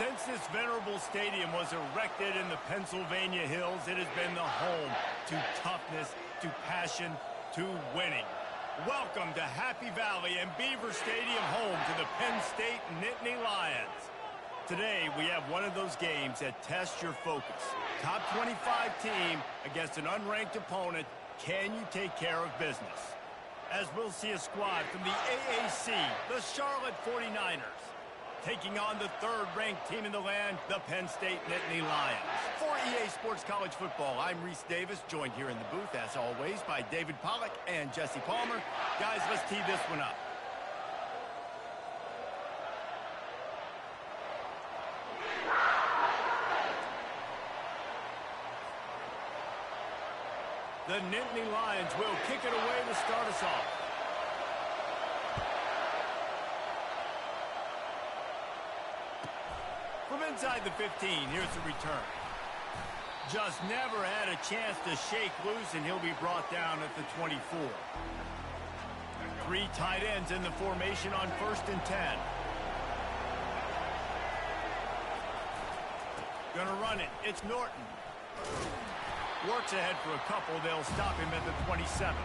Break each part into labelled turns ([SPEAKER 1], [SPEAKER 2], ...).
[SPEAKER 1] Since this venerable stadium was erected in the Pennsylvania Hills, it has been the home to toughness, to passion, to winning. Welcome to Happy Valley and Beaver Stadium, home to the Penn State Nittany Lions. Today, we have one of those games that tests your focus. Top 25 team against an unranked opponent. Can you take care of business? As we'll see a squad from the AAC, the Charlotte 49ers, taking on the third-ranked team in the land, the Penn State Nittany Lions. For EA Sports College Football, I'm Reese Davis, joined here in the booth, as always, by David Pollack and Jesse Palmer. Guys, let's tee this one up. The Nittany Lions will kick it away to start us off. From inside the 15, here's the return. Just never had a chance to shake loose, and he'll be brought down at the 24. Three tight ends in the formation on 1st and 10. Gonna run it. It's Norton. Works ahead for a couple. They'll stop him at the 27.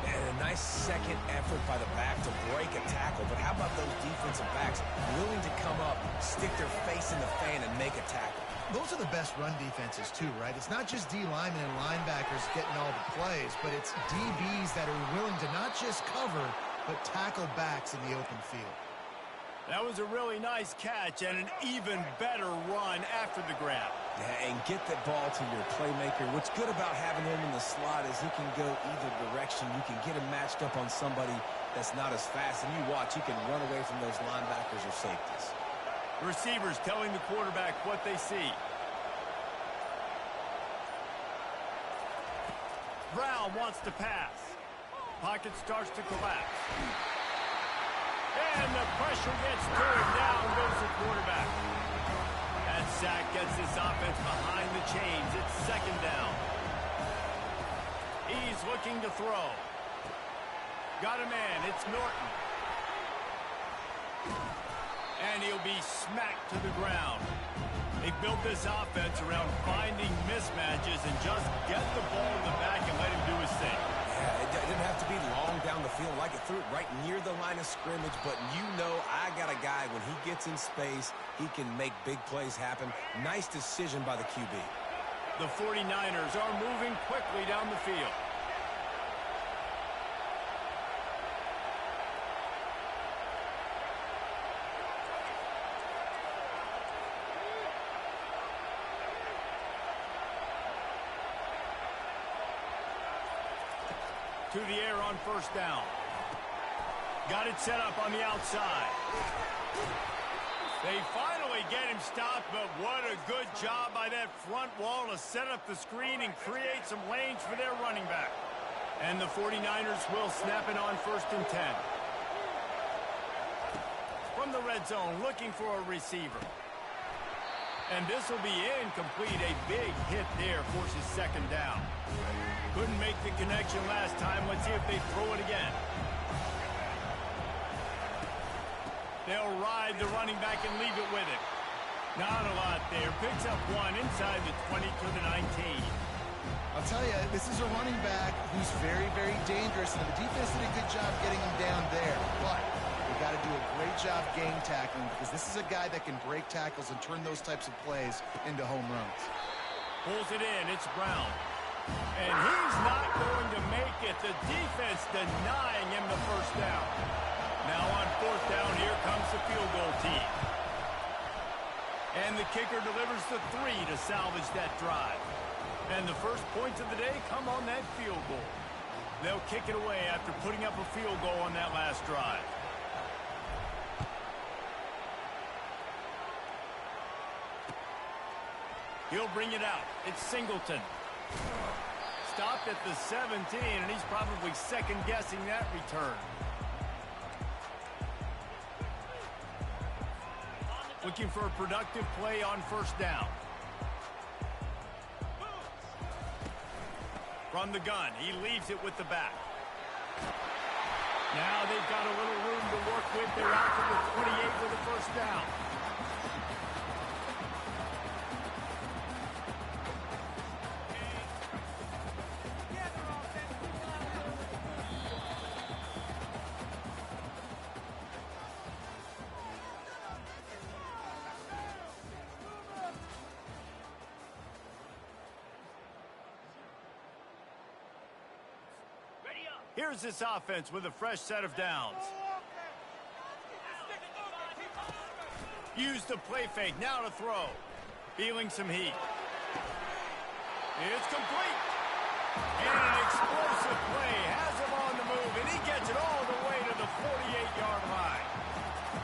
[SPEAKER 2] And a nice second effort by the back to break a tackle. But how about those defensive backs willing to come up, stick their face in the fan, and make a tackle?
[SPEAKER 3] Those are the best run defenses, too, right? It's not just D linemen and linebackers getting all the plays, but it's DBs that are willing to not just cover, but tackle backs in the open field.
[SPEAKER 1] That was a really nice catch and an even better run after the grab.
[SPEAKER 2] Yeah, and get that ball to your playmaker. What's good about having him in the slot is he can go either direction. You can get him matched up on somebody that's not as fast. And you watch, he can run away from those linebackers or safeties.
[SPEAKER 1] Receivers telling the quarterback what they see. Brown wants to pass. Pocket starts to collapse. And the pressure gets to him. Down goes the quarterback. That sack gets this offense behind the chains. It's 2nd down. He's looking to throw. Got a man. It's Norton. And he'll be smacked to the ground. They built this offense around finding mismatches and just get the ball in the back and let him do his thing.
[SPEAKER 2] Yeah, it didn't have to be long down the field. Like it threw it right near the line of scrimmage, but you know I got a guy, when he gets in space, he can make big plays happen. Nice decision by the QB.
[SPEAKER 1] The 49ers are moving quickly down the field. To the air on 1st down. Got it set up on the outside. They finally get him stopped, but what a good job by that front wall to set up the screen and create some lanes for their running back. And the 49ers will snap it on 1st and 10. From the red zone, looking for a receiver. And this will be incomplete. A big hit there forces 2nd down. Couldn't make the connection last time. Let's see if they throw it again. They'll ride the running back and leave it with him. Not a lot there. Picks up one inside the 20 to the 19.
[SPEAKER 3] I'll tell you, this is a running back who's very, very dangerous, and the defense did a good job getting him down there. But we got to do a great job game tackling, because this is a guy that can break tackles and turn those types of plays into home runs.
[SPEAKER 1] Pulls it in. It's Brown. And he's not going to make it. The defense denying him the 1st down. Now on 4th down, here comes the field goal team. And the kicker delivers the 3 to salvage that drive. And the first points of the day come on that field goal. They'll kick it away after putting up a field goal on that last drive. He'll bring it out. It's Singleton. Stopped at the 17, and he's probably second-guessing that return. Looking for a productive play on 1st down. From the gun, he leaves it with the back. Now they've got a little room to work with. They're out to the 28 with the 1st down. Here's this offense with a fresh set of downs. Use the play fake, now to throw. Feeling some heat. It's complete. And an explosive play has him on the move, and he gets it all the way to the 48-yard line.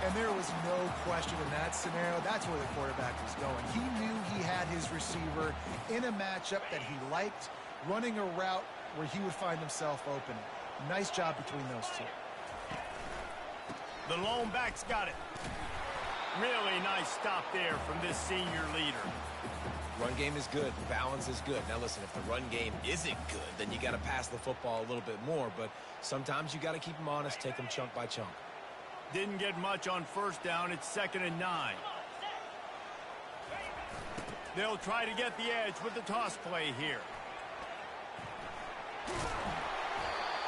[SPEAKER 3] And there was no question in that scenario. That's where the quarterback was going. He knew he had his receiver in a matchup that he liked, running a route where he would find himself open. Nice job between those two.
[SPEAKER 1] The lone back's got it. Really nice stop there from this senior leader.
[SPEAKER 2] Run game is good. Balance is good. Now, listen, if the run game isn't good, then you got to pass the football a little bit more. But sometimes you got to keep them honest, take them chunk by chunk.
[SPEAKER 1] Didn't get much on first down. It's 2nd and 9. They'll try to get the edge with the toss play here.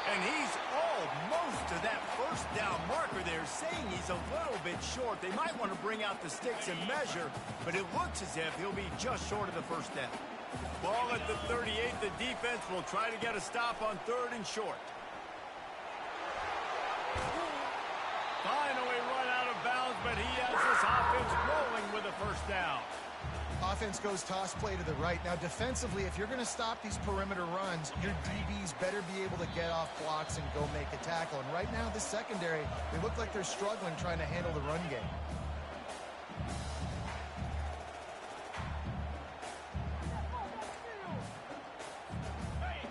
[SPEAKER 1] And he's almost to that first down marker there, saying he's a little bit short. They might want to bring out the sticks and measure, but it looks as if he'll be just short of the first down. Ball at the 38. The defense will try to get a stop on 3rd and short. Finally run out of bounds, but he has this offense rolling with a first down.
[SPEAKER 3] Offense goes toss play to the right. Now, defensively, if you're going to stop these perimeter runs, your DBs better be able to get off blocks and go make a tackle. And right now, the secondary, they look like they're struggling trying to handle the run game.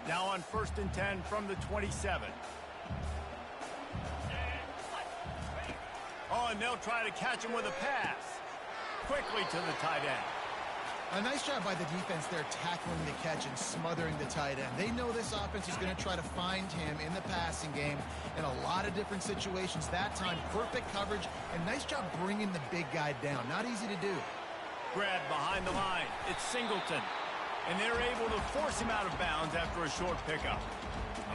[SPEAKER 1] Now on 1st and 10 from the 27. Oh, and they'll try to catch him with a pass. Quickly to the tight end.
[SPEAKER 3] A nice job by the defense there tackling the catch and smothering the tight end. They know this offense is going to try to find him in the passing game in a lot of different situations. That time, perfect coverage, and nice job bringing the big guy down. Not easy to do.
[SPEAKER 1] Grab behind the line. It's Singleton. And they're able to force him out of bounds after a short pickup.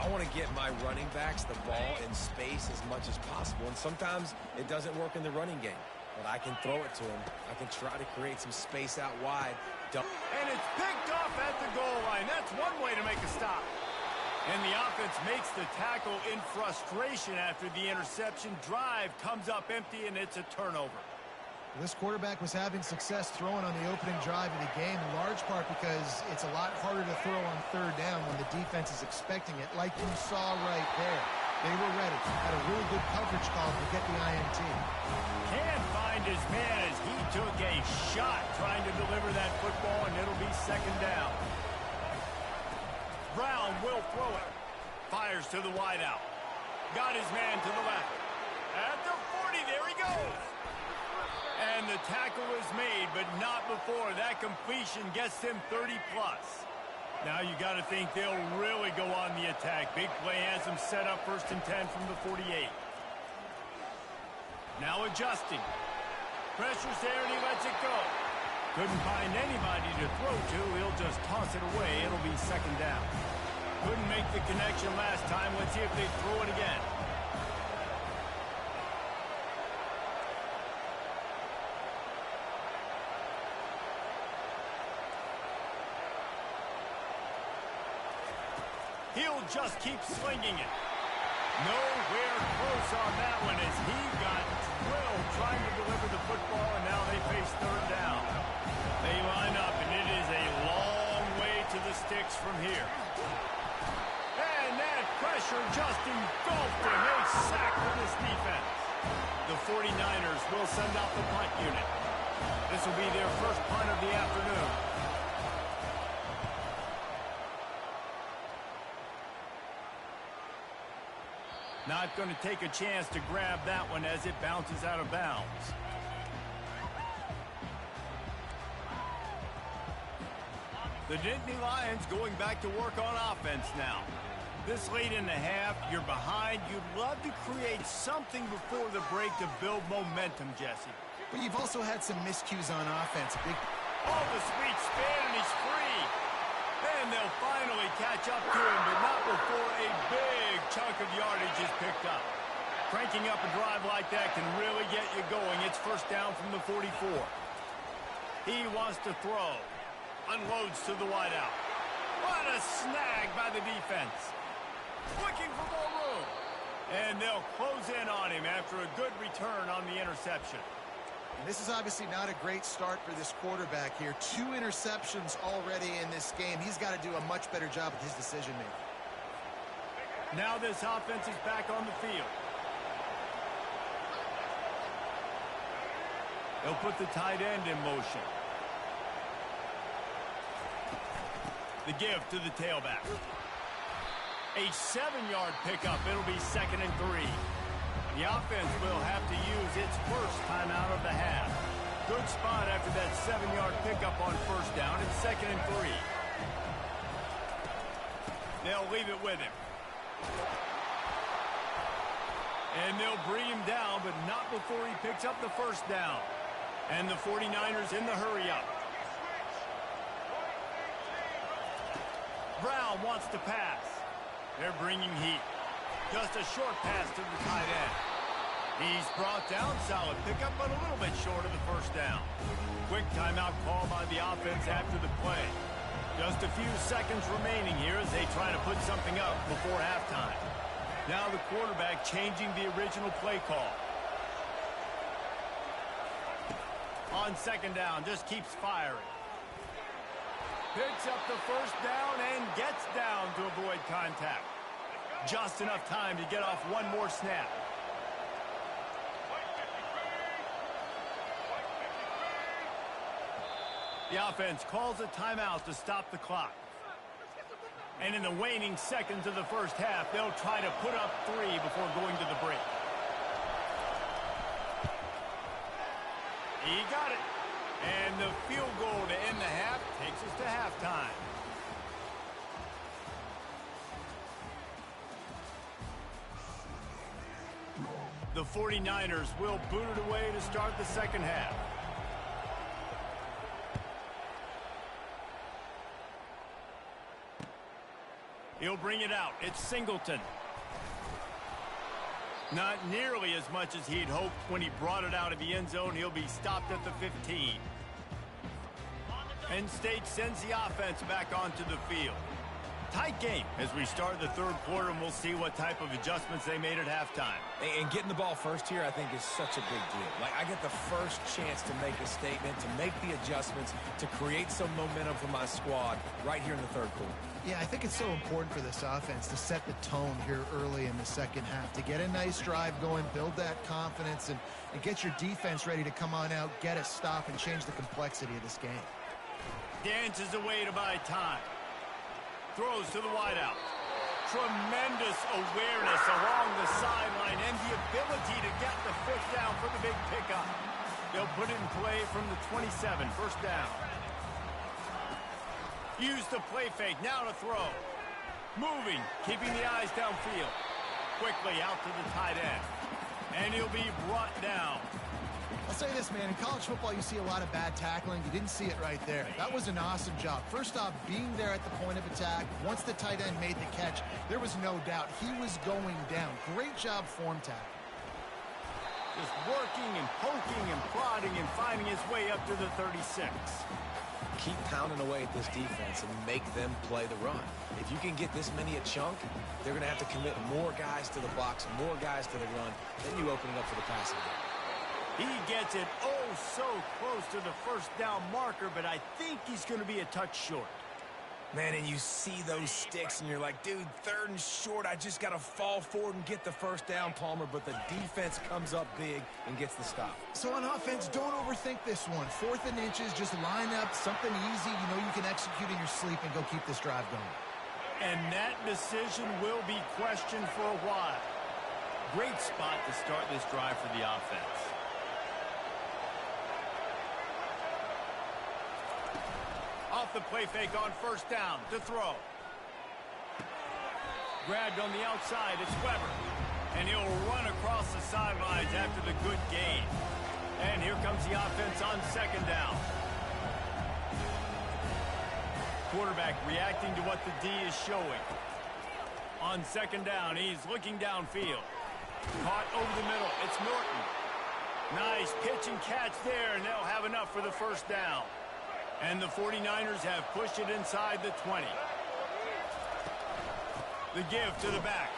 [SPEAKER 2] I want to get my running backs the ball in space as much as possible, and sometimes it doesn't work in the running game. But I can throw it to him. I can try to create some space out wide.
[SPEAKER 1] And it's picked off at the goal line. That's one way to make a stop. And the offense makes the tackle in frustration after the interception. Drive comes up empty, and it's a turnover.
[SPEAKER 3] This quarterback was having success throwing on the opening drive of the game, in large part because it's a lot harder to throw on 3rd down when the defense is expecting it, like you saw right there. They were ready. Had a really good coverage call to get the INT.
[SPEAKER 1] Can't find his man as he took a shot trying to deliver that football, and it'll be 2nd down. Brown will throw it. Fires to the wideout. Got his man to the left. At the 40, there he goes. And the tackle is made, but not before. That completion gets him 30-plus. Now you got to think they'll really go on the attack. Big play has them set up 1st and 10 from the 48. Now adjusting. Pressure's there, and he lets it go. Couldn't find anybody to throw to. He'll just toss it away. It'll be 2nd down. Couldn't make the connection last time. Let's see if they throw it again. He'll just keep slinging it. Nowhere close on that one as he got drilled trying to deliver the football, and now they face 3rd down. They line up, and it is a long way to the sticks from here. And that pressure just engulfed him. A sack for this defense. The 49ers will send out the punt unit. This will be their first punt of the afternoon. Not going to take a chance to grab that one as it bounces out of bounds. The Nittany Lions going back to work on offense now. This late in the half, you're behind. You'd love to create something before the break to build momentum, Jesse.
[SPEAKER 3] But you've also had some miscues on offense.
[SPEAKER 1] Oh, the sweet spin, and he's free. And they'll finally catch up to him, but not before a big chunk of yardage is picked up. Cranking up a drive like that can really get you going. It's 1st down from the 44. He wants to throw. Unloads to the wideout. What a snag by the defense. Looking for more room. And they'll close in on him after a good return on the interception.
[SPEAKER 3] And this is obviously not a great start for this quarterback here. 2 interceptions already in this game. He's got to do a much better job with his decision-making.
[SPEAKER 1] Now this offense is back on the field. They'll put the tight end in motion. The give to the tailback. A 7-yard pickup. It'll be 2nd and 3. The offense will have to use its first timeout of the half. Good spot after that 7-yard pickup on first down. It's 2nd and 3. They'll leave it with him. And they'll bring him down, but not before he picks up the first down. And the 49ers in the hurry-up. Brown wants to pass. They're bringing heat. Just a short pass to the tight end. He's brought down. Solid pickup, but a little bit short of the first down. Quick timeout call by the offense after the play. Just a few seconds remaining here as they try to put something up before halftime. Now the quarterback changing the original play call. On 2nd down, just keeps firing. Picks up the first down and gets down to avoid contact. Just enough time to get off one more snap. The offense calls a timeout to stop the clock. And in the waning seconds of the first half, they'll try to put up 3 before going to the break. He got it. And the field goal to end the half takes us to halftime. The 49ers will boot it away to start the second half. He'll bring it out. It's Singleton. Not nearly as much as he'd hoped when he brought it out of the end zone. He'll be stopped at the 15. Penn State sends the offense back onto the field. Tight game as we start the third quarter, and we'll see what type of adjustments they made at halftime.
[SPEAKER 2] And getting the ball first here, I think, is such a big deal. Like, I get the first chance to make a statement, to make the adjustments, to create some momentum for my squad right here in the third quarter.
[SPEAKER 3] Yeah, I think it's so important for this offense to set the tone here early in the second half, to get a nice drive going, build that confidence, and get your defense ready to come on out, get a stop, and change the complexity of this game.
[SPEAKER 1] Dances away to buy time. Throws to the wideout. Tremendous awareness along the sideline and the ability to get the foot down for the big pickup. They'll put it in play from the 27, first down. Use the play fake, now to throw. Moving, keeping the eyes downfield. Quickly out to the tight end. And he'll be brought down.
[SPEAKER 3] I'll say this, man, in college football you see a lot of bad tackling. You didn't see it right there. That was an awesome job. First off, being there at the point of attack. Once the tight end made the catch, there was no doubt he was going down. Great job form tackle.
[SPEAKER 1] Just working and poking and prodding and finding his way up to the 36.
[SPEAKER 2] Keep pounding away at this defense and make them play the run. If you can get this many a chunk, they're going to have to commit more guys to the box, more guys to the run. Then you open it up for the passing game.
[SPEAKER 1] He gets it oh so close to the first down marker, but I think he's going to be a touch short.
[SPEAKER 2] Man, and you see those sticks, and you're like, dude, 3rd and short, I just got to fall forward and get the first down, Palmer, but the defense comes up big and gets the stop.
[SPEAKER 3] So on offense, don't overthink this one. 4th and inches, just line up something easy you know you can execute in your sleep and go keep this drive going.
[SPEAKER 1] And that decision will be questioned for a while. Great spot to start this drive for the offense. Off the play fake on first down to throw. Grabbed on the outside, it's Weber. And he'll run across the sidelines after the good gain. And here comes the offense on 2nd down. Quarterback reacting to what the D is showing. On 2nd down, he's looking downfield. Caught over the middle, it's Norton. Nice pitch and catch there, and they'll have enough for the first down. And the 49ers have pushed it inside the 20. The give to the back.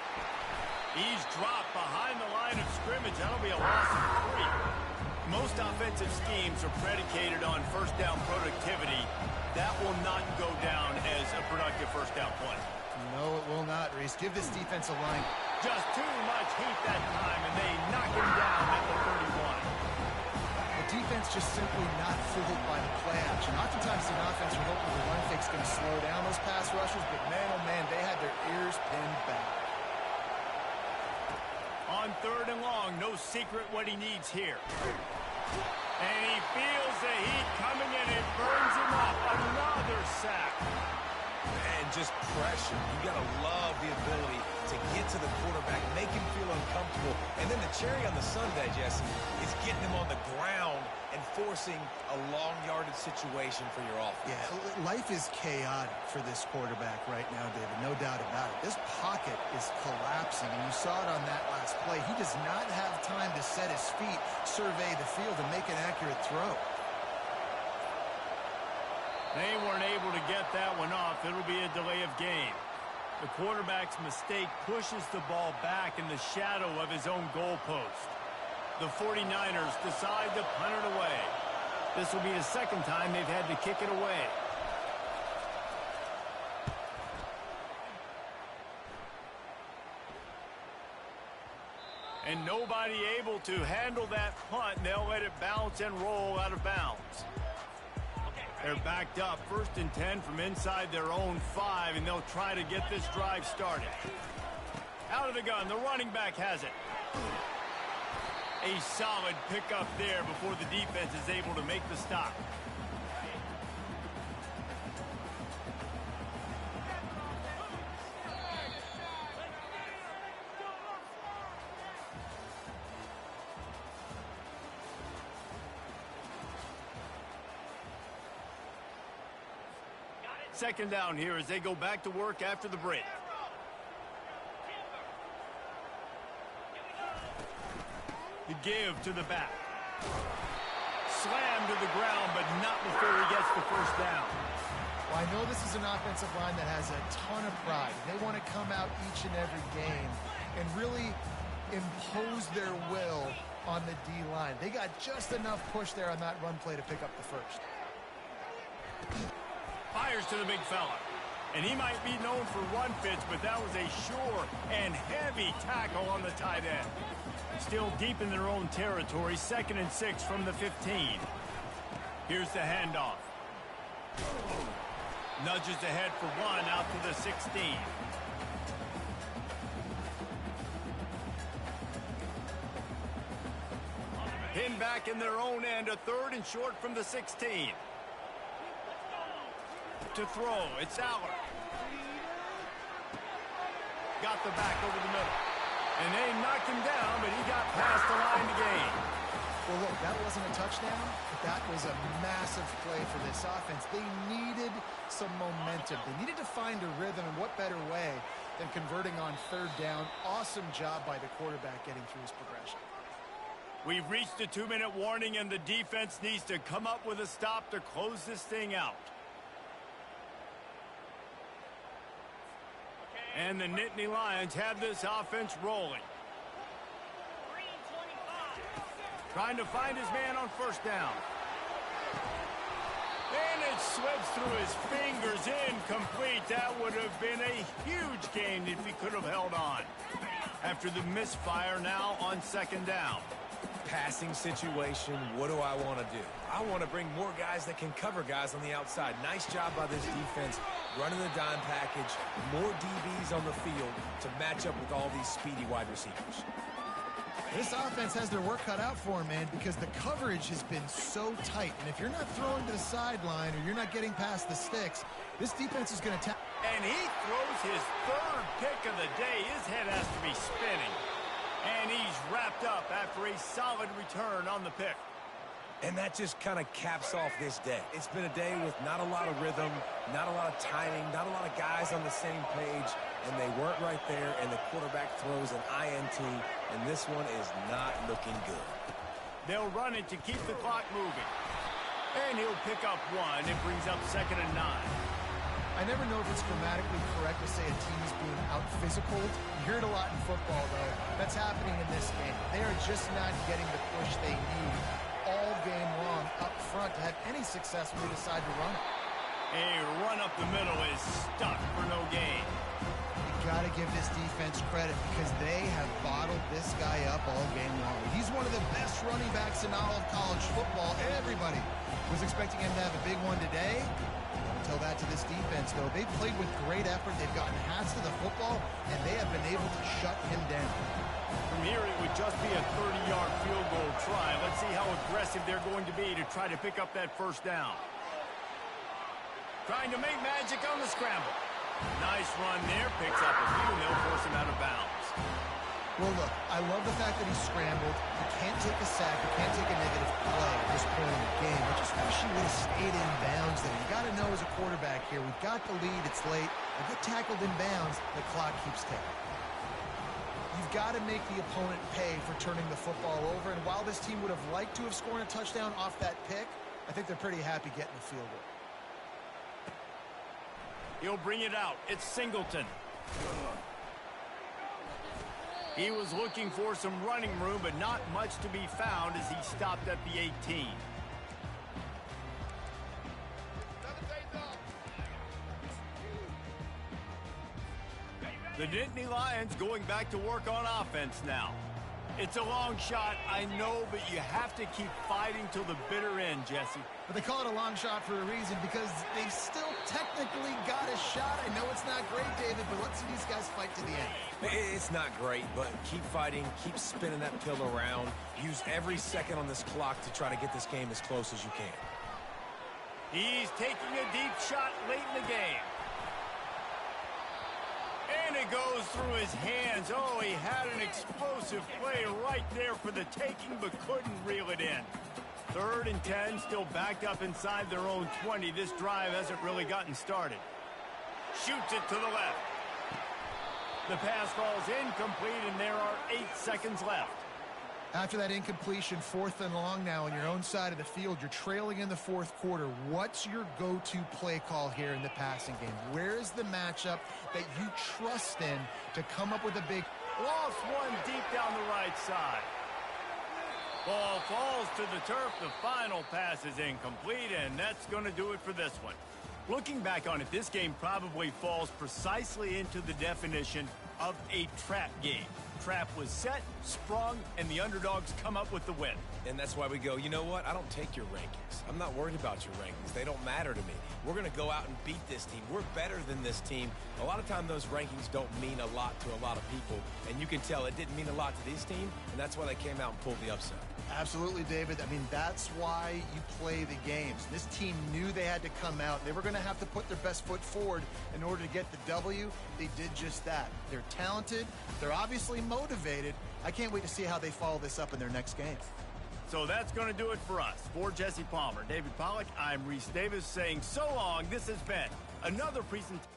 [SPEAKER 1] He's dropped behind the line of scrimmage. That'll be a loss of 3. Most offensive schemes are predicated on first down productivity. That will not go down as a productive first down play.
[SPEAKER 3] No, it will not, Reese. Give this defensive line
[SPEAKER 1] just too much heat that time, and they knock him down at the 31.
[SPEAKER 3] The defense just simply not fooled by the play action. Oftentimes the offense are hoping the run fake's going to slow down those pass rushers, but man, oh man, they had their ears pinned back.
[SPEAKER 1] On 3rd and long, no secret what he needs here. And he feels the heat coming and it burns him up. Another sack.
[SPEAKER 2] And just pressure. You got to love the ability to get to the quarterback, make him feel uncomfortable. And then the cherry on the sundae, Jesse, is getting him on the ground and forcing a long yardage situation for your offense.
[SPEAKER 3] Yeah, life is chaotic for this quarterback right now, David, no doubt about it. This pocket is collapsing, and you saw it on that last play. He does not have time to set his feet, survey the field, and make an accurate throw.
[SPEAKER 1] They weren't able to get that one off. It'll be a delay of game. The quarterback's mistake pushes the ball back in the shadow of his own goalpost. The 49ers decide to punt it away. This will be the second time they've had to kick it away. And nobody able to handle that punt, and they'll let it bounce and roll out of bounds. They're backed up 1st and 10 from inside their own 5, and they'll try to get this drive started. Out of the gun, the running back has it. A solid pickup there before the defense is able to make the stop. Second down here as they go back to work after the break. The give to the back. Slammed to the ground, but not before he gets the first down.
[SPEAKER 3] Well, I know this is an offensive line that has a ton of pride. They want to come out each and every game and really impose their will on the D-line. They got just enough push there on that run play to pick up the first.
[SPEAKER 1] Fires to the big fella. And he might be known for run fits, but that was a sure and heavy tackle on the tight end. Still deep in their own territory, 2nd and 6 from the 15. Here's the handoff. Nudges ahead for 1 out to the 16. Pinned back in their own end, a 3rd and short from the 16. To throw, it's Aller. Got the back over the middle. And they knocked him down, but he got past the line to gain.
[SPEAKER 3] Well, look, that wasn't a touchdown, but that was a massive play for this offense. They needed some momentum. They needed to find a rhythm, and what better way than converting on 3rd down. Awesome job by the quarterback getting through his progression.
[SPEAKER 1] We've reached the 2-minute warning, and the defense needs to come up with a stop to close this thing out. And the Nittany Lions have this offense rolling. Trying to find his man on 1st down. And it slips through his fingers, incomplete. That would have been a huge gain if he could have held on. After the misfire, now on 2nd down.
[SPEAKER 2] Passing situation, what do I want to do? I want to bring more guys that can cover guys on the outside. Nice job by this defense, running the dime package, more DBs on the field to match up with all these speedy wide receivers.
[SPEAKER 3] This offense has their work cut out for them, man, because the coverage has been so tight. And if you're not throwing to the sideline or you're not getting past the sticks, this defense is going to tap.
[SPEAKER 1] And he throws his 3rd pick of the day. His head has to be spinning. And he's wrapped up after a solid return on the pick.
[SPEAKER 2] And that just kind of caps off this day. It's been a day with not a lot of rhythm, not a lot of timing, not a lot of guys on the same page, and they weren't right there, and the quarterback throws an INT, and this one is not looking good.
[SPEAKER 1] They'll run it to keep the clock moving. And he'll pick up 1. It brings up 2nd and 9.
[SPEAKER 3] I I never know if it's grammatically correct to say a team is being out-physicaled. You hear it a lot in football, though. That's happening in this game. They are just not getting the push they need all game long up front to have any success when they decide to run it.
[SPEAKER 1] A run up the middle is stuck for no gain.
[SPEAKER 3] You got to give this defense credit because they have bottled this guy up all game long. He's one of the best running backs in all of college football. Everybody was expecting him to have a big one today. Tell that to this defense, though. They played with great effort. They've gotten hats to the football, and they have been able to shut him down.
[SPEAKER 1] From here, it would just be a 30-yard field goal try. Let's see how aggressive they're going to be to try to pick up that first down. Trying to make magic on the scramble. Nice run there. Picks up a few, and they'll force him out of bounds.
[SPEAKER 3] Well, look, I love the fact that he scrambled. You can't take a sack. You can't take a negative play at this point in the game. I just wish he would have stayed in bounds there. You got to know as a quarterback here, we've got the lead. It's late. I get tackled in bounds. The clock keeps ticking. You've got to make the opponent pay for turning the football over. And while this team would have liked to have scored a touchdown off that pick, I think they're pretty happy getting the field goal.
[SPEAKER 1] He'll bring it out. It's Singleton. He was looking for some running room, but not much to be found as he stopped at the 18. The Nittany Lions going back to work on offense now. It's a long shot, I know, but you have to keep fighting till the bitter end, Jesse.
[SPEAKER 3] But they call it a long shot for a reason because they've still technically got a shot. I know it's not great, David, but let's see these guys fight to the end.
[SPEAKER 2] It's not great, but keep fighting, keep spinning that pill around. Use every second on this clock to try to get this game as close as you can.
[SPEAKER 1] He's taking a deep shot late in the game. And it goes through his hands. Oh, he had an explosive play right there for the taking, but couldn't reel it in. 3rd and 10, still backed up inside their own 20. This drive hasn't really gotten started. Shoots it to the left. The pass falls incomplete, and there are 8 seconds left.
[SPEAKER 3] After that incompletion, 4th and long now on your own side of the field, you're trailing in the 4th quarter. What's your go-to play call here in the passing game? Where is the matchup that you trust in to come up with a big...
[SPEAKER 1] Lost one deep down the right side. Ball falls to the turf. The final pass is incomplete, and that's going to do it for this one. Looking back on it, this game probably falls precisely into the definition of a trap game. Trap was set, sprung, and the underdogs come up with the win.
[SPEAKER 2] And that's why we go, you know what? I don't take your rankings. I'm not worried about your rankings. They don't matter to me. We're going to go out and beat this team. We're better than this team. A lot of times those rankings don't mean a lot to a lot of people, and you can tell it didn't mean a lot to this team, and that's why they came out and pulled the upset.
[SPEAKER 3] Absolutely, David. I mean, that's why you play the games. This team knew they had to come out. They were going to have to put their best foot forward in order to get the W. They did just that. They're talented. They're obviously motivated. I can't wait to see how they follow this up in their next game.
[SPEAKER 1] So that's going to do it for us. For Jesse Palmer, David Pollack, I'm Reese Davis saying so long. This has been another presentation.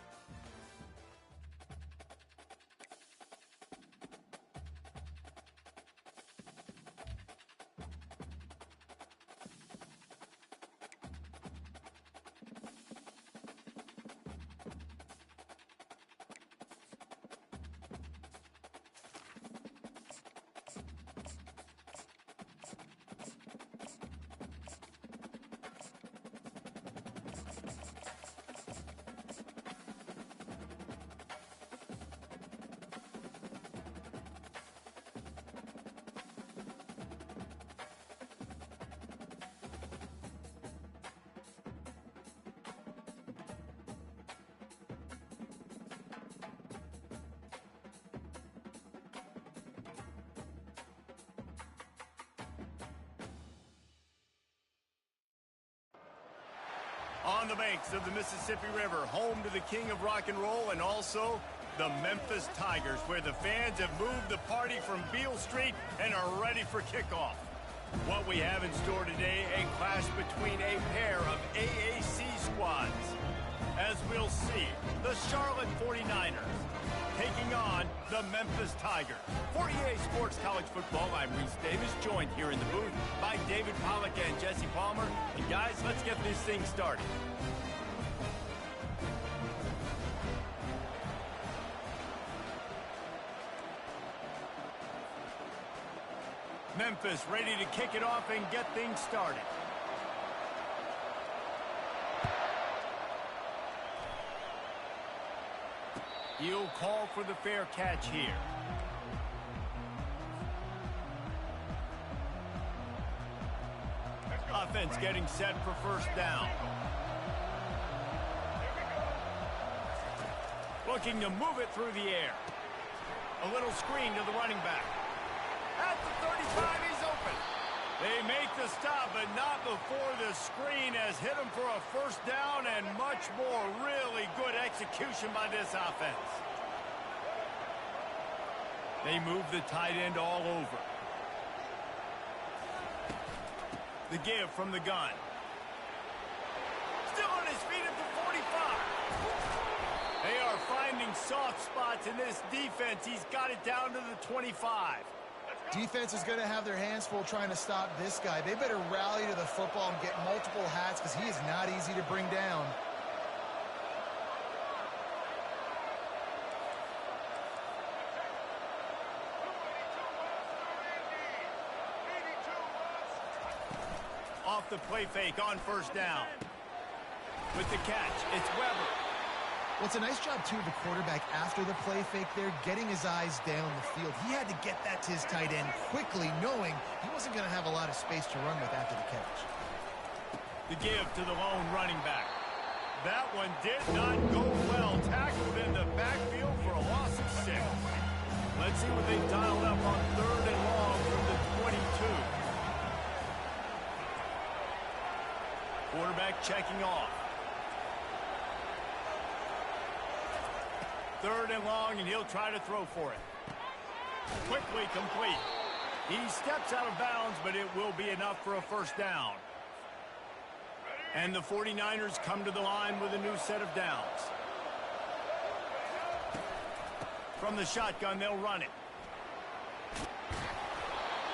[SPEAKER 1] On the banks of the Mississippi River, home to the king of rock and roll and also the Memphis Tigers, where the fans have moved the party from Beale Street and are ready for kickoff. What we have in store today, a clash between a pair of AAC squads. As we'll see, the Charlotte 49ers taking on the Memphis Tigers. For EA Sports College Football, I'm Reese Davis, joined here in the booth by David Pollack and Jesse Palmer. And guys, let's get this thing started. Memphis ready to kick it off and get things started. He'll call for the fair catch here. Offense getting set for first down. Looking to move it through the air. A little screen to the running back. At the 35, he's open. They make the stop, but not before the screen has hit him for a first down, and much more. Really good execution by this offense. They move the tight end all over. The give from the gun. Still on his feet at the 45. They are finding soft spots in this defense. He's got it down to the 25.
[SPEAKER 3] Defense is going to have their hands full trying to stop this guy. They better rally to the football and get multiple hats because he is not easy to bring down.
[SPEAKER 1] Off the play fake on first down. With the catch, it's Weber.
[SPEAKER 3] Well, it's a nice job, too, of the quarterback after the play fake there, getting his eyes down the field. He had to get that to his tight end quickly, knowing he wasn't going to have a lot of space to run with after the catch.
[SPEAKER 1] The give to the lone running back. That one did not go well. Tackled in the backfield for a loss of 6. Let's see what they've dialed up on 3rd and long from the 22. Quarterback checking off. 3rd and long, and he'll try to throw for it. Quickly complete. He steps out of bounds, but it will be enough for a first down. And the 49ers come to the line with a new set of downs. From the shotgun, they'll run it.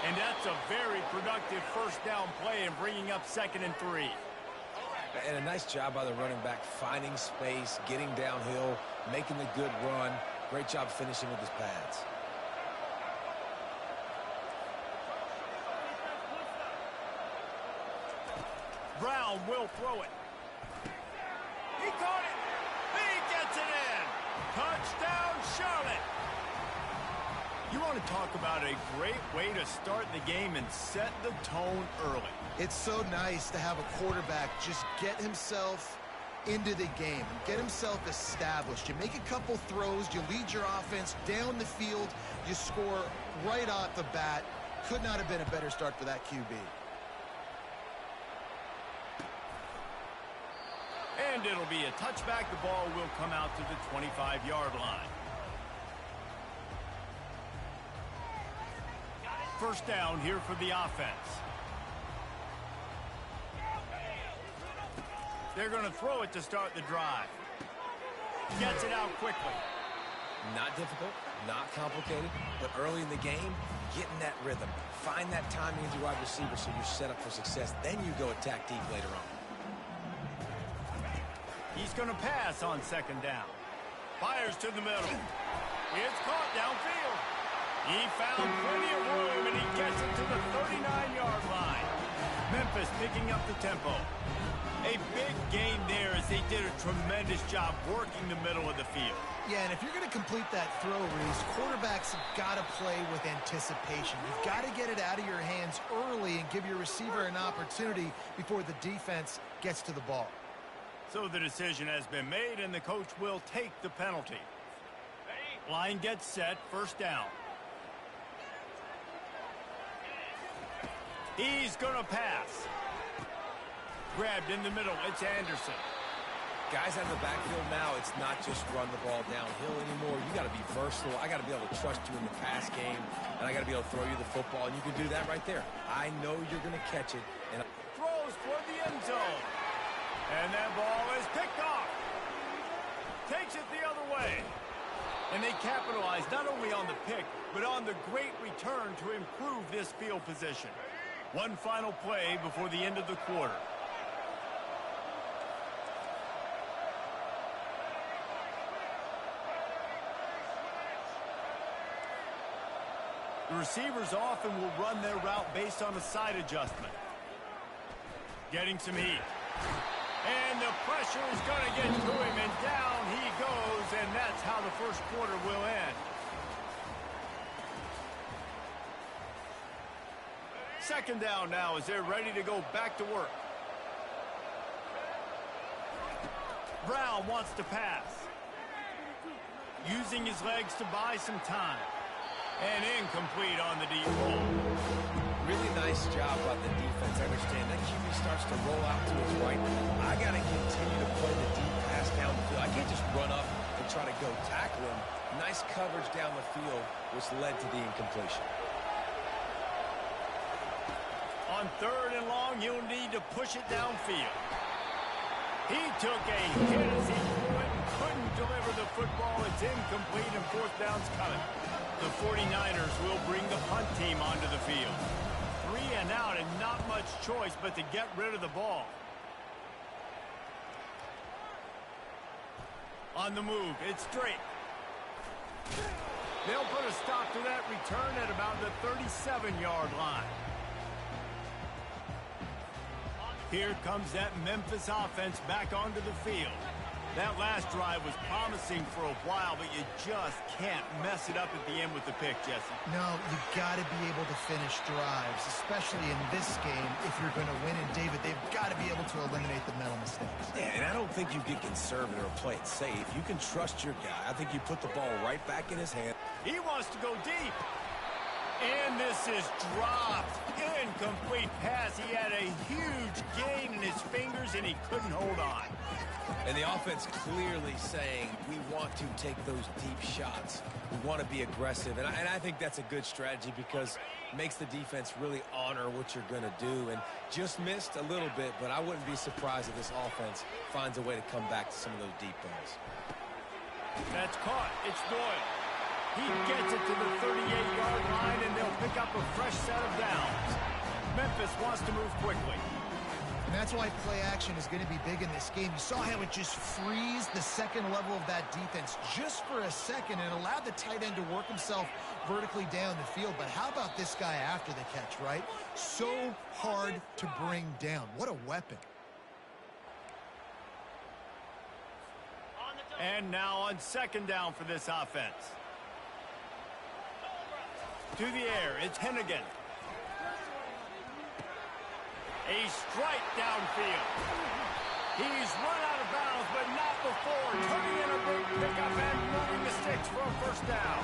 [SPEAKER 1] And that's a very productive first down play and bringing up 2nd and 3.
[SPEAKER 2] And a nice job by the running back, finding space, getting downhill, making the good run. Great job finishing with his pads.
[SPEAKER 1] Brown will throw it. He caught it. He gets it in. Touchdown, Charlotte. You want to talk about a great way to start the game and set the tone early.
[SPEAKER 3] It's so nice to have a quarterback just get himself into the game and get himself established. You make a couple throws, you lead your offense down the field, you score right off the bat. Could not have been a better start for that QB.
[SPEAKER 1] And it'll be a touchback. The ball will come out to the 25-yard line. First down here for the offense. They're going to throw it to start the drive. Gets it out quickly.
[SPEAKER 2] Not difficult, not complicated, but early in the game, getting that rhythm. Find that timing as your wide receiver so you're set up for success. Then you go attack deep later on.
[SPEAKER 1] He's going to pass on 2nd down. Fires to the middle. It's caught downfield. He found plenty of room, and he gets it to the 39-yard line. Memphis picking up the tempo. A big gain there as they did a tremendous job working the middle of the field.
[SPEAKER 3] Yeah, and if you're going to complete that throw, Reese, quarterbacks have got to play with anticipation. You've got to get it out of your hands early and give your receiver an opportunity before the defense gets to the ball.
[SPEAKER 1] So the decision has been made, and the coach will take the penalty. Line gets set, first down. He's going to pass. Grabbed in the middle, it's Anderson.
[SPEAKER 2] Guys out of the backfield now, it's not just run the ball downhill anymore. You got to be versatile. I got to be able to trust you in the pass game, and I got to be able to throw you the football, and you can do that right there. I know you're going to catch it. And
[SPEAKER 1] throws toward the end zone. And that ball is picked off. Takes it the other way. And they capitalize not only on the pick, but on the great return to improve this field position. One final play before the end of the quarter. The receivers often will run their route based on a side adjustment. Getting some heat. And the pressure is going to get to him, and down he goes, and that's how the first quarter will end. Second down now as they're ready to go back to work. Brown wants to pass. Using his legs to buy some time. And incomplete on the deep ball.
[SPEAKER 2] Really nice job by the defense. I understand that QB starts to roll out to his right. I got to continue to play the deep pass down the field. I can't just run up and try to go tackle him. Nice coverage down the field, which led to the incompletion.
[SPEAKER 1] On third and long, you'll need to push it downfield. He took a hit as he couldn't deliver the football. It's incomplete and fourth down's coming. The 49ers will bring the punt team onto the field. 3 and out and not much choice but to get rid of the ball. On the move, it's Drake. They'll put a stop to that return at about the 37-yard line. Here comes that Memphis offense back onto the field. That last drive was promising for a while, but you just can't mess it up at the end with the pick, Jesse.
[SPEAKER 3] No, you've got to be able to finish drives, especially in this game if you're going to win. And, David, they've got to be able to eliminate the mental mistakes.
[SPEAKER 2] Yeah, and I don't think you get conservative or play it safe. You can trust your guy. I think you put the ball right back in his hand.
[SPEAKER 1] He wants to go deep. And this is dropped. Incomplete pass. He had a huge gain in his fingers, and he couldn't hold on.
[SPEAKER 2] And the offense clearly saying, we want to take those deep shots. We want to be aggressive. And I think that's a good strategy because it makes the defense really honor what you're going to do. And just missed a little bit, but I wouldn't be surprised if this offense finds a way to come back to some of those deep balls.
[SPEAKER 1] That's caught. It's Doyle. He gets it to the 38-yard line, and they'll pick up a fresh set of downs. Memphis wants to move quickly.
[SPEAKER 3] And that's why play action is going to be big in this game. You saw how it just frees the second level of that defense just for a second and allowed the tight end to work himself vertically down the field. But how about this guy after the catch, right? So hard to bring down. What a weapon.
[SPEAKER 1] And now on second down for this offense. To the air, it's Hennigan. A strike downfield. He's run out of bounds, but not before. Turning in a big pickup and moving the sticks for a first down.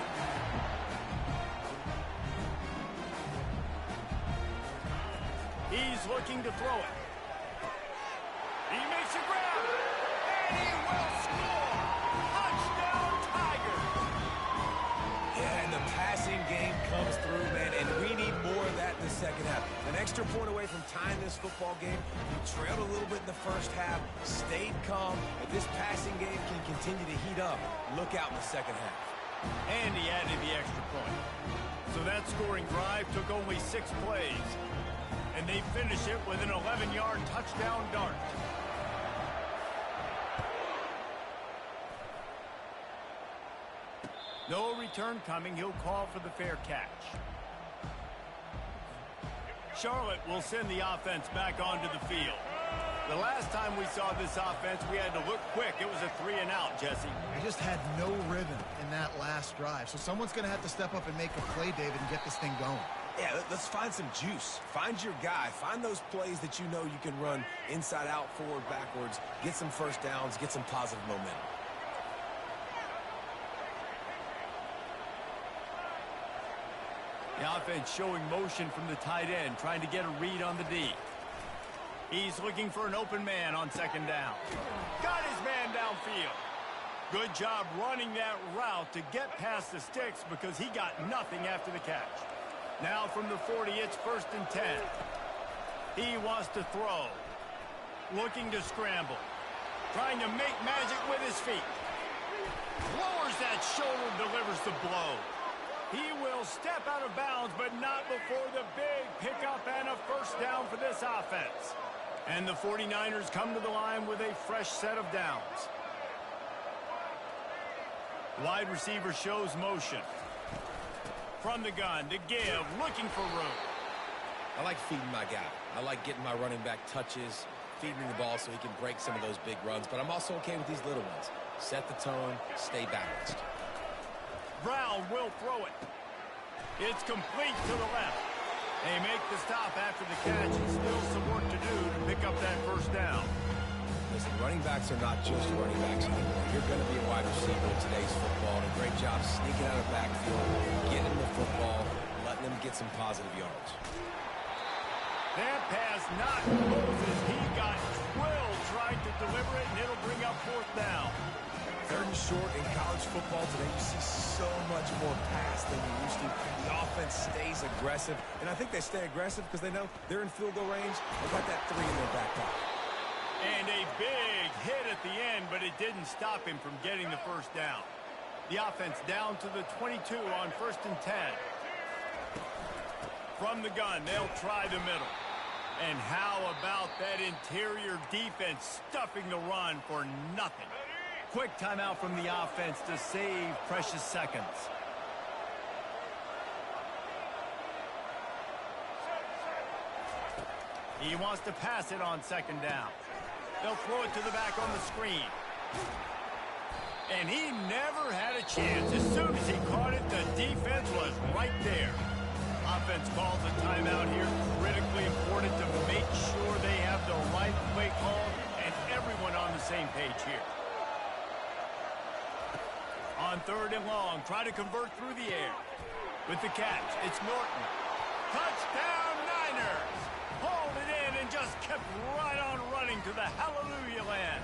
[SPEAKER 1] He's looking to throw it. He makes a grab. And he will score. Touchdown, Tigers.
[SPEAKER 2] Yeah, and the passing game comes through, man, and we need more of that in the second half. An extra point away from tying this football game. You trailed a little bit in the first half, stayed calm. If this passing game can continue to heat up, look out in the second half.
[SPEAKER 1] And he added the extra point. So that scoring drive took only 6 plays. And they finish it with an 11-yard touchdown dart. No return coming. He'll call for the fair catch. Charlotte will send the offense back onto the field. The last time we saw this offense, we had to look quick. It was a 3 and out, Jesse.
[SPEAKER 3] They just had no rhythm in that last drive. So someone's going to have to step up and make a play, David, and get this thing going.
[SPEAKER 2] Yeah, let's find some juice. Find your guy. Find those plays that you know you can run inside out, forward, backwards. Get some first downs. Get some positive momentum.
[SPEAKER 1] The offense showing motion from the tight end, trying to get a read on the D. He's looking for an open man on second down. Got his man downfield. Good job running that route to get past the sticks because he got nothing after the catch. Now from the 40, it's first and 10. He wants to throw. Looking to scramble. Trying to make magic with his feet. Lowers that shoulder, delivers the blow. He will step out of bounds, but not before the big pickup and a first down for this offense. And the 49ers come to the line with a fresh set of downs. Wide receiver shows motion. From the gun to give, looking for room.
[SPEAKER 2] I like feeding my guy. I like getting my running back touches, feeding him the ball so he can break some of those big runs. But I'm also okay with these little ones. Set the tone, stay balanced.
[SPEAKER 1] Brown will throw it. It's complete to the left. They make the stop after the catch, and still some work to do to pick up that first down.
[SPEAKER 2] Listen, running backs are not just running backs anymore. You're going to be a wide receiver in today's football. And a great job sneaking out of the backfield, getting the football, letting them get some positive yards.
[SPEAKER 1] That pass not Moses. He got drilled trying to deliver it, and it'll bring up fourth down.
[SPEAKER 2] Third and short in college football today, you see so much more pass than you used to. The offense stays aggressive, and I think they stay aggressive because they know they're in field goal range. They got that 3 in their back pocket.
[SPEAKER 1] And a big hit at the end, but it didn't stop him from getting the first down. The offense down to the 22 on 1st and 10. From the gun, they'll try the middle. And how about that interior defense stuffing the run for nothing? Quick timeout from the offense to save precious seconds. He wants to pass it on 2nd down. They'll throw it to the back on the screen. And he never had a chance. As soon as he caught it, the defense was right there. Offense calls a timeout here. Critically important to make sure they have the right play call and everyone on the same page here. On 3rd and long, try to convert through the air. With the catch, it's Norton. Touchdown Niners! Hauled it in and just kept right on running to the hallelujah land.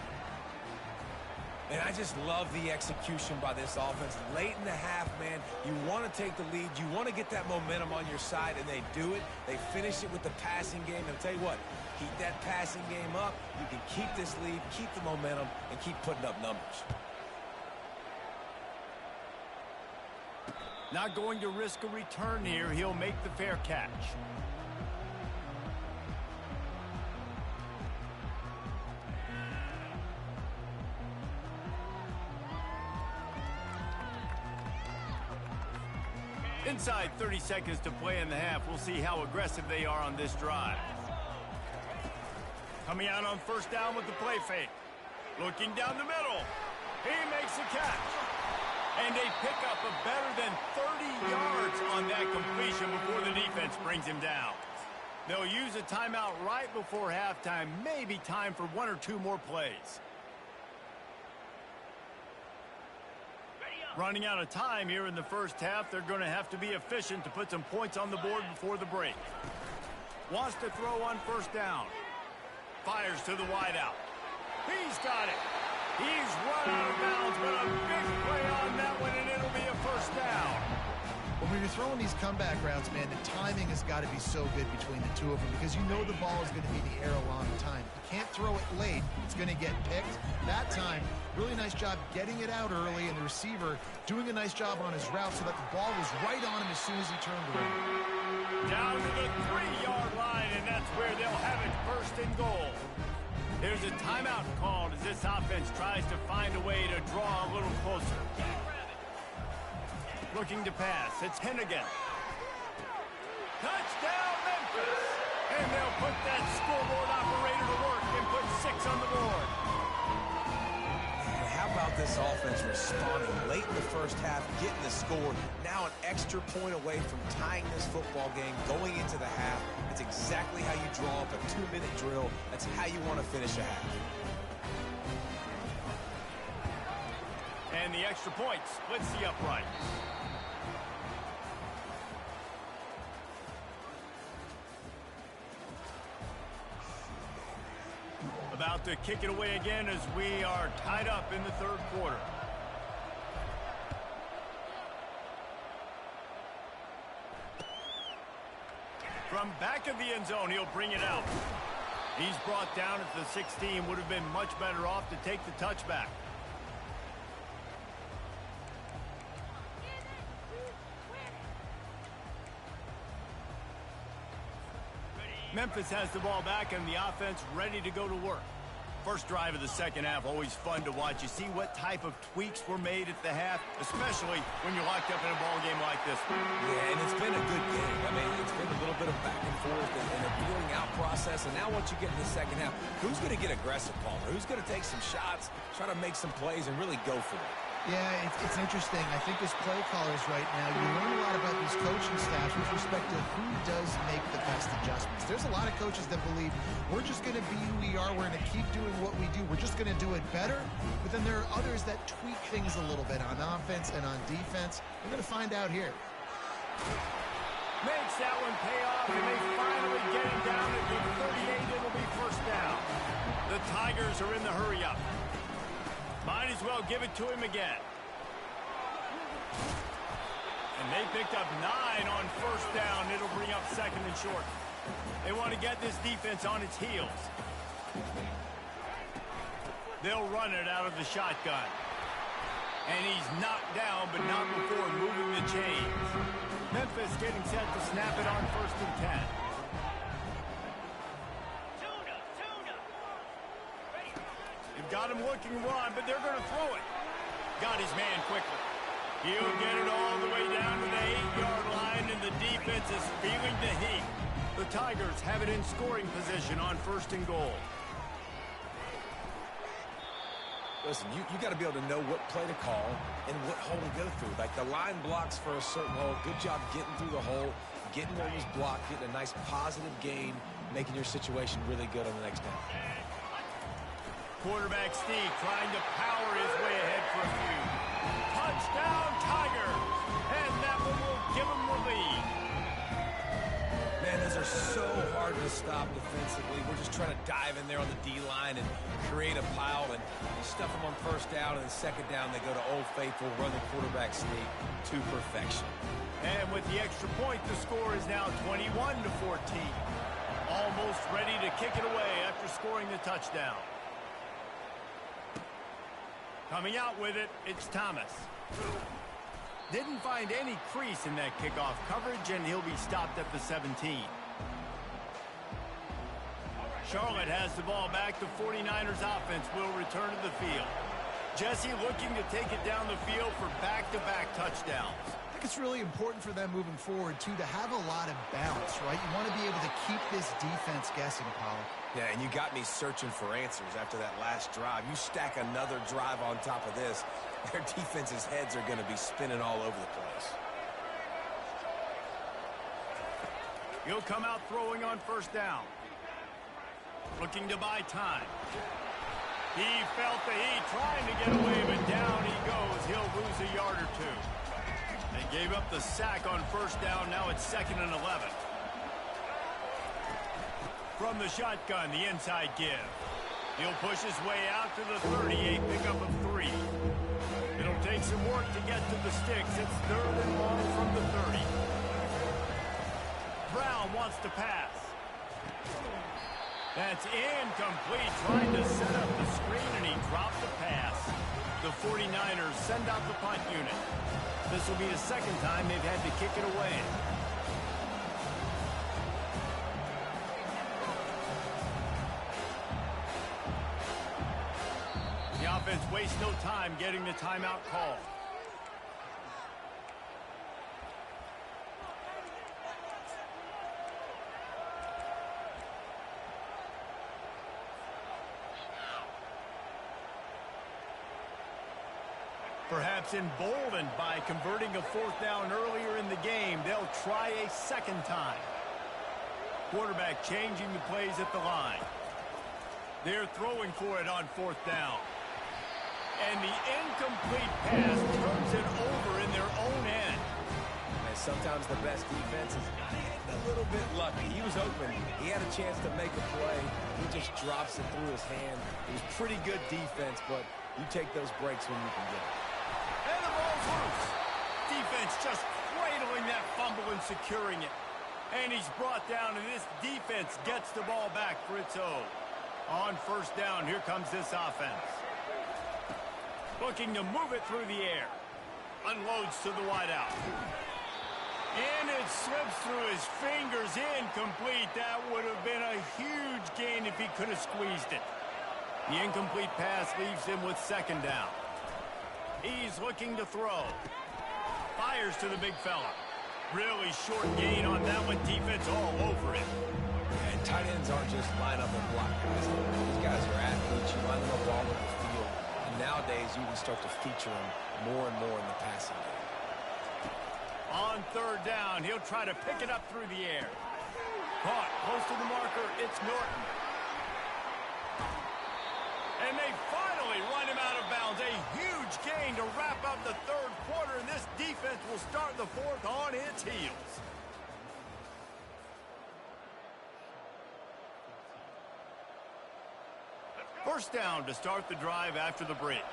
[SPEAKER 2] And I just love the execution by this offense. Late in the half, man, you want to take the lead. You want to get that momentum on your side, and they do it. They finish it with the passing game. And I'll tell you what, keep that passing game up. You can keep this lead, keep the momentum, and keep putting up numbers.
[SPEAKER 1] Not going to risk a return here. He'll make the fair catch. Inside 30 seconds to play in the half. We'll see how aggressive they are on this drive. Coming out on 1st down with the play fake. Looking down the middle. He makes the catch. And they pick up a better than 30 yards on that completion before the defense brings him down. They'll use a timeout right before halftime. Maybe time for 1 or 2 more plays. Running out of time here in the first half. They're going to have to be efficient to put some points on the board before the break. Wants to throw on 1st down. Fires to the wideout. He's got it. He's run out of bounds, but a big play on that one, and it'll be a 1st down.
[SPEAKER 3] When you're throwing these comeback routes, man, the timing has got to be so good between the two of them because you know the ball is going to be in the air a long time. You can't throw it late. It's going to get picked. That time, really nice job getting it out early, and the receiver doing a nice job on his route so that the ball was right on him as soon as he turned around.
[SPEAKER 1] Down to the 3-yard line, and that's where they'll have it 1st and goal. There's a timeout called as this offense tries to find a way to draw a little closer. Looking to pass. It's Hennigan. Touchdown, Memphis! And they'll put that scoreboard operator to work and put 6 on the board.
[SPEAKER 2] And how about this offense responding late in the first half, getting the score, now an extra point away from tying this football game, going into the half. It's exactly how you draw up a 2-minute drill. That's how you want to finish a half.
[SPEAKER 1] And the extra point splits the uprights. About to kick it away again as we are tied up in the 3rd quarter. From back of the end zone, he'll bring it out. He's brought down at the 16. Would have been much better off to take the touchback. Memphis has the ball back and the offense ready to go to work. First drive of the second half, always fun to watch. You see what type of tweaks were made at the half, especially when you're locked up in a ball game like this one.
[SPEAKER 2] Yeah, and it's been a good game. I mean, it's been a little bit of back and forth and a feeling out process. And now once you get in the second half, who's going to get aggressive, Palmer? Who's going to take some shots, try to make some plays, and really go for it?
[SPEAKER 3] Yeah, it's interesting. I think as play callers right now, you learn a lot about these coaching staffs with respect to who does make the best adjustments. There's a lot of coaches that believe we're just going to be who we are. We're going to keep doing what we do. We're just going to do it better. But then there are others that tweak things a little bit on offense and on defense. We're going to find out here.
[SPEAKER 1] Makes that one pay off, and they finally get him down at the 38. It'll be first down. The Tigers are in the hurry-up. Might as well give it to him again. And they picked up 9 on first down. It'll bring up second and short. They want to get this defense on its heels. They'll run it out of the shotgun. And he's knocked down, but not before moving the chains. Memphis getting set to snap it on first and 10. They've got him looking run, but they're going to throw it. Got his man quickly. He'll get it all the way down to the 8-yard line, and the defense is feeling the heat. The Tigers have it in scoring position on first and goal.
[SPEAKER 2] Listen, you got to be able to know what play to call and what hole to go through. Like the line blocks for a certain hole. Good job getting through the hole, getting where it was blocked, getting a nice positive gain, making your situation really good on the next down.
[SPEAKER 1] Quarterback Steve trying to power his way ahead for a few. Touchdown, Tigers! And that one will give them the lead.
[SPEAKER 2] Man, those are so hard to stop defensively. We're just trying to dive in there on the D-line and create a pile and stuff them on first down. And then second down, they go to Old Faithful, run the quarterback sneak to perfection.
[SPEAKER 1] And with the extra point, the score is now 21-14. Almost ready to kick it away after scoring the touchdown. Coming out with it, it's Thomas. Didn't find any crease in that kickoff coverage, and he'll be stopped at the 17. Charlotte has the ball back. The 49ers offense will return to the field. Jesse looking to take it down the field for back-to-back touchdowns.
[SPEAKER 3] I think it's really important for them moving forward, too, to have a lot of balance, right? You want to be able to keep this defense guessing, Pollock.
[SPEAKER 2] Yeah, and you got me searching for answers after that last drive. You stack another drive on top of this, their defense's heads are going to be spinning all over the place.
[SPEAKER 1] He'll come out throwing on first down. Looking to buy time. He felt the heat, trying to get away, but down he goes. He'll lose a yard or two. They gave up the sack on first down. Now it's 2nd and 11. From the shotgun, the inside give. He'll push his way out to the 38, pickup of 3. It'll take some work to get to the sticks. It's 3rd and long from the 30. Brown wants to pass. That's incomplete, trying to set up the screen, and he dropped the pass. The 49ers send out the punt unit. This will be the second time they've had to kick it away. The offense wastes no time getting the timeout called. Perhaps emboldened by converting a 4th down earlier in the game, they'll try a second time. Quarterback changing the plays at the line. They're throwing for it on 4th down. And the incomplete pass turns it over in their own end.
[SPEAKER 2] And sometimes the best defense is a little bit lucky. He was open. He had a chance to make a play. He just drops it through his hand. It was pretty good defense, but you take those breaks when you can get it.
[SPEAKER 1] And the ball's loose. Defense just cradling that fumble and securing it. And he's brought down, and this defense gets the ball back for its own. On first down, here comes this offense. Looking to move it through the air. Unloads to the wideout. And it slips through his fingers, incomplete. That would have been a huge gain if he could have squeezed it. The incomplete pass leaves him with second down. He's looking to throw. Fires to the big fella. Really short gain on that one. Defense all over it.
[SPEAKER 2] And tight ends aren't just line up and block guys. These guys are athletes. You line them up all over the field. And nowadays, you can start to feature them more and more in the passing game.
[SPEAKER 1] On third down, he'll try to pick it up through the air. Caught close to the marker. It's Norton. And they finally run him out of bounds. A huge gain to wrap up the third quarter, and this defense will start the fourth on its heels. First down to start the drive after the break.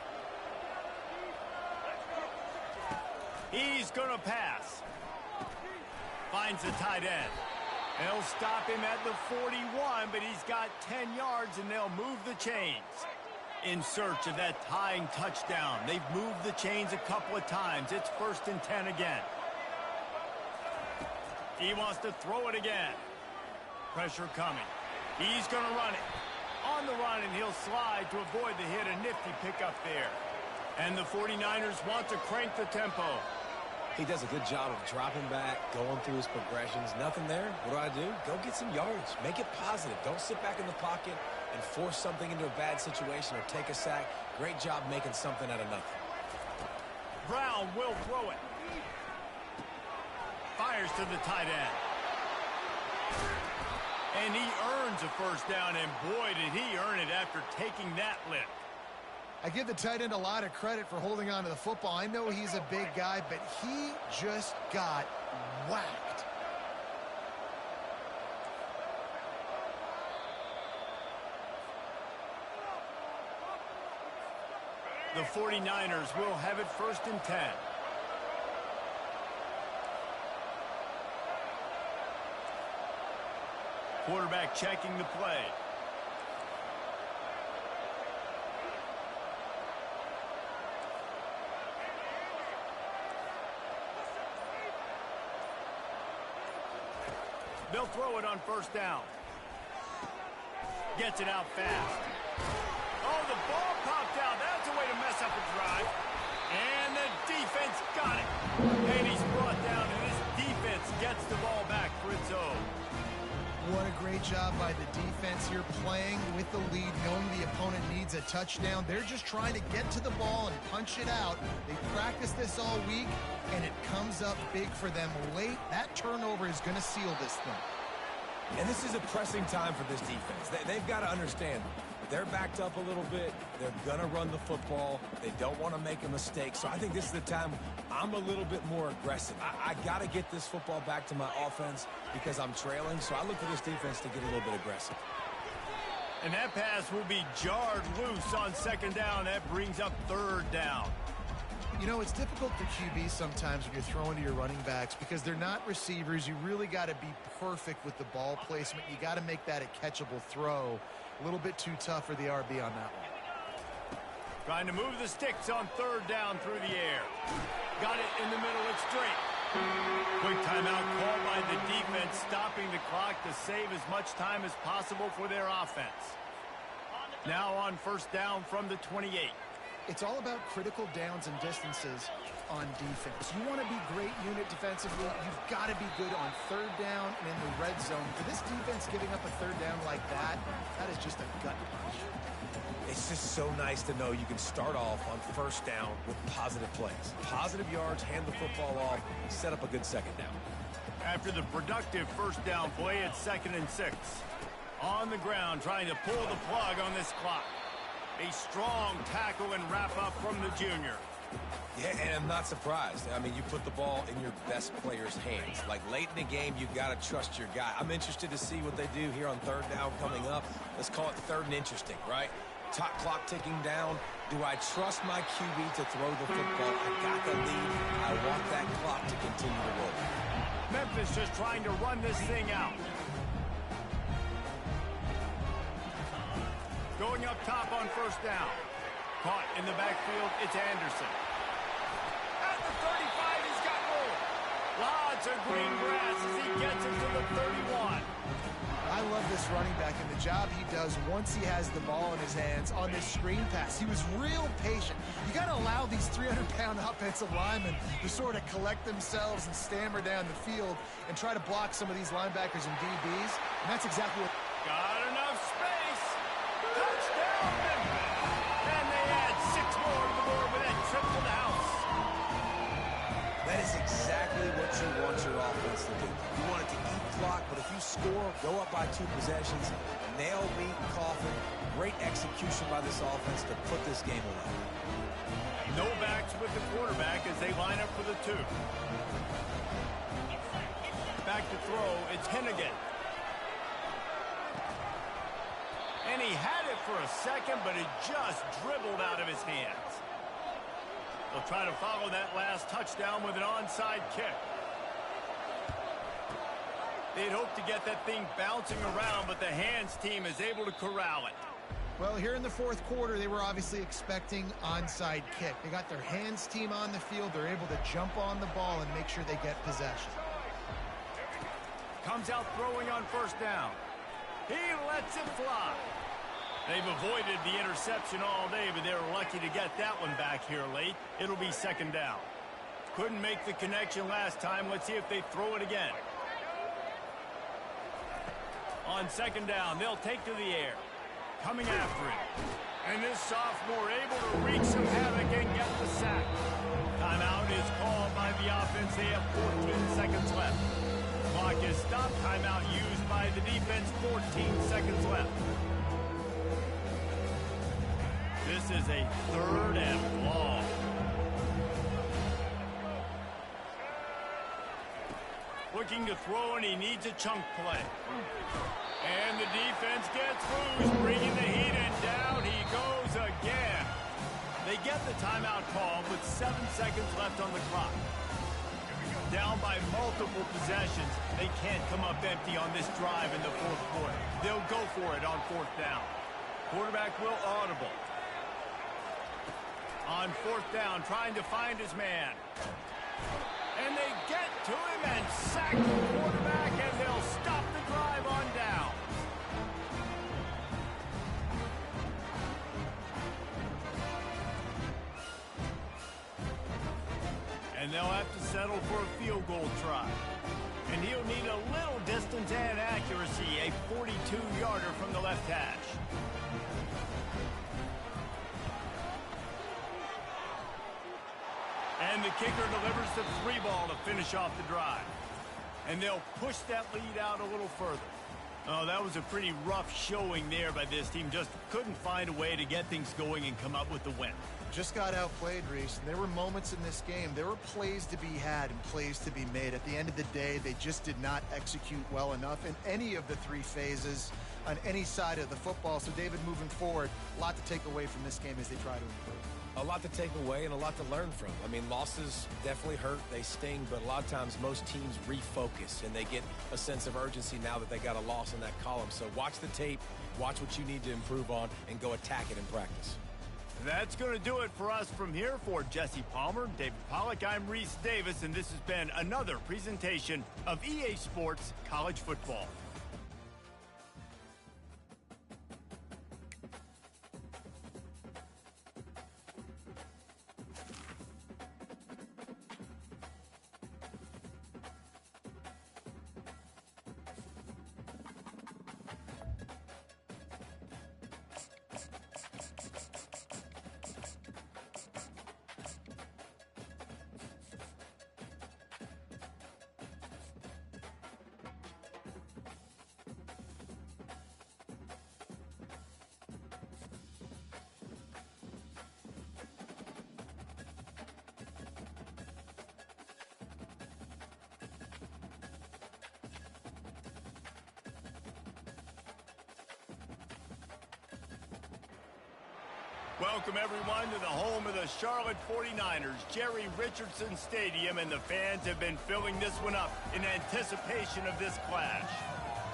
[SPEAKER 1] He's going to pass. Finds the tight end. They'll stop him at the 41, but he's got 10 yards, and they'll move the chains. In search of that tying touchdown. They've moved the chains a couple of times. It's 1st and 10 again. He wants to throw it again. Pressure coming. He's going to run it. On the run, and he'll slide to avoid the hit. A nifty pickup there. And the 49ers want to crank the tempo.
[SPEAKER 2] He does a good job of dropping back, going through his progressions. Nothing there. What do? Go get some yards. Make it positive. Don't sit back in the pocket and force something into a bad situation or take a sack. Great job making something out of nothing.
[SPEAKER 1] Brown will throw it. Fires to the tight end. And he earns a first down, and boy, did he earn it after taking that lift.
[SPEAKER 3] I give the tight end a lot of credit for holding on to the football. I know he's a big guy, but he just got whacked.
[SPEAKER 1] The 49ers will have it 1st and 10. Quarterback checking the play. They'll throw it on 1st down. Gets it out fast. Oh, the ball popped out. That's a way to mess up a drive. And the defense got it. And he's brought down, and this defense gets the ball back for its own.
[SPEAKER 3] What a great job by the defense here, playing with the lead, knowing the opponent needs a touchdown. They're just trying to get to the ball and punch it out. They practiced this all week, and it comes up big for them late. That turnover is going to seal this thing.
[SPEAKER 2] And this is a pressing time for this defense. They've got to understand, they're backed up a little bit. They're going to run the football. They don't want to make a mistake. So I think this is the time I'm a little bit more aggressive. I got to get this football back to my offense because I'm trailing. So I look for this defense to get a little bit aggressive.
[SPEAKER 1] And that pass will be jarred loose on 2nd down. That brings up 3rd down.
[SPEAKER 3] You know, it's difficult for QBs sometimes when you're throwing to your running backs because they're not receivers. You really got to be perfect with the ball placement. You got to make that a catchable throw. A little bit too tough for the RB on that one.
[SPEAKER 1] Trying to move the sticks on 3rd down through the air. Got it in the middle. It's straight. Quick timeout called by the defense, stopping the clock to save as much time as possible for their offense. Now on 1st down from the 28.
[SPEAKER 3] It's all about critical downs and distances on defense. You want to be great unit defensively. You've got to be good on 3rd down and in the red zone. For this defense giving up a 3rd down like that, that is just a gut punch.
[SPEAKER 2] It's just so nice to know you can start off on 1st down with positive plays. Positive yards, hand the football off, set up a good 2nd down.
[SPEAKER 1] After the productive 1st down play, it's 2nd and 6. On the ground, trying to pull the plug on this clock. A strong tackle and wrap-up from the junior.
[SPEAKER 2] Yeah, and I'm not surprised. I mean, you put the ball in your best player's hands. Like, late in the game, you've got to trust your guy. I'm interested to see what they do here on 3rd down coming up. Let's call it 3rd and interesting, right? Top clock ticking down. Do I trust my QB to throw the football? I got the lead. I want that clock to continue to roll.
[SPEAKER 1] Memphis just trying to run this thing out. Going up top on 1st down. Caught in the backfield, it's Anderson. At the 35, he's got room. Lots of green grass as he gets into the 31.
[SPEAKER 3] I love this running back and the job he does once he has the ball in his hands on this screen pass. He was real patient. You got to allow these 300-pound offensive linemen to sort of collect themselves and stammer down the field and try to block some of these linebackers and DBs. And that's exactly what...
[SPEAKER 1] Got enough space. Touchdown, Memphis. And they add 6 more to the board with that trip to the house.
[SPEAKER 2] That is exactly what you want your offense to do. You want it to eat clock, but if you score, go up by 2 possessions, nail meat coffin, great execution by this offense to put this game away.
[SPEAKER 1] No backs with the quarterback as they line up for the 2. Back to throw, it's Hennigan. And he had it for a second, but it just dribbled out of his hands. They'll try to follow that last touchdown with an onside kick. They'd hope to get that thing bouncing around, but the hands team is able to corral it.
[SPEAKER 3] Well, here in the 4th quarter, they were obviously expecting onside kick. They got their hands team on the field. They're able to jump on the ball and make sure they get possession.
[SPEAKER 1] Comes out throwing on 1st down. He lets it fly. They've avoided the interception all day, but they're lucky to get that one back here late. It'll be 2nd down. Couldn't make the connection last time. Let's see if they throw it again. On 2nd down, they'll take to the air. Coming after it. And this sophomore able to wreak some havoc and get the sack. Timeout is called by the offense. They have 14 seconds left. Clock is stopped. Timeout used by the defense. 14 seconds left. This is a 3rd and long. Looking to throw, and he needs a chunk play. And the defense gets loose, bringing the heat, and down he goes again. They get the timeout call with 7 seconds left on the clock. Down by multiple possessions. They can't come up empty on this drive in the 4th quarter. They'll go for it on 4th down. Quarterback will audible. On 4th down, trying to find his man. And they get to him and sack the quarterback, and they'll stop the drive on down. And they'll have to settle for a field goal try. And he'll need a little distance and accuracy, a 42-yarder from the left hash. And the kicker delivers the 3-ball to finish off the drive. And they'll push that lead out a little further. Oh, that was a pretty rough showing there by this team. Just couldn't find a way to get things going and come up with the win.
[SPEAKER 3] Just got outplayed, Reese. And there were moments in this game. There were plays to be had and plays to be made. At the end of the day, they just did not execute well enough in any of the 3 phases on any side of the football. So, David, moving forward, a lot to take away from this game as they try to improve.
[SPEAKER 2] A lot to take away and a lot to learn from. I mean, losses definitely hurt. They sting, but a lot of times most teams refocus and they get a sense of urgency now that they got a loss in that column. So watch the tape, watch what you need to improve on, and go attack it in practice.
[SPEAKER 1] That's going to do it for us from here. For Jesse Palmer, David Pollack, I'm Reese Davis, and this has been another presentation of EA Sports College Football. Welcome, everyone, to the home of the Charlotte 49ers, Jerry Richardson Stadium, and the fans have been filling this one up in anticipation of this clash.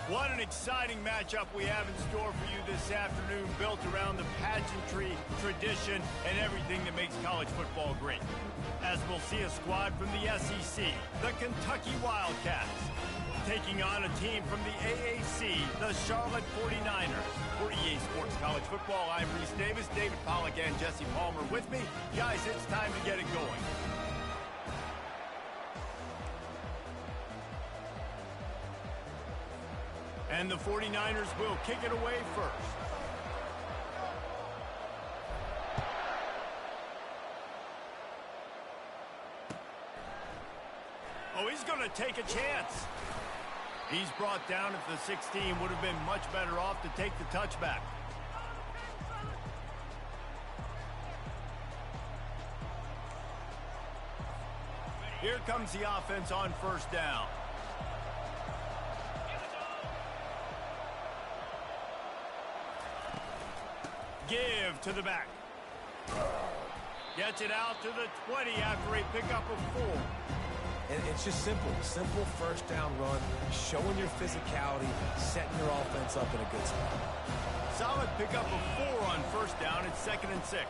[SPEAKER 1] What an exciting matchup we have in store for you this afternoon, built around the pageantry, tradition, and everything that makes college football great. As we'll see a squad from the SEC, the Kentucky Wildcats, taking on a team from the AAC, the Charlotte 49ers. For EA Sports College Football, I'm Reese Davis, David Pollack, and Jesse Palmer with me. Guys, it's time to get it going. And the 49ers will kick it away first. Oh, he's going to take a chance. He's brought down at the 16. Would have been much better off to take the touchback. Here comes the offense on first down. Give to the back. Gets it out to the 20 after a pickup of 4.
[SPEAKER 2] And it's just simple first down run, showing your physicality, setting your offense up in a good spot.
[SPEAKER 1] Solid pickup of 4 on first down. It's 2nd and 6.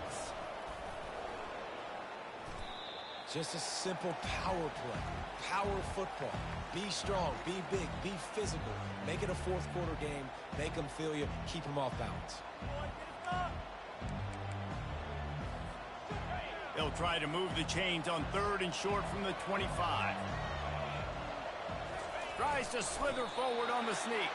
[SPEAKER 2] Just a simple power play, power football. Be strong, be big, be physical. Make it a fourth quarter game. Make them feel you, keep them off balance.
[SPEAKER 1] They'll try to move the chains on 3rd and short from the 25. Tries to slither forward on the sneak.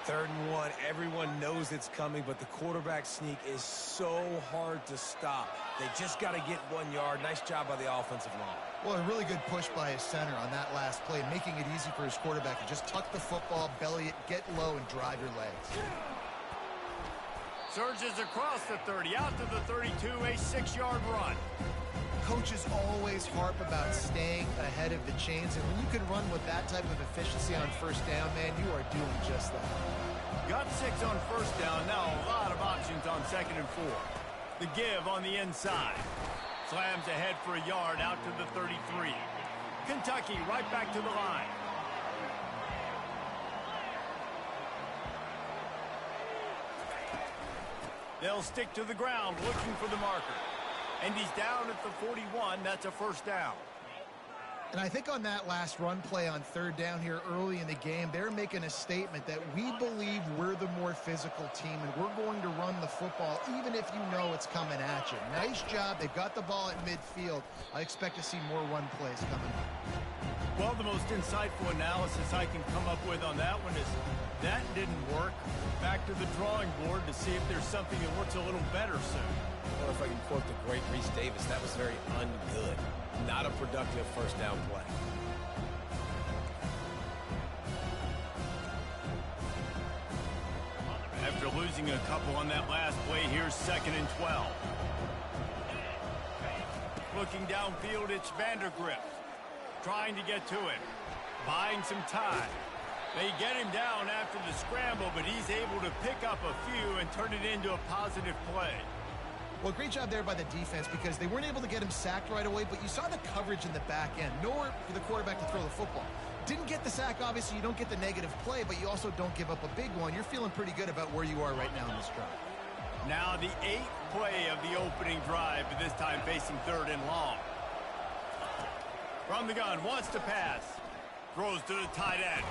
[SPEAKER 2] 3rd and 1, everyone knows it's coming, but the quarterback sneak is so hard to stop. They just got to get 1 yard. Nice job by the offensive line.
[SPEAKER 3] Well, a really good push by his center on that last play, making it easy for his quarterback to just tuck the football, belly it, get low, and drive your legs.
[SPEAKER 1] Surges across the 30, out to the 32, a 6-yard run.
[SPEAKER 3] Coaches always harp about staying ahead of the chains, and when you can run with that type of efficiency on first down, man, you are doing just that.
[SPEAKER 1] Got 6 on first down, now a lot of options on 2nd and 4. The give on the inside. Slams ahead for a yard out to the 33. Kentucky right back to the line. They'll stick to the ground looking for the marker. And he's down at the 41. That's a first down.
[SPEAKER 3] And I think on that last run play on 3rd down here early in the game, they're making a statement that we believe we're the more physical team and we're going to run the football even if you know it's coming at you. Nice job. They've got the ball at midfield. I expect to see more run plays coming up.
[SPEAKER 1] Well, the most insightful analysis I can come up with on that one is that didn't work. Back to the drawing board to see if there's something that works a little better soon.
[SPEAKER 2] Or if I can quote the great Reese Davis, that was very ungood. Not a productive first down play.
[SPEAKER 1] After losing a couple on that last play, here's 2nd and 12. Looking downfield, it's Vandergrift. Trying to get to it. Buying some time. They get him down after the scramble, but he's able to pick up a few and turn it into a positive play.
[SPEAKER 3] Well, great job there by the defense because they weren't able to get him sacked right away, but you saw the coverage in the back end. Nowhere for the quarterback to throw the football. Didn't get the sack, obviously. You don't get the negative play, but you also don't give up a big one. You're feeling pretty good about where you are right now in this drive.
[SPEAKER 1] Now the 8th play of the opening drive, but this time facing 3rd and long. From the gun, wants to pass. Throws to the tight end.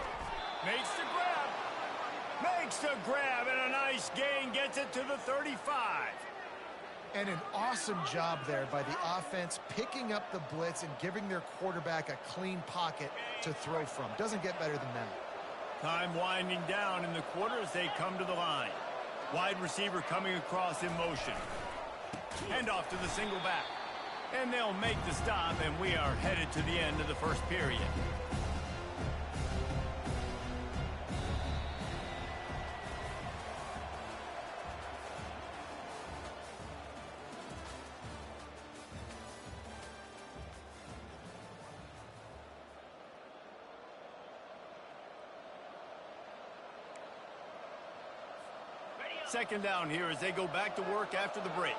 [SPEAKER 1] Makes the grab. Makes the grab, and a nice gain gets it to the 35.
[SPEAKER 3] And an awesome job there by the offense picking up the blitz and giving their quarterback a clean pocket to throw from. Doesn't get better than that.
[SPEAKER 1] Time winding down in the quarter as they come to the line. Wide receiver coming across in motion. Handoff to the single back. And they'll make the stop, and we are headed to the end of the first period. Second down here as they go back to work after the break.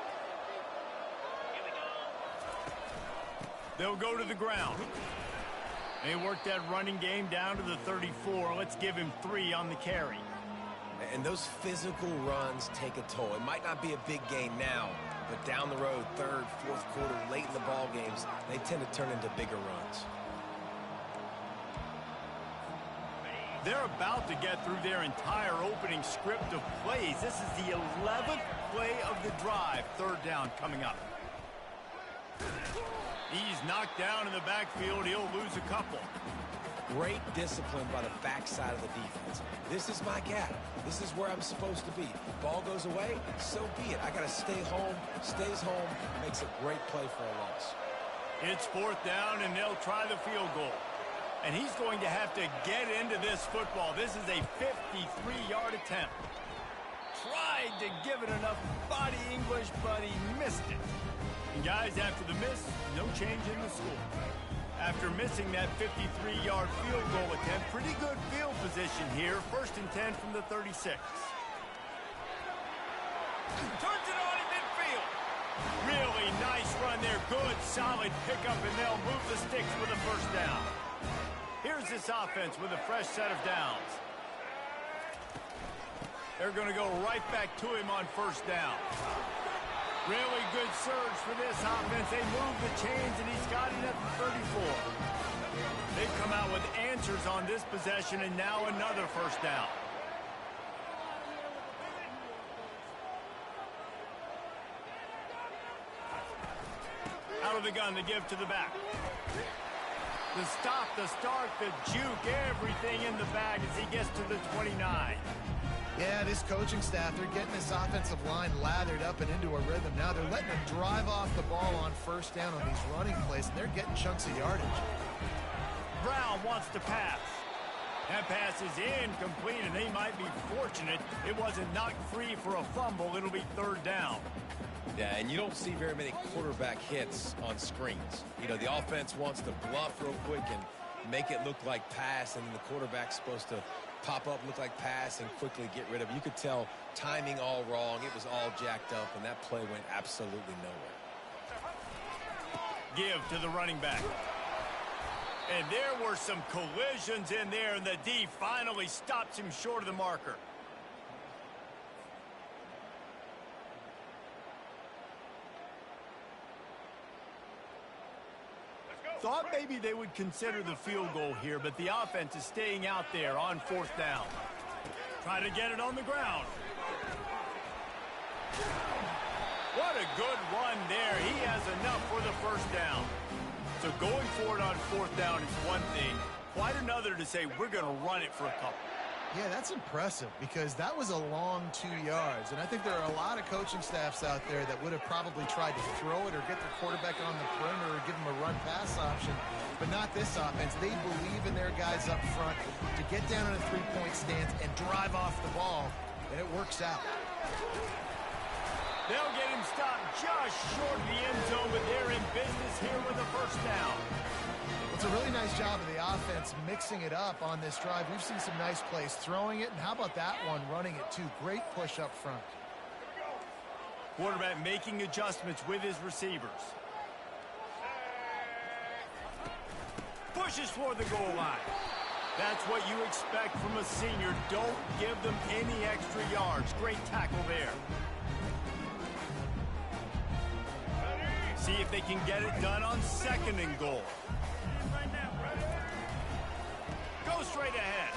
[SPEAKER 1] They'll go to the ground. They work that running game down to the 34. Let's give him 3 on the carry.
[SPEAKER 2] And those physical runs take a toll. It might not be a big gain now, but down the road, 3rd, 4th quarter, late in the ball games, they tend to turn into bigger runs.
[SPEAKER 1] They're about to get through their entire opening script of plays. This is the 11th play of the drive. Third down coming up. He's knocked down in the backfield. He'll lose a couple.
[SPEAKER 2] Great discipline by the backside of the defense. This is my gap. This is where I'm supposed to be. Ball goes away, so be it. I got to stay home. Stays home. Makes a great play for a loss.
[SPEAKER 1] It's fourth down, and they'll try the field goal. And he's going to have to get into this football. This is a 53-yard attempt. Tried to give it enough body English, but he missed it. And guys, after the miss, no change in the score. After missing that 53-yard field goal attempt, pretty good field position here. First and 10 from the 36. Turns it on in midfield. Really nice run there. Good, solid pickup, and they'll move the sticks with a first down. Here's this offense with a fresh set of downs. They're going to go right back to him on first down. Really good surge for this offense. They move the chains, and he's got it at the 34. They've come out with answers on this possession, and now another first down. Out of the gun to give to the back. The stop, the start, the juke, everything in the bag as he gets to the 29.
[SPEAKER 3] Yeah, this coaching staff, they're getting this offensive line lathered up and into a rhythm. Now they're letting them drive off the ball on first down on these running plays, and they're getting chunks of yardage.
[SPEAKER 1] Brown wants to pass. That pass is incomplete, and they might be fortunate it wasn't knocked free for a fumble. It'll be third down.
[SPEAKER 2] Yeah, and you don't see very many quarterback hits on screens. You know, the offense wants to bluff real quick and make it look like pass, and then the quarterback's supposed to pop up, look like pass, and quickly get rid of it. You could tell timing all wrong. It was all jacked up, and that play went absolutely nowhere.
[SPEAKER 1] Give to the running back. And there were some collisions in there, and the D finally stops him short of the marker. Thought maybe they would consider the field goal here, but the offense is staying out there on fourth down. Try to get it on the ground. What a good run there. He has enough for the first down. So going for it on fourth down is one thing. Quite another to say we're going to run it for a couple.
[SPEAKER 3] Yeah, that's impressive because that was a long 2 yards. And I think there are a lot of coaching staffs out there that would have probably tried to throw it or get the quarterback on the perimeter or give him a run-pass option. But not this offense. They believe in their guys up front to get down in a three-point stance and drive off the ball, and it works out.
[SPEAKER 1] They'll get him stopped just short of the end zone, but they're in business here with a first down.
[SPEAKER 3] It's a really nice job of the offense mixing it up on this drive. We've seen some nice plays throwing it, and how about that one running it too? Great push up front.
[SPEAKER 1] Quarterback making adjustments with his receivers. Pushes for the goal line. That's what you expect from a senior. Don't give them any extra yards. Great tackle there. See if they can get it done on second and goal. Go straight ahead.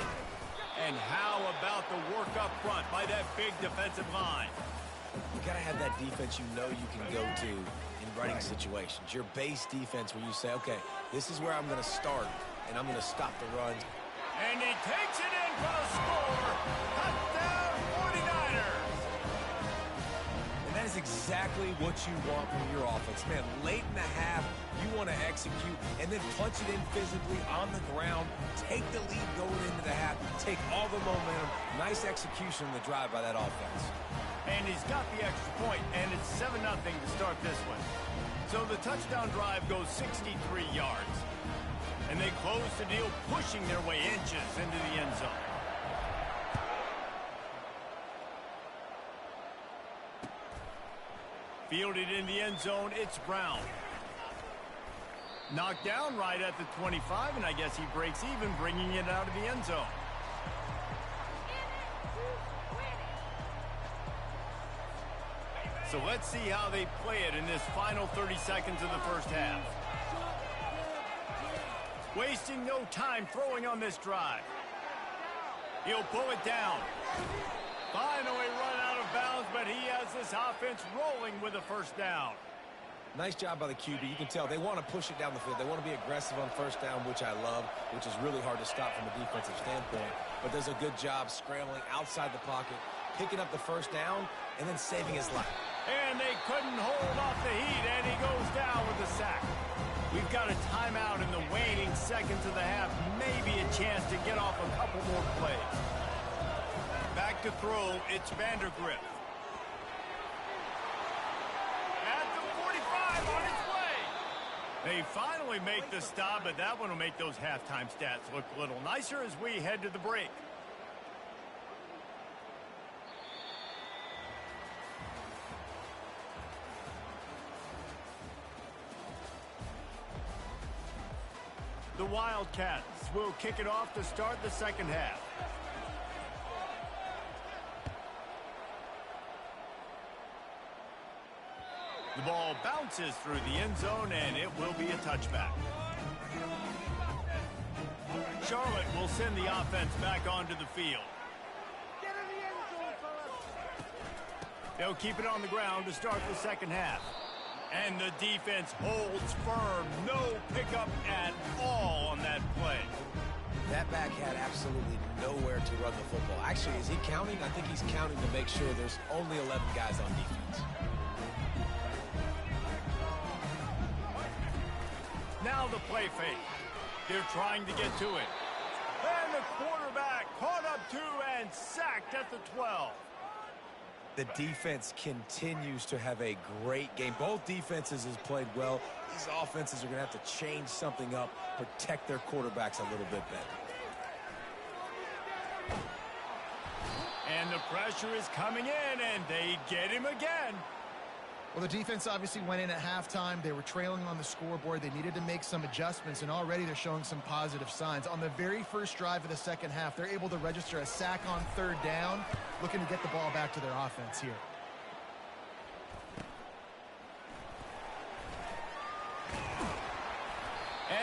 [SPEAKER 1] And how about the work up front by that big defensive line?
[SPEAKER 2] You got to have that defense you know you can go to in running situations. Your base defense where you say, okay, this is where I'm going to start, and I'm going to stop the run.
[SPEAKER 1] And he takes it in for the score. Touchdown, 49ers.
[SPEAKER 2] And that is exactly what you want from your offense. Man, late in the half, you want to execute and then punch it in physically on the ground, take the lead going into the half, take all the momentum. Nice execution on the drive by that offense.
[SPEAKER 1] And he's got the extra point, and it's 7-0 to start this one. So the touchdown drive goes 63 yards. And they close the deal, pushing their way inches into the end zone. Fielded in the end zone, it's Brown. Knocked down right at the 25, and I guess he breaks even, bringing it out of the end zone. So let's see how they play it in this final 30 seconds of the first half. Wasting no time throwing on this drive. He'll pull it down. Finally run out of bounds, but he has this offense rolling with a first down.
[SPEAKER 2] Nice job by the QB. You can tell they want to push it down the field. They want to be aggressive on first down, which I love, which is really hard to stop from a defensive standpoint. But there's a good job scrambling outside the pocket, picking up the first down, and then saving his life.
[SPEAKER 1] And they couldn't hold off the heat, and he goes down with a sack. We've got a timeout in the waning seconds of the half. Maybe a chance to get off a couple more plays. Back to throw, it's Vandergrift. At the 45 on its way. They finally make the stop, but that one will make those halftime stats look a little nicer as we head to the break. The Wildcats will kick it off to start the second half. The ball bounces through the end zone, and it will be a touchback. Charlotte will send the offense back onto the field. They'll keep it on the ground to start the second half. And the defense holds firm. No pickup at all on that play.
[SPEAKER 2] That back had absolutely nowhere to run the football. Actually, is he counting? I think he's counting to make sure there's only 11 guys on defense.
[SPEAKER 1] Now the play fake. They're trying to get to it. And the quarterback caught up to and sacked at the 12.
[SPEAKER 2] The defense continues to have a great game. Both defenses has played well. These offenses are going to have to change something up, protect their quarterbacks a little bit better.
[SPEAKER 1] And the pressure is coming in, and they get him again.
[SPEAKER 3] Well, the defense obviously went in at halftime. They were trailing on the scoreboard. They needed to make some adjustments, and already they're showing some positive signs. On the very first drive of the second half, they're able to register a sack on third down, looking to get the ball back to their offense here.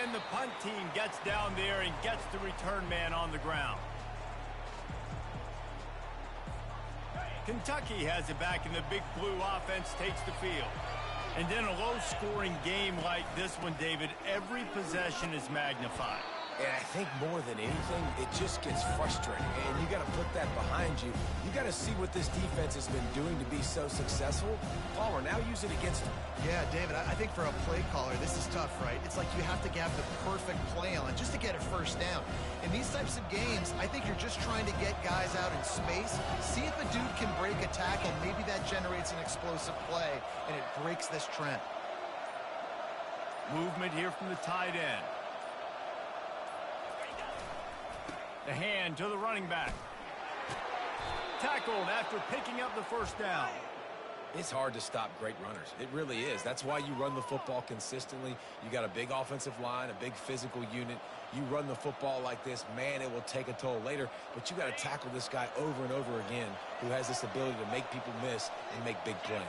[SPEAKER 1] And the punt team gets down there and gets the return man on the ground. Kentucky has it back, and the Big Blue offense takes the field. And in a low-scoring game like this one, David, every possession is magnified.
[SPEAKER 2] And I think more than anything, it just gets frustrating. And you got to put that behind you. You got to see what this defense has been doing to be so successful. Palmer, now use it against them.
[SPEAKER 3] Yeah, David, I think for a play caller, this is tough, right? It's like you have to have the perfect play on just to get a first down. In these types of games, I think you're just trying to get guys out in space, see if a dude can break a tackle. Maybe that generates an explosive play, and it breaks this trend.
[SPEAKER 1] Movement here from the tight end. The hand to the running back. Tackled after picking up the first down.
[SPEAKER 2] It's hard to stop great runners. It really is. That's why you run the football consistently. You got a big offensive line, a big physical unit. You run the football like this, man, it will take a toll later. But you got to tackle this guy over and over again who has this ability to make people miss and make big plays.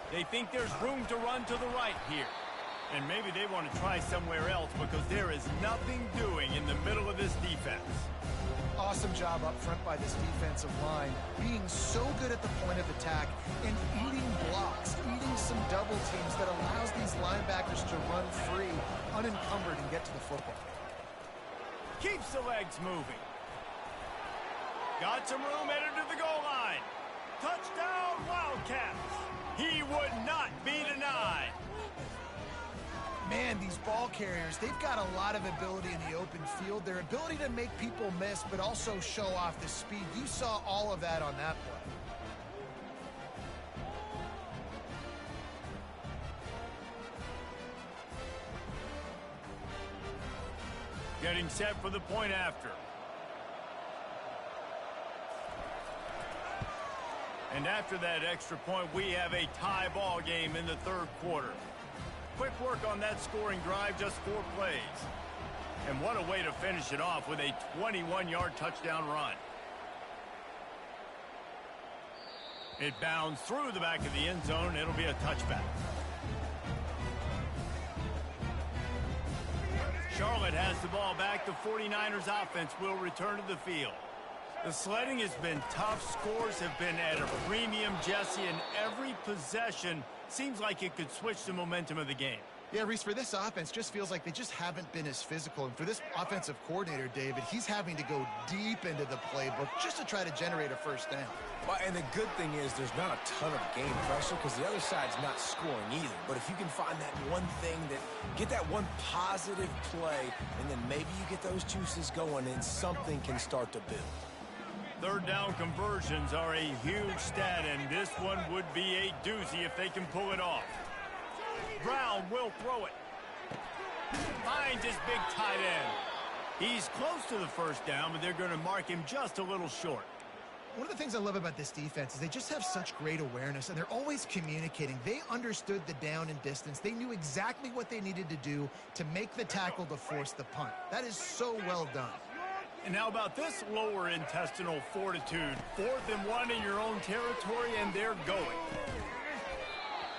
[SPEAKER 1] They think there's room to run to the right here. And maybe they want to try somewhere else because there is nothing doing in the middle of this defense.
[SPEAKER 3] Awesome job up front by this defensive line, being so good at the point of attack and eating blocks, eating some double teams that allows these linebackers to run free, unencumbered, and get to the football.
[SPEAKER 1] Keeps the legs moving. Got some room headed to the goal line. Touchdown, Wildcats. He would not be denied.
[SPEAKER 3] Man, these ball carriers, they've got a lot of ability in the open field. Their ability to make people miss, but also show off the speed. You saw all of that on that play.
[SPEAKER 1] Getting set for the point after. And after that extra point, we have a tie ball game in the third quarter. Quick work on that scoring drive, just 4 plays. And what a way to finish it off with a 21-yard touchdown run. It bounds through the back of the end zone. It'll be a touchback. Charlotte has the ball back. The 49ers offense will return to the field. The sledding has been tough. Scores have been at a premium, Jesse, and every possession seems like it could switch the momentum of the game.
[SPEAKER 3] Yeah, Reese, for this offense, just feels like they just haven't been as physical. And for this offensive coordinator, David, he's having to go deep into the playbook just to try to generate a first down.
[SPEAKER 2] Well, and the good thing is there's not a ton of game pressure because the other side's not scoring either. But if you can find that one thing, get that one positive play, and then maybe you get those juices going and something can start to build.
[SPEAKER 1] Third down conversions are a huge stat, and this one would be a doozy if they can pull it off. Brown will throw it. Finds his big tight end. He's close to the first down, but they're going to mark him just a little short.
[SPEAKER 3] One of the things I love about this defense is they just have such great awareness, and they're always communicating. They understood the down and distance. They knew exactly what they needed to do to make the tackle to force the punt. That is so well done.
[SPEAKER 1] And how about this lower intestinal fortitude? 4th and 1 in your own territory, and they're going.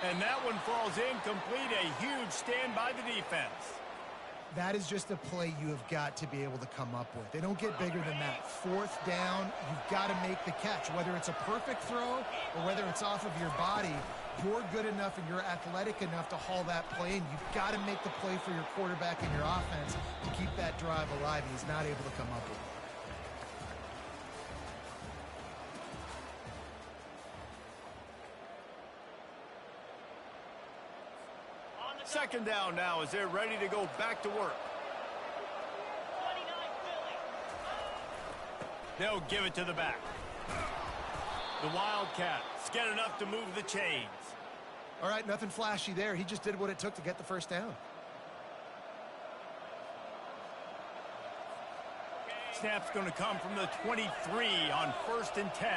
[SPEAKER 1] And that one falls incomplete. A huge stand by the defense.
[SPEAKER 3] That is just a play you have got to be able to come up with. They don't get bigger than that. 4th down, you've got to make the catch. Whether it's a perfect throw or whether it's off of your body, you're good enough and you're athletic enough to haul that play in. You've got to make the play for your quarterback and your offense to keep that drive alive, and he's not able to come up with it.
[SPEAKER 1] Second down now as they're ready to go back to work. They'll give it to the back. The Wildcats get enough to move the chains.
[SPEAKER 3] All right, nothing flashy there. He just did what it took to get the first down.
[SPEAKER 1] Snap's going to come from the 23 on 1st and 10.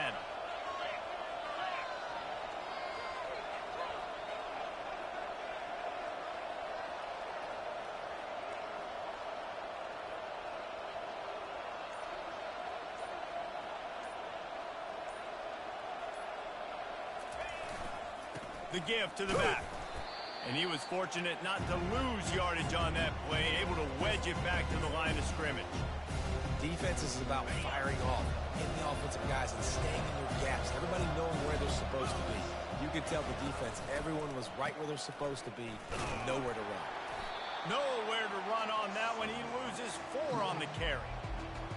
[SPEAKER 1] The give to the back. And he was fortunate not to lose yardage on that play, able to wedge it back to the line of scrimmage.
[SPEAKER 2] Defense is about firing off, hitting the offensive guys and staying in their gaps. Everybody knowing where they're supposed to be. You could tell the defense, everyone was right where they're supposed to be, and nowhere to run.
[SPEAKER 1] Nowhere to run on that one. He loses 4 on the carry.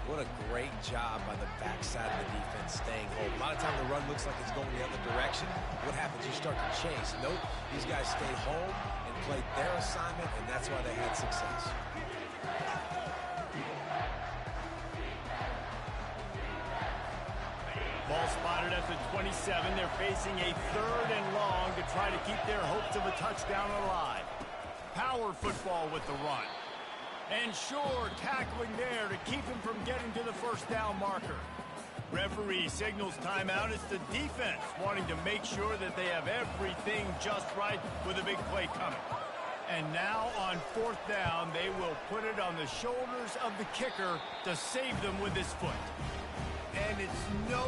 [SPEAKER 2] What a great job by the backside of the defense staying home. A lot of time the run looks like it's going the other direction. What happens? You start to chase. Nope. These guys stayed home and played their assignment, and that's why they had success.
[SPEAKER 1] Ball spotted at the 27. They're facing a 3rd and long to try to keep their hopes of a touchdown alive. Power football with the run. And sure, tackling there to keep him from getting to the first down marker. Referee signals timeout. It's the defense wanting to make sure that they have everything just right with a big play coming. And now on 4th down, they will put it on the shoulders of the kicker to save them with his foot. And it's no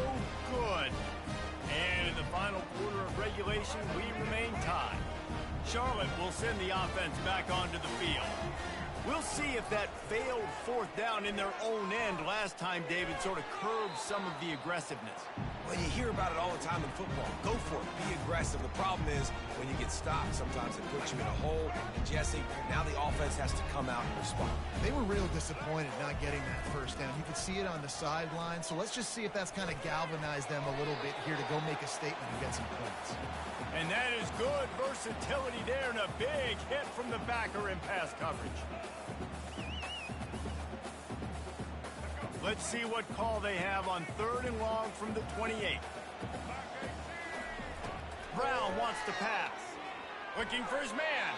[SPEAKER 1] good. And in the final quarter of regulation, we remain tied. Charlotte will send the offense back onto the field. We'll see if that failed 4th down in their own end last time, David, sort of curbed some of the aggressiveness.
[SPEAKER 2] Well, you hear about it all the time in football. Go for it. Be aggressive. The problem is when you get stopped, sometimes it puts you in a hole. And, Jesse, now the offense has to come out and respond.
[SPEAKER 3] They were real disappointed not getting that first down. You could see it on the sideline. So let's just see if that's kind of galvanized them a little bit here to go make a statement and get some points.
[SPEAKER 1] And that is good versatility there and a big hit from the backer in pass coverage. Let's see what call they have on 3rd and long from the 28. Brown wants to pass. Looking for his man.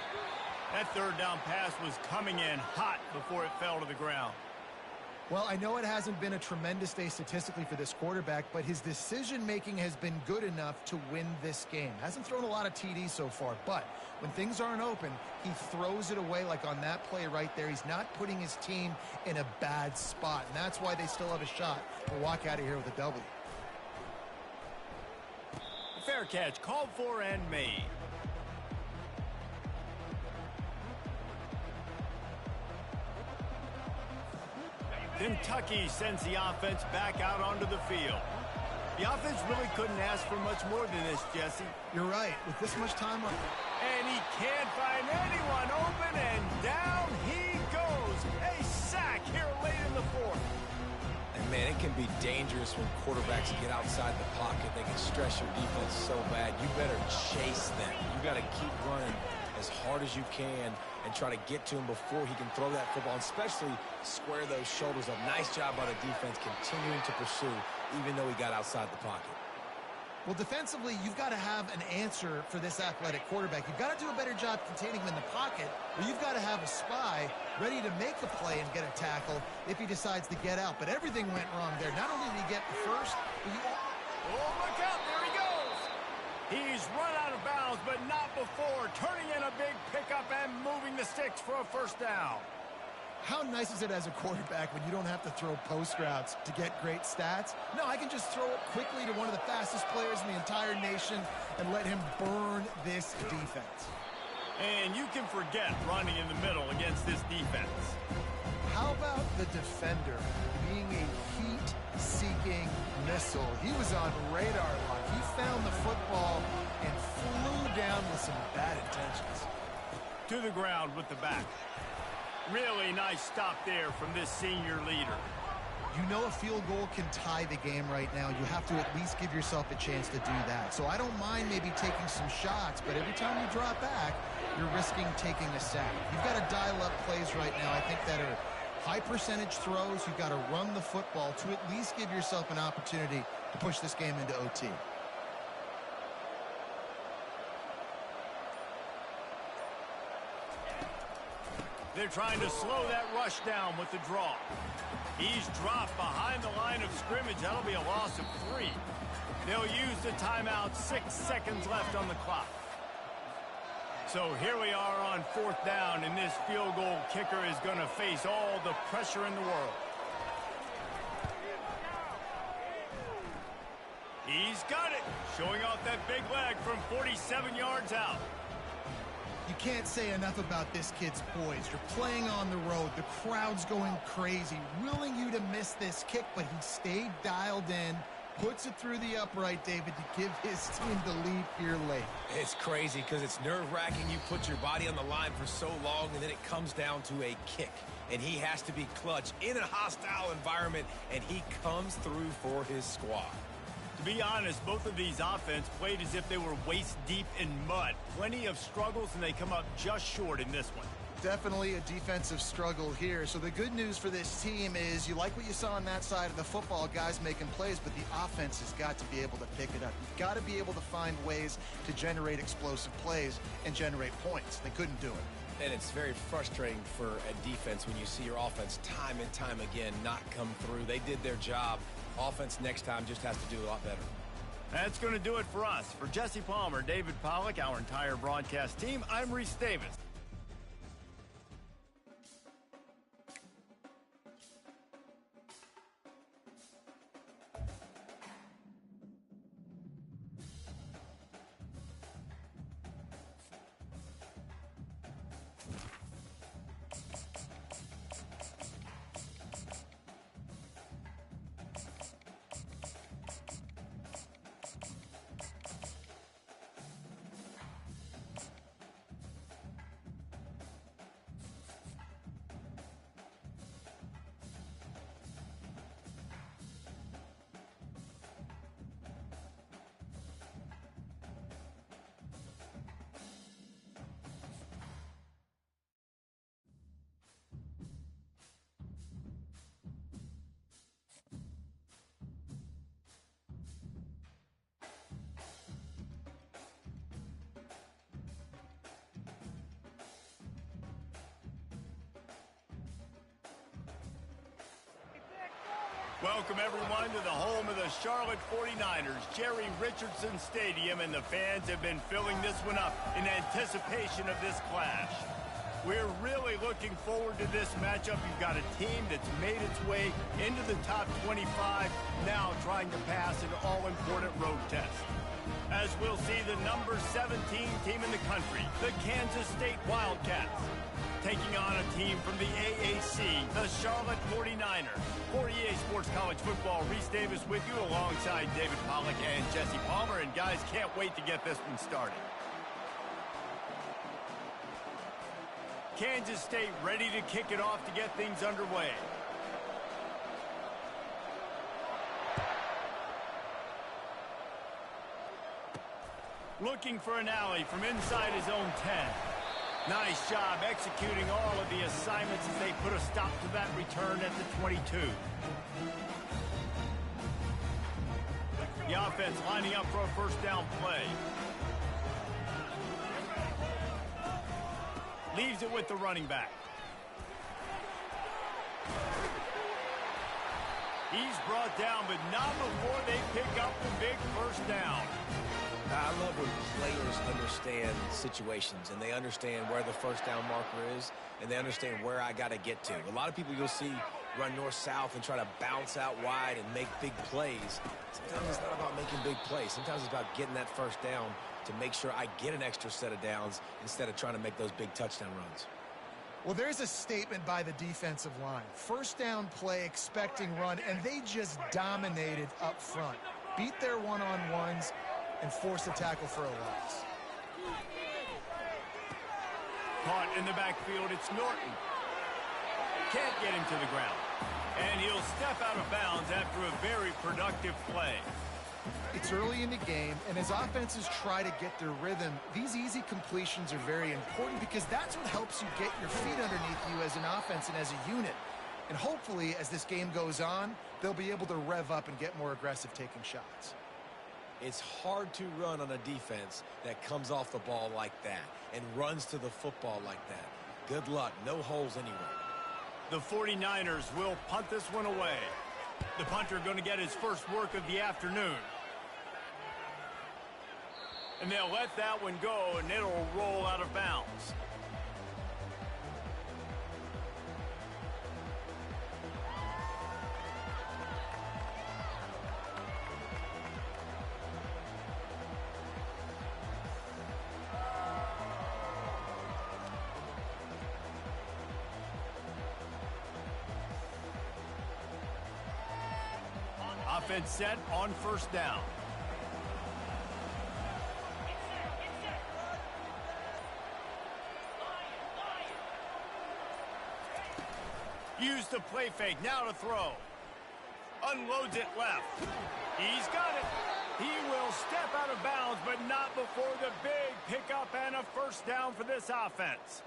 [SPEAKER 1] That 3rd down pass was coming in hot before it fell to the ground.
[SPEAKER 3] Well, I know it hasn't been a tremendous day statistically for this quarterback, but his decision-making has been good enough to win this game. Hasn't thrown a lot of TDs so far, but when things aren't open, he throws it away like on that play right there. He's not putting his team in a bad spot, and that's why they still have a shot to walk out of here with a W.
[SPEAKER 1] Fair catch, called for and made. Kentucky sends the offense back out onto the field. The offense really couldn't ask for much more than this, Jesse.
[SPEAKER 3] You're right. With this much time on...
[SPEAKER 1] And he can't find anyone open, and down he goes. A sack here late in the fourth.
[SPEAKER 2] And, man, it can be dangerous when quarterbacks get outside the pocket. They can stress your defense so bad. You better chase them. You got to keep running as hard as you can and try to get to him before he can throw that football, and especially square those shoulders up. Nice job by the defense continuing to pursue, even though he got outside the pocket.
[SPEAKER 3] Well, defensively, you've got to have an answer for this athletic quarterback. You've got to do a better job containing him in the pocket, or you've got to have a spy ready to make a play and get a tackle if he decides to get out. But everything went wrong there. Not only did he get the first, but
[SPEAKER 1] oh, look out, there he goes. He's run out of bounds, but not before turning in a big pickup and moving the sticks for a first down.
[SPEAKER 3] How nice is it as a quarterback when you don't have to throw post routes to get great stats? No, I can just throw it quickly to one of the fastest players in the entire nation and let him burn this defense.
[SPEAKER 1] And you can forget running in the middle against this defense.
[SPEAKER 3] How about the defender being a heat-seeking missile? He was on radar lock. He found the football and flew down with some bad intentions.
[SPEAKER 1] To the ground with the back. Really nice stop there from this senior leader.
[SPEAKER 3] You know a field goal can tie the game right now. You have to at least give yourself a chance to do that. So I don't mind maybe taking some shots, but every time you drop back, you're risking taking a sack. You've got to dial up plays right now, I think, that are high percentage throws. You've got to run the football to at least give yourself an opportunity to push this game into OT.
[SPEAKER 1] They're trying to slow that rush down with the draw. He's dropped behind the line of scrimmage. That'll be a loss of 3. They'll use the timeout. 6 seconds left on the clock. So here we are on 4th down, and this field goal kicker is going to face all the pressure in the world. He's got it, showing off that big leg from 47 yards out.
[SPEAKER 3] You can't say enough about this kid's poise. You're playing on the road. The crowd's going crazy, willing you to miss this kick, but he stayed dialed in, puts it through the upright, David, to give his team the lead here late.
[SPEAKER 2] It's crazy because it's nerve-wracking. You put your body on the line for so long, and then it comes down to a kick. And he has to be clutch in a hostile environment, and he comes through for his squad.
[SPEAKER 1] To be honest, both of these offense played as if they were waist-deep in mud. Plenty of struggles, and they come up just short in this one.
[SPEAKER 3] Definitely a defensive struggle here. So the good news for this team is you like what you saw on that side of the football, guys making plays, but the offense has got to be able to pick it up. You've got to be able to find ways to generate explosive plays and generate points. They couldn't do it.
[SPEAKER 2] And it's very frustrating for a defense when you see your offense time and time again not come through. They did their job. Offense next time just has to do a lot better.
[SPEAKER 1] That's going to do it for us. For Jesse Palmer, David Pollack, our entire broadcast team, I'm Reese Davis. Welcome, everyone, to the home of the Charlotte 49ers, Jerry Richardson Stadium, and the fans have been filling this one up in anticipation of this clash. We're really looking forward to this matchup. You've got a team that's made its way into the top 25, now trying to pass an all-important road test. as we'll see the number 17 team in the country, the Kansas State Wildcats, taking on a team from the AAC, the Charlotte 49ers. For EA Sports College Football, Reese Davis with you alongside David Pollack and Jesse Palmer. And guys, can't wait to get this one started. Kansas State ready to kick it off to get things underway. Looking for an alley from inside his own 10. Nice job executing all of the assignments as they put a stop to that return at the 22. The offense lining up for a first down play. Leaves it with the running back. He's brought down, but not before they pick up the big first down.
[SPEAKER 2] I love when players understand situations and they understand where the first down marker is and they understand where I got to get to. A lot of people you'll see run north-south and try to bounce out wide and make big plays. Sometimes it's not about making big plays. Sometimes it's about getting that first down to make sure I get an extra set of downs instead of trying to make those big touchdown runs.
[SPEAKER 3] Well, there's a statement by the defensive line. First down play, expecting run, and they just dominated up front. Beat their one-on-ones and force a tackle for a loss.
[SPEAKER 1] Caught in the backfield, it's Norton. Can't get him to the ground. And he'll step out of bounds after a very productive play.
[SPEAKER 3] It's early in the game, and as offenses try to get their rhythm, these easy completions are very important because that's what helps you get your feet underneath you as an offense and as a unit. And hopefully, as this game goes on, they'll be able to rev up and get more aggressive taking shots.
[SPEAKER 2] It's hard to run on a defense that comes off the ball like that and runs to the football like that. Good luck. No holes anywhere.
[SPEAKER 1] The 49ers will punt this one away. The punter going to get his first work of the afternoon. And they'll let that one go, and it'll roll out of bounds. Offense set on first down. Use the play fake, now to throw. Unloads it left. He's got it. He will step out of bounds, but not before the big pickup and a first down for this offense.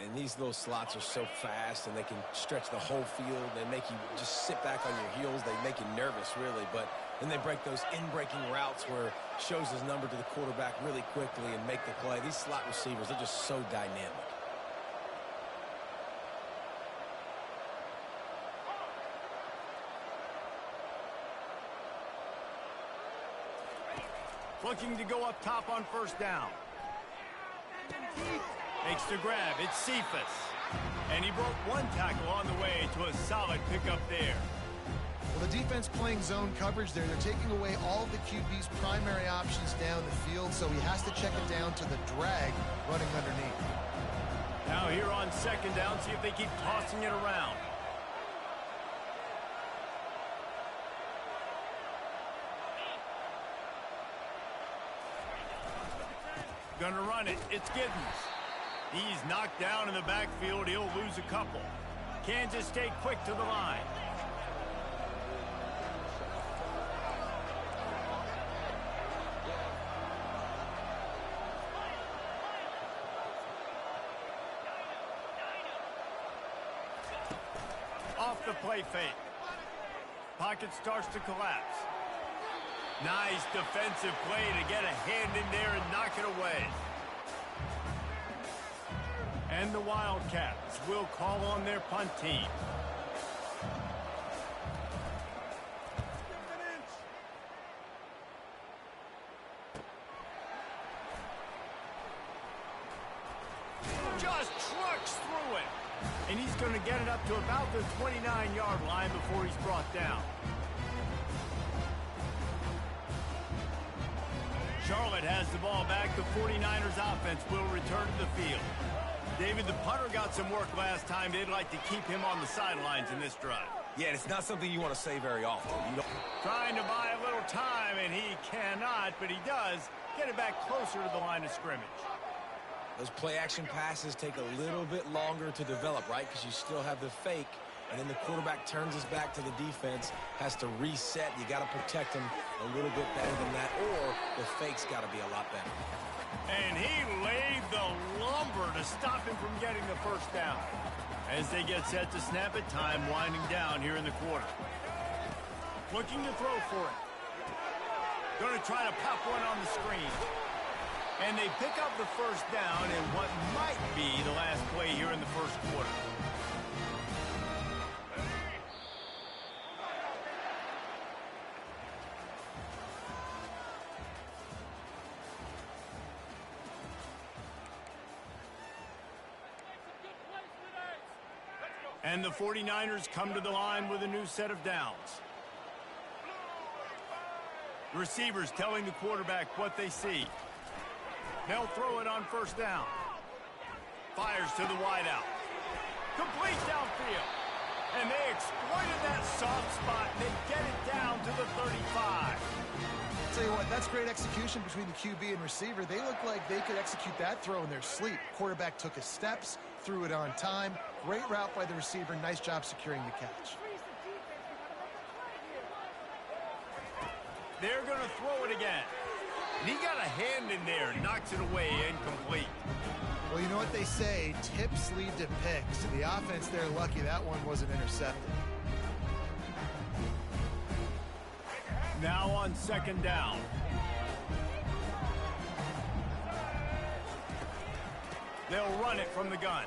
[SPEAKER 2] And these little slots are so fast, and they can stretch the whole field. They make you just sit back on your heels. They make you nervous, really. But then they break those in-breaking routes where shows his number to the quarterback really quickly and make the play. These slot receivers, they're just so dynamic.
[SPEAKER 1] Looking to go up top on first down. Makes the grab. It's Cephas. And he broke one tackle on the way to a solid pickup there.
[SPEAKER 3] Well, the defense playing zone coverage there. They're taking away all of the QB's primary options down the field, so he has to check it down to the drag running underneath.
[SPEAKER 1] Now here on second down, see if they keep tossing it around. Gonna run it. It's Giddens. He's knocked down in the backfield. He'll lose a couple. Kansas State quick to the line. Off the play fake. Pocket starts to collapse. Nice defensive play to get a hand in there and knock it away. And the Wildcats will call on their punt team. Just trucks through it. And he's going to get it up to about the 29-yard line before he's brought down. Charlotte has the ball back. The 49ers offense will return to the field. David, the punter got some work last time. They'd like to keep him on the sidelines in this drive.
[SPEAKER 2] Yeah, it's not something you want to say very often.
[SPEAKER 1] Trying to buy a little time, and he cannot, but he does get it back closer to the line of scrimmage.
[SPEAKER 2] Those play-action passes take a little bit longer to develop, right? Because you still have the fake, and then the quarterback turns his back to the defense, has to reset. You got to protect him a little bit better than that, or the fake's got to be a lot better.
[SPEAKER 1] And he laid the lumber to stop him from getting the first down. As they get set to snap it, time winding down here in the quarter. Looking to throw for it. Going to try to pop one on the screen. And they pick up the first down in what might be the last play here in the first quarter. And the 49ers come to the line with a new set of downs. The receivers telling the quarterback what they see. They'll throw it on first down. Fires to the wideout. Complete downfield. And they exploited that soft spot. And they get it down to the 35.
[SPEAKER 3] Tell you what, that's great execution between the QB and receiver. They look like they could execute that throw in their sleep. Quarterback took his steps, threw it on time. Great route by the receiver. Nice job securing the catch.
[SPEAKER 1] They're going to throw it again. And he got a hand in there, knocks it away, incomplete.
[SPEAKER 3] Well, you know what they say, tips lead to picks. The offense, they're lucky that one wasn't intercepted.
[SPEAKER 1] Now on second down. They'll run it from the gun.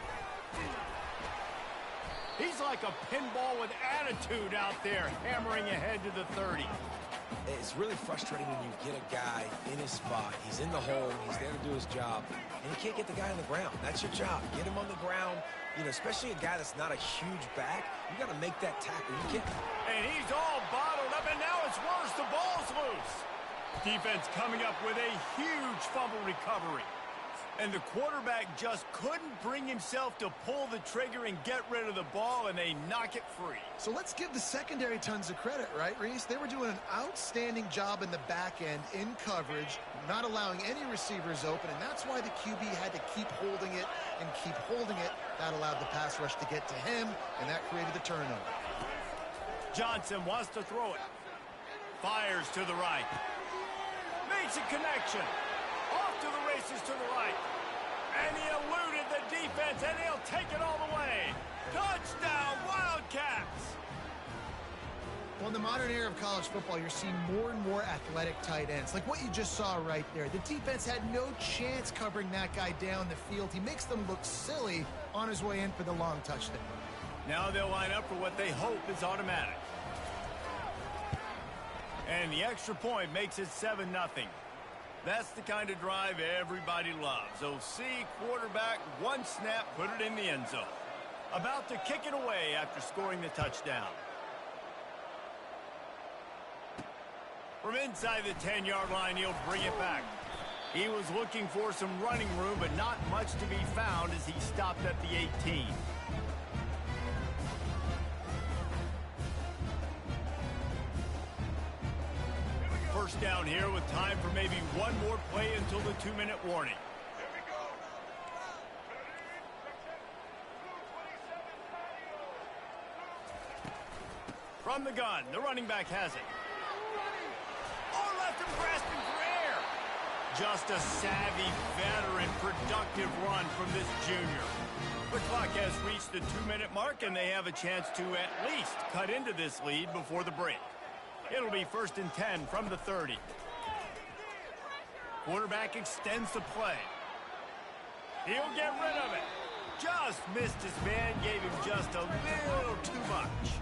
[SPEAKER 1] He's like a pinball with attitude out there, hammering ahead to the 30.
[SPEAKER 2] It's really frustrating when you get a guy in his spot. He's in the hole. He's there to do his job. And you can't get the guy on the ground. That's your job. Get him on the ground. You know, especially a guy that's not a huge back. You got to make that tackle. You can't.
[SPEAKER 1] And he's all bottled up, and now it's worse. The ball's loose. Defense coming up with a huge fumble recovery. And the quarterback just couldn't bring himself to pull the trigger and get rid of the ball, and they knock it free.
[SPEAKER 3] So let's give the secondary tons of credit, right, Reese? They were doing an outstanding job in the back end, in coverage, not allowing any receivers open, and that's why the QB had to keep holding it and keep holding it. That allowed the pass rush to get to him, and that created the turnover.
[SPEAKER 1] Johnson wants to throw it. Fires to the right. Makes a connection. Off to the races to the right. And he eluded the defense, and he'll take it all the way. Touchdown, Wildcats!
[SPEAKER 3] Well, in the modern era of college football, you're seeing more and more athletic tight ends, like what you just saw right there. The defense had no chance covering that guy down the field. He makes them look silly on his way in for the long touchdown.
[SPEAKER 1] Now they'll line up for what they hope is automatic. And the extra point makes it 7-0. That's the kind of drive everybody loves. OC, quarterback, one snap, put it in the end zone. About to kick it away after scoring the touchdown. From inside the 10-yard line, he'll bring it back. He was looking for some running room, but not much to be found as he stopped at the 18. First down here with time for maybe one more play until the 2-minute warning. From the gun, the running back has it. Oh, left him grasping for air. Just a savvy, veteran, productive run from this junior. The clock has reached the 2-minute mark, and they have a chance to at least cut into this lead before the break. It'll be 1st and 10 from the 30. Quarterback extends the play. He'll get rid of it. Just missed his man, gave him just a little too much.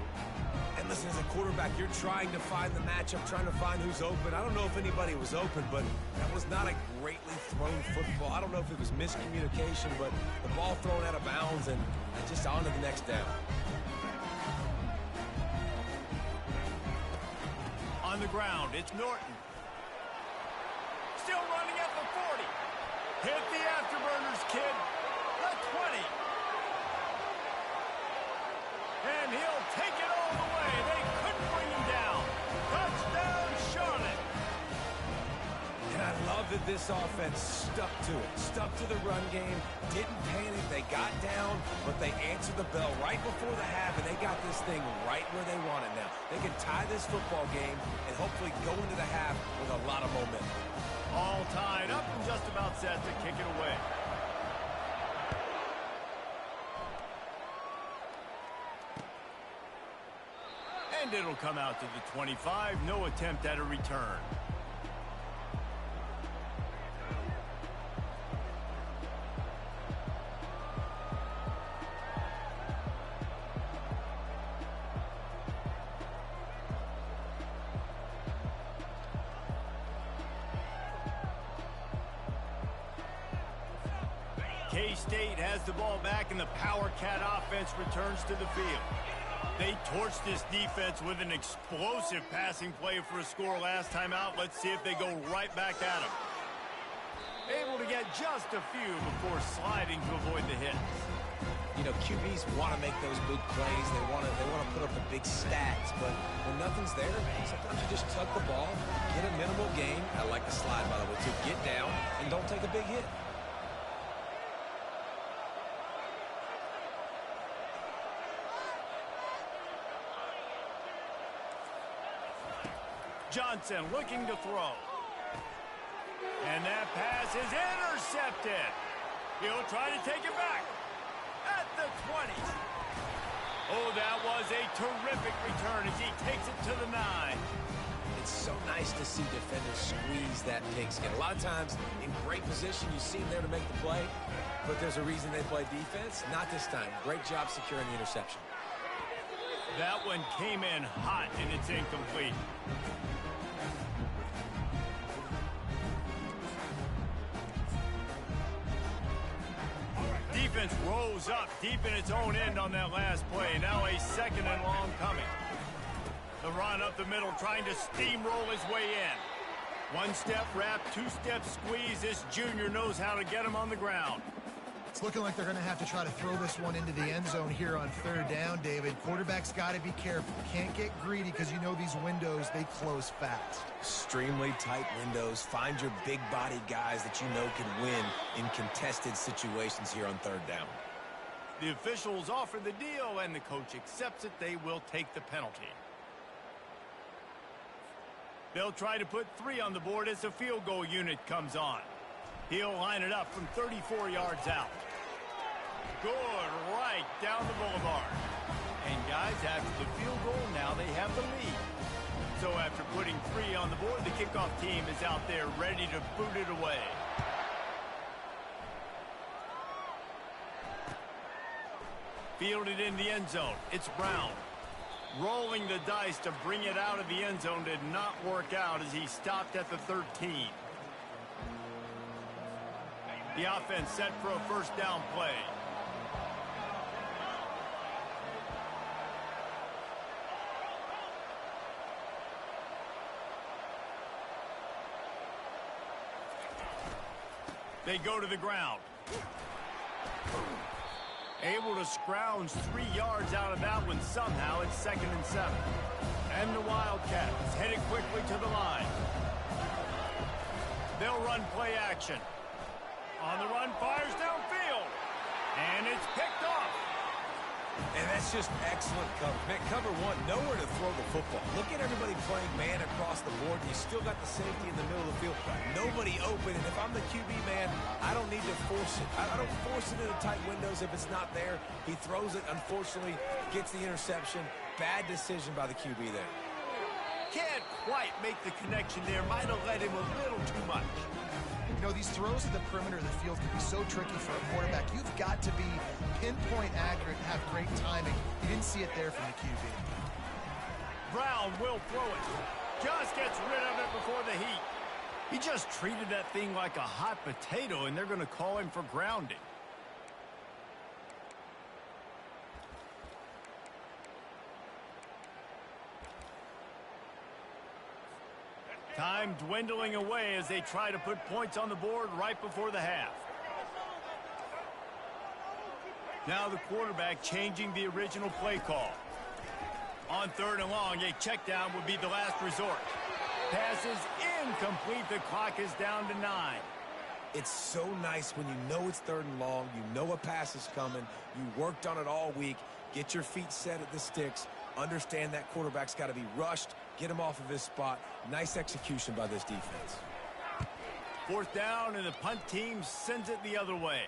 [SPEAKER 2] And listen, as a quarterback, you're trying to find the matchup, trying to find who's open. I don't know if anybody was open, but that was not a greatly thrown football. I don't know if it was miscommunication, but the ball thrown out of bounds and just on to the next down.
[SPEAKER 1] On the ground, it's Norton. Still the 40. Hit the afterburners, kid. The 20. And he'll take it all the way. They couldn't bring him down. Touchdown, Charlotte.
[SPEAKER 2] And I love that this offense stuck to it. Stuck to the run game. Didn't panic. They got down, but they answered the bell right before the half, and they got this thing right where they want it now. They can tie this football game and hopefully go into the half with a lot of momentum.
[SPEAKER 1] All tied up and just about set to kick it away. And it'll come out to the 25. No attempt at a return. K-State has the ball back, and the Power Cat offense returns to the field. They torched this defense with an explosive passing play for a score last time out. Let's see if they go right back at them. Able to get just a few before sliding to avoid the hits.
[SPEAKER 2] You know, QBs want to make those big plays. They want to put up the big stats, but when nothing's there, sometimes you just tuck the ball, get a minimal gain. I like the slide, by the way, to get down and don't take a big hit.
[SPEAKER 1] Johnson looking to throw. And that pass is intercepted. He'll try to take it back at the 20. Oh, that was a terrific return as he takes it to the 9.
[SPEAKER 2] It's so nice to see defenders squeeze that pigskin. A lot of times in great position, you see them there to make the play, but there's a reason they play defense. Not this time. Great job securing the interception.
[SPEAKER 1] That one came in hot, and it's incomplete. Defense rose up deep in its own end on that last play. Now a second and long coming. The run up the middle, trying to steamroll his way in. One-step wrap, two-step squeeze. This junior knows how to get him on the ground.
[SPEAKER 3] It's looking like they're going to have to try to throw this one into the end zone here on third down, David. Quarterback's got to be careful. Can't get greedy because you know these windows, they close fast.
[SPEAKER 2] Extremely tight windows. Find your big-bodied guys that you know can win in contested situations here on third down.
[SPEAKER 1] The officials offer the deal, and the coach accepts it. They will take the penalty. They'll try to put 3 on the board as the field goal unit comes on. He'll line it up from 34 yards out. Good, right down the boulevard. And guys, after the field goal, now they have the lead. So after putting 3 on the board, the kickoff team is out there ready to boot it away. Fielded in the end zone. It's Brown. Rolling the dice to bring it out of the end zone did not work out as he stopped at the 13. The offense set for a first down play. They go to the ground. Able to scrounge 3 yards out of that one somehow. It's 2nd and 7. And the Wildcats headed quickly to the line. They'll run play action. On the run, fires downfield. And it's picked off.
[SPEAKER 2] And that's just excellent cover. Man, cover 1, nowhere to throw the football. Look at everybody playing man across the board. You still got the safety in the middle of the field. Nobody open. And if I'm the QB, man, I don't need to force it. I don't force it into tight windows if it's not there. He throws it, unfortunately, gets the interception. Bad decision by the QB there.
[SPEAKER 1] Can't quite make the connection there. Might have led him a little too much.
[SPEAKER 3] You know, these throws to the perimeter of the field can be so tricky for a quarterback. You've got to be pinpoint accurate and have great timing. You didn't see it there from the QB.
[SPEAKER 1] Brown will throw it. Just gets rid of it before the heat. He just treated that thing like a hot potato, and they're going to call him for grounding. Time dwindling away as they try to put points on the board right before the half. Now the quarterback changing the original play call. On 3rd and long, a check down would be the last resort. Pass is incomplete. The clock is down to 9.
[SPEAKER 2] It's so nice when you know it's 3rd and long, you know a pass is coming, you worked on it all week, get your feet set at the sticks, understand that quarterback's got to be rushed, get him off of his spot. Nice execution by this defense.
[SPEAKER 1] 4th down, and the punt team sends it the other way.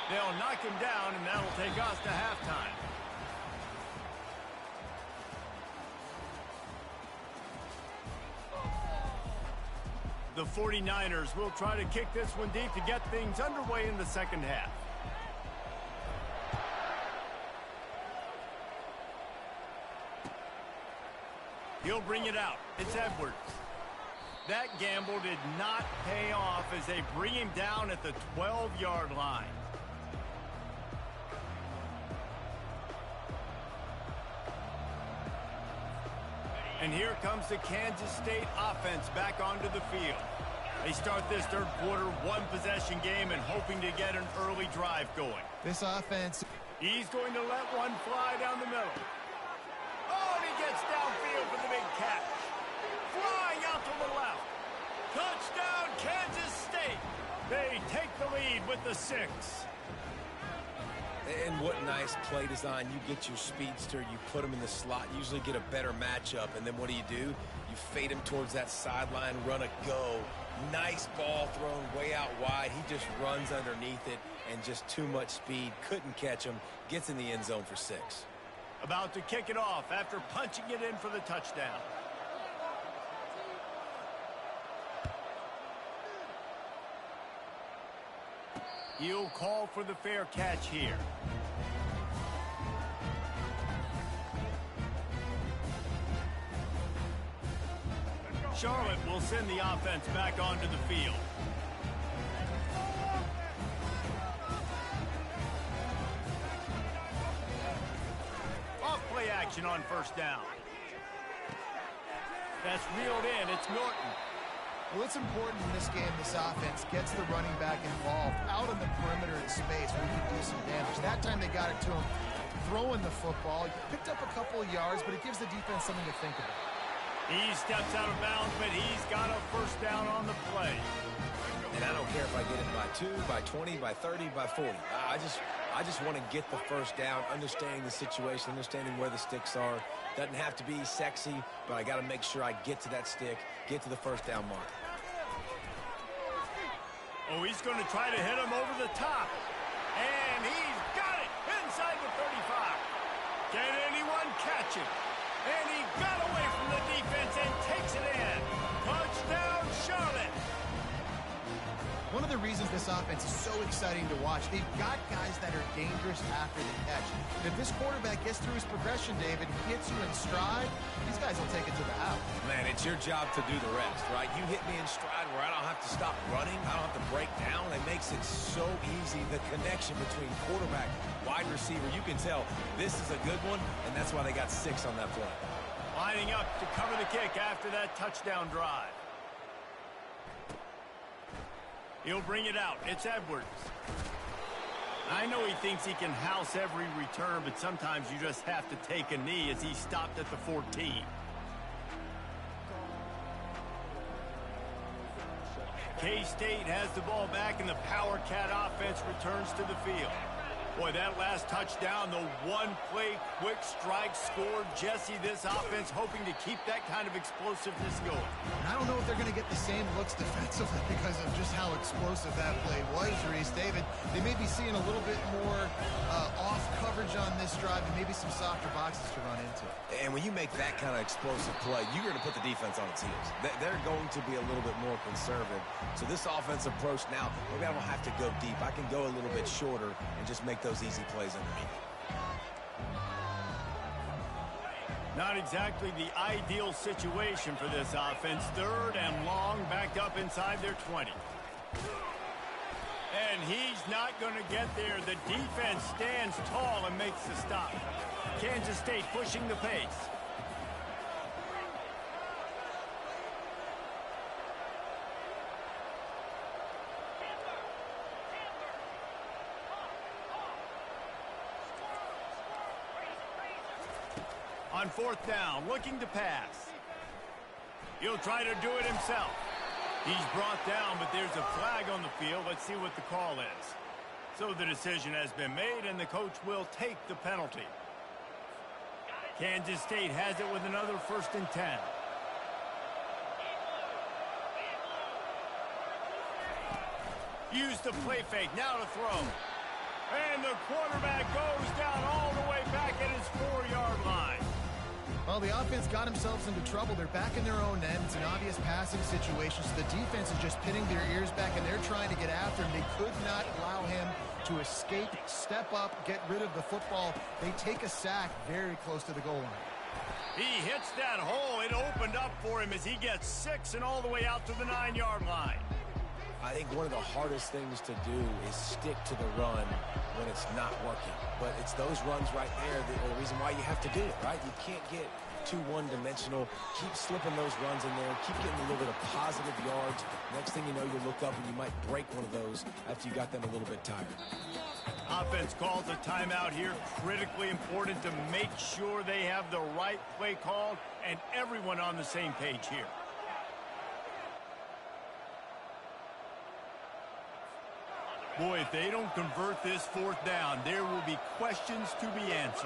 [SPEAKER 1] They'll knock him down, and that'll take us to halftime. The 49ers will try to kick this one deep to get things underway in the second half. He'll bring it out. It's Edwards. That gamble did not pay off as they bring him down at the 12-yard line. And here comes the Kansas State offense back onto the field. They start this 3rd quarter one-possession game and hoping to get an early drive going.
[SPEAKER 3] This offense,
[SPEAKER 1] he's going to let one fly down the middle. Oh, and he gets downfield for the big catch. Flying out to the left. Touchdown, Kansas State. They take the lead with the 6.
[SPEAKER 2] And what nice play design. You get your speedster, you put him in the slot, usually get a better matchup, and then what do? You fade him towards that sideline, run a go. Nice ball thrown way out wide. He just runs underneath it, and just too much speed. Couldn't catch him. Gets in the end zone for 6.
[SPEAKER 1] About to kick it off after punching it in for the touchdown. He'll call for the fair catch here. Charlotte will send the offense back onto the field. Off play action on 1st down. That's reeled in. It's Norton.
[SPEAKER 3] well, it's important in this game this offense gets the running back involved out on the perimeter in space where he can do some damage. That time they got it to him throwing the football. He picked up a couple of yards, but it gives the defense something to think about.
[SPEAKER 1] He steps out of bounds, but he's got a 1st down on the play.
[SPEAKER 2] And I don't care if I get it by 2, by 20, by 30, by 40. I just want to get the 1st down, understanding the situation, understanding where the sticks are. Doesn't have to be sexy, but I got to make sure I get to that stick, get to the 1st down mark.
[SPEAKER 1] Oh, he's going to try to hit him over the top. And he's got it inside the 35. Can anyone catch it? And he got away from the defense and takes it in. Touchdown, Charlotte.
[SPEAKER 3] One of the reasons this offense is so exciting to watch, they've got guys that are dangerous after the catch. And if this quarterback gets through his progression, David, hits you in stride, these guys will take it to the house.
[SPEAKER 2] Man, it's your job to do the rest, right? You hit me in stride where I don't have to stop running. I don't have to break down. It makes it so easy. The connection between quarterback, wide receiver, you can tell this is a good one, and that's why they got 6 on that play.
[SPEAKER 1] Lining up to cover the kick after that touchdown drive. He'll bring it out. It's Edwards. I know he thinks he can house every return, but sometimes you just have to take a knee as he stopped at the 14. K-State has the ball back, and the Power Cat offense returns to the field. Boy, that last touchdown, the one-play quick strike scored. Jesse, this offense hoping to keep that kind of explosiveness going.
[SPEAKER 3] And I don't know if they're going to get the same looks defensively because of just how explosive that play was, Reese. David, they may be seeing a little bit more off coverage on this drive and maybe some softer boxes to run into.
[SPEAKER 2] And when you make that kind of explosive play, you're going to put the defense on its heels. They're going to be a little bit more conservative. So this offense approach now, maybe I don't have to go deep. I can go a little bit shorter and just make those easy plays underneath.
[SPEAKER 1] Not exactly the ideal situation for this offense. 3rd and long, backed up inside their 20. And he's not going to get there. The defense stands tall and makes the stop. Kansas State pushing the pace. On 4th down, looking to pass. He'll try to do it himself. He's brought down, but there's a flag on the field. Let's see what the call is. So the decision has been made, and the coach will take the penalty. Kansas State has it with another 1st and 10. Use the play fake, now to throw. And the quarterback goes down all the way back at his 4-yard line.
[SPEAKER 3] Well, the offense got themselves into trouble. They're back in their own end. It's an obvious passing situation, so the defense is just pinning their ears back, and they're trying to get after him. They could not allow him to escape, step up, get rid of the football. They take a sack very close to the goal line.
[SPEAKER 1] He hits that hole. It opened up for him as he gets 6 and all the way out to the 9-yard line.
[SPEAKER 2] I think one of the hardest things to do is stick to the run when it's not working. But it's those runs right there that are the reason why you have to do it, right? You can't get too one-dimensional. Keep slipping those runs in there. Keep getting a little bit of positive yards. Next thing you know, you look up and you might break one of those after you got them a little bit tired.
[SPEAKER 1] Offense calls a timeout here. Critically important to make sure they have the right play called and everyone on the same page here. Boy, if they don't convert this 4th down, there will be questions to be answered.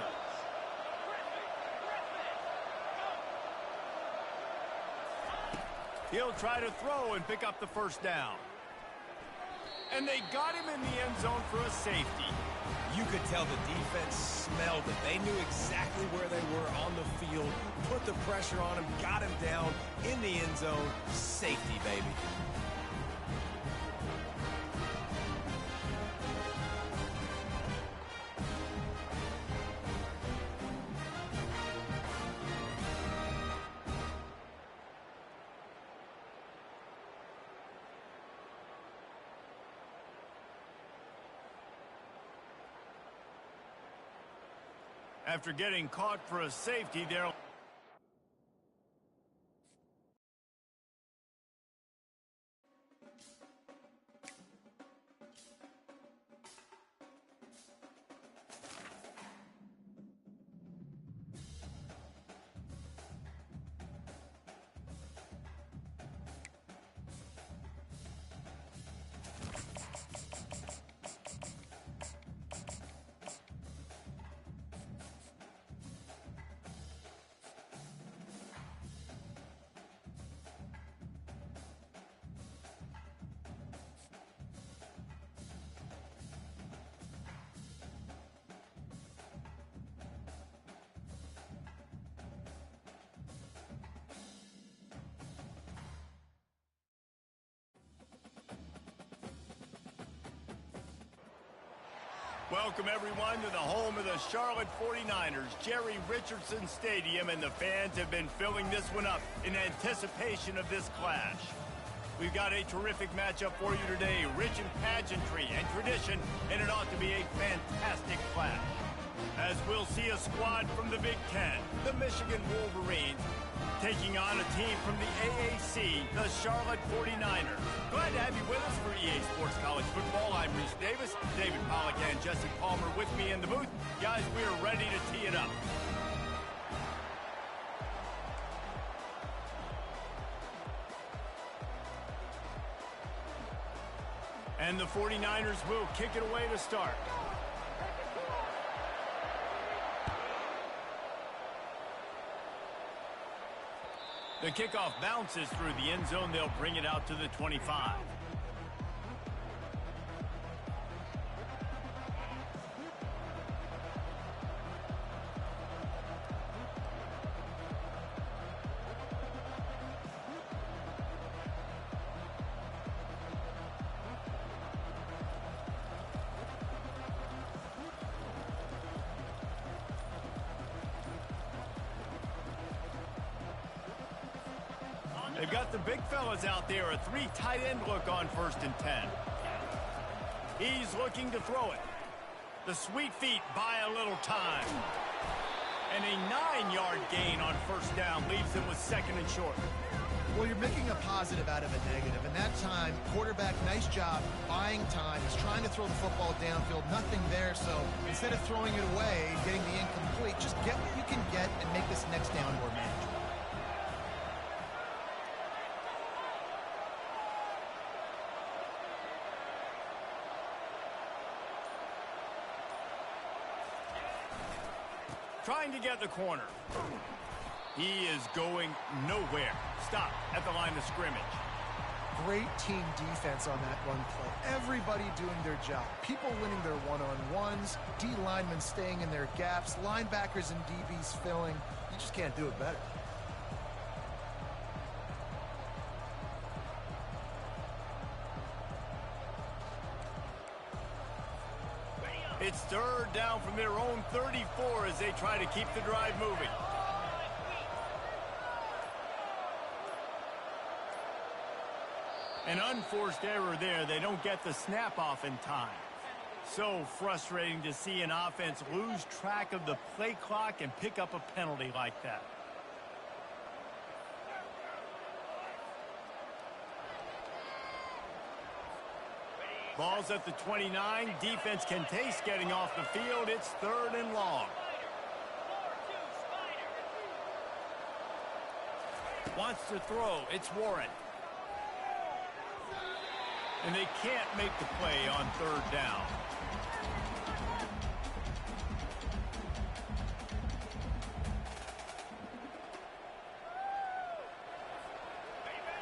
[SPEAKER 1] He'll try to throw and pick up the 1st down. And they got him in the end zone for a safety.
[SPEAKER 2] You could tell the defense smelled it. They knew exactly where they were on the field, put the pressure on him, got him down in the end zone. Safety, baby.
[SPEAKER 1] After getting caught for a safety there. Welcome, everyone, to the home of the Charlotte 49ers, Jerry Richardson Stadium, and the fans have been filling this one up in anticipation of this clash. We've got a terrific matchup for you today, rich in pageantry and tradition, and it ought to be a fantastic clash. As we'll see a squad from the Big Ten, the Michigan Wolverines, taking on a team from the AAC, the Charlotte 49ers. Glad to have you with us for EA Sports College Football. I'm Reese Davis, David Pollack and Jesse Palmer with me in the booth. Guys, we are ready to tee it up. And the 49ers will kick it away to start. The kickoff bounces through the end zone. They'll bring it out to the 25. They've got the big fellas out there, a 3 tight end look on 1st and 10. He's looking to throw it. The sweet feet buy a little time. And a 9-yard gain on 1st down leaves them with 2nd and short.
[SPEAKER 3] Well, you're making a positive out of a negative, and that time, quarterback, nice job buying time. He's trying to throw the football downfield, nothing there. So instead of throwing it away, getting the incomplete, just get what you can get and make this next down more manageable.
[SPEAKER 1] Trying to get the corner. He is going nowhere. Stop at the line of scrimmage.
[SPEAKER 3] Great team defense on that run play. Everybody doing their job. People winning their one-on-ones, D linemen staying in their gaps, linebackers and DBs filling. You just can't do it better.
[SPEAKER 1] It's third down from their own 34 as they try to keep the drive moving. An unforced error there. They don't get the snap off in time. So frustrating to see an offense lose track of the play clock and pick up a penalty like that. Ball's at the 29. Defense can taste getting off the field. It's third and long. Wants to throw. It's Warren. And they can't make the play on third down.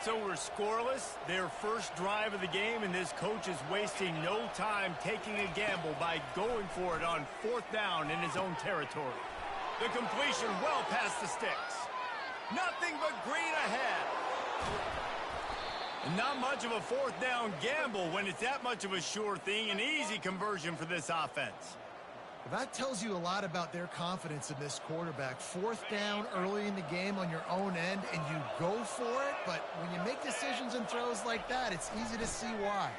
[SPEAKER 1] So we're scoreless, their first drive of the game, and this coach is wasting no time taking a gamble by going for it on fourth down in his own territory. The completion well past the sticks. Nothing but green ahead. And not much of a fourth down gamble when it's that much of a sure thing, an easy conversion for this offense.
[SPEAKER 3] That tells you a lot about their confidence in this quarterback. Fourth down early in the game on your own end, and you go for it. But when you make decisions and throws like that, it's easy to see why.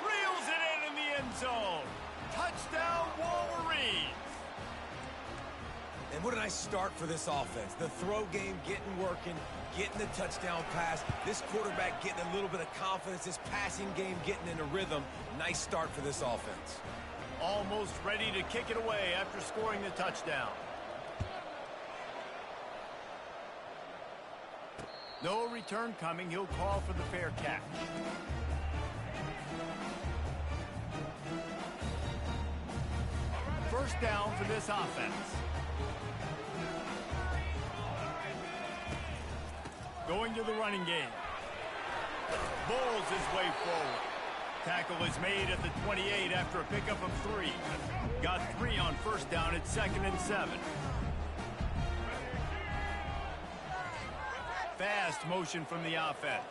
[SPEAKER 1] Reels it in the end zone. Touchdown, Wolverines.
[SPEAKER 2] And what a nice start for this offense. The throw game getting working, getting the touchdown pass. This quarterback getting a little bit of confidence. This passing game getting in a rhythm. Nice start for this offense.
[SPEAKER 1] Almost ready to kick it away after scoring the touchdown. No return coming. He'll call for the fair catch. First down for this offense. Going to the running game. Bowls his way forward. Tackle is made at the 28 after a pickup of 3. Got 3 on first down at 2nd and 7. Fast motion from the offense.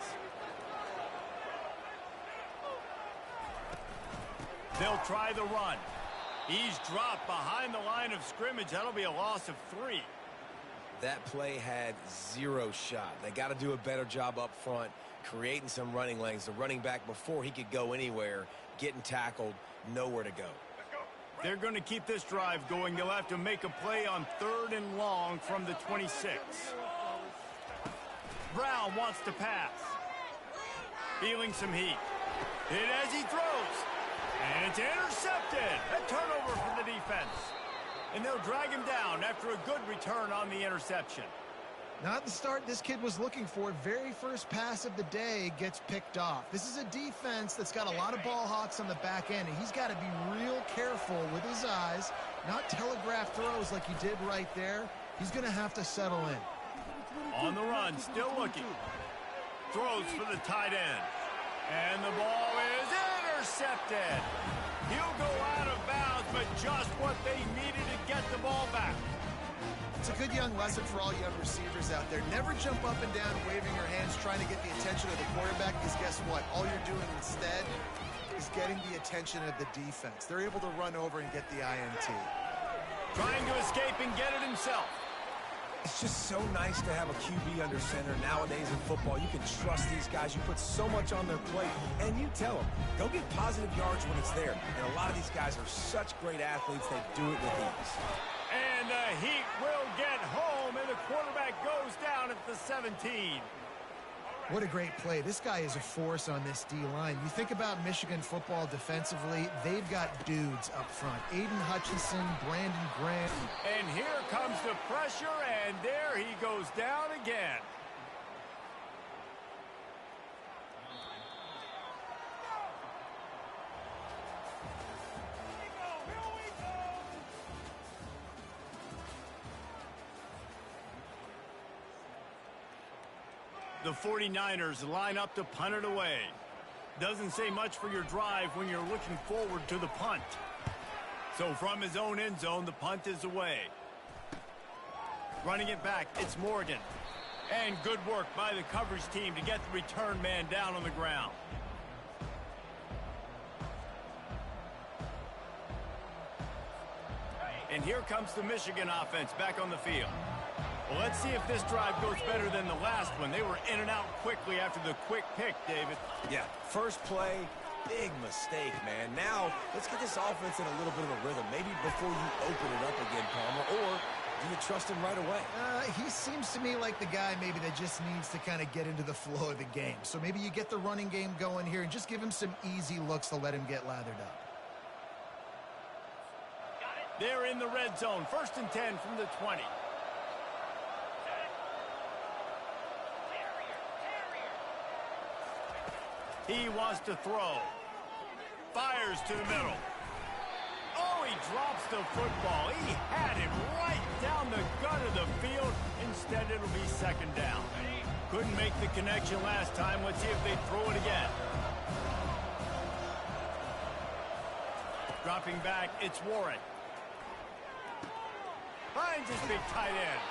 [SPEAKER 1] They'll try the run. He's dropped behind the line of scrimmage. That'll be a loss of 3.
[SPEAKER 2] That play had 0 shot. They got to do a better job up front, creating some running lanes. The running back, before he could go anywhere, getting tackled, nowhere to go.
[SPEAKER 1] They're going to keep this drive going. They'll have to make a play on 3rd and long from the 26. Brown wants to pass. Feeling some heat. Hit as he throws. And it's intercepted. A turnover for the defense. And they'll drag him down after a good return on the interception.
[SPEAKER 3] Not the start this kid was looking for. Very first pass of the day gets picked off. This is a defense that's got a lot of ball hawks on the back end, and he's got to be real careful with his eyes, not telegraph throws like he did right there. He's going to have to settle in.
[SPEAKER 1] On the run, still looking. Throws for the tight end. And the ball is intercepted. He'll go out of bounds, but just what they needed to get the ball back.
[SPEAKER 3] It's a good young lesson for all young receivers out there. Never jump up and down waving your hands trying to get the attention of the quarterback, because guess what? All you're doing instead is getting the attention of the defense. They're able to run over and get the INT.
[SPEAKER 1] Trying to escape and get it himself.
[SPEAKER 2] It's just so nice to have a QB under center nowadays in football. You can trust these guys. You put so much on their plate, and you tell them, go get positive yards when it's there. And a lot of these guys are such great athletes, they do it with ease.
[SPEAKER 1] And the Heat will get home, and the quarterback goes down at the 17.
[SPEAKER 3] What a great play. This guy is a force on this D-line. You think about Michigan football defensively, they've got dudes up front. Aiden Hutchinson, Brandon Grant.
[SPEAKER 1] And here comes the pressure, and there he goes down again. The 49ers line up to punt it away. Doesn't say much for your drive when you're looking forward to the punt. So from his own end zone, the punt is away. Running it back, it's Morgan. And good work by the coverage team to get the return man down on the ground. And here comes the Michigan offense back on the field. Well, let's see if this drive goes better than the last one. They were in and out quickly after the quick pick, David.
[SPEAKER 2] Yeah, first play, big mistake, man. Now, let's get this offense in a little bit of a rhythm. Maybe before you open it up again, Palmer, or do you trust him right away?
[SPEAKER 3] He seems to me like the guy maybe that just needs to kind of get into the flow of the game. So maybe you get the running game going here and just give him some easy looks to let him get lathered up.
[SPEAKER 1] They're in the red zone. 1st and 10 from the 20. He wants to throw. Fires to the middle. Oh, he drops the football. He had him right down the gut of the field. Instead, it'll be 2nd down. Couldn't make the connection last time. Let's see if they throw it again. Dropping back, it's Warren. Finds his big tight end.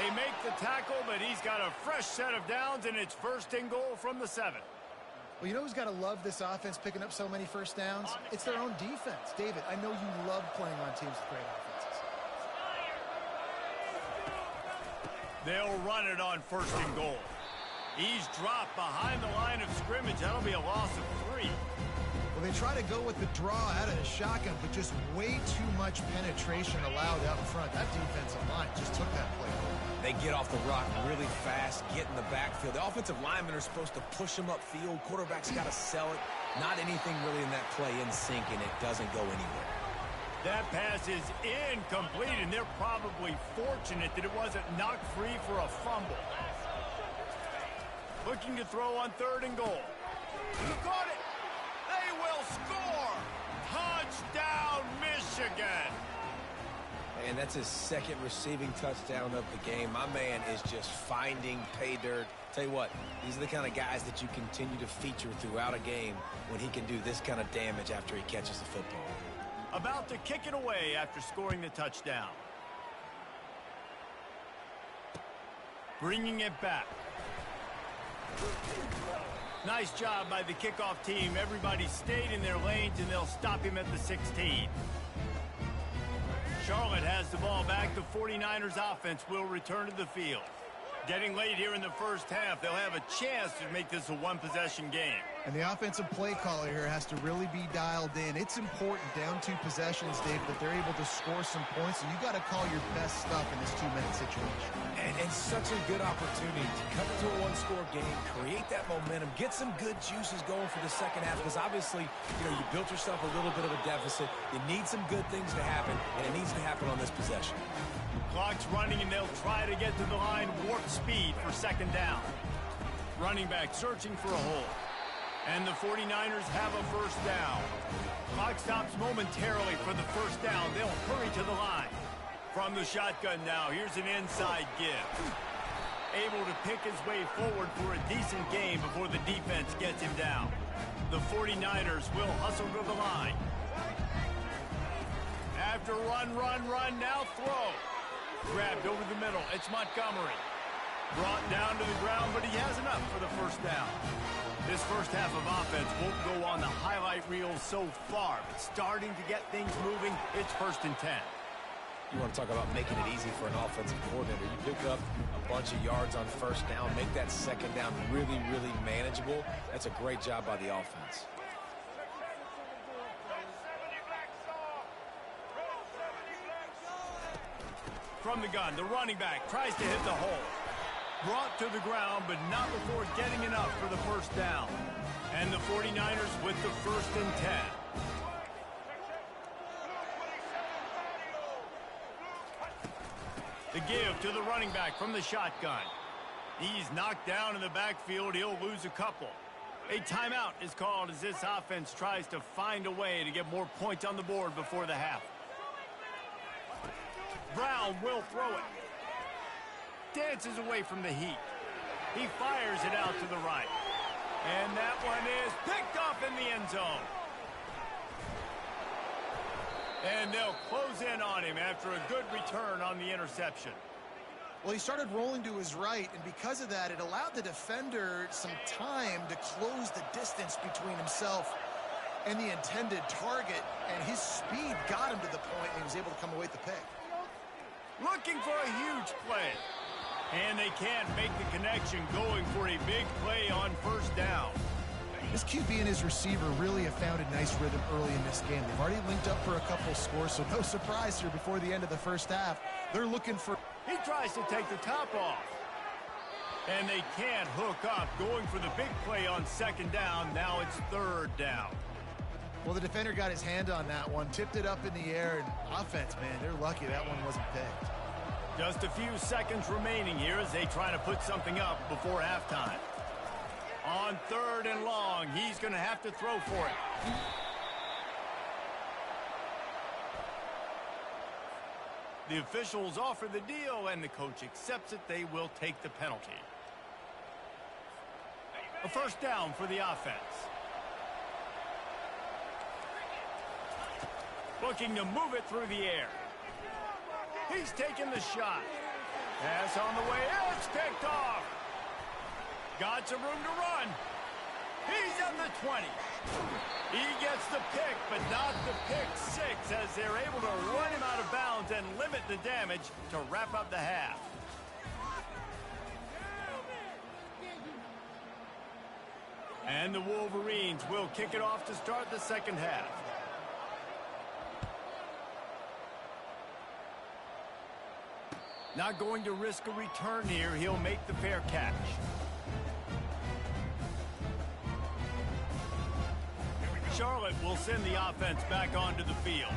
[SPEAKER 1] They make the tackle, but he's got a fresh set of downs, and it's 1st and goal from the 7.
[SPEAKER 3] Well, you know who's got to love this offense picking up so many first downs? It's their own defense. David, I know you love playing on teams with great offenses.
[SPEAKER 1] They'll run it on 1st and goal. He's dropped behind the line of scrimmage. That'll be a loss of 3.
[SPEAKER 3] Well, they try to go with the draw out of the shotgun, but just way too much penetration allowed up front. That defensive line just took that play.
[SPEAKER 2] They get off the rock really fast, get in the backfield. The offensive linemen are supposed to push them upfield. Quarterback's got to sell it. Not anything really in that play in sync, and it doesn't go anywhere.
[SPEAKER 1] That pass is incomplete, and they're probably fortunate that it wasn't knocked free for a fumble. Looking to throw on 3rd and goal. You got it. They will score. Touchdown, Michigan.
[SPEAKER 2] And that's his 2nd receiving touchdown of the game. My man is just finding pay dirt. Tell you what, these are the kind of guys that you continue to feature throughout a game when he can do this kind of damage after he catches the football.
[SPEAKER 1] About to kick it away after scoring the touchdown. Bringing it back. Nice job by the kickoff team. Everybody stayed in their lanes, and they'll stop him at the 16. Charlotte has the ball back. The 49ers offense will return to the field. Getting late here in the first half, they'll have a chance to make this a one-possession game.
[SPEAKER 3] And the offensive play caller here has to really be dialed in. It's important down 2 possessions, Dave, that they're able to score some points, and you got to call your best stuff in this 2-minute situation.
[SPEAKER 2] And such a good opportunity to come into a one-score game, create that momentum, get some good juices going for the second half, because obviously, you know, you built yourself a little bit of a deficit. You need some good things to happen, and it needs to happen on this possession.
[SPEAKER 1] Clock's running, and they'll try to get to the line, warp speed for 2nd down. Running back searching for a hole. And the 49ers have a 1st down. Clock stops momentarily for the 1st down. They'll hurry to the line. From the shotgun now, here's an inside give. Able to pick his way forward for a decent game before the defense gets him down. The 49ers will hustle to the line. After run, now throw. Grabbed over the middle. It's Montgomery. Brought down to the ground, but he has enough for the 1st down. This first half of offense won't go on the highlight reel so far, but starting to get things moving, it's 1st and 10.
[SPEAKER 2] You want to talk about making it easy for an offensive coordinator. You pick up a bunch of yards on 1st down, make that 2nd down really, really manageable. That's a great job by the offense.
[SPEAKER 1] From the gun, the running back tries to hit the hole. Brought to the ground, but not before getting enough for the first down. And the 49ers with the 1st and 10. The give to the running back from the shotgun. He's knocked down in the backfield. He'll lose a couple. A timeout is called as this offense tries to find a way to get more points on the board before the half. Brown will throw it. Dances away from the heat. He fires it out to the right. And that one is picked off in the end zone. And they'll close in on him after a good return on the interception.
[SPEAKER 3] Well, he started rolling to his right, and because of that, it allowed the defender some time to close the distance between himself and the intended target, and his speed got him to the point, and he was able to come away with the pick.
[SPEAKER 1] Looking for a huge play. And they can't make the connection, going for a big play on first down.
[SPEAKER 3] This QB and his receiver really have found a nice rhythm early in this game. They've already linked up for a couple scores, so no surprise here before the end of the first half. They're looking for...
[SPEAKER 1] He tries to take the top off. And they can't hook up, going for the big play on 2nd down. Now it's 3rd down.
[SPEAKER 3] Well, the defender got his hand on that one, tipped it up in the air, and offense, man, they're lucky that one wasn't picked.
[SPEAKER 1] Just a few seconds remaining here as they try to put something up before halftime. On 3rd and long, he's going to have to throw for it. The officials offer the deal, and the coach accepts it. They will take the penalty. A first down for the offense. Looking to move it through the air. He's taking the shot. Pass on the way. It's picked off. Got some room to run. He's at the 20. He gets the pick, but not the pick six, as they're able to run him out of bounds and limit the damage to wrap up the half. And the Wolverines will kick it off to start the second half. Not going to risk a return here. He'll make the fair catch. Charlotte will send the offense back onto the field.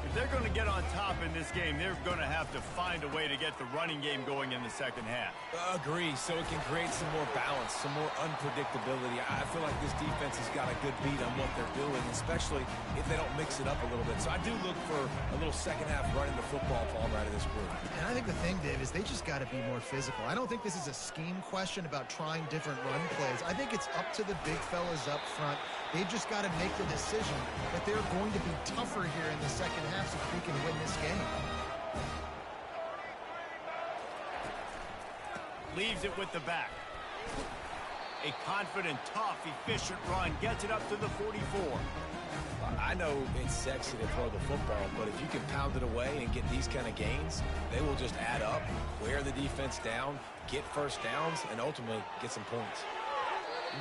[SPEAKER 1] If they're going to get on top in this game, they're going to have to find a way to get the running game going in the second half.
[SPEAKER 2] Agree, so it can create some more balance, some more unpredictability. I feel like this defense has got a good beat on what they're doing, especially if they don't mix it up a little bit. So I do look for a little second half running the football ball right of this group.
[SPEAKER 3] And I think the thing, Dave, is they just got to be more physical. I don't think this is a scheme question about trying different run plays. I think it's up to the big fellas up front. They've just got to make the decision that they're going to be tougher here in the second half so that they can win this game.
[SPEAKER 1] Leaves it with the back. A confident, tough, efficient run. Gets it up to the 44.
[SPEAKER 2] I know it's sexy to throw the football, but if you can pound it away and get these kind of gains, they will just add up, wear the defense down, get first downs, and ultimately get some points.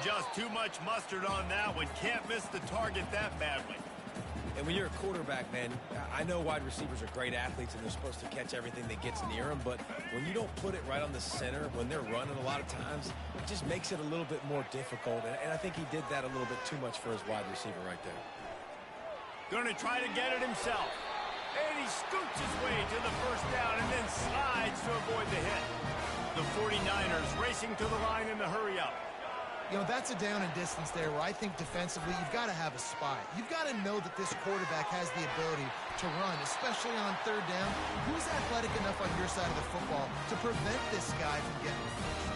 [SPEAKER 1] Just too much mustard on that one. Can't miss the target that badly.
[SPEAKER 2] And when you're a quarterback, man, I know wide receivers are great athletes and they're supposed to catch everything that gets near them, but when you don't put it right on the center, when they're running a lot of times, it just makes it a little bit more difficult. And I think he did that a little bit too much for his wide receiver right there.
[SPEAKER 1] Going to try to get it himself. And he scoots his way to the first down and then slides to avoid the hit. The 49ers racing to the line in the hurry-up.
[SPEAKER 3] You know, that's a down and distance there where I think defensively you've got to have a spy. You've got to know that this quarterback has the ability to run, especially on third down. Who's athletic enough on your side of the football to prevent this guy from getting the first?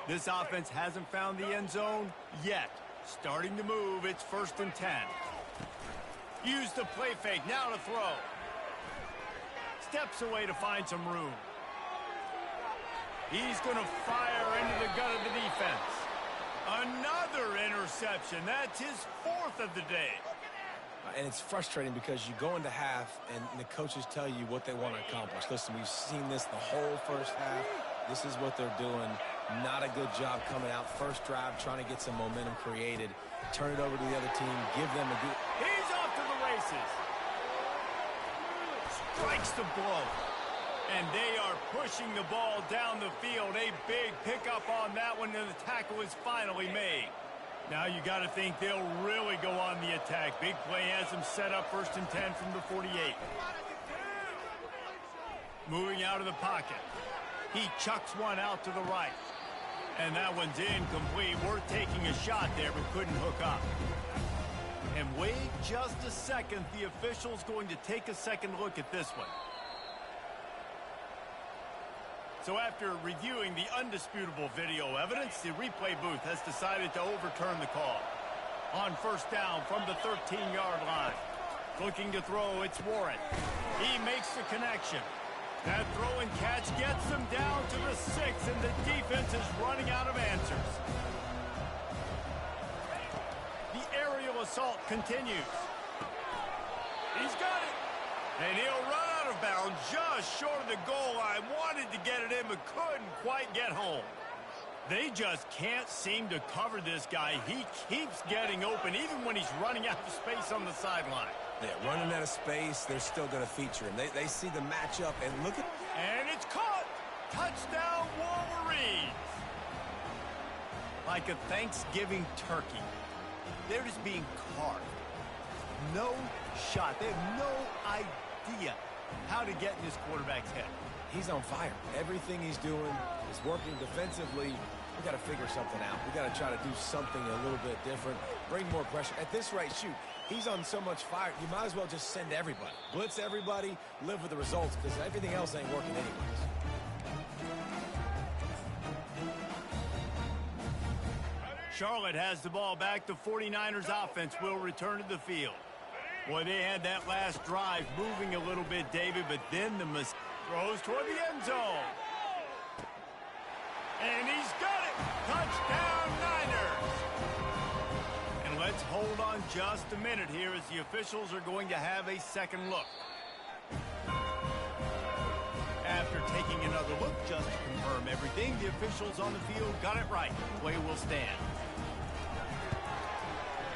[SPEAKER 1] This offense hasn't found the end zone yet. Starting to move. It's 1st and 10. Use the play fake. Now to throw. Steps away to find some room. He's going to fire into the gut of the defense. Another interception. That's his 4th of the day.
[SPEAKER 2] And it's frustrating because you go into half and the coaches tell you what they want to accomplish. Listen, we've seen this the whole first half. This is what they're doing. Not a good job coming out. First drive, trying to get some momentum created. Turn it over to the other team. Give them a good...
[SPEAKER 1] He's off to the races. Strikes the blow. And they are pushing the ball down the field. A big pickup on that one, and the tackle is finally made. Now you got to think they'll really go on the attack. Big play has them set up 1st and 10 from the 48. Moving out of the pocket. He chucks one out to the right. And that one's incomplete. We're taking a shot there, but couldn't hook up. And wait just a second. The official's going to take a second look at this one. So after reviewing the undisputable video evidence, the replay booth has decided to overturn the call. On 1st down from the 13-yard line. Looking to throw, it's Warren. He makes the connection. That throw and catch gets them down to the 6, and the defense is running out of answers. The aerial assault continues. He's got it. And he'll run out of bounds just short of the goal line. Wanted to get it in, but couldn't quite get home. They just can't seem to cover this guy. He keeps getting open, even when he's running out of space on the sideline.
[SPEAKER 2] Yeah, running out of space, they're still going to feature him. They see the matchup, and look at...
[SPEAKER 1] And it's caught! Touchdown, Wolverines! Like a Thanksgiving turkey. They're just being carved. No shot. They have no idea how to get in this quarterback's head.
[SPEAKER 2] He's on fire. Everything he's doing is working defensively. We got to figure something out. We got to try to do something a little bit different. Bring more pressure. At this rate, shoot, he's on so much fire, you might as well just send everybody. Blitz everybody, live with the results, because everything else ain't working anyways.
[SPEAKER 1] Charlotte has the ball back. The 49ers offense will return to the field. Boy, they had that last drive moving a little bit, David, but then the throws toward the end zone. And he's got it. Touchdown, Niners. And let's hold on just a minute here as the officials are going to have a second look. After taking another look just to confirm everything, the officials on the field got it right. Play will stand.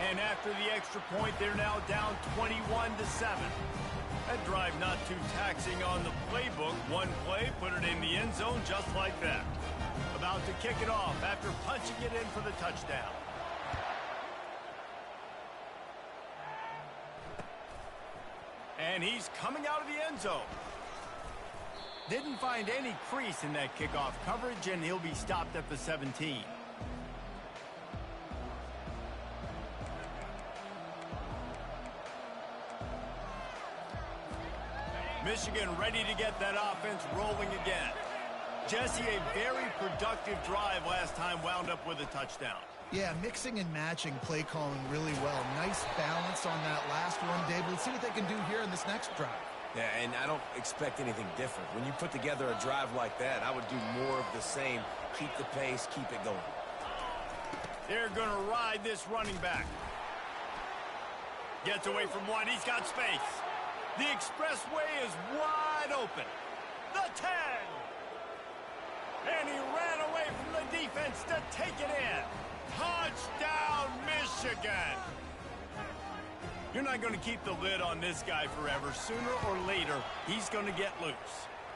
[SPEAKER 1] And after the extra point, they're now down 21-7. That drive not too taxing on the playbook. One play, put it in the end zone just like that. About to kick it off after punching it in for the touchdown. And he's coming out of the end zone. Didn't find any crease in that kickoff coverage, and he'll be stopped at the 17. Michigan ready to get that offense rolling again. Jesse, a very productive drive last time, wound up with a touchdown.
[SPEAKER 3] Yeah, mixing and matching play calling really well. Nice balance on that last one, David. Let's see what they can do here in this next drive.
[SPEAKER 2] Yeah, and I don't expect anything different. When you put together a drive like that, I would do more of the same. Keep the pace, keep it going.
[SPEAKER 1] They're going to ride this running back. Gets away from one. He's got space. The expressway is wide open. The 10. And he ran away from the defense to take it in. Touchdown, Michigan. You're not going to keep the lid on this guy forever. Sooner or later, he's going to get loose.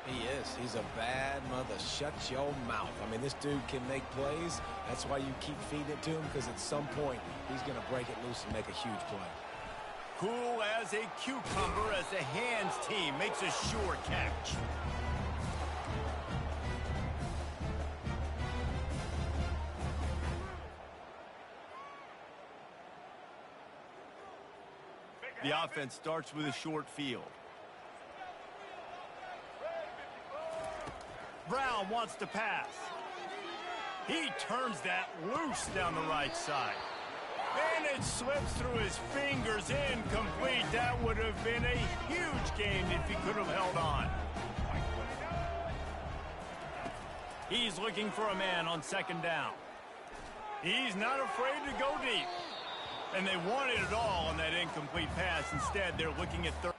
[SPEAKER 2] He is. He's a bad mother. Shut your mouth. I mean, this dude can make plays. That's why you keep feeding it to him, because at some point, he's going to break it loose and make a huge play.
[SPEAKER 1] Cool as a cucumber as the hands team makes a sure catch. The offense starts with a short field. Brown wants to pass. He turns that loose down the right side. And it slips through his fingers, incomplete. That would have been a huge gain if he could have held on. He's looking for a man on second down. He's not afraid to go deep. And they wanted it all on that incomplete pass. Instead, they're looking at third.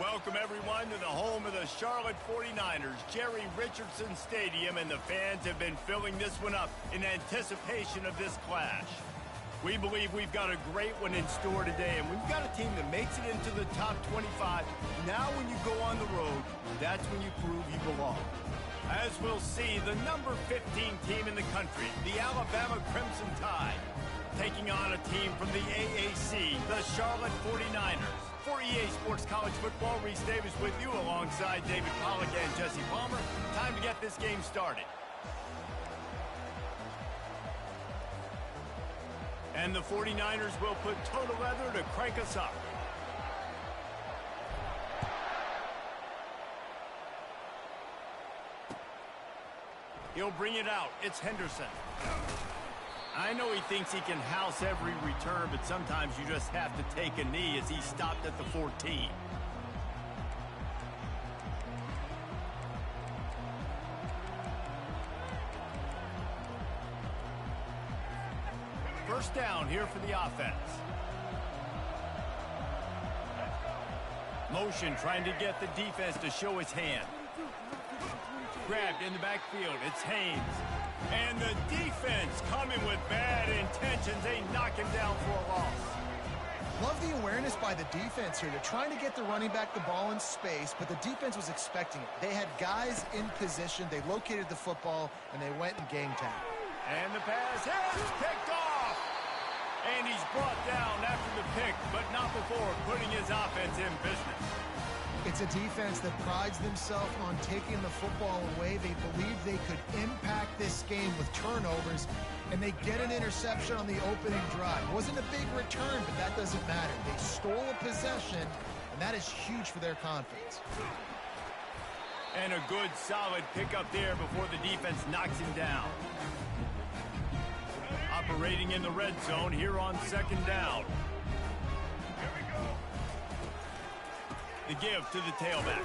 [SPEAKER 1] Welcome, everyone, to the home of the Charlotte 49ers, Jerry Richardson Stadium, and the fans have been filling this one up in anticipation of this clash. We believe we've got a great one in store today, and we've got a team that makes it into the top 25. Now when you go on the road, that's when you prove you belong. As we'll see, the number 15 team in the country, the Alabama Crimson Tide, taking on a team from the AAC, the Charlotte 49ers. For EA Sports College Football, Reese Davis with you alongside David Pollack and Jesse Palmer. Time to get this game started. And the 49ers will put total leather to crank us up. He'll bring it out. It's Henderson. I know he thinks he can house every return, but sometimes you just have to take a knee as he stopped at the 14. First down here for the offense. Motion trying to get the defense to show his hand. Grabbed in the backfield. It's Haynes. And the defense coming with bad intentions. They knock him down for a loss.
[SPEAKER 3] Love the awareness by the defense here. They're trying to get the running back the ball in space, but the defense was expecting it. They had guys in position. They located the football, and they went and game tagged.
[SPEAKER 1] And the pass is picked off. And he's brought down after the pick, but not before putting his offense in business.
[SPEAKER 3] It's a defense that prides themselves on taking the football away. They believe they could impact this game with turnovers, and they get an interception on the opening drive. It wasn't a big return, but that doesn't matter. They stole a possession, and that is huge for their confidence.
[SPEAKER 1] And a good, solid pickup there before the defense knocks him down. Operating in the red zone here on second down. The give to the tailback.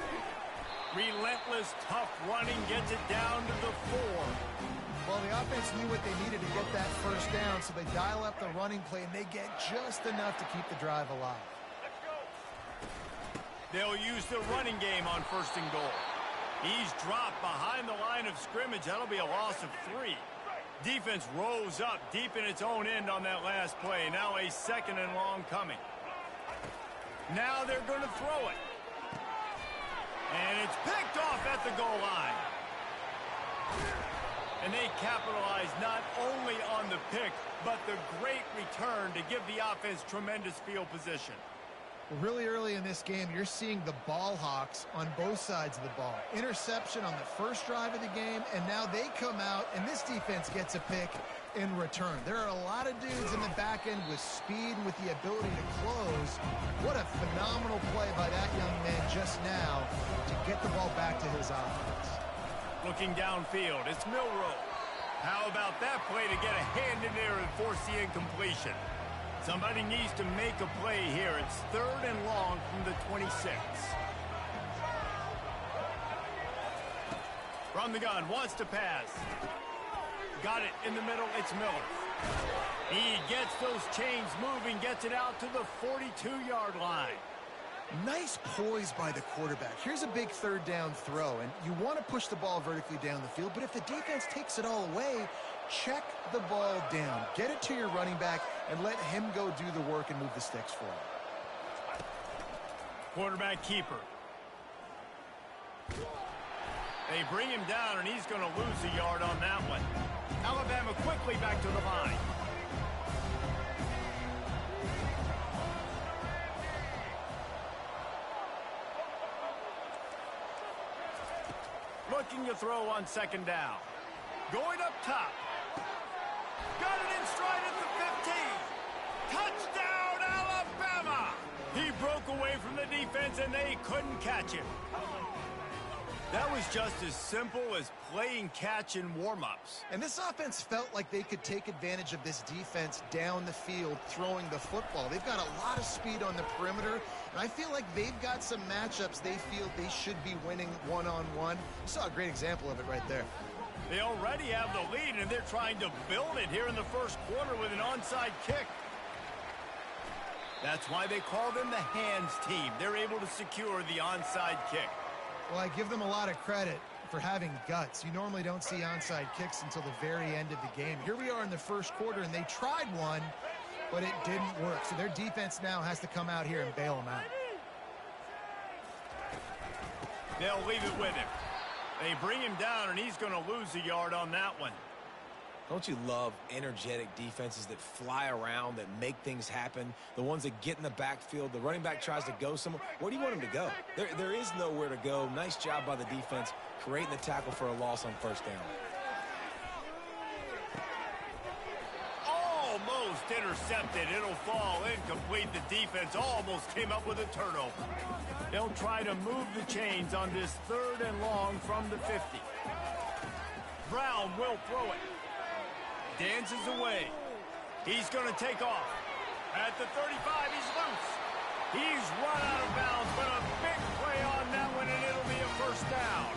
[SPEAKER 1] Relentless, tough running gets it down to the 4.
[SPEAKER 3] Well, the offense knew what they needed to get that first down, so they dial up the running play, and they get just enough to keep the drive alive.
[SPEAKER 1] They'll use the running game on first and goal. He's dropped behind the line of scrimmage. That'll be a loss of 3. Defense rose up deep in its own end on that last play. Now a second and long coming. Now they're going to throw it. And it's picked off at the goal line. And they capitalize not only on the pick, but the great return to give the offense tremendous field position.
[SPEAKER 3] Really early in this game, you're seeing the ball hawks on both sides of the ball. Interception on the first drive of the game, and now they come out, and this defense gets a pick in return. There are a lot of dudes in the back end with speed and with the ability to close. What a phenomenal play by that young man just now to get the ball back to his offense.
[SPEAKER 1] Looking downfield, it's Milroe. How about that play to get a hand in there and force the incompletion? Somebody needs to make a play here. It's third and long from the 26. From the gun, wants to pass. Got it in the middle, it's Miller. He gets those chains moving, gets it out to the 42-yard line.
[SPEAKER 3] Nice poise by the quarterback. Here's a big third down throw, and you want to push the ball vertically down the field, but if the defense takes it all away, check the ball down. Get it to your running back and let him go do the work and move the sticks for him.
[SPEAKER 1] Quarterback keeper. They bring him down, and he's going to lose a yard on that one. Alabama quickly back to the line. Looking to throw on second down. Going up top. Got it in stride at the 15. Touchdown, Alabama! He broke away from the defense, and they couldn't catch him. That was just as simple as playing catch in warm-ups.
[SPEAKER 3] And this offense felt like they could take advantage of this defense down the field throwing the football. They've got a lot of speed on the perimeter, and I feel like they've got some matchups they feel they should be winning one-on-one. You saw a great example of it right there.
[SPEAKER 1] They already have the lead, and they're trying to build it here in the first quarter with an onside kick. That's why they call them the hands team. They're able to secure the onside kick.
[SPEAKER 3] Well, I give them a lot of credit for having guts. You normally don't see onside kicks until the very end of the game. Here we are in the first quarter, and they tried one, but it didn't work. So their defense now has to come out here and bail them out.
[SPEAKER 1] They'll leave it with him. They bring him down, and he's going to lose a yard on that one.
[SPEAKER 2] Don't you love energetic defenses that fly around, that make things happen, the ones that get in the backfield, the running back tries to go somewhere? Where do you want him to go? There is nowhere to go. Nice job by the defense creating the tackle for a loss on first down.
[SPEAKER 1] Almost intercepted. It'll fall incomplete. The defense almost came up with a turnover. They'll try to move the chains on this 3rd and long from the 50. Brown will throw it. Dances away. He's going to take off. At the 35, he's loose. He's run out of bounds, but a big play on that one, and it'll be a first down.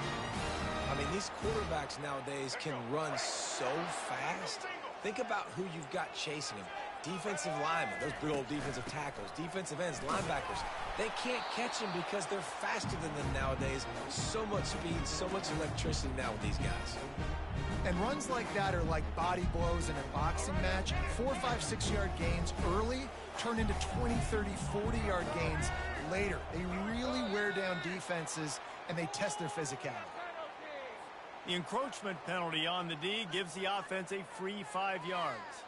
[SPEAKER 2] I mean, these quarterbacks nowadays can run so fast. Think about who you've got chasing him. Defensive linemen, those big old defensive tackles, defensive ends, linebackers. They can't catch him because they're faster than them nowadays. So much speed, so much electricity now with these guys.
[SPEAKER 3] And runs like that are like body blows in a boxing match. 4, 5, 6-yard gains early turn into 20, 30, 40-yard gains later. They really wear down defenses, and they test their physicality.
[SPEAKER 1] The encroachment penalty on the D gives the offense a free 5 yards.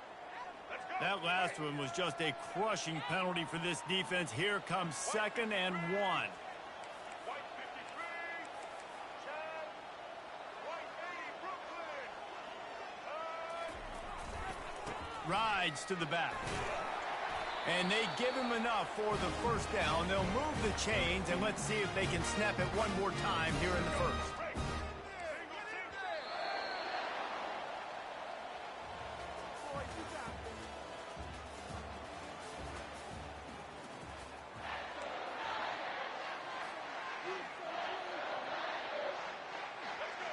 [SPEAKER 1] That last one was just a crushing penalty for this defense. Here comes 2nd and 1. Rides to the back. And they give him enough for the first down. They'll move the chains, and let's see if they can snap it one more time here in the first.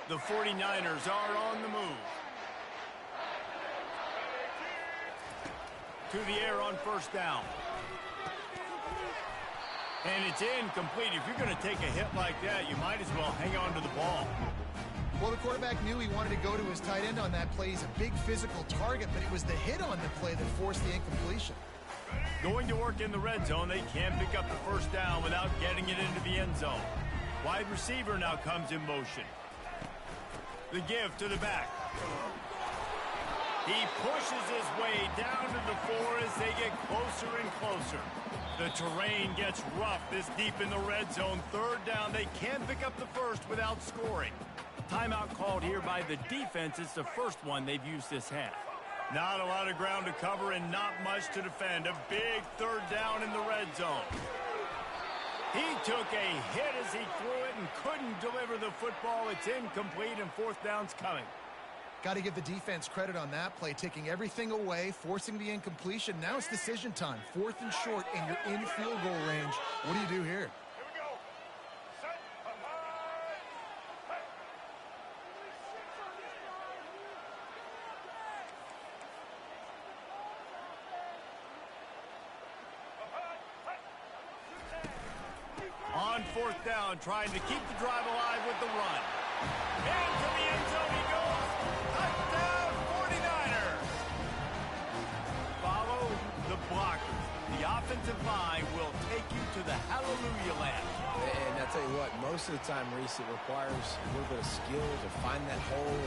[SPEAKER 1] The 49ers are on the move. To the air on first down. And it's incomplete. If you're going to take a hit like that, you might as well hang on to the ball.
[SPEAKER 3] Well, the quarterback knew he wanted to go to his tight end on that play. He's a big physical target, but it was the hit on the play that forced the incompletion.
[SPEAKER 1] Going to work in the red zone. They can't pick up the first down without getting it into the end zone. Wide receiver now comes in motion. The give to the back. He pushes his way down to the 4 as they get closer and closer. The terrain gets rough this deep in the red zone. 3rd down, they can't pick up the first without scoring. Timeout called here by the defense. It's the first one they've used this half. Not a lot of ground to cover and not much to defend. A big 3rd down in the red zone. He took a hit as he threw it and couldn't deliver the football. It's incomplete, and 4th down's coming.
[SPEAKER 3] Got to give the defense credit on that play, taking everything away, forcing the incompletion. Now it's decision time. 4th and short, and you're in field goal range. What do you do here?
[SPEAKER 1] On 4th down, trying to keep the drive alive with the run. Into the end zone he goes. Touchdown, 49ers. Follow the blockers. The offensive line will take you to the hallelujah land.
[SPEAKER 2] And I tell you what, most of the time, Reese, it requires a little bit of skill to find that hole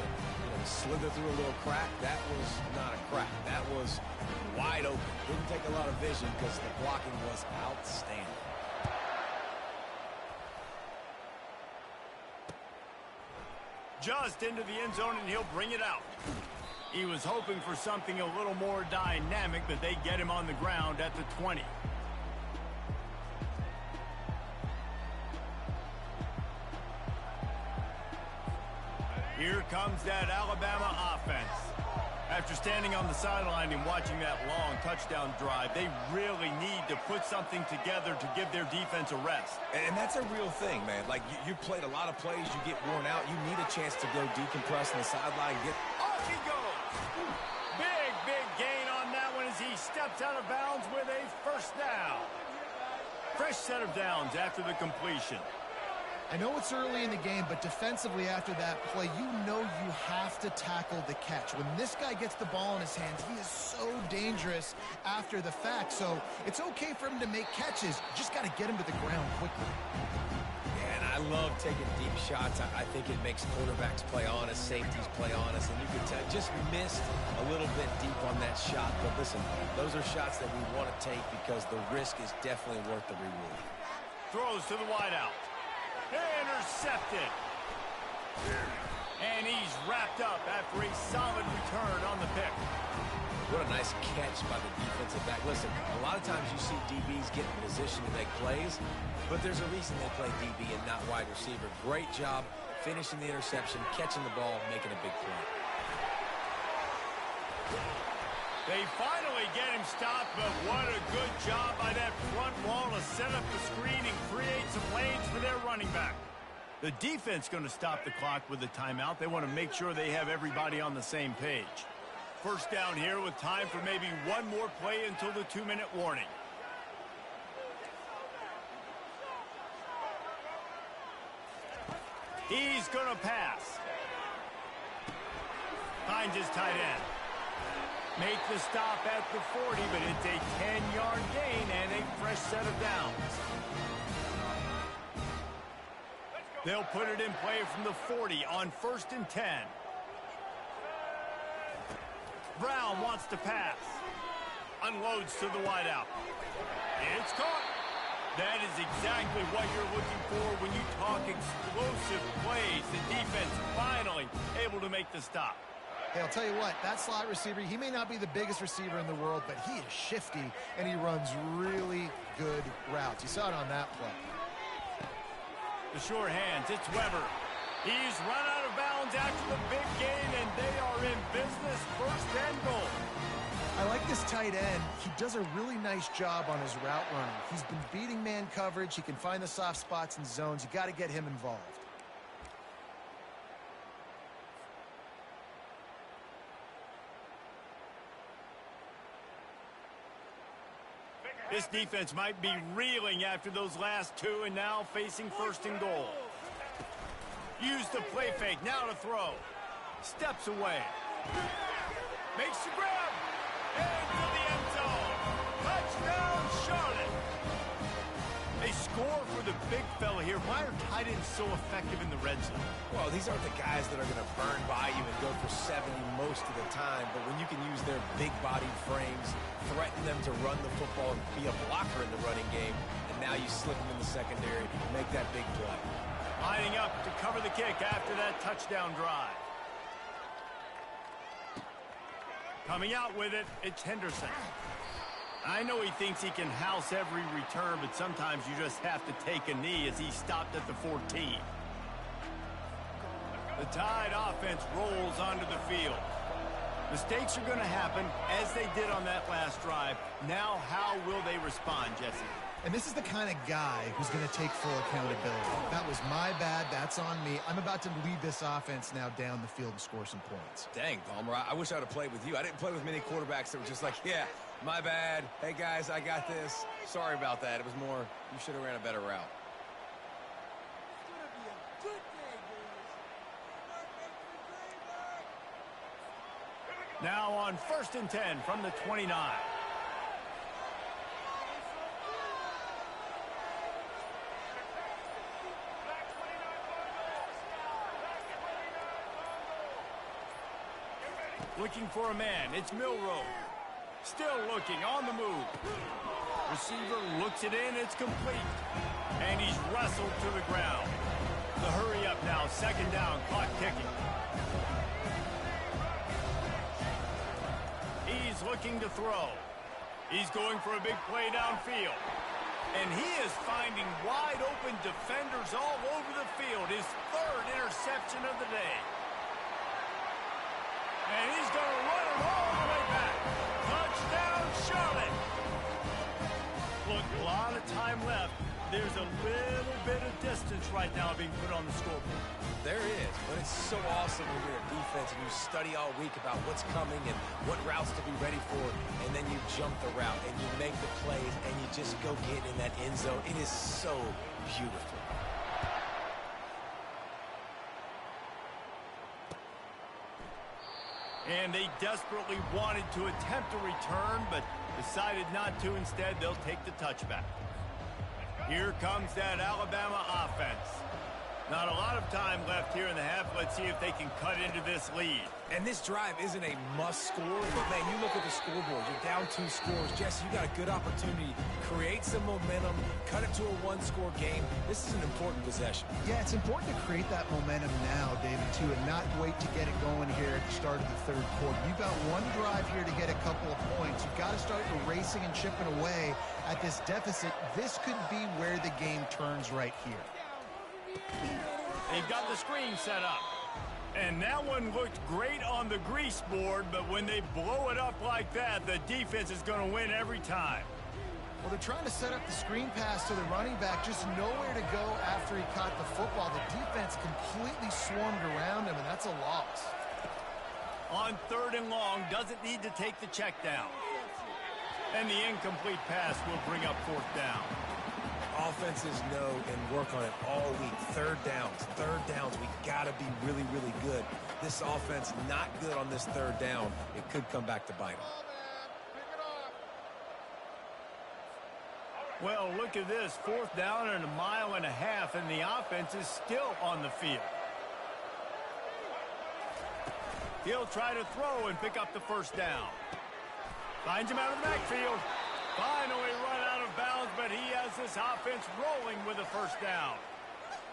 [SPEAKER 2] and slither through a little crack. That was not a crack. That was wide open. Didn't take a lot of vision because the blocking was outstanding.
[SPEAKER 1] Just into the end zone, and he'll bring it out. He was hoping for something a little more dynamic, but they get him on the ground at the 20. Here comes that Alabama offense. After standing on the sideline and watching that long touchdown drive, they really need to put something together to give their defense a rest.
[SPEAKER 2] And that's a real thing, man. Like, you played a lot of plays, you get worn out, you need a chance to go decompress on the sideline.
[SPEAKER 1] Off he goes! Big gain on that one as he steps steps out of bounds with a first down. Fresh set of downs after the completion.
[SPEAKER 3] I know it's early in the game, but defensively after that play, you know you have to tackle the catch. When this guy gets the ball in his hands, he is so dangerous after the fact. So it's okay for him to make catches. You just got to get him to the ground quickly.
[SPEAKER 2] Yeah, and I love taking deep shots. I think it makes quarterbacks play honest, safeties play honest, and you can tell just missed a little bit deep on that shot. But listen, those are shots that we want to take because the risk is definitely worth the reward.
[SPEAKER 1] Throws to the wideout. Intercepted. And he's wrapped up after a solid return on the pick.
[SPEAKER 2] What a nice catch by the defensive back. Listen, a lot of times you see DBs get in position to make plays, but there's a reason they play DB and not wide receiver. Great job finishing the interception, catching the ball, making a big play.
[SPEAKER 1] They finally get him stopped, but what a good job by that front wall to set up the screen and create some lanes for their running back. The defense going to stop the clock with the timeout. They want to make sure they have everybody on the same page. First down here with time for maybe one more play until the 2-minute warning. He's going to pass. Finds his tight end. Make the stop at the 40, but it's a 10-yard gain and a fresh set of downs. They'll put it in play from the 40 on 1st and 10. Brown wants to pass. Unloads to the wideout. It's caught. That is exactly what you're looking for when you talk explosive plays. The defense finally able to make the stop.
[SPEAKER 3] Hey, I'll tell you what, that slot receiver, he may not be the biggest receiver in the world, but he is shifty, and he runs really good routes. You saw it on that play.
[SPEAKER 1] The short hands, it's Weber. He's run out of bounds after the big gain, and they are in business, 1st and goal.
[SPEAKER 3] I like this tight end. He does a really nice job on his route running. He's been beating man coverage. He can find the soft spots and zones. You got to get him involved.
[SPEAKER 1] This defense might be reeling after those last two and now facing 1st and goal. Use the play fake, now to throw. Steps away. Makes the grab. Into the end zone. Touchdown, Charlotte. They score for the big fella here. Why are tight ends so effective in the red zone?
[SPEAKER 2] Well, these aren't the guys that are going to burn by you and go for 70 most of the time, but when you can use their big-bodied frames, threaten them to run the football and be a blocker in the running game, and now you slip them in the secondary, make that big play.
[SPEAKER 1] Lining up to cover the kick after that touchdown drive. Coming out with it, it's Henderson. I know he thinks he can house every return, but sometimes you just have to take a knee as he stopped at the 14. The Tide offense rolls onto the field. Mistakes are going to happen, as they did on that last drive. Now, how will they respond, Jesse?
[SPEAKER 3] And this is the kind of guy who's going to take full accountability. That was my bad. That's on me. I'm about to lead this offense now down the field and score some points.
[SPEAKER 2] Dang, Palmer, I wish I would have played with you. I didn't play with many quarterbacks that were just like, yeah, my bad. Hey, guys, I got this. Sorry about that. It was more, you should have ran a better route.
[SPEAKER 1] Now on 1st and 10 from the 29. Looking for a man. It's Milrow. Still looking on the move. Receiver looks it in. It's complete. And he's wrestled to the ground. The hurry up now. 2nd down. Clock ticking. He's looking to throw. He's going for a big play downfield. And he is finding wide open defenders all over the field. His 3rd interception of the day. And he's going to run it all the way back. Touchdown, Charlotte. Look, a lot of time left. There's a little bit of distance points right now being put on the scoreboard.
[SPEAKER 2] There is, but it's so awesome when you're a defense and you study all week about what's coming and what routes to be ready for, and then you jump the route and you make the plays and you just go get in that end zone. It is so beautiful.
[SPEAKER 1] And they desperately wanted to attempt a return, but decided not to. Instead, they'll take the touchback. Here comes that Alabama offense. Not a lot of time left here in the half. Let's see if they can cut into this lead.
[SPEAKER 2] And this drive isn't a must score, but man, you look at the scoreboard. You're down 2 scores. Jesse, you got a good opportunity. Create some momentum. Cut it to a 1-score game. This is an important possession.
[SPEAKER 3] Yeah, it's important to create that momentum now, David, too, and not wait to get it going here at the start of the third quarter. You've got one drive here to get a couple of points. You've got to start erasing and chipping away at this deficit. This could be where the game turns right here.
[SPEAKER 1] They've got the screen set up. And that one looked great on the grease board, but when they blow it up like that, the defense is going to win every time.
[SPEAKER 3] Well, they're trying to set up the screen pass to the running back, just nowhere to go after he caught the football. The defense completely swarmed around him, and that's a loss.
[SPEAKER 1] On 3rd and long, doesn't need to take the check down. And the incomplete pass will bring up 4th down.
[SPEAKER 2] Offenses know and work on it all week. Third downs. We got to be really, really good. This offense not good on this 3rd down. It could come back to bite them.
[SPEAKER 1] Well, look at this. 4th down and 1.5 miles, and the offense is still on the field. He'll try to throw and pick up the 1st down. Finds him out of the backfield. Finally run out of bounds, but he has this offense rolling with a 1st down.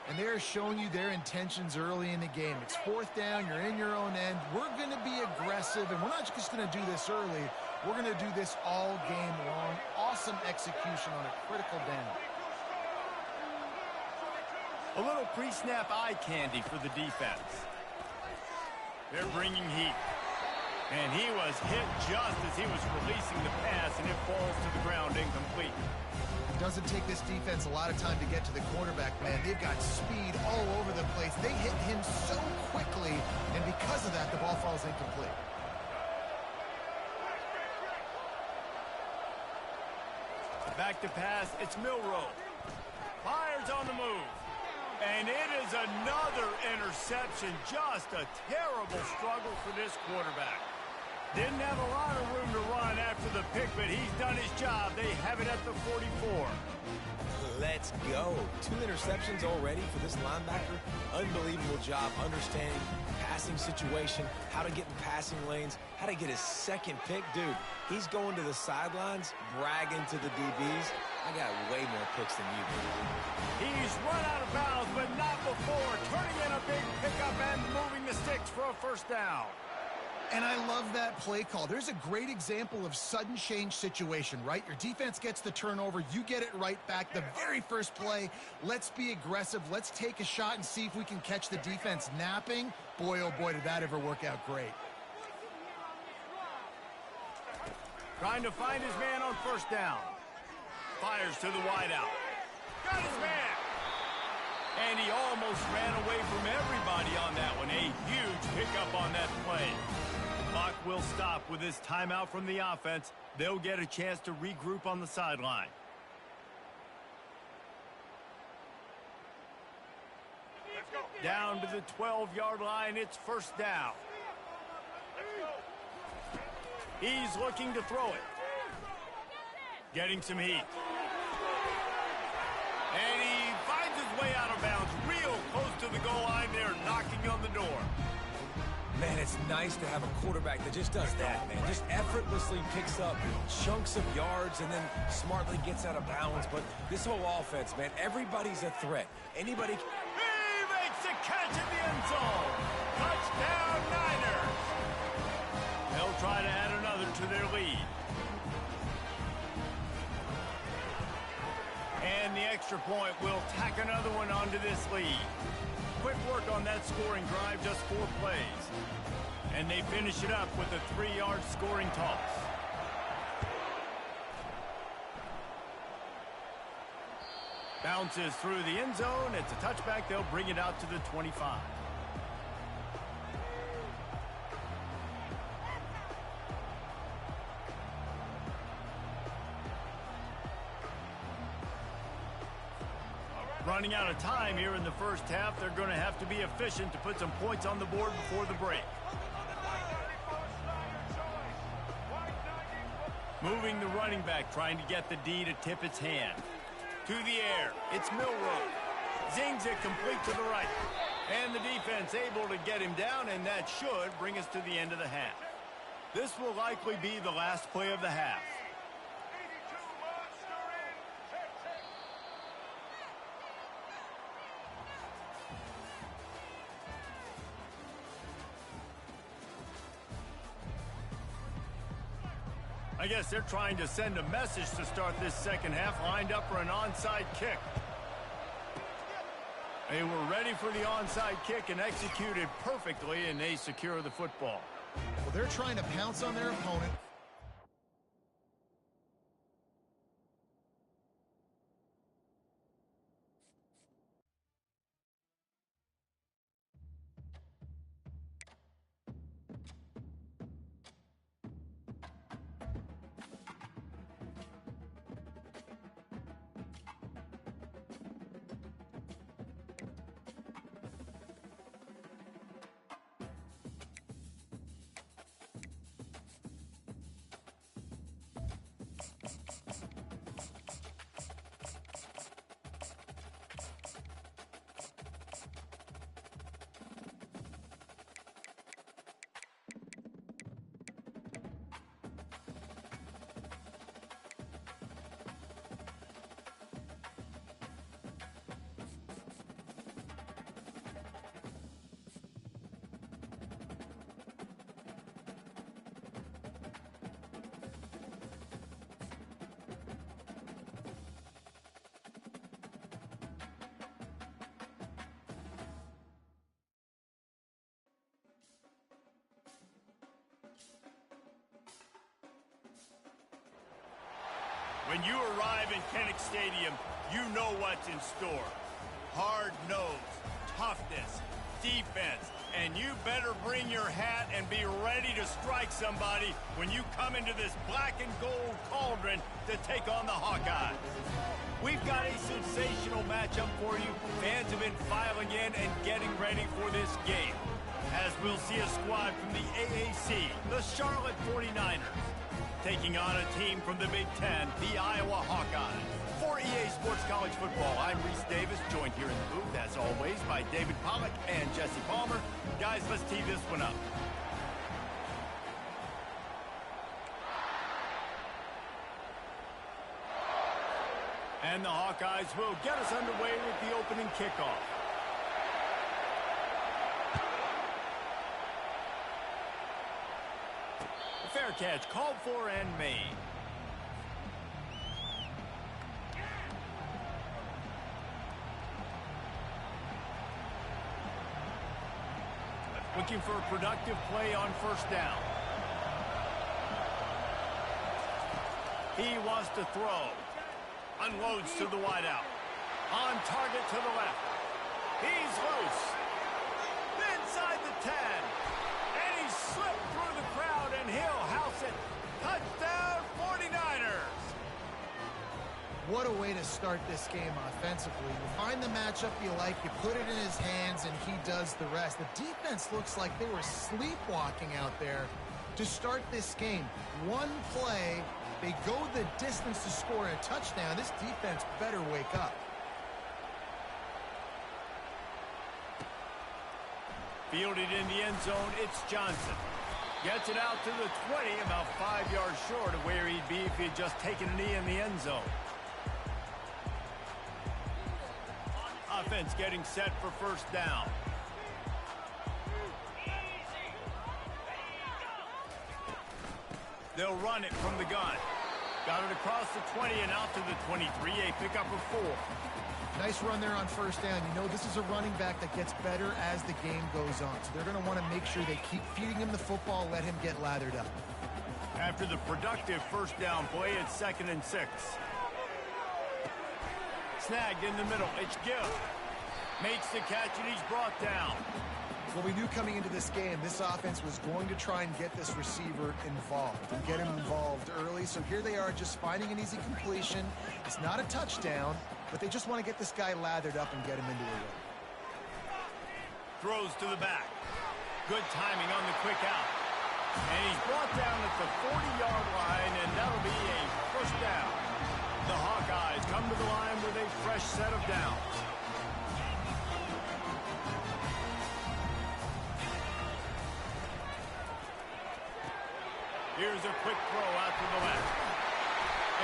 [SPEAKER 3] And they're showing you their intentions early in the game. It's 4th down. You're in your own end. We're going to be aggressive, and we're not just going to do this early. We're going to do this all game long. Awesome execution on a critical down.
[SPEAKER 1] A little pre-snap eye candy for the defense. They're bringing heat. And he was hit just as he was releasing the pass, and it falls to the ground incomplete.
[SPEAKER 3] It doesn't take this defense a lot of time to get to the quarterback, man. They've got speed all over the place. They hit him so quickly, and because of that, the ball falls incomplete.
[SPEAKER 1] Back to pass, it's Milroe. Fires on the move. And it is another interception. Just a terrible struggle for this quarterback. Didn't have a lot of room to run after the pick, but he's done his job. They have it at the 44.
[SPEAKER 2] Let's go. 2 interceptions already for this linebacker. Unbelievable job understanding passing situation, how to get in passing lanes, how to get his 2nd pick. Dude, he's going to the sidelines, bragging to the DBs. I got way more picks than you do.
[SPEAKER 1] He's run out of bounds, but not before. Turning in a big pickup and moving the sticks for a 1st down.
[SPEAKER 3] And I love that play call. There's a great example of sudden change situation, right? Your defense gets the turnover. You get it right back. The very first play, let's be aggressive. Let's take a shot and see if we can catch the defense napping. Boy, oh boy, did that ever work out great.
[SPEAKER 1] Trying to find his man on 1st down. Fires to the wideout. Got his man. And he almost ran away from everybody on that one. A huge pickup on that play. Clock will stop with this timeout from the offense. They'll get a chance to regroup on the sideline. Down to the 12-yard line, it's 1st down. He's looking to throw it. Getting some heat. And he finds his way out of bounds real close to the goal line there, knocking on the door.
[SPEAKER 2] Man, it's nice to have a quarterback that just does that, man. Just effortlessly picks up chunks of yards and then smartly gets out of bounds. But this whole offense, man, everybody's a threat. Anybody...
[SPEAKER 1] He makes a catch in the end zone. Touchdown, Niners. They'll try to add another to their lead. And the extra point will tack another one onto this lead. Quick work on that scoring drive, just 4 plays. And they finish it up with a 3-yard scoring toss. Bounces through the end zone. It's a touchback. They'll bring it out to the 25. Running out of time here in the first half. They're going to have to be efficient to put some points on the board before the break. Moving the running back, trying to get the D to tip its hand. To the air, it's Milroe. Zings it complete to the right. And the defense able to get him down, and that should bring us to the end of the half. This will likely be the last play of the half. I guess they're trying to send a message to start this second half, lined up for an onside kick. They were ready for the onside kick and executed perfectly, and they secure the football.
[SPEAKER 3] Well, they're trying to pounce on their opponent.
[SPEAKER 1] When you arrive in Kinnick Stadium, you know what's in store. Hard nose, toughness, defense, and you better bring your hat and be ready to strike somebody when you come into this black and gold cauldron to take on the Hawkeyes. We've got a sensational matchup for you. Fans have been filing in and getting ready for this game, as we'll see a squad from the AAC, the Charlotte 49ers, taking on a team from the Big Ten, the Iowa Hawkeyes. For EA Sports College Football, I'm Reese Davis, joined here in the booth, as always, by David Pollack and Jesse Palmer. Guys, let's tee this one up. And the Hawkeyes will get us underway with the opening kickoff. Fair catch called for and made. Looking for a productive play on first down. He wants to throw. Unloads to the wideout. On target to the left. He's loose. Inside the 10. And he slipped through the crowd, and he'll house it. Touchdown, 49ers.
[SPEAKER 3] What a way to start this game offensively. You find the matchup you like, you put it in his hands, and he does the rest. The defense looks like they were sleepwalking out there to start this game. One play, they go the distance to score a touchdown. This defense better wake up.
[SPEAKER 1] Fielded in the end zone, it's Johnson. Gets it out to the 20, about 5 yards short of where he'd be if he had just taken a knee in the end zone. Offense getting set for first down. They'll run it from the gun. Got it across the 20 and out to the 23, a pickup of 4.
[SPEAKER 3] Nice run there on first down. You know this is a running back that gets better as the game goes on. So they're going to want to make sure they keep feeding him the football, let him get lathered up.
[SPEAKER 1] After the productive first down play, it's 2nd and 6. Snagged in the middle. It's Gill. Makes the catch, and he's brought down.
[SPEAKER 3] Well, we knew coming into this game, this offense was going to try and get this receiver involved and get him involved early. So here they are just finding an easy completion. It's not a touchdown, but they just want to get this guy lathered up and get him into a rhythm.
[SPEAKER 1] Throws to the back. Good timing on the quick out. And he's brought down at the 40-yard line, and that'll be a first down. The Hawkeyes come to the line with a fresh set of downs. Here's a quick throw out to the left.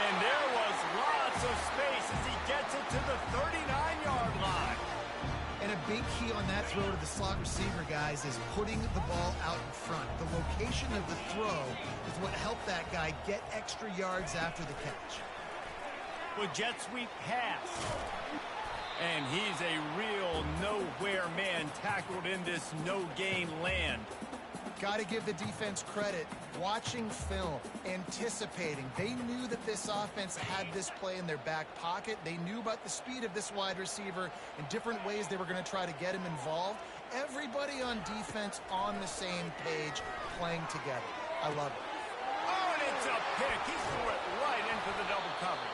[SPEAKER 1] And there was lots of space as he gets it to the 39-yard line.
[SPEAKER 3] And a big key on that throw to the slot receiver, guys, is putting the ball out in front. The location of the throw is what helped that guy get extra yards after the catch.
[SPEAKER 1] With jet sweep pass. And he's a real nowhere man tackled in this no-gain land.
[SPEAKER 3] Got to give the defense credit. Watching film, anticipating. They knew that this offense had this play in their back pocket. They knew about the speed of this wide receiver and different ways they were going to try to get him involved. Everybody on defense on the same page, playing together. I love it.
[SPEAKER 1] Oh, and it's a pick. He threw it right into the double coverage.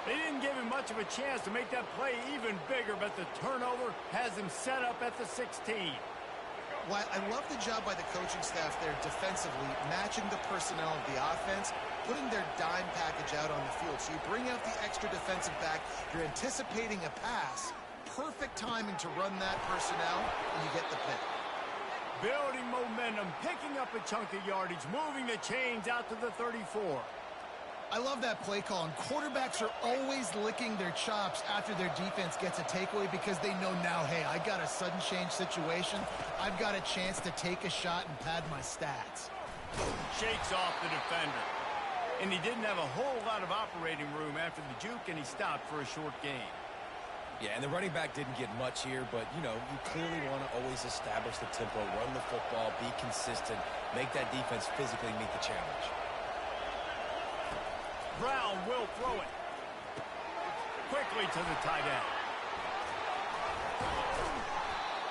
[SPEAKER 1] They didn't give him much of a chance to make that play even bigger, but the turnover has him set up at the 16.
[SPEAKER 3] Well, I love the job by the coaching staff there defensively, matching the personnel of the offense, putting their dime package out on the field. So you bring out the extra defensive back, you're anticipating a pass, perfect timing to run that personnel, and you get the pick.
[SPEAKER 1] Building momentum, picking up a chunk of yardage, moving the chains out to the 34.
[SPEAKER 3] I love that play call, and quarterbacks are always licking their chops after their defense gets a takeaway because they know now, hey, I got a sudden change situation. I've got a chance to take a shot and pad my stats.
[SPEAKER 1] Shakes off the defender. And he didn't have a whole lot of operating room after the juke, and he stopped for a short gain.
[SPEAKER 2] Yeah, and the running back didn't get much here, but, you know, you clearly want to always establish the tempo, run the football, be consistent, make that defense physically meet the challenge.
[SPEAKER 1] Brown will throw it. Quickly to the tight end.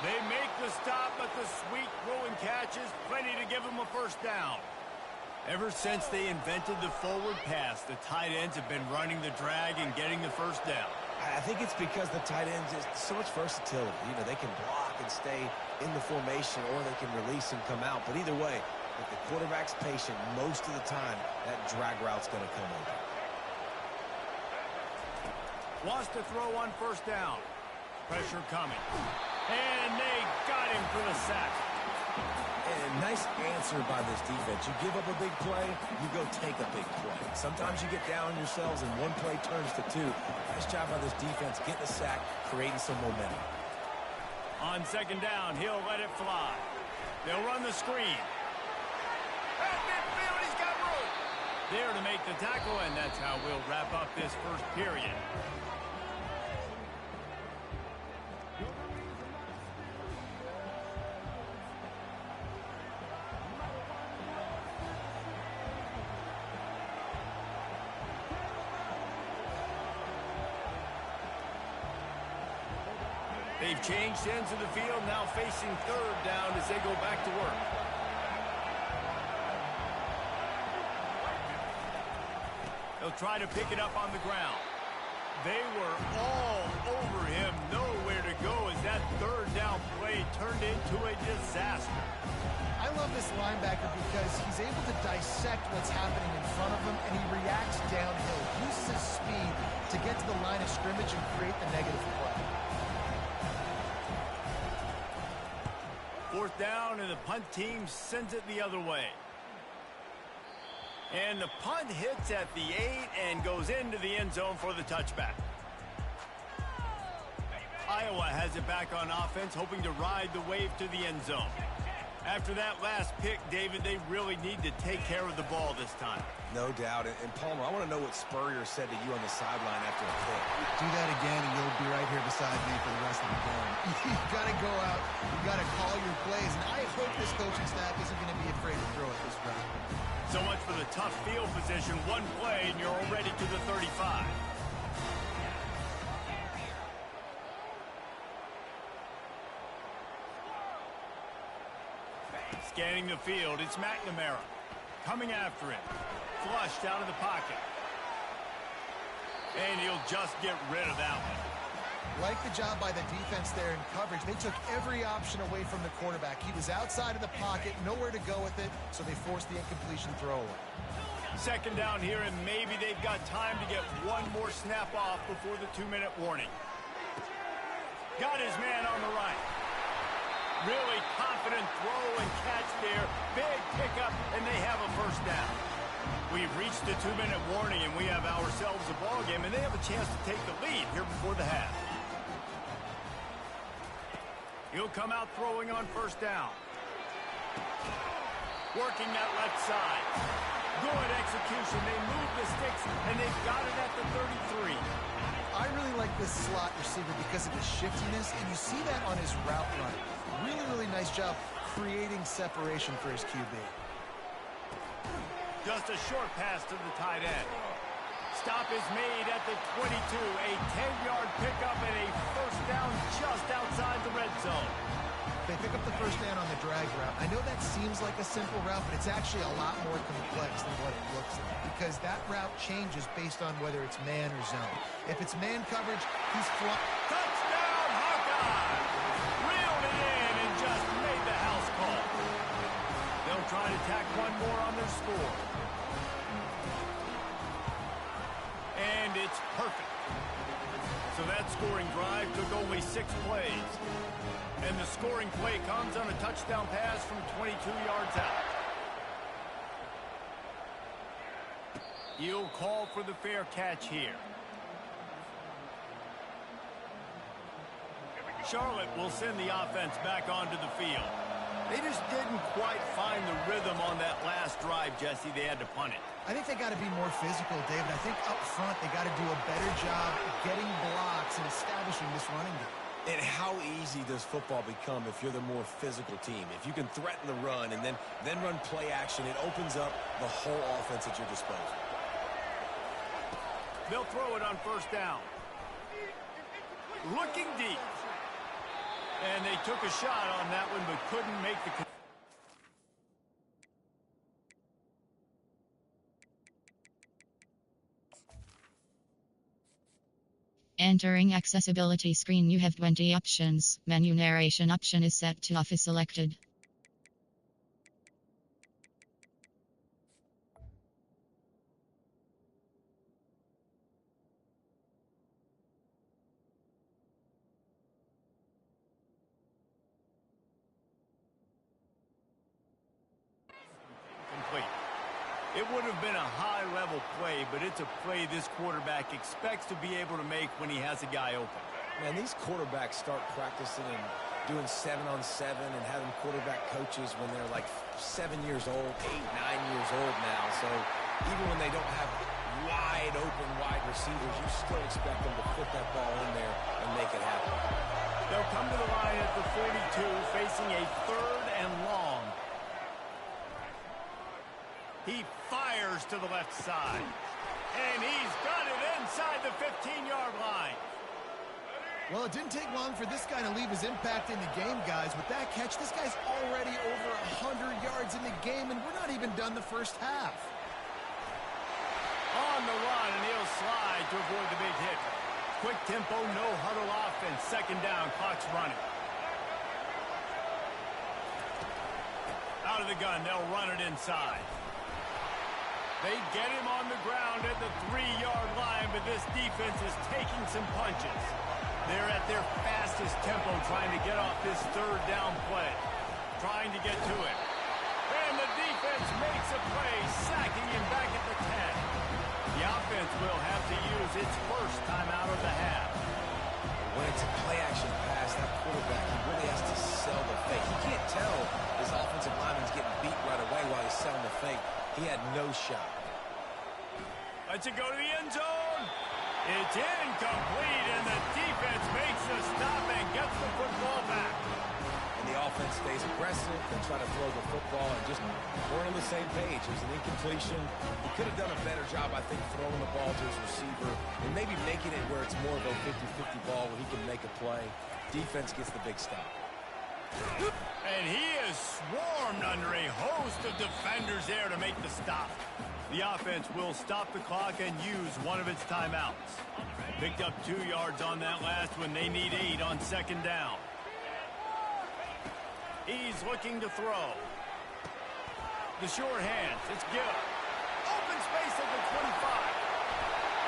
[SPEAKER 1] They make the stop, but the sweet throw and catch is plenty to give them a first down. Ever since they invented the forward pass, the tight ends have been running the drag and getting the first down.
[SPEAKER 2] I think it's because the tight ends is so much versatility. You know, they can block and stay in the formation, or they can release and come out. But either way, if the quarterback's patient, most of the time, that drag route's going to come over.
[SPEAKER 1] Wants to throw on first down. Pressure coming. And they got him for the sack.
[SPEAKER 2] And nice answer by this defense. You give up a big play, you go take a big play. Sometimes you get down on yourselves and one play turns to two. Nice job by this defense getting a sack, creating some momentum.
[SPEAKER 1] On second down, he'll let it fly. They'll run the screen. At midfield, he's got room. There to make the tackle, and that's how we'll wrap up this first period. They've changed ends of the field, now facing third down as they go back to work. They'll try to pick it up on the ground. They were all over him, nowhere to go as that third down play turned into a disaster.
[SPEAKER 3] I love this linebacker because he's able to dissect what's happening in front of him, and he reacts downhill, uses his speed to get to the line of scrimmage and create the negative play.
[SPEAKER 1] Fourth down, and the punt team sends it the other way. And the punt hits at the 8 and goes into the end zone for the touchback. Iowa has it back on offense, hoping to ride the wave to the end zone. After that last pick, David, they really need to take care of the ball this time.
[SPEAKER 2] No doubt. And Palmer, I want to know what Spurrier said to you on the sideline after a pick.
[SPEAKER 3] Do that again, and you'll be right here beside me for the rest of the game. You got to go out. You got to call your plays, and I hope this coaching staff isn't going to be afraid to throw it this round.
[SPEAKER 1] So much for the tough field position. One play, and you're already to the 35. Scanning the field, it's McNamara. Coming after him. Flushed out of the pocket. And he'll just get rid of that one.
[SPEAKER 3] Like the job by the defense there in coverage. They took every option away from the quarterback. He was outside of the pocket, nowhere to go with it, so they forced the incompletion throwaway.
[SPEAKER 1] Second down here, and maybe they've got time to get one more snap off before the 2-minute warning. Got his man on the right. Really confident throw and catch there. Big pickup, and they have a first down. We've reached the 2-minute warning, and we have ourselves a ball game, and they have a chance to take the lead here before the half. He'll come out throwing on first down. Working that left side. Good execution. They move the sticks, and they've got it at the 33.
[SPEAKER 3] I really like this slot receiver because of his shiftiness, and you see that on his route run. Really, really nice job creating separation for his QB.
[SPEAKER 1] Just a short pass to the tight end. Stop is made at the 22. A 10-yard pickup and a first down just outside the red zone.
[SPEAKER 3] They pick up the first down on the drag route. I know that seems like a simple route, but it's actually a lot more complex than what it looks like because that route changes based on whether it's man or zone. If it's man coverage, he's flying.
[SPEAKER 1] Touchdown, Hawkeye! Reeled it in and just made the house call. They'll try to tack one more on their score. And it's perfect. So that scoring drive took only 6 plays. And the scoring play comes on a touchdown pass from 22 yards out. He'll call for the fair catch here. Charlotte will send the offense back onto the field. They just didn't quite find the rhythm on that last drive, Jesse. They had to punt it.
[SPEAKER 3] I think they got to be more physical, David. I think up front they got to do a better job getting blocks and establishing this running game.
[SPEAKER 2] And how easy does football become if you're the more physical team? If you can threaten the run and then run play action, it opens up the whole offense at your disposal.
[SPEAKER 1] They'll throw it on first down. Looking deep. And they took a shot on that one but couldn't make the...
[SPEAKER 4] Entering accessibility screen, you have 20 options. Menu narration option is set to off is selected.
[SPEAKER 1] Complete. It would have been a high-level play, but it's a play this quarterback expects to be able to make when he has a guy open.
[SPEAKER 2] Man, these quarterbacks start practicing and doing 7-on-7 and having quarterback coaches when they're like 7 years old, 8, 9 years old now. So even when they don't have wide receivers, you still expect them to put that ball in there and make it happen.
[SPEAKER 1] They'll come to the line at the 42, facing a 3rd and long. He fires to the left side. And he's got it inside the 15-yard line.
[SPEAKER 3] Well, it didn't take long for this guy to leave his impact in the game, guys. With that catch, this guy's already over 100 yards in the game, and we're not even done the first half.
[SPEAKER 1] On the run, and he'll slide to avoid the big hit. Quick tempo, no huddle offense. Second down, clock's running. Out of the gun, they'll run it inside. They get him on the ground at the 3-yard line, but this defense is taking some punches. They're at their fastest tempo trying to get off this 3rd down play. Trying to get to it. And the defense makes a play, sacking him back at the 10. The offense will have to use its first time out of the half.
[SPEAKER 2] When it's a play-action pass, that quarterback, he really has to sell the fake. He can't tell his offensive lineman's getting beat right away while he's selling the fake. He had no shot.
[SPEAKER 1] Let's it go to the end zone. It's incomplete, and the defense makes the stop and gets the football back.
[SPEAKER 2] And the offense stays aggressive. They try to throw the football and just weren't on the same page. It was an incompletion. He could have done a better job, I think, throwing the ball to his receiver and maybe making it where it's more of a 50-50 ball where he can make a play. Defense gets the big stop.
[SPEAKER 1] And he is swarmed under a host of defenders there to make the stop. The offense will stop the clock and use one of its timeouts. Picked up 2 yards on that last one. They need 8 on second down. He's looking to throw. The short hands. It's good. Open space at the 25.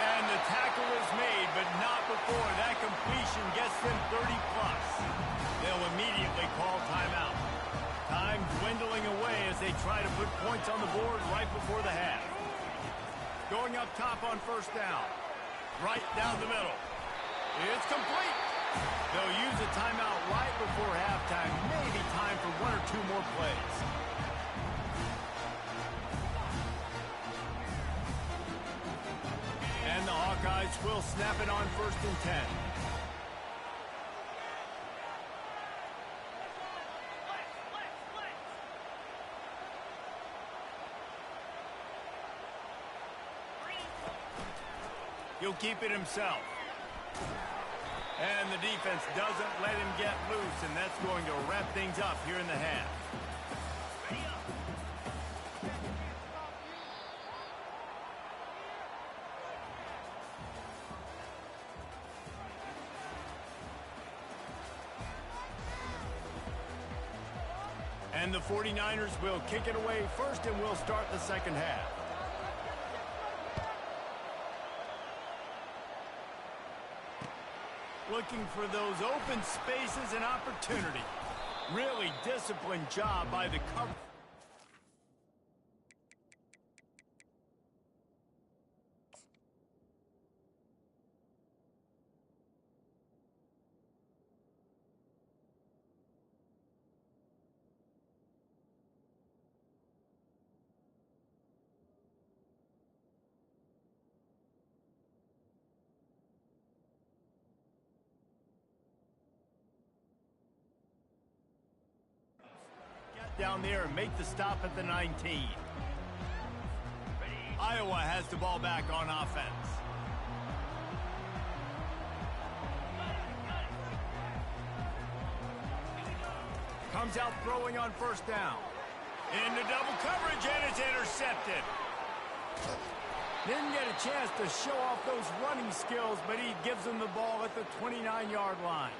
[SPEAKER 1] And the tackle is made, but not before that completion gets them 30-plus. They'll immediately call timeout. Time dwindling away as they try to put points on the board right before the half. Going up top on first down. Right down the middle. It's complete. They'll use a timeout right before halftime. Maybe time for 1 or 2 more plays. And the Hawkeyes will snap it on 1st and 10. He'll keep it himself. And the defense doesn't let him get loose, and that's going to wrap things up here in the half. And the 49ers will kick it away first, and we'll start the second half. Looking for those open spaces and opportunity. Really disciplined job by the cover. Down there and make the stop at the 19. Iowa has the ball back on offense. Comes out throwing on first down. Into double coverage, and it's intercepted. Didn't get a chance to show off those running skills, but he gives them the ball at the 29-yard line.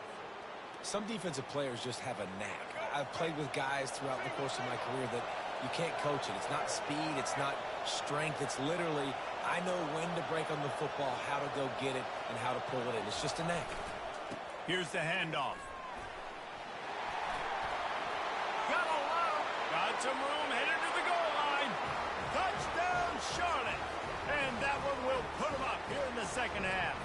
[SPEAKER 2] Some defensive players just have a knack. I've played with guys throughout the course of my career that you can't coach it. It's not speed. It's not strength. It's literally, I know when to break on the football, how to go get it, and how to pull it in. It's just a knack.
[SPEAKER 1] Here's the handoff. Got some room, headed to the goal line. Touchdown, Charlotte. And that one will put them up here in the second half.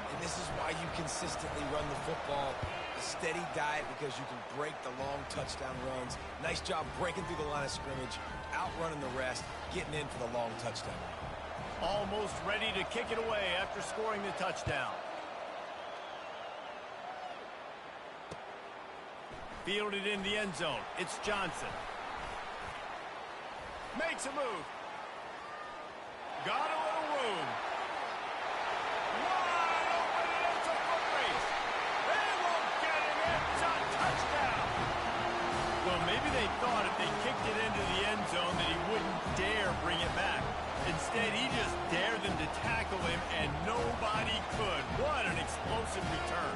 [SPEAKER 2] And this is why you consistently run the football. A steady diet because you can break the long touchdown runs. Nice job breaking through the line of scrimmage, outrunning the rest, getting in for the long touchdown.
[SPEAKER 1] Almost ready to kick it away after scoring the touchdown. Fielded in the end zone. It's Johnson. Makes a move. Got a little room. Wide open, and it's a foot race. They won't get him. It's a touchdown. Well, maybe they thought if they kicked it into the end zone that he wouldn't dare bring it back. Instead, he just dared them to tackle him, and nobody could. What an explosive return.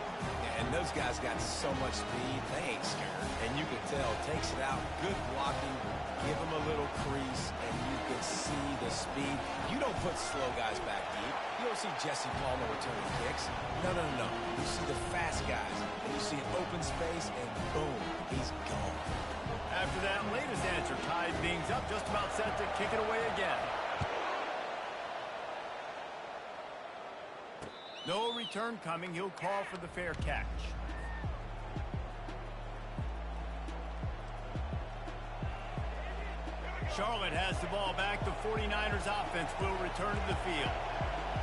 [SPEAKER 2] And those guys got so much speed, they ain't scared. And you can tell, takes it out, good blocking, give him a little crease, and you can see the speed. You don't put slow guys back deep. You don't see Jesse Palmer returning kicks. No. You see the fast guys, and you see an open space, and boom, he's gone.
[SPEAKER 1] After that latest answer tied things up, just about set to kick it away again. No return coming. He'll call for the fair catch. Charlotte has the ball back. The 49ers offense will return to the field.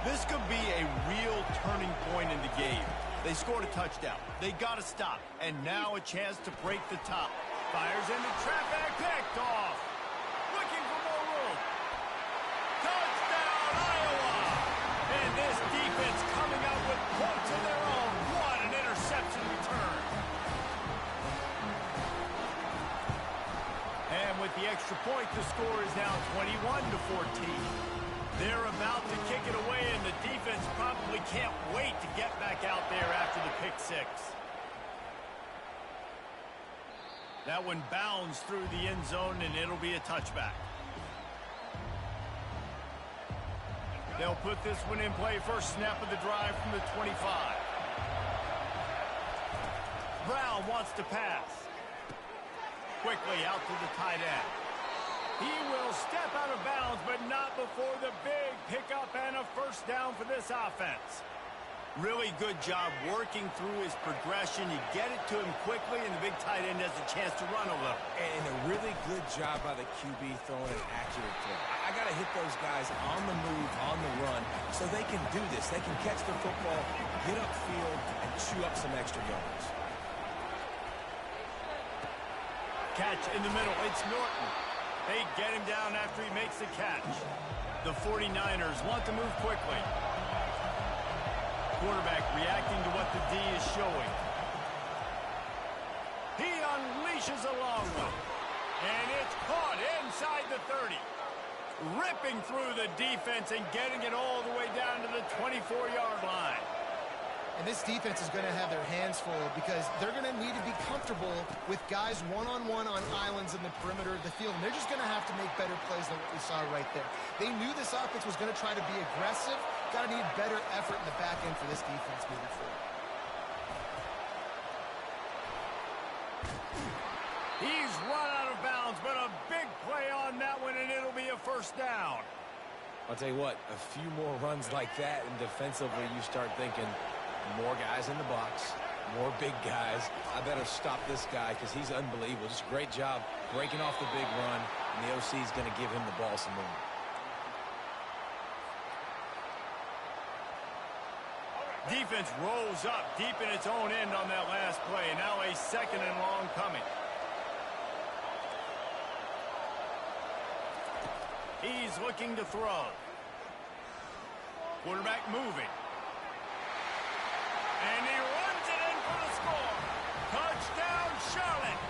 [SPEAKER 1] This could be a real turning point in the game. They scored a touchdown. They got to stop. And now a chance to break the top. Fires into traffic. Picked off. Looking for more room. Touchdown, Iowa! And this defense coming out with points of their own. What an interception return. point, the score is now 21-14. They're about to kick it away, and the defense probably can't wait to get back out there after the pick six. That one bounds through the end zone, and it'll be a touchback. They'll put this one in play. First snap of the drive from the 25. Brown wants to pass. Quickly out to the tight end. He will step out of bounds, but not before the big pickup and a first down for this offense. Really good job working through his progression. You get it to him quickly, and the big tight end has a chance to run a little.
[SPEAKER 2] And a really good job by the QB throwing an accurate throw. I got to hit those guys on the move, on the run, so they can do this. They can catch the football, get upfield, and chew up some extra yards.
[SPEAKER 1] Catch in the middle. It's Norton. They get him down after he makes the catch. The 49ers want to move quickly. Quarterback reacting to what the D is showing. He unleashes a long one. And it's caught inside the 30. Ripping through the defense and getting it all the way down to the 24-yard line.
[SPEAKER 3] And this defense is going to have their hands full because they're going to need to be comfortable with guys one-on-one on islands in the perimeter of the field. And they're just going to have to make better plays than what we saw right there. They knew this offense was going to try to be aggressive. Got to need better effort in the back end for this defense moving forward.
[SPEAKER 1] He's run out of bounds, but a big play on that one, and it'll be a first down.
[SPEAKER 2] I'll tell you what, a few more runs like that, and defensively you start thinking more guys in the box, more big guys. I better stop this guy because he's unbelievable. Just a great job breaking off the big run, and the OC is going to give him the ball some more.
[SPEAKER 1] Defense rolls up deep in its own end on that last play. Now a second and long coming. He's looking to throw. Quarterback moving. And he runs it in for the score. Touchdown, Charlotte.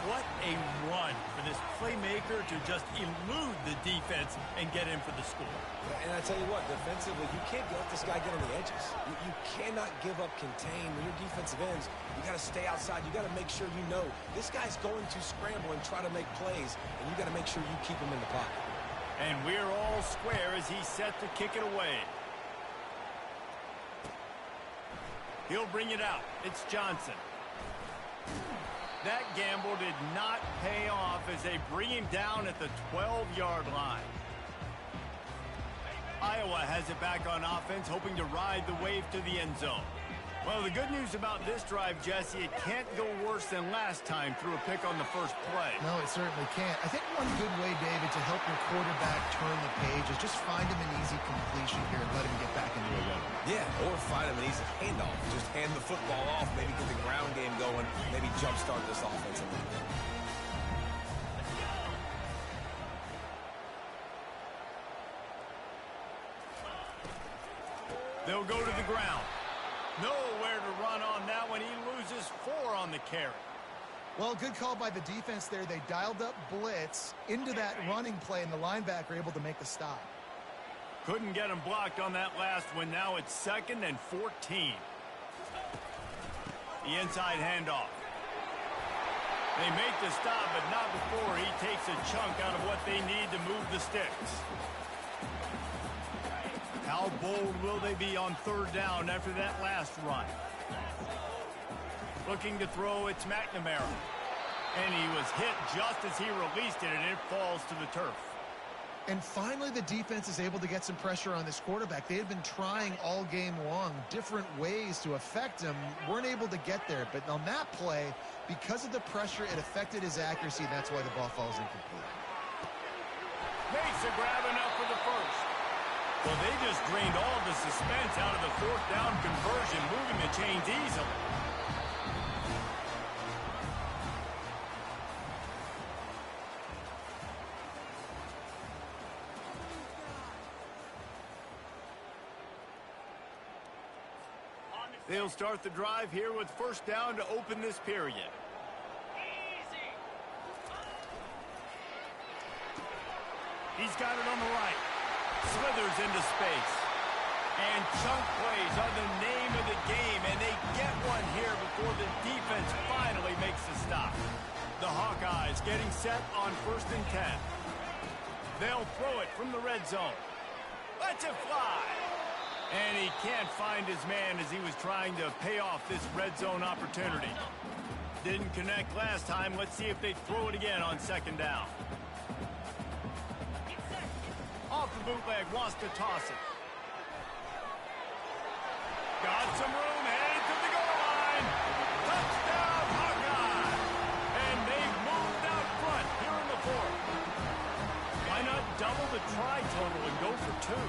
[SPEAKER 1] What a run for this playmaker to just elude the defense and get in for the score.
[SPEAKER 2] And I tell you what, defensively, you can't let this guy get on the edges. You cannot give up contain. When you're defensive ends, you got to stay outside. You got to make sure you know this guy's going to scramble and try to make plays, and you got to make sure you keep him in the pocket.
[SPEAKER 1] And we're all square as he's set to kick it away. He'll bring it out. It's Johnson. That gamble did not pay off as they bring him down at the 12-yard line. Iowa has it back on offense, hoping to ride the wave to the end zone. Well, the good news about this drive, Jesse, it can't go worse than last time through a pick on the first play.
[SPEAKER 3] No, it certainly can't. I think one good way, David, to help your quarterback turn the page is just find him an easy completion here and let him get back into the rhythm.
[SPEAKER 2] Yeah, or find him an easy handoff. Just hand the football off, maybe get the ground game going, maybe jumpstart this offense a little bit.
[SPEAKER 1] They'll go to the ground. Nowhere to run on that one. He loses 4 on the carry.
[SPEAKER 3] Well, good call by the defense there. They dialed up blitz into that running play, and the linebacker able to make the stop.
[SPEAKER 1] Couldn't get him blocked on that last one. Now it's 2nd and 14. The inside handoff. They make the stop, but not before he takes a chunk out of what they need to move the sticks. How bold will they be on 3rd down after that last run? Looking to throw, it's McNamara. And he was hit just as he released it, and it falls to the turf.
[SPEAKER 3] And finally, the defense is able to get some pressure on this quarterback. They had been trying all game long different ways to affect him. Weren't able to get there. But on that play, because of the pressure, it affected his accuracy, and that's why the ball falls incomplete.
[SPEAKER 1] Makes a grab enough for the first. Well, they just drained all the suspense out of the 4th down conversion, moving the chains easily. They'll start the drive here with 1st down to open this period. He's got it on the right. Slithers into space. And chunk plays are the name of the game, and they get one here before the defense finally makes the stop. The Hawkeyes getting set on 1st and 10. They'll throw it from the red zone. Let's it fly. And he can't find his man as he was trying to pay off this red zone opportunity. Didn't connect last time. Let's see if they throw it again on 2nd down. Off the bootleg, wants to toss it. Got some room, headed to the goal line. Touchdown, Hawkeye. And they've moved out front here in the 4th. Why not double the try total and go for 2?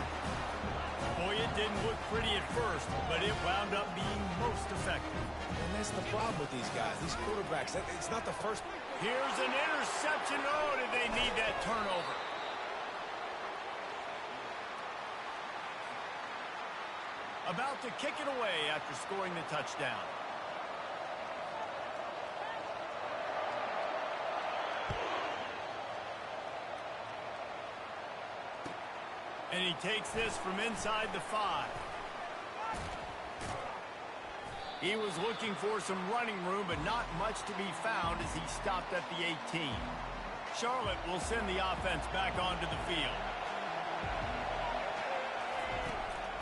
[SPEAKER 1] Boy, it didn't look pretty at first, but it wound up being most effective.
[SPEAKER 2] And that's the problem with these guys, these quarterbacks. It's not the first.
[SPEAKER 1] Here's an interception. Oh, did they need that turnover? About to kick it away after scoring the touchdown. And he takes this from inside the 5. He was looking for some running room, but not much to be found as he stopped at the 18. Charlotte will send the offense back onto the field.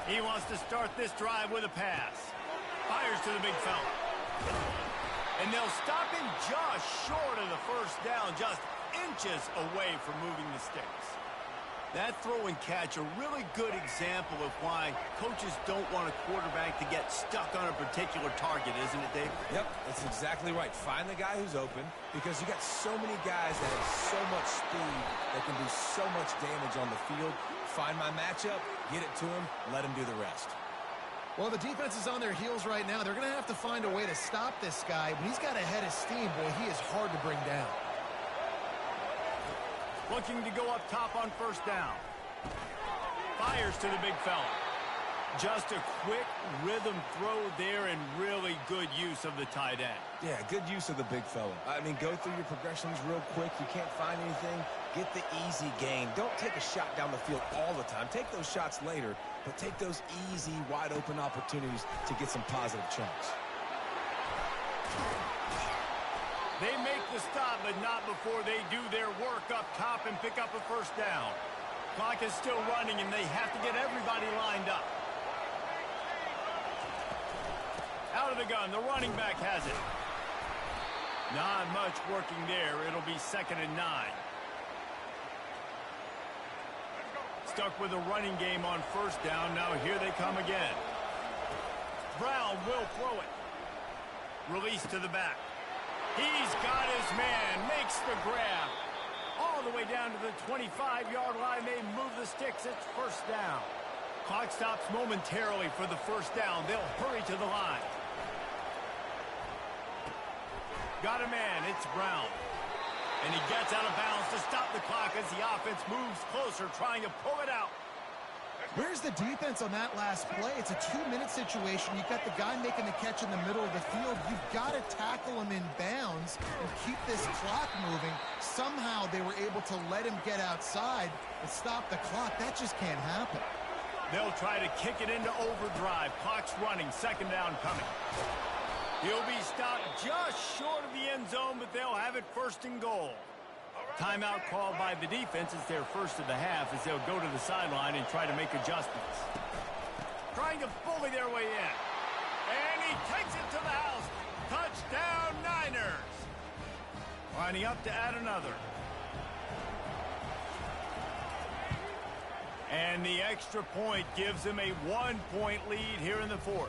[SPEAKER 1] He wants to start this drive with a pass. Fires to the big fella. And they'll stop him just short of the 1st down, just inches away from moving the sticks. That throw and catch, a really good example of why coaches don't want a quarterback to get stuck on a particular target, isn't it, Dave?
[SPEAKER 2] Yep, that's exactly right. Find the guy who's open, because you got so many guys that have so much speed that can do so much damage on the field. Find my matchup, get it to him, let him do the rest.
[SPEAKER 3] Well, the defense is on their heels right now. They're going to have to find a way to stop this guy. When he's got a head of steam, boy, he is hard to bring down.
[SPEAKER 1] Looking to go up top on 1st down. Fires to the big fella. Just a quick rhythm throw there and really good use of the tight end.
[SPEAKER 2] Yeah, good use of the big fella. I mean, go through your progressions real quick. You can't find anything. Get the easy gain. Don't take a shot down the field all the time. Take those shots later, but take those easy, wide-open opportunities to get some positive chunks.
[SPEAKER 1] They make the stop, but not before they do their work up top and pick up a 1st down. Clock is still running, and they have to get everybody lined up. Out of the gun, the running back has it. Not much working there. It'll be 2nd and 9. Stuck with a running game on 1st down. Now here they come again. Brown will throw it. Release to the back. He's got his man, makes the grab. All the way down to the 25-yard line. They move the sticks. It's 1st down. Clock stops momentarily for the 1st down. They'll hurry to the line. Got a man. It's Brown. And he gets out of bounds to stop the clock as the offense moves closer, trying to pull it out.
[SPEAKER 3] Where's the defense on that last play? It's a 2-minute situation. You've got the guy making the catch in the middle of the field. You've got to tackle him in bounds and keep this clock moving. Somehow they were able to let him get outside and stop the clock. That just can't happen.
[SPEAKER 1] They'll try to kick it into overdrive. Clock's running. 2nd down coming. He'll be stopped just short of the end zone, but they'll have it 1st and goal. Timeout called by the defense. It's their 1st of the half as they'll go to the sideline and try to make adjustments. Trying to bully their way in. And he takes it to the house. Touchdown, Niners. Lining up to add another. And the extra point gives them a 1-point lead here in the 4th.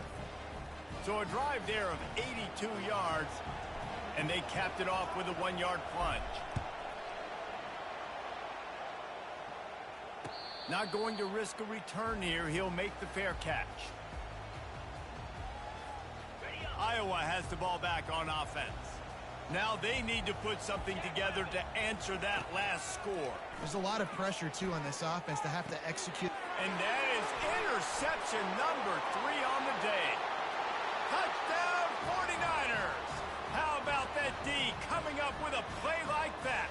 [SPEAKER 1] So a drive there of 82 yards, and they capped it off with a 1-yard plunge. Not going to risk a return here. He'll make the fair catch. Iowa has the ball back on offense. Now they need to put something together to answer that last score.
[SPEAKER 3] There's a lot of pressure, too, on this offense to have to execute.
[SPEAKER 1] And that is interception number 3 on the day. Touchdown, 49ers. How about that D coming up with a play like that?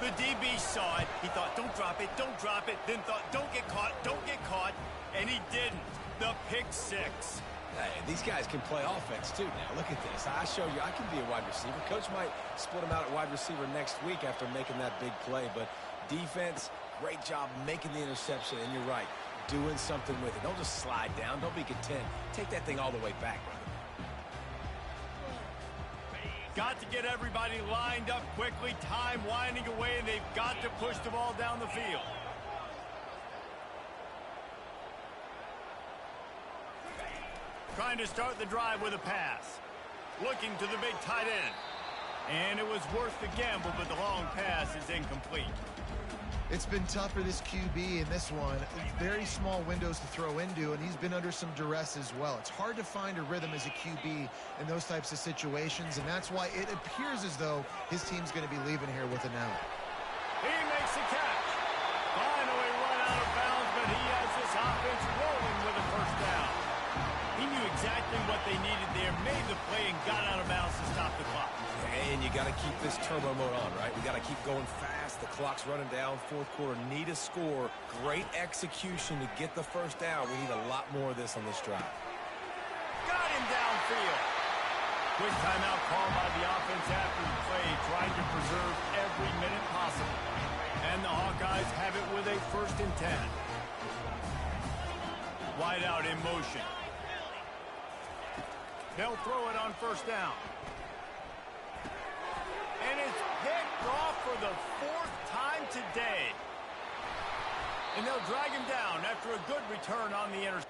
[SPEAKER 1] The DB saw it. He thought, don't drop it, don't drop it. Then thought, don't get caught, don't get caught. And he didn't. The pick six.
[SPEAKER 2] Hey, these guys can play offense too now. Look at this. I show you I can be a wide receiver. Coach might split him out at wide receiver next week after making that big play. But defense, great job making the interception. And you're right, doing something with it. Don't just slide down. Don't be content. Take that thing all the way back, brother.
[SPEAKER 1] Got to get everybody lined up quickly. Time winding away, and they've got to push the ball down the field. Trying to start the drive with a pass. Looking to the big tight end. And it was worth the gamble, but the long pass is incomplete.
[SPEAKER 3] It's been tough for this QB in this one. Very small windows to throw into, and he's been under some duress as well. It's hard to find a rhythm as a QB in those types of situations, and that's why it appears as though his team's going to be leaving here with an out.
[SPEAKER 1] He makes the catch. Finally run out of bounds, but he has this offense rolling with a first down. He knew exactly what they needed there, made the play, and got out of bounds to stop the clock.
[SPEAKER 2] And you got to keep this turbo mode on, right? We got to keep going fast. The clock's running down. Fourth quarter, need a score. Great execution to get the first down. We need a lot more of this on this drive.
[SPEAKER 1] Got him downfield. Quick timeout called by the offense after the play, trying to preserve every minute possible. And the Hawkeyes have it with a 1st and 10. Wide out in motion. They'll throw it on 1st down. And it's picked off for the 4th time today. And they'll drag him down after a good return on the interception.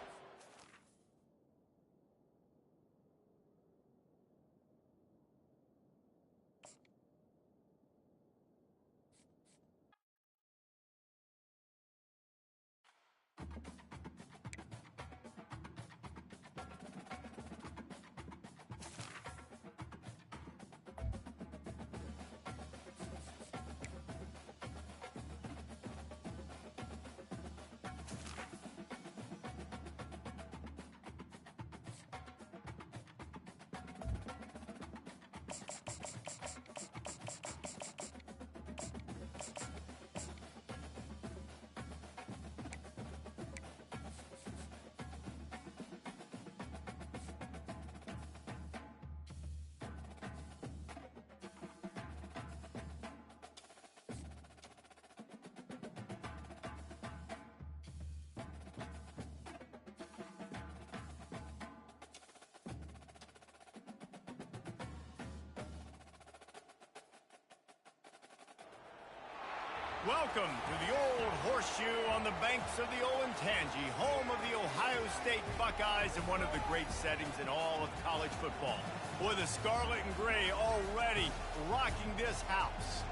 [SPEAKER 1] Welcome to the Old Horseshoe on the banks of the Olentangy, home of the Ohio State Buckeyes and one of the great settings in all of college football. With the scarlet and gray already rocking this house.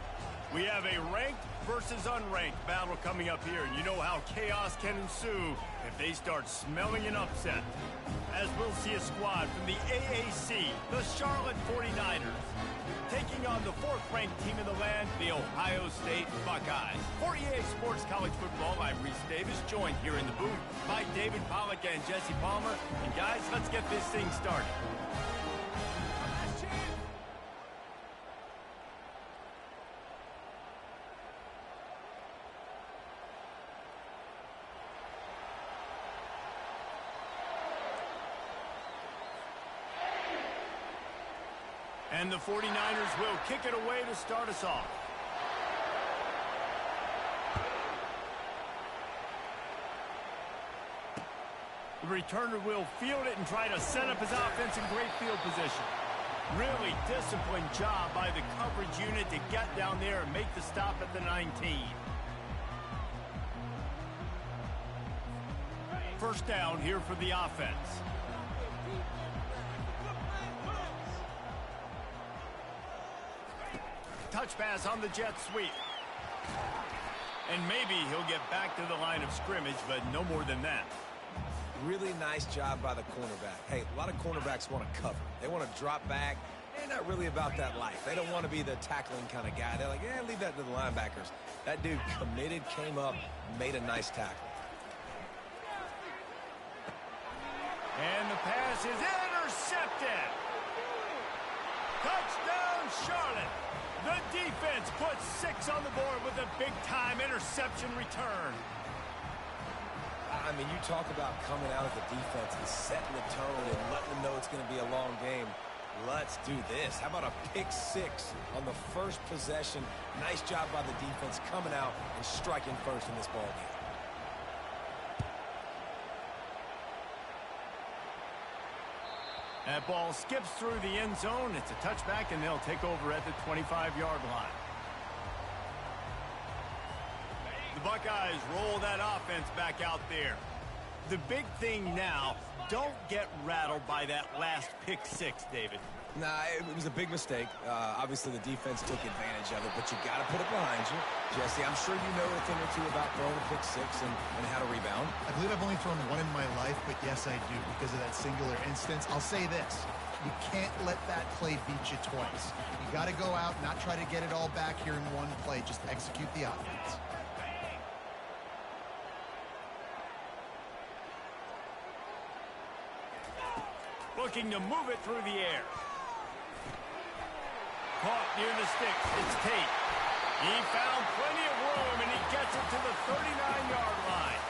[SPEAKER 1] We have a ranked versus unranked battle coming up here, and you know how chaos can ensue if they start smelling an upset. As we'll see a squad from the AAC, the Charlotte 49ers, taking on the 4th-ranked team in the land, the Ohio State Buckeyes. For EA Sports College Football, I'm Reese Davis, joined here in the booth by David Pollack and Jesse Palmer. And guys, let's get this thing started. And the 49ers will kick it away to start us off. The returner will field it and try to set up his offense in great field position. Really disciplined job by the coverage unit to get down there and make the stop at the 19. First down here for the offense. Touch pass on the jet sweep. And maybe he'll get back to the line of scrimmage, but no more than that.
[SPEAKER 2] Really nice job by the cornerback. Hey, a lot of cornerbacks want to cover. They want to drop back. They're not really about that life. They don't want to be the tackling kind of guy. They're like, yeah, leave that to the linebackers. That dude committed, came up, made a nice tackle. And the pass is intercepted.
[SPEAKER 1] Touchdown, Charlotte. The defense puts 6 on the board with a big-time interception return.
[SPEAKER 2] I mean, you talk about coming out of the defense and setting the tone and letting them know it's going to be a long game. Let's do this. How about a pick 6 on the first possession? Nice job by the defense coming out and striking first in this ball game.
[SPEAKER 1] That ball skips through the end zone. It's a touchback, and they'll take over at the 25-yard line. The Buckeyes roll that offense back out there. The big thing now, don't get rattled by that last pick 6, David.
[SPEAKER 2] Nah, it was a big mistake. Obviously, the defense took advantage of it, but you got to put it behind you. Jesse, I'm sure you know a thing or two about throwing a pick 6 and how to rebound.
[SPEAKER 3] I believe I've only thrown one in my life, but yes, I do because of that singular instance. I'll say this. You can't let that play beat you twice. You got to go out, not try to get it all back here in one play. Just execute the offense.
[SPEAKER 1] Looking to move it through the air. Caught near the sticks. It's Tate. He found plenty of room, and he gets it to the 39-yard line.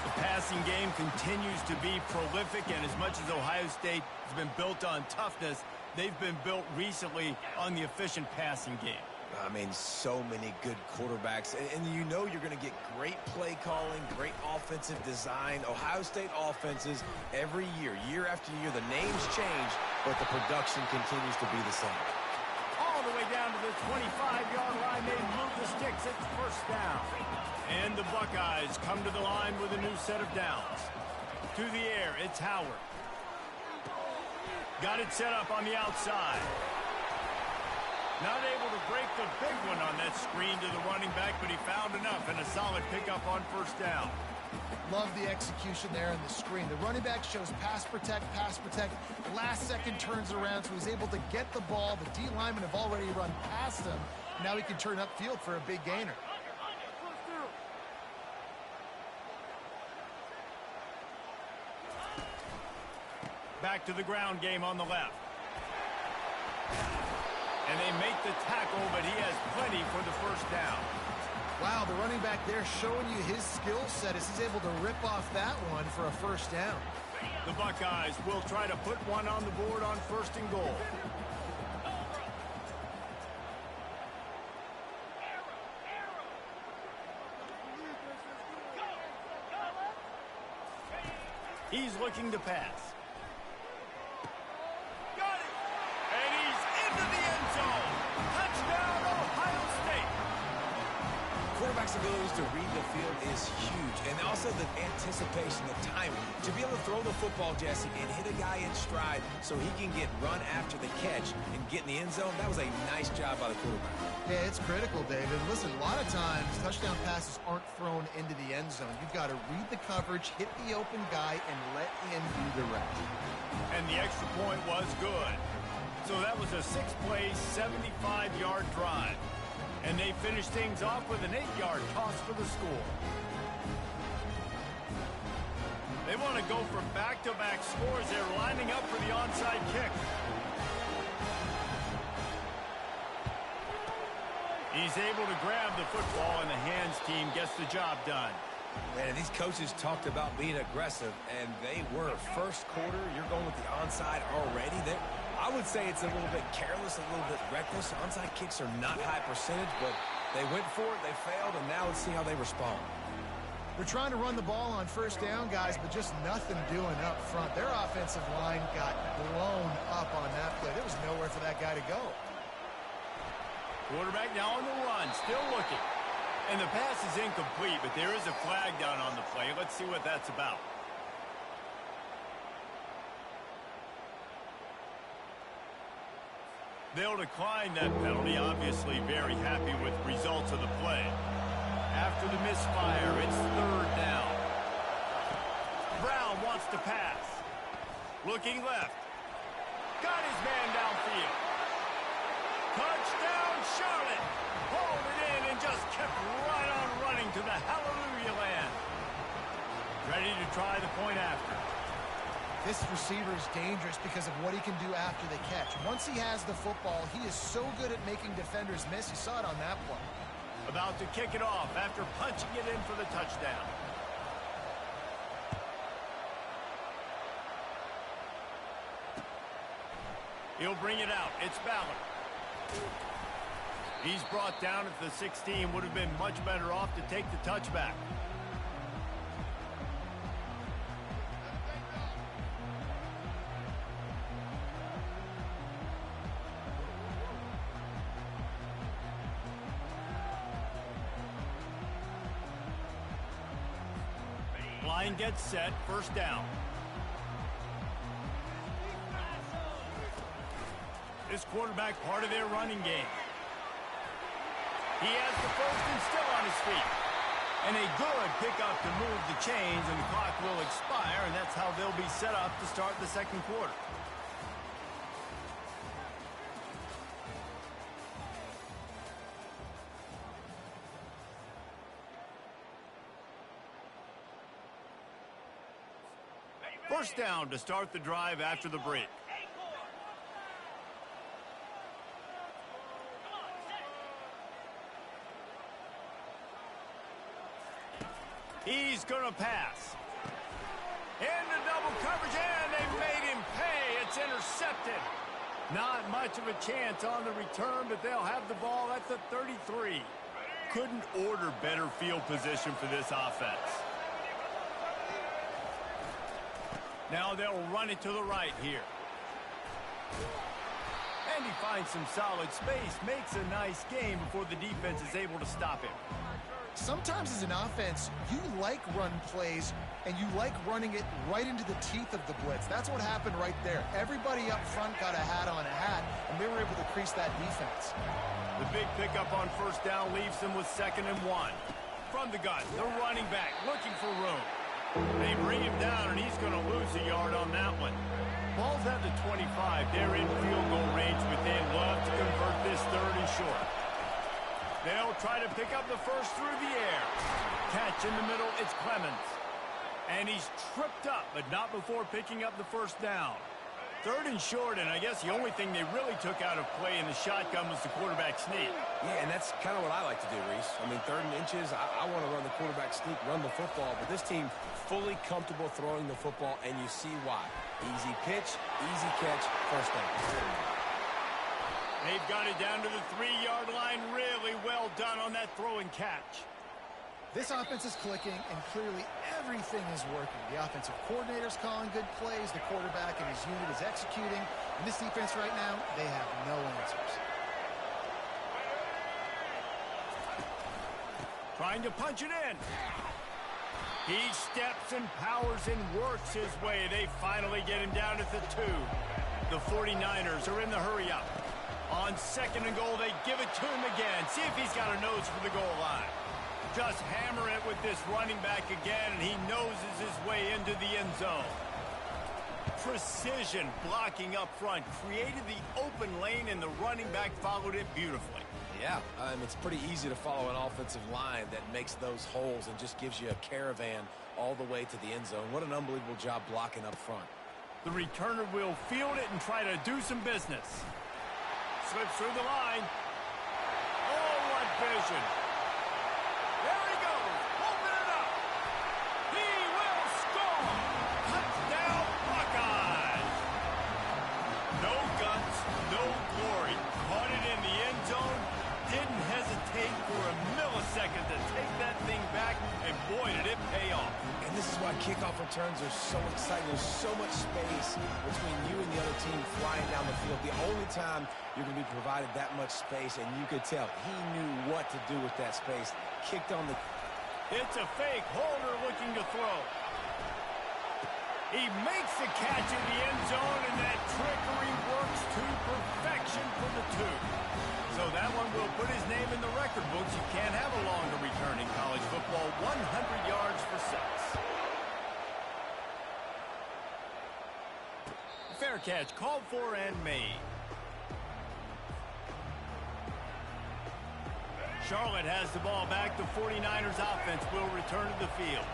[SPEAKER 1] The passing game continues to be prolific, and as much as Ohio State has been built on toughness, they've been built recently on the efficient passing game.
[SPEAKER 2] I mean, so many good quarterbacks. And you know you're going to get great play calling, great offensive design. Ohio State offenses every year, year after year, the names change, but the production continues to be the same.
[SPEAKER 1] All the way down to the 25-yard line, they move the sticks. It's first down. And the Buckeyes come to the line with a new set of downs. To the air, it's Howard. Got it set up on the outside. Not able to break the big one on that screen to the running back, but he found enough and a solid pickup on first down.
[SPEAKER 3] Love the execution there on the screen. The running back shows pass protect, pass protect. Last second turns around, so he's able to get the ball. The D linemen have already run past him. Now he can turn upfield for a big gainer.
[SPEAKER 1] Back to the ground game on the left. And they make the tackle, but he has plenty for the first down.
[SPEAKER 3] Wow, the running back there showing you his skill set as he's able to rip off that one for a first down.
[SPEAKER 1] The Buckeyes will try to put one on the board on first and goal. He's looking to pass. Got it! And he's into the end zone. Touchdown, Ohio State.
[SPEAKER 2] Quarterback's abilities to read the field is huge, and also the anticipation, the timing. To be able to throw the football, Jesse, and hit a guy in stride so he can get run after the catch and get in the end zone, that was a nice job by the quarterback.
[SPEAKER 3] Yeah, it's critical, David. Listen, a lot of times touchdown passes aren't thrown into the end zone. You've got to read the coverage, hit the open guy, and let him do the rest.
[SPEAKER 1] And the extra point was good. So that was a 6-play, 75-yard drive. And they finish things off with an 8-yard toss for the score. They want to go for back-to-back scores. They're lining up for the onside kick. He's able to grab the football, and the hands team gets the job done.
[SPEAKER 2] Man, these coaches talked about being aggressive, and they were. First quarter, you're going with the onside already. I would say it's a little bit careless, a little bit reckless. Onside kicks are not high percentage, but they went for it, they failed, and now let's see how they respond.
[SPEAKER 3] They're trying to run the ball on first down, guys, but just nothing doing up front. Their offensive line got blown up on that play. There was nowhere for that guy to go.
[SPEAKER 1] Quarterback now on the run, still looking. And the pass is incomplete, but there is a flag down on the play. Let's see what that's about. They'll decline that penalty, obviously very happy with results of the play. After the misfire, it's third down. Brown wants to pass. Looking left. Got his man downfield. Touchdown, Charlotte. Hauled it in and just kept right on running to the hallelujah land. Ready to try the point after.
[SPEAKER 3] This receiver is dangerous because of what he can do after the catch. Once he has the football, he is so good at making defenders miss. You saw it on that play.
[SPEAKER 1] About to kick it off after punching it in for the touchdown. He'll bring it out. It's Ballard. He's brought down at the 16. Would have been much better off to take the touchback. Line gets set. First down. This quarterback part of their running game. He has the first and still on his feet. And a good pickup to move the chains, and the clock will expire, and that's how they'll be set up to start the second quarter. First down to start the drive after the break. He's going to pass. Into double coverage, and they made him pay. It's intercepted. Not much of a chance on the return, but they'll have the ball at the 33. Couldn't order better field position for this offense. Now they'll run it to the right here. And he finds some solid space, makes a nice game before the defense is able to stop him.
[SPEAKER 3] Sometimes as an offense, you like run plays, and you like running it right into the teeth of the blitz. That's what happened right there. Everybody up front got a hat on a hat, and they were able to crease that defense.
[SPEAKER 1] The big pickup on first down leaves them with 2nd and 1. From the gun, the running back looking for room. They bring him down, and he's going to lose a yard on that one. Ball's at the 25. They're in field goal range, but they'd love to convert this 3rd and short. They'll try to pick up the first through the air. Catch in the middle, it's Clemens. And he's tripped up, but not before picking up the first down. 3rd and short, and I guess the only thing they really took out of play in the shotgun was the quarterback sneak.
[SPEAKER 2] Yeah, and that's kind of what I like to do, Reese. I mean, 3rd and inches, I want to run the quarterback sneak, run the football, but this team fully comfortable throwing the football, and you see why. Easy pitch, easy catch, first down.
[SPEAKER 1] They've got it down to the 3-yard line. Really well done on that throw and catch.
[SPEAKER 3] This offense is clicking, and clearly everything is working. The offensive coordinator's calling good plays. The quarterback and his unit is executing. And this defense right now, they have no answers.
[SPEAKER 1] Trying to punch it in. He steps and powers and works his way. They finally get him down at the 2. The 49ers are in the hurry-up. On 2nd and goal, they give it to him again. See if he's got a nose for the goal line. Just hammer it with this running back again, and he noses his way into the end zone. Precision blocking up front created the open lane, and the running back followed it beautifully.
[SPEAKER 2] Yeah, it's pretty easy to follow an offensive line that makes those holes and just gives you a caravan all the way to the end zone. What an unbelievable job blocking up front.
[SPEAKER 1] The returner will field it and try to do some business. Slips through the line. Oh, what vision. There he goes. Open it up. He will score. Touchdown, Buckeyes. No guts, no glory. Caught it in the end zone. Didn't hesitate for a millisecond to take that thing back, and boy, did it pay off.
[SPEAKER 2] And this is why kickoff returns are so exciting. There's so much space between you and the other team flying down the field. The only time you're going to be provided that much space, and you could tell he knew what to do with that space. Kicked on the...
[SPEAKER 1] It's a fake. Holder looking to throw. He makes the catch in the end zone, and that trickery works to perfection for the 2. So that one will put his name in the record books. You can't have a longer return in college football. 100 yards for 6. Fair catch called for and made. Charlotte has the ball back. The 49ers offense will return to the field.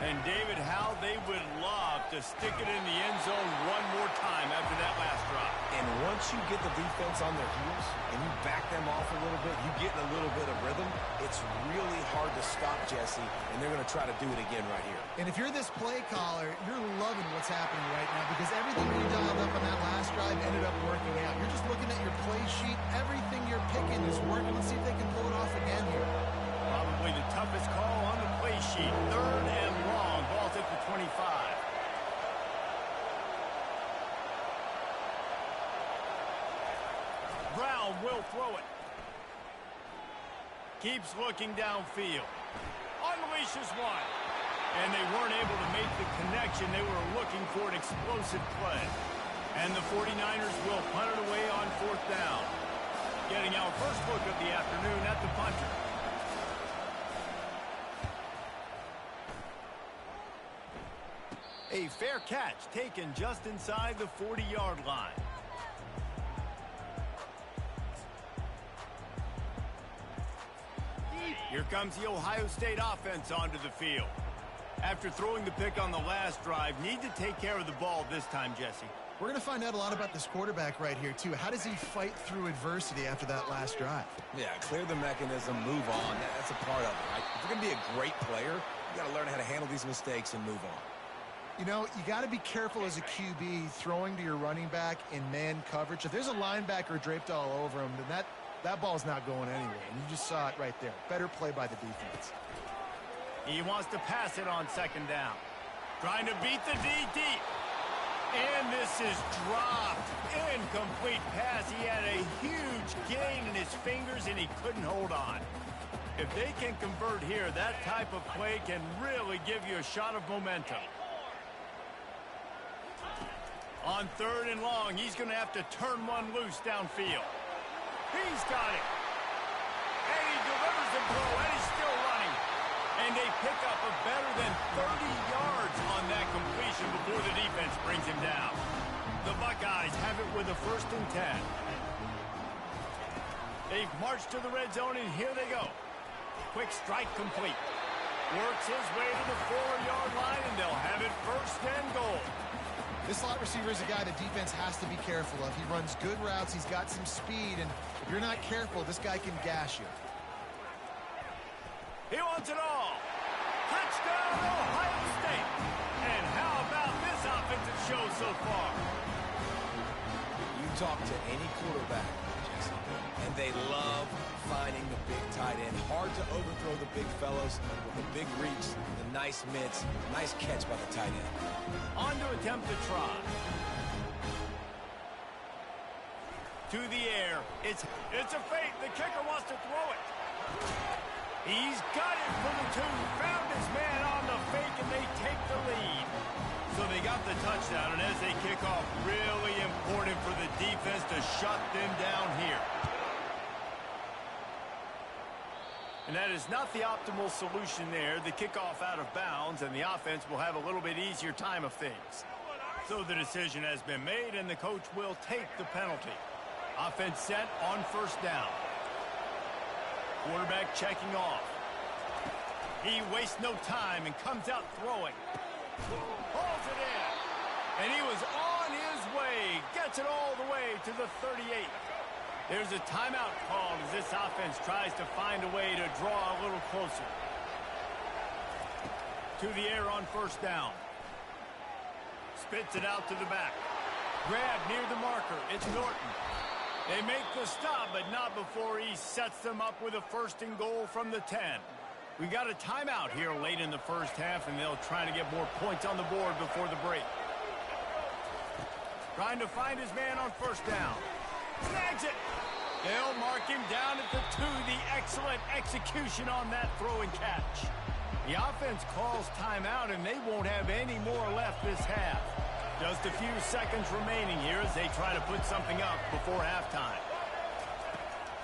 [SPEAKER 1] And David, how they would love to stick it in the end zone one more time after that last drive.
[SPEAKER 2] And once you get the defense on their heels and you back them off a little bit, you get in a little bit of rhythm, it's really hard to stop, Jesse, and they're going to try to do it again right here.
[SPEAKER 3] And if you're this play caller, you're loving what's happening right now because everything you dialed up on that last drive ended up working out. You're just looking at your play sheet. Everything you're picking is working. Let's see if they can pull it off again here.
[SPEAKER 1] Probably the toughest call on the play sheet. 3rd and long. Ball's at the 25. Brown will throw it. Keeps looking downfield. Unleashes one. And they weren't able to make the connection. They were looking for an explosive play. And the 49ers will punt it away on 4th down. Getting our first look of the afternoon at the punter. A fair catch taken just inside the 40-yard line. Here comes the Ohio State offense onto the field. After throwing the pick on the last drive, need to take care of the ball this time, Jesse.
[SPEAKER 3] We're going to find out a lot about this quarterback right here, too. How does he fight through adversity after that last drive?
[SPEAKER 2] Yeah, clear the mechanism, move on. That's a part of it, right? If you're going to be a great player, you got to learn how to handle these mistakes and move on.
[SPEAKER 3] You know, you got to be careful as a QB throwing to your running back in man coverage. If there's a linebacker draped all over him, then that ball's not going anywhere. And you just saw it right there. Better play by the defense.
[SPEAKER 1] He wants to pass it on 2nd down. Trying to beat the DT. And this is dropped. Incomplete pass. He had a huge gain in his fingers, and he couldn't hold on. If they can convert here, that type of play can really give you a shot of momentum. On 3rd and long, he's going to have to turn one loose downfield. He's got it. And he delivers the blow, and he's still running. And they pick up a better than 30 yards on that completion before the defense brings him down. The Buckeyes have it with a 1st and 10. They've marched to the red zone, and here they go. Quick strike complete. Works his way to the 4-yard line, and they'll have it 1st and goal.
[SPEAKER 3] This slot receiver is a guy the defense has to be careful of. He runs good routes. He's got some speed, and if you're not careful, this guy can gash you.
[SPEAKER 1] He wants it all. Touchdown, Ohio State. And how about this offensive show so far?
[SPEAKER 2] You talk to any quarterback, Jesse, and they love finding the big tight end. Hard to overthrow the big fellas with the big reach, the nice mitts, nice catch by the tight end.
[SPEAKER 1] On to attempt to try. To the air. It's a fake. The kicker wants to throw it. He's got it for the 2. Found his man on the fake, and they take the lead. So they got the touchdown, and as they kick off, really important for the defense to shut them down here. And that is not the optimal solution there. The kickoff out of bounds, and the offense will have a little bit easier time of things. So the decision has been made, and the coach will take the penalty. Offense set on 1st down. Quarterback checking off. He wastes no time and comes out throwing. Pulls it in. And he was on his way. Gets it all the way to the 38. There's a timeout called as this offense tries to find a way to draw a little closer. To the air on 1st down. Spits it out to the back. Grab near the marker. It's Norton. They make the stop, but not before he sets them up with a 1st and goal from the 10. We got a timeout here late in the 1st half, and they'll try to get more points on the board before the break. Trying to find his man on 1st down. Snags it. They'll mark him down at the 2. The excellent execution on that throw and catch. The offense calls timeout, and they won't have any more left this half. Just a few seconds remaining here as they try to put something up before halftime.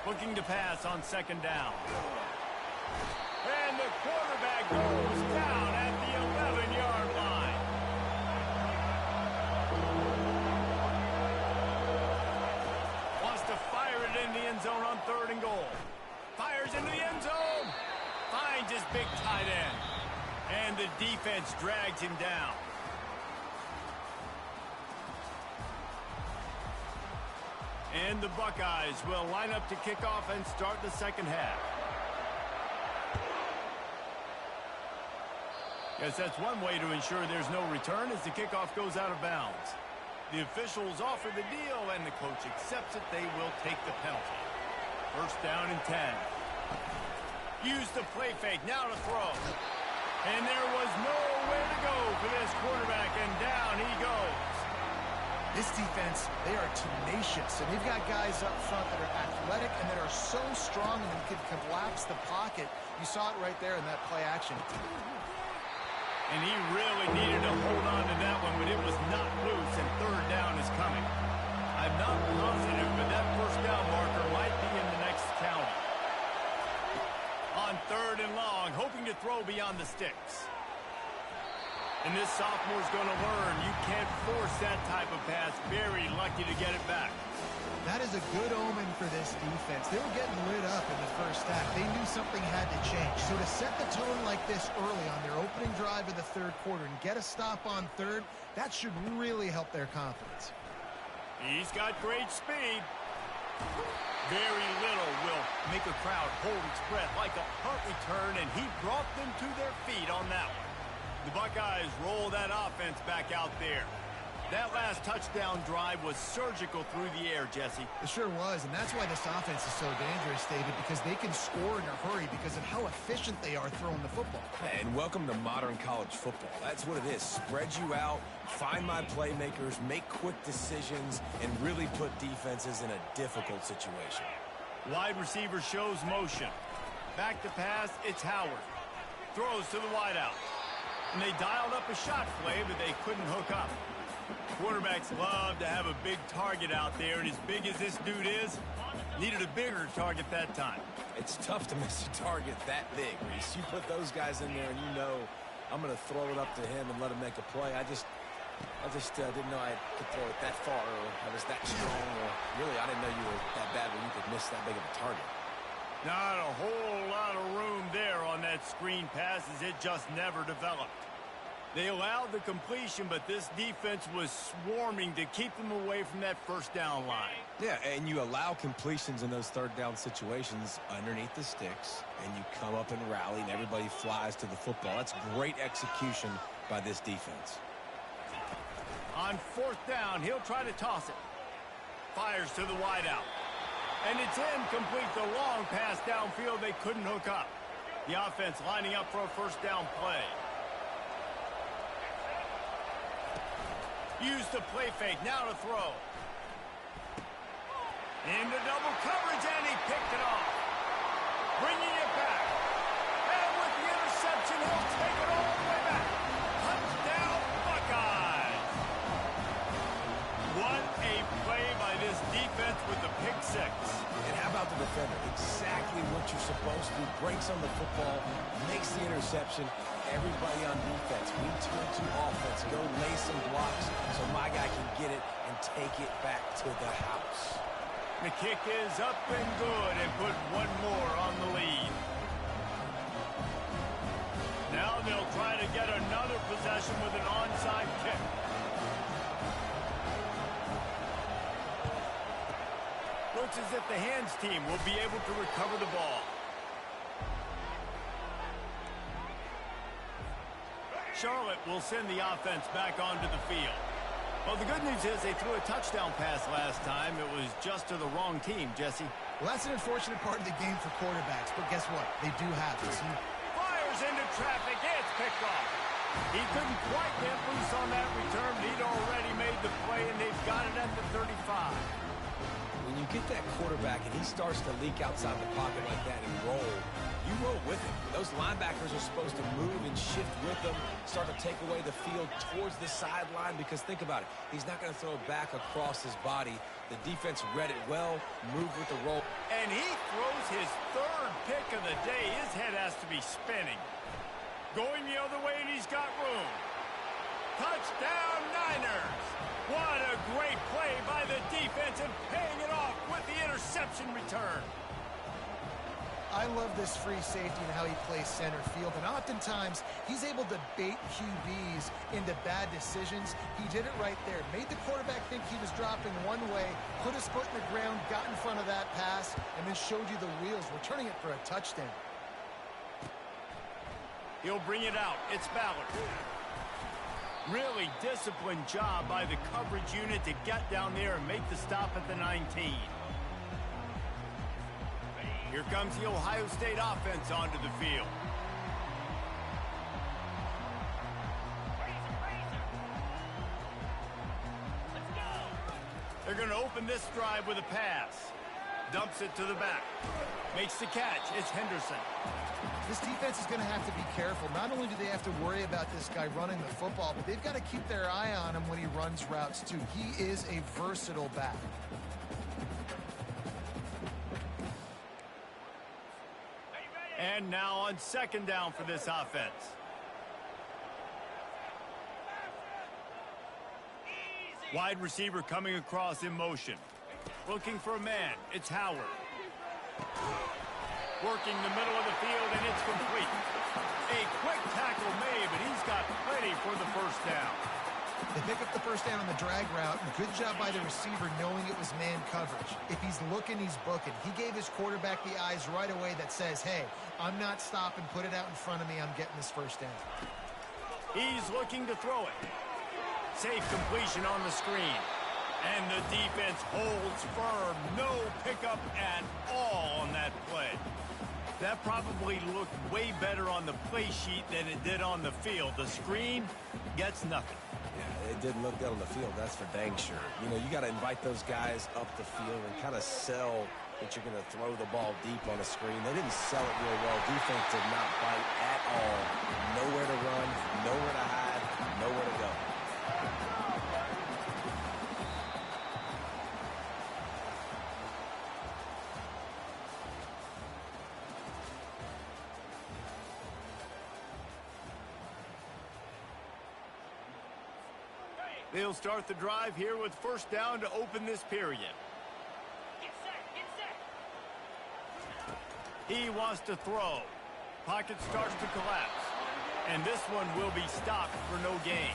[SPEAKER 1] Looking to pass on 2nd down. And the quarterback goes down at the 11-yard line. Wants to fire it in the end zone on 3rd and goal. Fires into the end zone. Finds his big tight end. And the defense drags him down. And the Buckeyes will line up to kick off and start the second half. Yes, that's one way to ensure there's no return as the kickoff goes out of bounds. The officials offer the deal, and the coach accepts it. They will take the penalty. First down and 10. Use the play fake. Now to throw. And there was nowhere to go for this quarterback, and down he goes.
[SPEAKER 3] This defense, they are tenacious, and they've got guys up front that are athletic and that are so strong and can collapse the pocket. You saw it right there in that play action.
[SPEAKER 1] And he really needed to hold on to that one, but it was not loose, and third down is coming. I'm not positive, but that first down marker might be in the next county. On third and long, hoping to throw beyond the sticks. And this sophomore's going to learn you can't force that type of pass. Very lucky to get it back.
[SPEAKER 3] That is a good omen for this defense. They were getting lit up in the first half. They knew something had to change. So to set the tone like this early on their opening drive of the third quarter and get a stop on third, that should really help their confidence.
[SPEAKER 1] He's got great speed. Very little will make a crowd hold its breath like a punt return, and he brought them to their feet on that one. The Buckeyes roll that offense back out there. That last touchdown drive was surgical through the air, Jesse.
[SPEAKER 3] It sure was, and that's why this offense is so dangerous, David, because they can score in a hurry because of how efficient they are throwing the football.
[SPEAKER 2] And welcome to modern college football. That's what it is. Spread you out, find my playmakers, make quick decisions, and really put defenses in a difficult situation.
[SPEAKER 1] Wide receiver shows motion. Back to pass, it's Howard. Throws to the wideout. And they dialed up a shot play, but they couldn't hook up. Quarterbacks love to have a big target out there, and as big as this dude is, needed a bigger target that time.
[SPEAKER 2] It's tough to miss a target that big, Reese. You put those guys in there, and you know I'm going to throw it up to him and let him make a play. I just didn't know I could throw it that far, or I was that strong, or really I didn't know you were that bad where you could miss that big of a target.
[SPEAKER 1] Not a whole lot of room there on that screen pass as it just never developed. They allowed the completion, but this defense was swarming to keep them away from that first down line.
[SPEAKER 2] Yeah, and you allow completions in those third down situations underneath the sticks, and you come up and rally, and everybody flies to the football. That's great execution by this defense.
[SPEAKER 1] On fourth down, he'll try to toss it. Fires to the wideout. And it's incomplete. The long pass downfield, they couldn't hook up. The offense lining up for a first down play. Use the play fake, now to throw. Into double coverage, and he picked it off. Bringing it back. And with the interception, he'll take it all the way back. Touchdown, Buckeyes. What a play by this defense with the pick six.
[SPEAKER 2] And how about the defender? Exactly what you're supposed to do. Breaks on the football, makes the interception. Everybody on defense, we turn to offense. Go lay some blocks so my guy can get it and take it back to the house.
[SPEAKER 1] The kick is up and good and put one more on the lead. Now they'll try to get another possession with an onside kick. Looks as if the hands team will be able to recover the ball. Charlotte will send the offense back onto the field. Well, the good news is they threw a touchdown pass last time. It was just to the wrong team, Jesse.
[SPEAKER 3] Well, that's an unfortunate part of the game for quarterbacks, but guess what? They do have this.
[SPEAKER 1] Fires into traffic. It's picked off. He couldn't quite get loose on that return, but he'd already made the play, and they've got it at the 35.
[SPEAKER 2] When you get that quarterback and he starts to leak outside the pocket like that and roll, you roll with him. Those linebackers are supposed to move and shift with them, start to take away the field towards the sideline, because think about it. He's not going to throw it back across his body. The defense read it well, moved with the roll.
[SPEAKER 1] And he throws his third pick of the day. His head has to be spinning. Going the other way, and he's got room. Touchdown, Niners! What a great play by the defense and paying it off with the interception return.
[SPEAKER 3] I love this free safety and how he plays center field, and oftentimes he's able to bait QBs into bad decisions. He did it right there. Made the quarterback think he was dropping one way, put his foot in the ground, got in front of that pass, and then showed you the wheels, returning it for a touchdown.
[SPEAKER 1] He'll bring it out. It's Ballard. Really disciplined job by the coverage unit to get down there and make the stop at the 19. Here comes the Ohio State offense onto the field. They're going to open this drive with a pass. Dumps it to the back. Makes the catch. It's Henderson.
[SPEAKER 3] This defense is going to have to be careful. Not only do they have to worry about this guy running the football, but they've got to keep their eye on him when he runs routes too. He is a versatile back.
[SPEAKER 1] And now on second down for this offense. Wide receiver coming across in motion. Looking for a man. It's Howard. Working the middle of the field, and it's complete. A quick tackle made, but he's got plenty for the first down.
[SPEAKER 3] They pick up the first down on the drag route, and good job by the receiver knowing it was man coverage. If he's looking, he's booking. He gave his quarterback the eyes right away that says, hey, I'm not stopping, put it out in front of me, I'm getting this first down.
[SPEAKER 1] He's looking to throw it. Safe completion on the screen. And the defense holds firm. No pickup at all on that play. That probably looked way better on the play sheet than it did on the field. The screen gets nothing.
[SPEAKER 2] Yeah, it didn't look good on the field, that's for dang sure. You know, you got to invite those guys up the field and kind of sell that you're going to throw the ball deep on a screen. They didn't sell it real well. Defense did not bite at all. Nowhere to run, nowhere to hide, nowhere to go.
[SPEAKER 1] They'll start the drive here with first down to open this period.
[SPEAKER 5] Get set.
[SPEAKER 1] He wants to throw. Pocket starts to collapse. And this one will be stopped for no gain.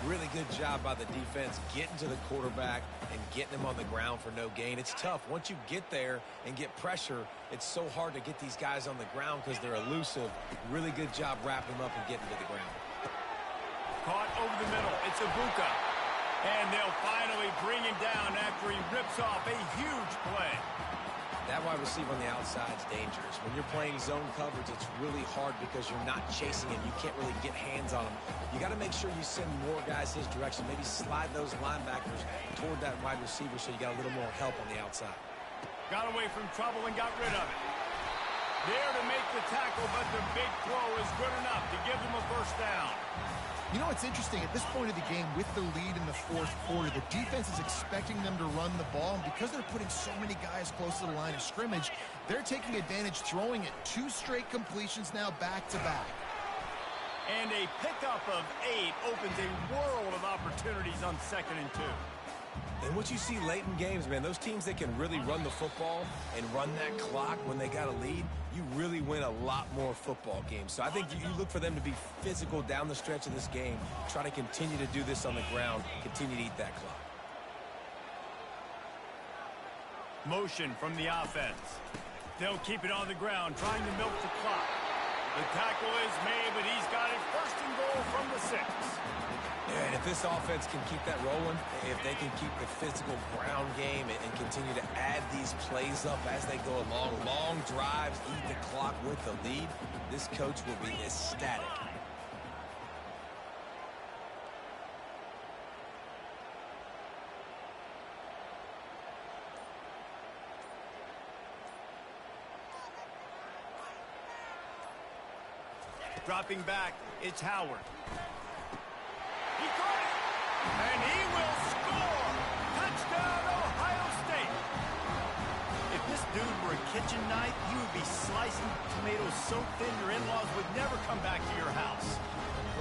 [SPEAKER 2] Really good job by the defense getting to the quarterback and getting him on the ground for no gain. It's tough. Once you get there and get pressure, it's so hard to get these guys on the ground because they're elusive. Really good job wrapping them up and getting to the ground.
[SPEAKER 1] Caught over the middle. It's Ibuka. And they'll finally bring him down after he rips off a huge play.
[SPEAKER 2] That wide receiver on the outside is dangerous. When you're playing zone coverage, it's really hard because you're not chasing him. You can't really get hands on him. You got to make sure you send more guys his direction. Maybe slide those linebackers toward that wide receiver so you got a little more help on the outside.
[SPEAKER 1] Got away from trouble and got rid of it. There to make the tackle, but the big throw is good enough to give them a first down.
[SPEAKER 3] You know, it's interesting. At this point of the game, with the lead in the fourth quarter, the defense is expecting them to run the ball. And because they're putting so many guys close to the line of scrimmage, they're taking advantage, throwing it. 2 straight completions now back-to-back.
[SPEAKER 1] And a pickup of 8 opens a world of opportunities on 2nd and 2.
[SPEAKER 2] And what you see late in games, man, those teams that can really run the football and run that clock when they got a lead, you really win a lot more football games. So I think you look for them to be physical down the stretch of this game, try to continue to do this on the ground, continue to eat that clock.
[SPEAKER 1] Motion from the offense. They'll keep it on the ground, trying to milk the clock. The tackle is made, but he's got it first and goal from the 6.
[SPEAKER 2] Yeah, and if this offense can keep that rolling, if they can keep the physical ground game and continue to add these plays up as they go along, long drives, eat the clock with the lead, this coach will be ecstatic.
[SPEAKER 1] Dropping back, it's Howard. He caught it! And he will score! Touchdown, Ohio State! If this dude were a kitchen knife, he would be slicing tomatoes so thin your in-laws would never come back to your house.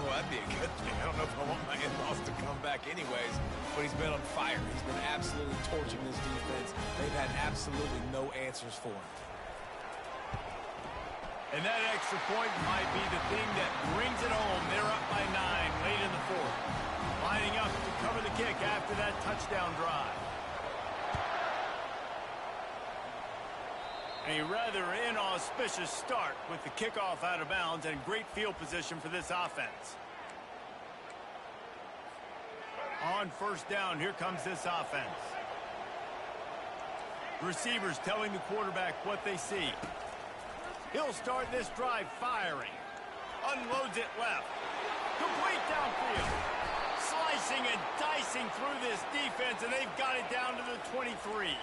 [SPEAKER 2] Well, that'd be a good thing. I don't know if I want my in-laws to come back anyways, but he's been on fire. He's been absolutely torching this defense. They've had absolutely no answers for him.
[SPEAKER 1] And that extra point might be the thing that brings it home. They're up by 9 late in the fourth. Lining up to cover the kick after that touchdown drive. A rather inauspicious start with the kickoff out of bounds and great field position for this offense. On first down, here comes this offense. Receivers telling the quarterback what they see. He'll start this drive firing. Unloads it left. Complete downfield. Slicing and dicing through this defense, and they've got it down to the 23.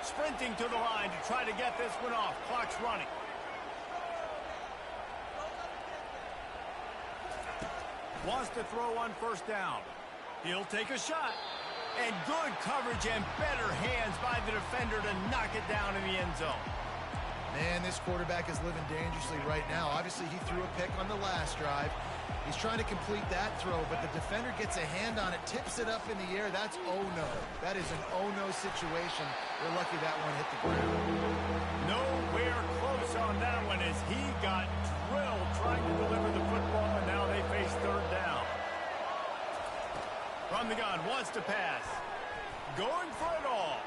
[SPEAKER 1] Sprinting to the line to try to get this one off. Clock's running. Wants to throw on first down. He'll take a shot. And good coverage and better hands by the defender to knock it down in the end zone.
[SPEAKER 3] Man, this quarterback is living dangerously right now. Obviously, he threw a pick on the last drive. He's trying to complete that throw, but the defender gets a hand on it, tips it up in the air. That's oh-no. That is an oh-no situation. They're lucky that one hit the ground.
[SPEAKER 1] Nowhere close on that one as he got drilled trying to deliver the football, and now they face third down. From the gun, wants to pass. Going for it all.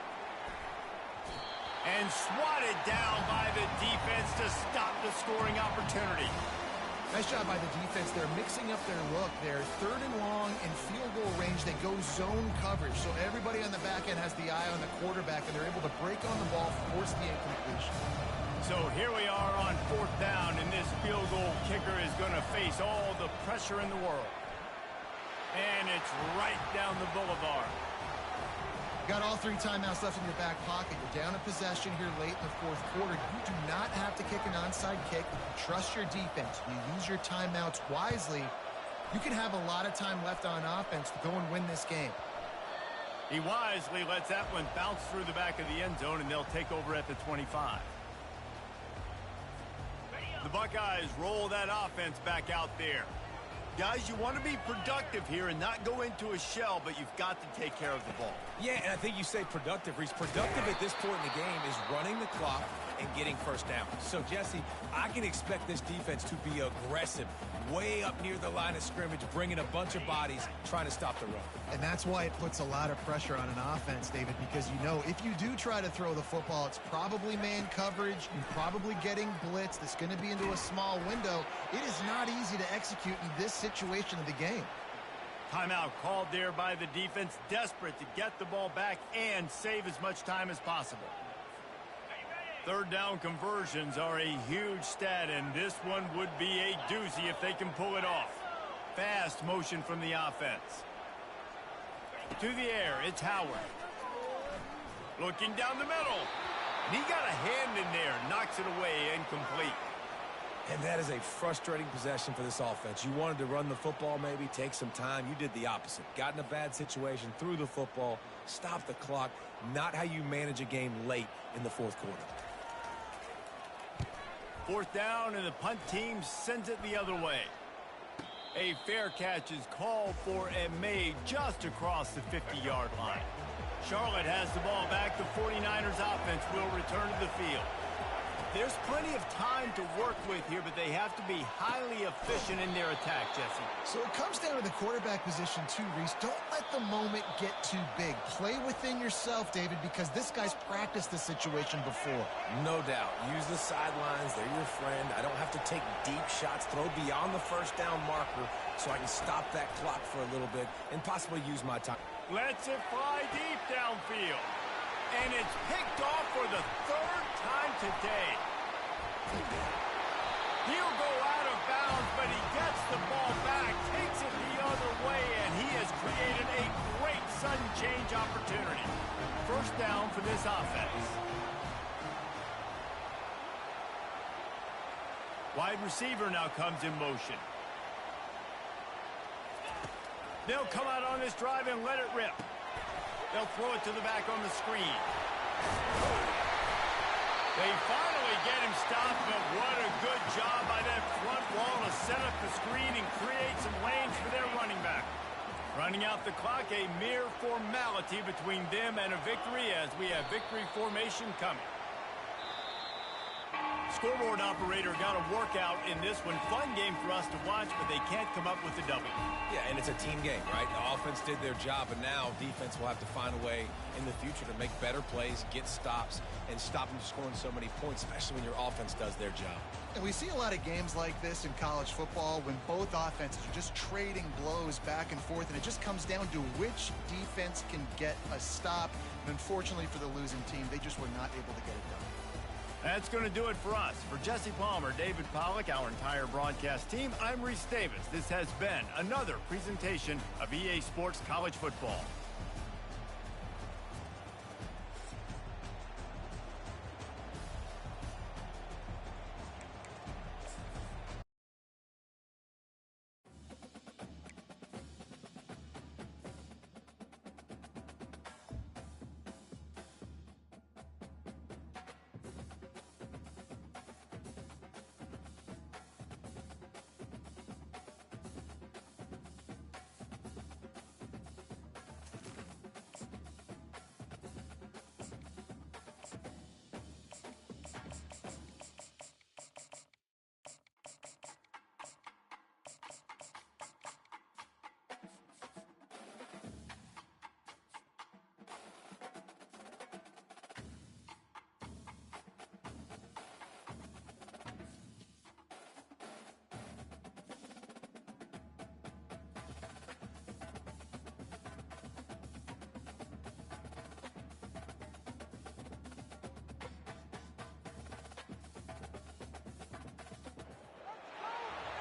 [SPEAKER 1] And swatted down by the defense to stop the scoring opportunity.
[SPEAKER 3] Nice job by the defense. They're mixing up their look. They're third and long in field goal range. They go zone coverage. So everybody on the back end has the eye on the quarterback, and they're able to break on the ball, force the incompletion.
[SPEAKER 1] So here we are on fourth down, and this field goal kicker is going to face all the pressure in the world. And it's right down the boulevard.
[SPEAKER 3] Got all 3 timeouts left in your back pocket. You're down a possession here late in the fourth quarter. You do not have to kick an onside kick. Trust your defense. You use your timeouts wisely. You can have a lot of time left on offense to go and win this game.
[SPEAKER 1] He wisely lets that one bounce through the back of the end zone, and they'll take over at the 25. The Buckeyes roll that offense back out there. Guys, you want to be productive here and not go into a shell, but you've got to take care of the ball.
[SPEAKER 2] Yeah, and I think you say productive, Reese. Productive at this point in the game is running the clock and getting first down. So, Jesse, I can expect this defense to be aggressive, way up near the line of scrimmage, bringing a bunch of bodies, trying to stop the run.
[SPEAKER 3] And that's why it puts a lot of pressure on an offense, David, because you know if you do try to throw the football, it's probably man coverage. You're probably getting blitzed. It's going to be into a small window. It is not easy to execute in this situation of the game.
[SPEAKER 1] Timeout called there by the defense, desperate to get the ball back and save as much time as possible. Third down conversions are a huge stat, and this one would be a doozy if they can pull it off. Fast motion from the offense. To the air, it's Howard. Looking down the middle. And he got a hand in there, knocks it away, incomplete.
[SPEAKER 2] And that is a frustrating possession for this offense. You wanted to run the football, maybe take some time. You did the opposite. Got in a bad situation, threw the football, stopped the clock. Not how you manage a game late in the fourth quarter.
[SPEAKER 1] Fourth down, and the punt team sends it the other way. A fair catch is called for and made just across the 50-yard line. Charlotte has the ball back. The 49ers offense will return to the field. There's plenty of time to work with here, but they have to be highly efficient in their attack, Jesse.
[SPEAKER 3] So it comes down to the quarterback position too, Reese. Don't let the moment get too big. Play within yourself, David, because this guy's practiced this situation before.
[SPEAKER 2] No doubt. Use the sidelines. They're your friend. I don't have to take deep shots, throw beyond the first down marker so I can stop that clock for a little bit and possibly use my time.
[SPEAKER 1] Lets it fly deep downfield. And it's picked off for the third time today. He'll go out of bounds, but he gets the ball back, takes it the other way, and he has created a great sudden change opportunity. First down for this offense. Wide receiver now comes in motion. They'll come out on this drive and let it rip. They'll throw it to the back on the screen. They finally get him stopped, but what a good job by that front wall to set up the screen and create some lanes for their running back. Running out the clock, a mere formality between them and a victory as we have victory formation coming. scoreboard operator got a workout in this one. Fun game for us to watch, but they can't come up with the W.
[SPEAKER 2] Yeah, and it's a team game, right? The offense did their job, and now defense will have to find a way in the future to make better plays, get stops, and stop them from scoring so many points, especially when your offense does their job.
[SPEAKER 3] And we see a lot of games like this in college football when both offenses are just trading blows back and forth, and it just comes down to which defense can get a stop. And unfortunately for the losing team, they just were not able to get it done.
[SPEAKER 1] That's going to do it for us. For Jesse Palmer, David Pollack, our entire broadcast team, I'm Reese Davis. This has been another presentation of EA Sports College Football.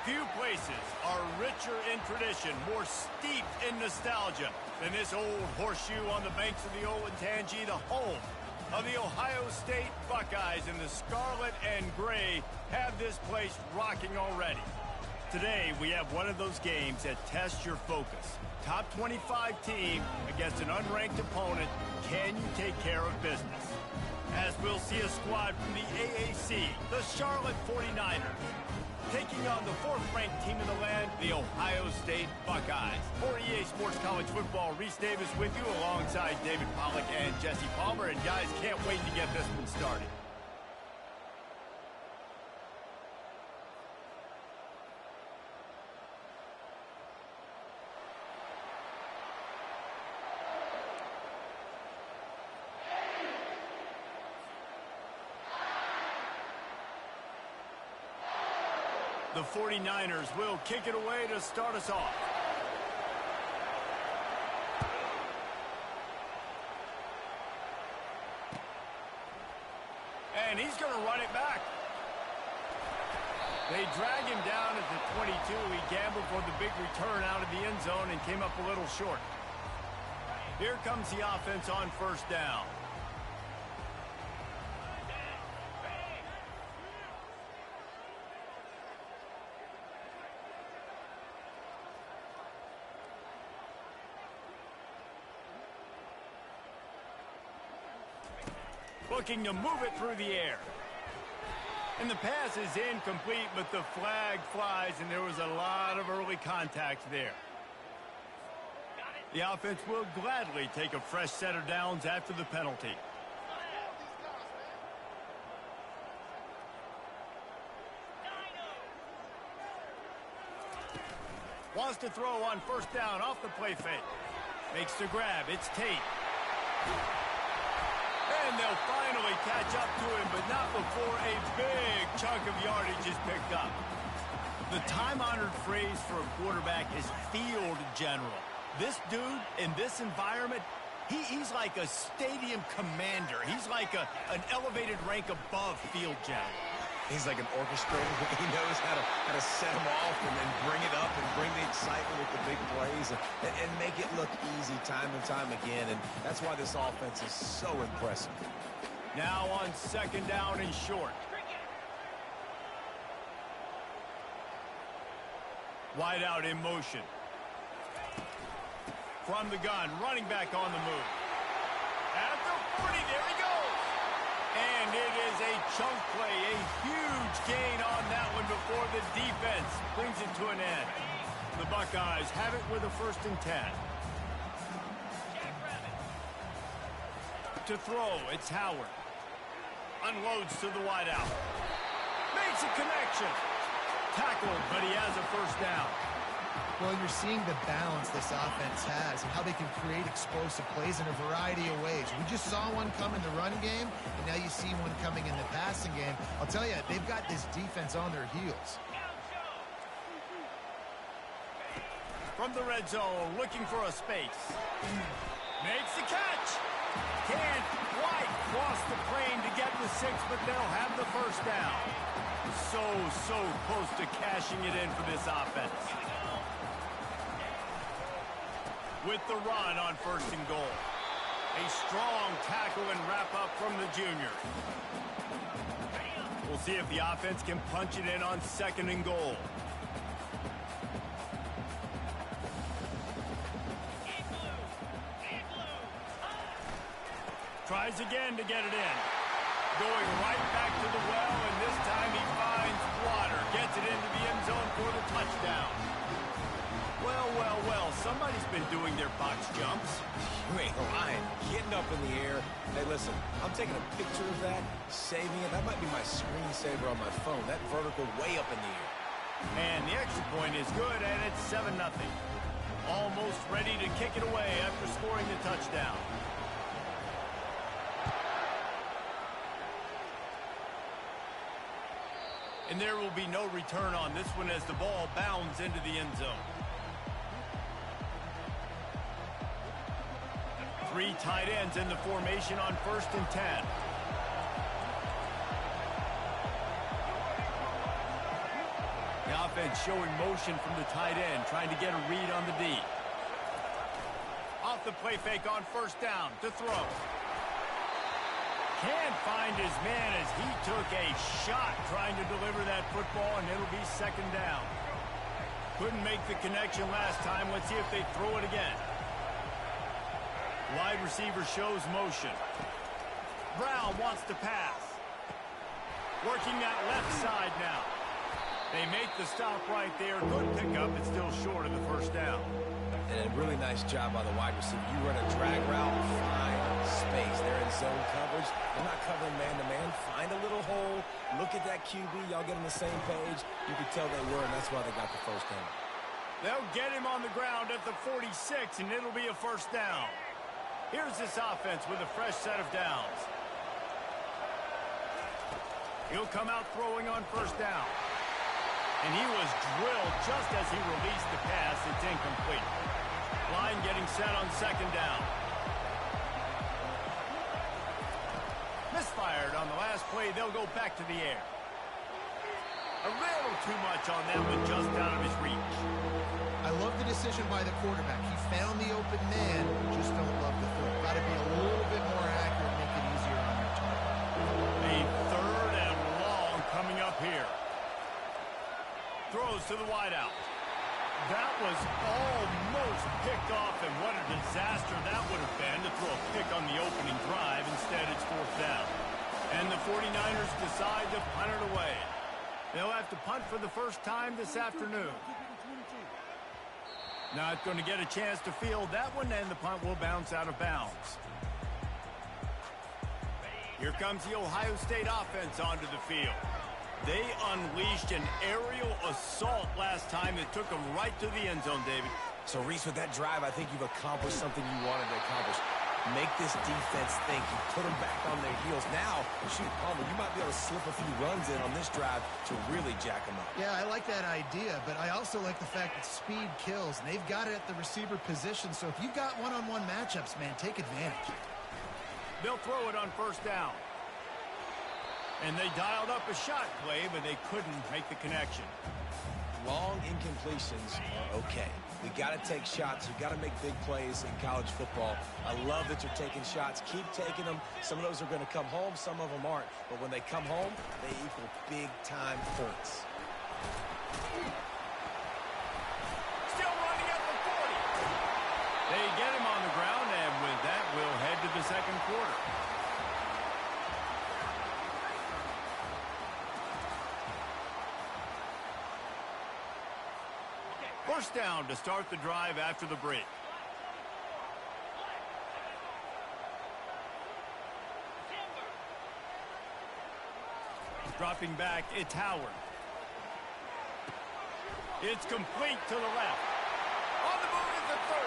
[SPEAKER 1] Few places are richer in tradition, more steeped in nostalgia than this old horseshoe on the banks of the Olentangy, the home of the Ohio State Buckeyes. And the scarlet and gray have this place rocking already. Today, we have one of those games that tests your focus. Top 25 team against an unranked opponent. Can you take care of business? As we'll see a squad from the AAC, the Charlotte 49ers, taking on the fourth-ranked team in the land, the Ohio State Buckeyes. For EA Sports College Football, Reese Davis with you alongside David Pollack and Jesse Palmer. And guys, can't wait to get this one started. The 49ers will kick it away to start us off. And he's going to run it back. They drag him down at the 22. He gambled for the big return out of the end zone and came up a little short. Here comes the offense on first down. Looking to move it through the air. And the pass is incomplete, but the flag flies, and there was a lot of early contact there. The offense will gladly take a fresh set of downs after the penalty. Wants to throw on first down off the play fake. Makes the grab. It's Tate. And they'll finally catch up to him, but not before a big chunk of yardage is picked up. The time-honored phrase for a quarterback is field general. This dude, in this environment, he's like a stadium commander. He's like an elevated rank above field general.
[SPEAKER 2] He's like an orchestrator. He knows how to set them off and then bring it up and bring the excitement with the big plays and make it look easy time and time again. And that's why this offense is so impressive.
[SPEAKER 1] Now on second down and short. Wide out in motion. From the gun, running back on the move. At the 40, there he goes. And it is a chunk play, a huge gain on that one before the defense brings it to an end. The Buckeyes have it with a 1st and 10. To throw, it's Howard. Unloads to the wideout. Makes a connection. Tackled, but he has a first down.
[SPEAKER 3] Well, you're seeing the balance this offense has and how they can create explosive plays in a variety of ways. We just saw one come in the run game, and now you see one coming in the passing game. I'll tell you, they've got this defense on their heels.
[SPEAKER 1] From the red zone, looking for a space. Makes the catch. Can't quite cross the plane to get the 6, but they'll have the first down. So close to cashing it in for this offense. With the run on 1st and goal. A strong tackle and wrap up from the junior. We'll see if the offense can punch it in on 2nd and goal. Tries again to get it in. Going right back to the well, and this time he finds water. Gets it into the end zone for the touchdown. Well, somebody's been doing their box jumps.
[SPEAKER 2] You ain't lying. Getting up in the air. Hey, listen, I'm taking a picture of that, saving it. That might be my screensaver on my phone. That vertical way up in the air.
[SPEAKER 1] And the extra point is good, and it's 7-0. Almost ready to kick it away after scoring the touchdown. And there will be no return on this one as the ball bounds into the end zone. 3 tight ends in the formation on 1st and 10. The offense showing motion from the tight end, trying to get a read on the D. Off the play fake on 1st down to throw. Can't find his man as he took a shot trying to deliver that football, and it'll be 2nd down. Couldn't make the connection last time. Let's see if they throw it again. Wide receiver shows motion. Brown wants to pass. Working that left side now. They make the stop right there. Good pickup. It's still short of the 1st down.
[SPEAKER 2] And a really nice job by the wide receiver. You run a drag route, find space. They're in zone coverage. They're not covering man-to-man. Find a little hole. Look at that QB. Y'all get on the same page. You can tell they were, and that's why they got the 1st down.
[SPEAKER 1] They'll get him on the ground at the 46, and it'll be a 1st down. Here's this offense with a fresh set of downs. He'll come out throwing on 1st down. And he was drilled just as he released the pass. It's incomplete. Line getting set on 2nd down. Misfired on the last play. They'll go back to the air. A little too much on that one, just out of his reach.
[SPEAKER 3] I love the decision by the quarterback. He found the open man, just don't love the throw. Got to be a little bit more accurate, make it easier on your target.
[SPEAKER 1] A 3rd and long coming up here. Throws to the wideout. That was almost picked off, and what a disaster that would have been to throw a pick on the opening drive. Instead, it's 4th down. And the 49ers decide to punt it away. They'll have to punt for the first time this afternoon. Not going to get a chance to field that one, and the punt will bounce out of bounds. Here comes the Ohio State offense onto the field. They unleashed an aerial assault last time that took them right to the end zone, David.
[SPEAKER 2] So, Reese, with that drive, I think you've accomplished something you wanted to accomplish. Make this defense think. You put them back on their heels. Now, shoot, Palmer, you might be able to slip a few runs in on this drive to really jack them up.
[SPEAKER 3] Yeah, I like that idea, but I also like the fact that speed kills, and they've got it at the receiver position. So if you've got one-on-one matchups, man, take advantage.
[SPEAKER 1] They'll throw it on 1st down. And they dialed up a shot play, but they couldn't make the connection.
[SPEAKER 2] Long incompletions are okay. We got to take shots. You got to make big plays in college football. I love that you're taking shots. Keep taking them. Some of those are going to come home. Some of them aren't. But when they come home, they equal big-time points.
[SPEAKER 1] Still running at the 40. They get him on the ground, and with that, we'll head to the 2nd quarter. First down to start the drive after the break. Dropping back, it's Howard. It's complete to the left. On the move is the 30.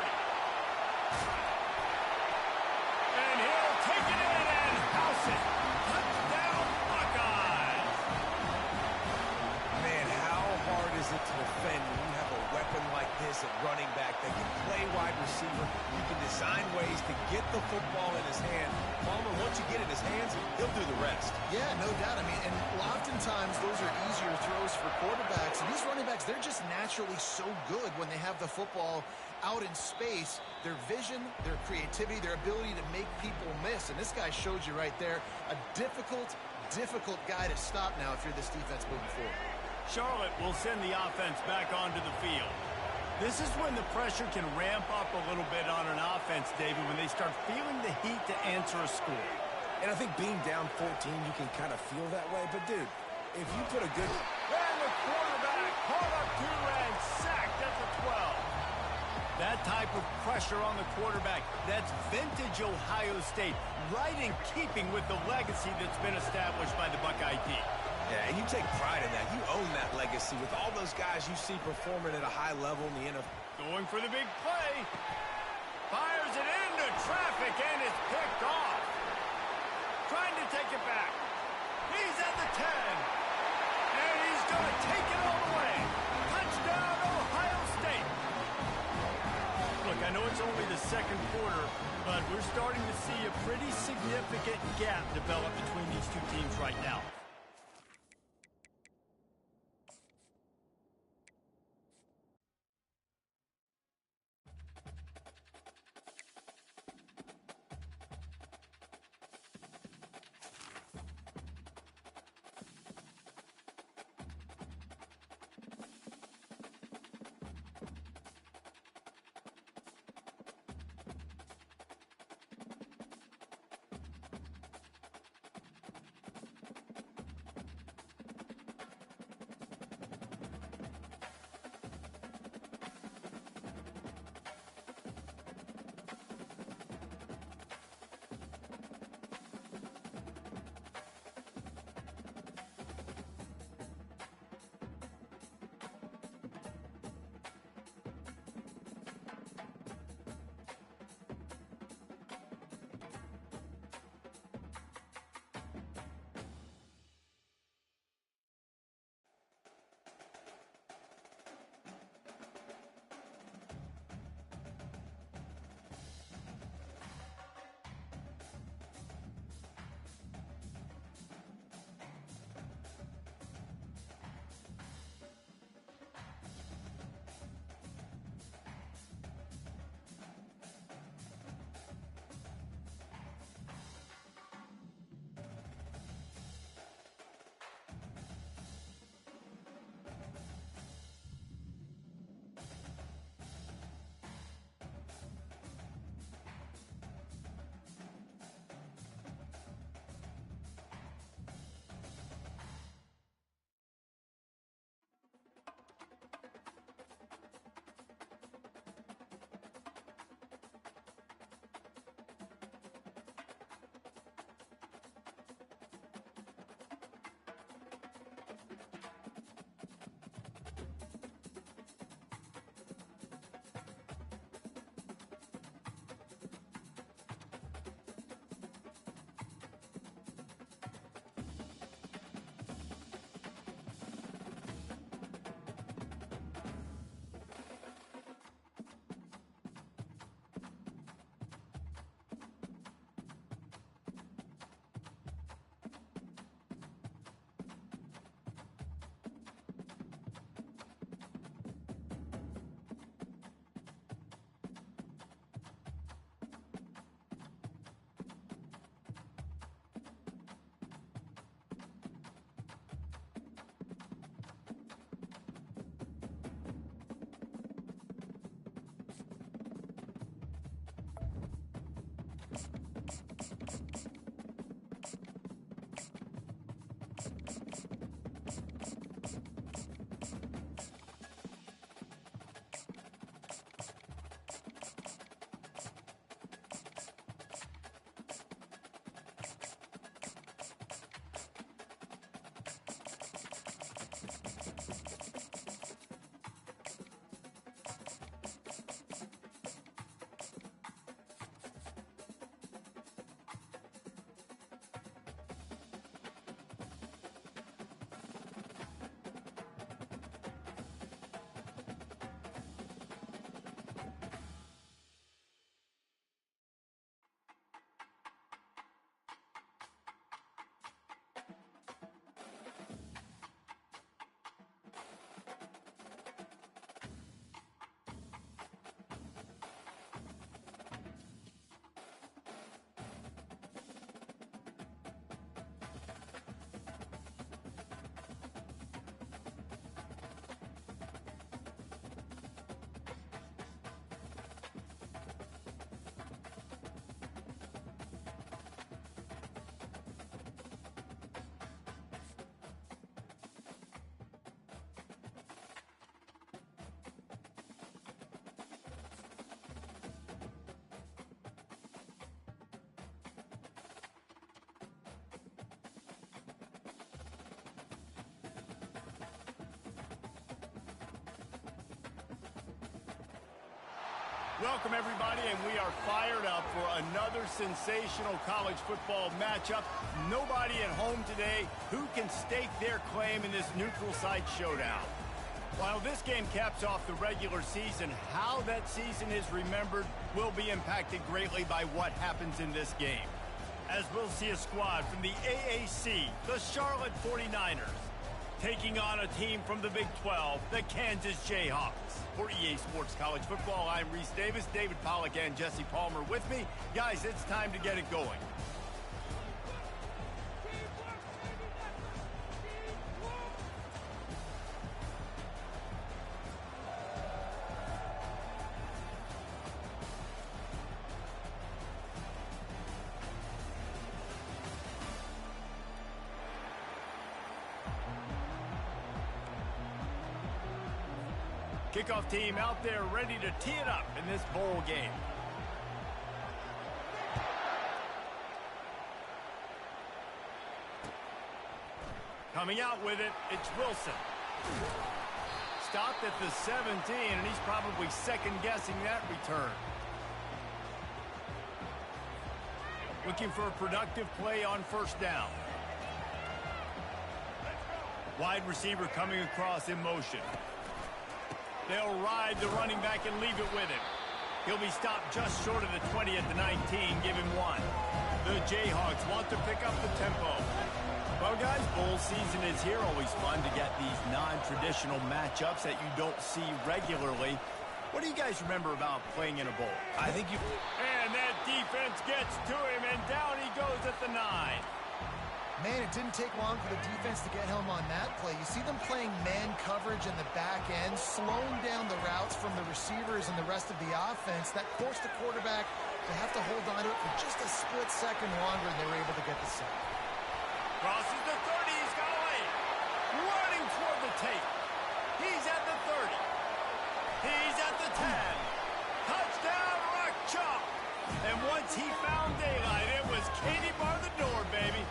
[SPEAKER 1] And he'll take it in and house it. Touchdown, Buckeyes.
[SPEAKER 2] Man, how hard is it to defend when you have a weapon like this at running back that can play wide receiver? You can design ways to get the football in his hand. Palmer, once you get it in his hands, he'll do the rest.
[SPEAKER 3] Yeah, no doubt. I mean, and oftentimes those are easier throws for quarterbacks. And these running backs, they're just naturally so good when they have the football out in space. Their vision, their creativity, their ability to make people miss. And this guy showed you right there, a difficult guy to stop now if you're this defense moving forward.
[SPEAKER 1] Charlotte will send the offense back onto the field. This is when the pressure can ramp up a little bit on an offense, David, when they start feeling the heat to answer a score.
[SPEAKER 2] And I think being down 14, you can kind of feel that way. But, dude, if you put a good...
[SPEAKER 1] And the quarterback caught up to and sacked at the 12. That type of pressure on the quarterback, that's vintage Ohio State, right in keeping with the legacy that's been established by the Buckeye team.
[SPEAKER 2] Yeah, and you take pride in that. You own that legacy with all those guys you see performing at a high level in the NFL.
[SPEAKER 1] Going for the big play. Fires it into traffic and is picked off. Trying to take it back. He's at the 10. And he's going to take it all the way. Touchdown, Ohio State. Look, I know it's only the second quarter, but we're starting to see a pretty significant gap develop between these two teams right now. Welcome, everybody, and we are fired up for another sensational college football matchup. Nobody at home today who can stake their claim in this neutral site showdown. While this game caps off the regular season, how that season is remembered will be impacted greatly by what happens in this game. As we'll see a squad from the AAC, the Charlotte 49ers, taking on a team from the Big 12, the Kansas Jayhawks. For EA Sports College Football, I'm Reese Davis, David Pollack, and Jesse Palmer with me. Guys, it's time to get it going. Kickoff team out there ready to tee it up in this bowl game. Coming out with it, it's Wilson. Stopped at the 17, and he's probably second-guessing that return. Looking for a productive play on first down. Wide receiver coming across in motion. They'll ride the running back and leave it with him. He'll be stopped just short of the 20 at the 19. Give him one. The Jayhawks want to pick up the tempo. Well, guys, bowl season is here. Always fun to get these non-traditional matchups that you don't see regularly. What do you guys remember about playing in a bowl?
[SPEAKER 2] I think you...
[SPEAKER 1] And that defense gets to him, and down he goes at the 9.
[SPEAKER 3] Man, it didn't take long for the defense to get home on that play. You see them playing man coverage in the back end, slowing down the routes from the receivers and the rest of the offense. That forced the quarterback to have to hold on to it for just a split second longer, and they were able to get the sack.
[SPEAKER 1] Crosses the 30. He's got away. Running toward the tape. He's at the 30. He's at the 10. Touchdown, Rock Chalk. And once he found daylight, it was Katie bar the door, baby.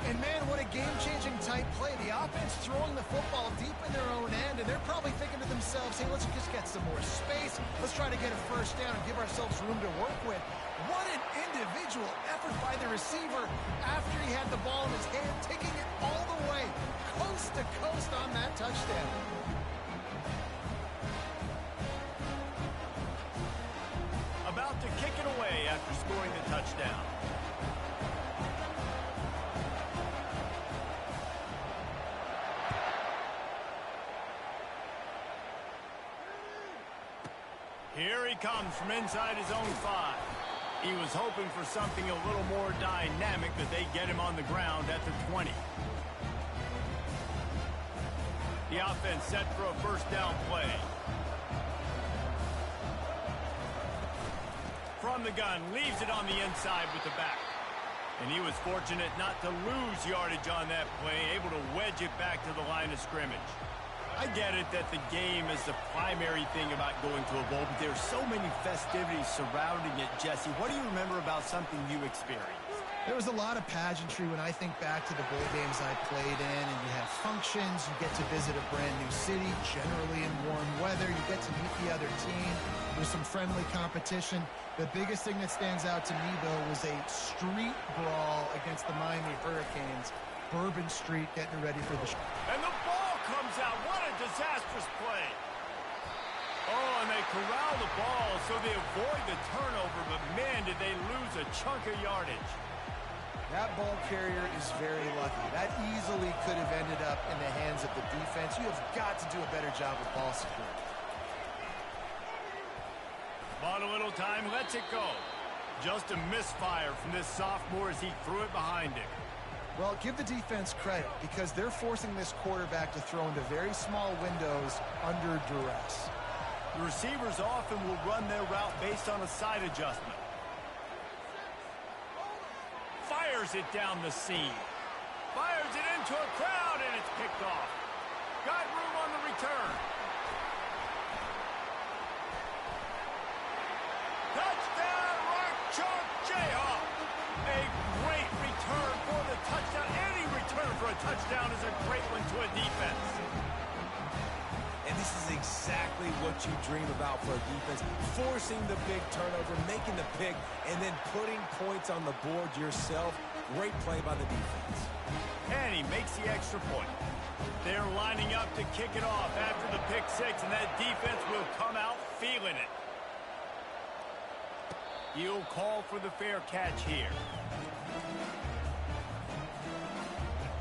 [SPEAKER 3] And, man, what a game-changing type play. The offense throwing the football deep in their own end, and they're probably thinking to themselves, hey, let's just get some more space. Let's try to get a first down and give ourselves room to work with. What an individual effort by the receiver after he had the ball in his hand, taking it all the way, coast to coast on that touchdown.
[SPEAKER 1] About to kick it away after scoring the touchdown. Here he comes from inside his own 5. He was hoping for something a little more dynamic, that they get him on the ground at the 20. The offense set for a first down play. From the gun, leaves it on the inside with the back. And he was fortunate not to lose yardage on that play, able to wedge it back to the line of scrimmage. I get it that the game is the primary thing about going to a bowl, but there's so many festivities surrounding it, Jesse. What do you remember about something you experienced?
[SPEAKER 3] There was a lot of pageantry when I think back to the bowl games I played in, and you have functions, you get to visit a brand new city, generally in warm weather, you get to meet the other team, there's some friendly competition. The biggest thing that stands out to me, though, was a street brawl against the Miami Hurricanes. Bourbon Street getting ready for the...
[SPEAKER 1] And the ball comes out. What a disastrous play. Oh, and they corral the ball so they avoid the turnover, but man, did they lose a chunk of yardage.
[SPEAKER 3] That ball carrier is very lucky. That easily could have ended up in the hands of the defense. You have got to do a better job with ball security.
[SPEAKER 1] Bought a little time, lets it go. Just a misfire from this sophomore as he threw it behind him.
[SPEAKER 3] Well, give the defense credit because they're forcing this quarterback to throw into very small windows under duress.
[SPEAKER 1] The receivers often will run their route based on a side adjustment. Fires it down the seam. Fires it into a crowd, and it's picked off. Got room on the return. Touchdown, Rock Chalk Jayhawk. A great return for the touchdown. Any return for a touchdown is a great one to a defense.
[SPEAKER 2] And this is exactly what you dream about for a defense, forcing the big turnover, making the pick, and then putting points on the board yourself. Great play by the defense.
[SPEAKER 1] And he makes the extra point. They're lining up to kick it off after the pick six, and that defense will come out feeling it. He'll call for the fair catch here.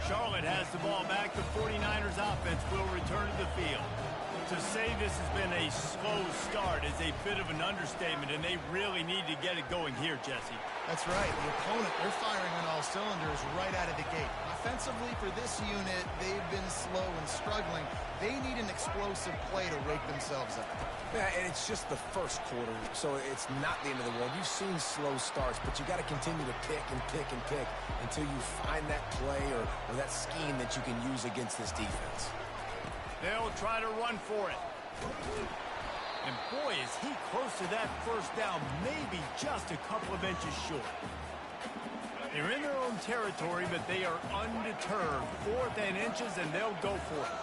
[SPEAKER 1] Charlotte has the ball back. The 49ers offense will return to the field. To say this has been a slow start is a bit of an understatement, and they really need to get it going here, Jesse.
[SPEAKER 3] That's right. The opponent, they're firing on all cylinders right out of the gate. Offensively, for this unit, they've been slow and struggling. They need an explosive play to wake themselves up.
[SPEAKER 2] Yeah, and it's just the first quarter, so it's not the end of the world. You've seen slow starts, but you got to continue to pick and pick and pick until you find that play or that scheme that you can use against this defense.
[SPEAKER 1] They'll try to run for it. And boy, is he close to that first down, maybe just a couple of inches short. They're in their own territory, but they are undeterred. 4th and inches, and they'll go for it.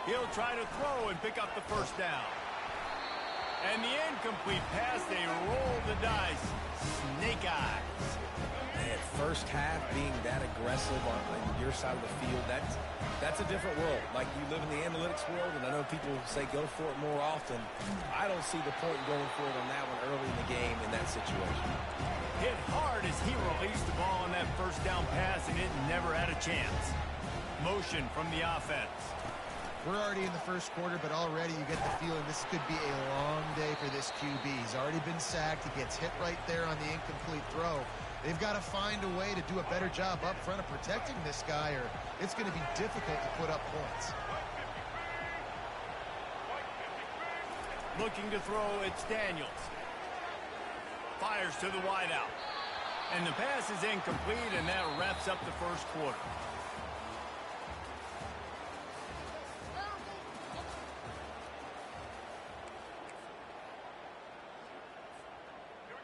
[SPEAKER 1] He'll try to throw and pick up the first down. And the incomplete pass, they roll the dice. Snake eyes.
[SPEAKER 2] Man, first half being that aggressive on your side of the field, that's a different world. Like, you live in the analytics world, and I know people say go for it more often. I don't see the point in going for it on that one early in the game in that situation.
[SPEAKER 1] Hit hard as he released the ball on that first down pass, and it never had a chance. Motion from the offense.
[SPEAKER 3] We're already in the first quarter, but already you get the feeling this could be a long day for this QB. He's already been sacked. He gets hit right there on the incomplete throw. They've got to find a way to do a better job up front of protecting this guy, or it's going to be difficult to put up points.
[SPEAKER 1] Looking to throw, it's Daniels. Fires to the wideout. And the pass is incomplete, and that wraps up the first quarter.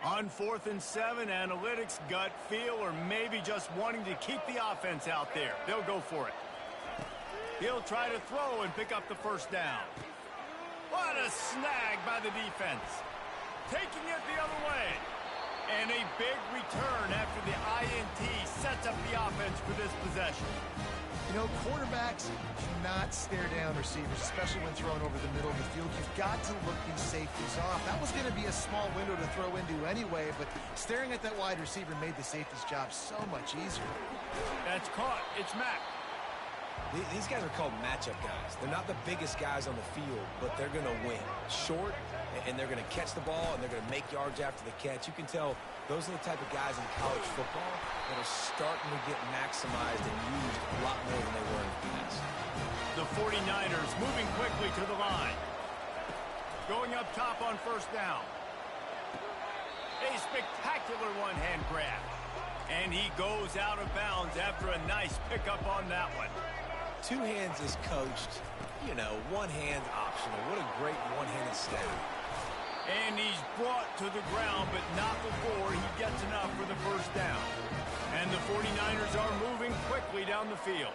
[SPEAKER 1] On 4th and 7, analytics, gut feel, or maybe just wanting to keep the offense out there. They'll go for it. He'll try to throw and pick up the first down. What a snag by the defense. Taking it the other way. And a big return after the INT sets up the offense for this possession.
[SPEAKER 3] You know, quarterbacks do not stare down receivers, especially when thrown over the middle of the field. You've got to look these safeties off. That was going to be a small window to throw into anyway, but staring at that wide receiver made the safety's job so much easier.
[SPEAKER 1] That's caught. It's Mack.
[SPEAKER 2] These guys are called matchup guys. They're not the biggest guys on the field, but they're going to win. Short, and they're going to catch the ball, and they're going to make yards after the catch. You can tell those are the type of guys in college football that are starting to get maximized and used a lot more than they were in the past.
[SPEAKER 1] The 49ers moving quickly to the line. Going up top on first down. A spectacular one-hand grab. And he goes out of bounds after a nice pickup on that one.
[SPEAKER 2] Two hands is coached, you know, one hand optional. What a great one-handed stat.
[SPEAKER 1] And he's brought to the ground, but not before he gets enough for the first down. And the 49ers are moving quickly down the field.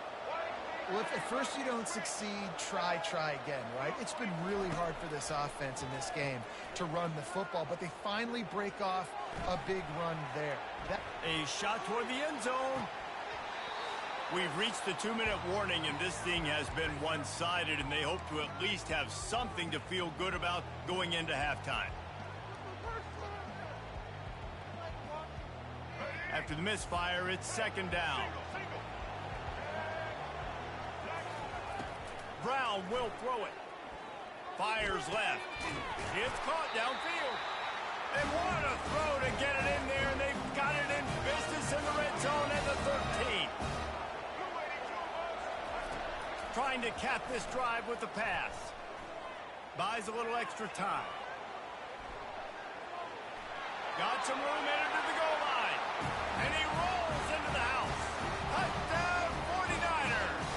[SPEAKER 3] Well, if at first you don't succeed, try again, right? It's been really hard for this offense in this game to run the football, but they finally break off a big run there.
[SPEAKER 1] A shot toward the end zone. We've reached the 2-minute warning, and this thing has been one-sided, and they hope to at least have something to feel good about going into halftime. After the misfire, it's second down. Brown will throw it. Fires left. It's caught downfield. And what a throw to get it in there, and they've got it in business in the red zone at the 13. Trying to cap this drive with the pass. Buys a little extra time. Got some room headed to the goal line. And he rolls into the house. Touchdown 49ers.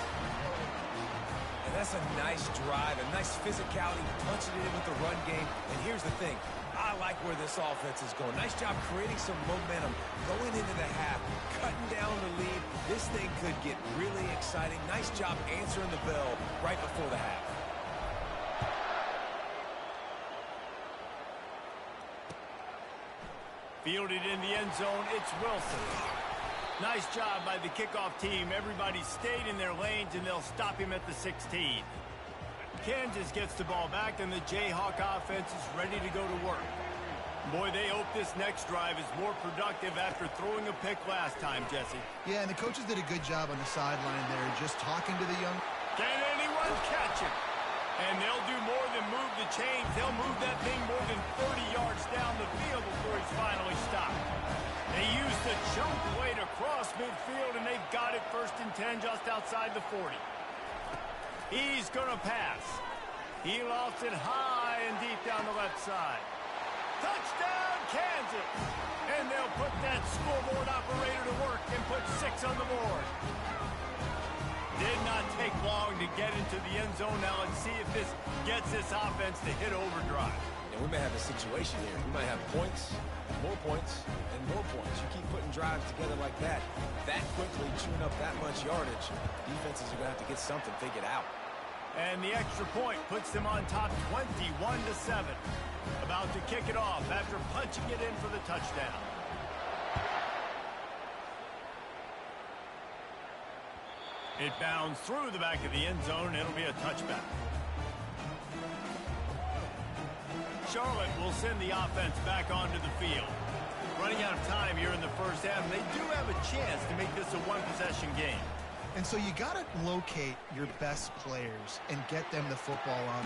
[SPEAKER 2] And that's a nice drive, a nice physicality, punching it in with the run game. And here's the thing. I like where this offense is going. Nice job creating some momentum going into the half, cutting down the lead. This thing could get really exciting. Nice job answering the bell right before the half.
[SPEAKER 1] Fielded in the end zone, it's Wilson. Nice job by the kickoff team. Everybody stayed in their lanes, and they'll stop him at the 16. Kansas gets the ball back, and the Jayhawk offense is ready to go to work. Boy, they hope this next drive is more productive after throwing a pick last time, Jesse.
[SPEAKER 3] Yeah, and the coaches did a good job on the sideline there, just talking to the young...
[SPEAKER 1] Can anyone catch him? And they'll do more than move the chains. They'll move that thing more than 30 yards down the field before he's finally stopped. They used the jump play to cross midfield, and they've got it 1st and 10 just outside the 40. He's going to pass. He lost it high and deep down the left side. Touchdown, Kansas! And they'll put that scoreboard operator to work and put 6 on the board. Did not take long to get into the end zone. Now let's see if this gets this offense to hit overdrive.
[SPEAKER 2] And we may have a situation here. We might have points, more points, and more points. You keep putting drives together like that quickly, chewing up that much yardage, defenses are going to have to get something figured out.
[SPEAKER 1] And the extra point puts them on top 21-7. About to kick it off after punching it in for the touchdown. It bounds through the back of the end zone. It'll be a touchback. Charlotte will send the offense back onto the field. Running out of time here in the first half, and they do have a chance to make this a one-possession game.
[SPEAKER 3] And so you got to locate your best players and get them the football on.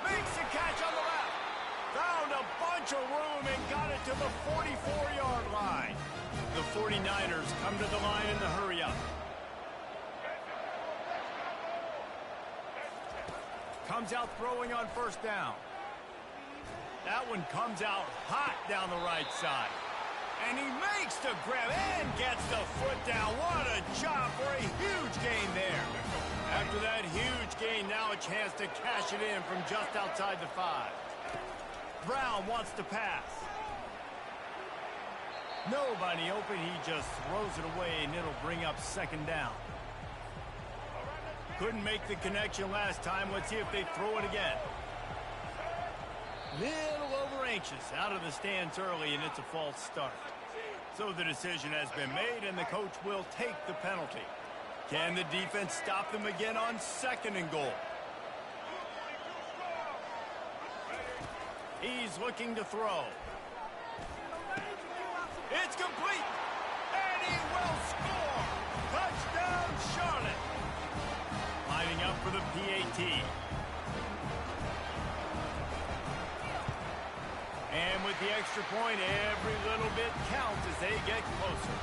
[SPEAKER 1] Makes a catch on the left. Found a bunch of room and got it to the 44-yard line. The 49ers come to the line in the hurry-up. Comes out throwing on 1st down. That one comes out hot down the right side. And he makes the grab and gets the foot down. What a job for a huge gain there. After that huge gain, now a chance to cash it in from just outside the 5. Brown wants to pass. Nobody open. He just throws it away, and it'll bring up 2nd down. Couldn't make the connection last time. Let's see if they throw it again. Little over-anxious out of the stands early, and it's a false start. So the decision has been made, and the coach will take the penalty. Can the defense stop them again on 2nd and goal? He's looking to throw. It's complete, and he will score. Touchdown, Charlotte. Lining up for the PAT. And with the extra point, every little bit counts as they get closer.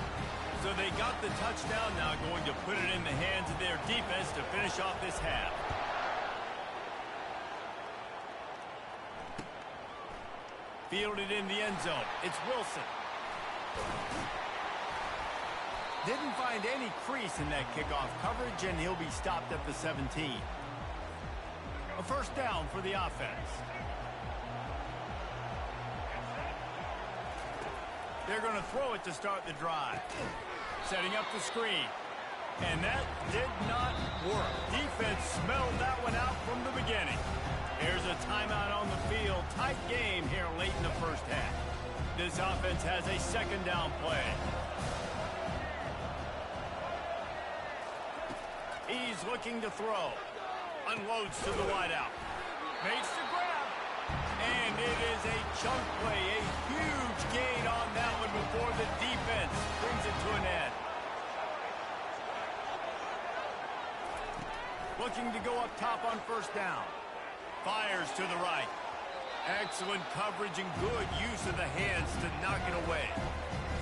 [SPEAKER 1] So they got the touchdown, now going to put it in the hands of their defense to finish off this half. Fielded in the end zone. It's Wilson. Didn't find any crease in that kickoff coverage, and he'll be stopped at the 17. A 1st down for the offense. They're going to throw it to start the drive. Setting up the screen. And that did not work. Defense smelled that one out from the beginning. Here's a timeout on the field. Tight game here late in the first half. This offense has a 2nd down play. He's looking to throw. Unloads to the wideout. Makes the grab. And it is a chunk play. A huge gain on that one before the defense brings it to an end. Looking to go up top on 1st down. Fires to the right. Excellent coverage and good use of the hands to knock it away.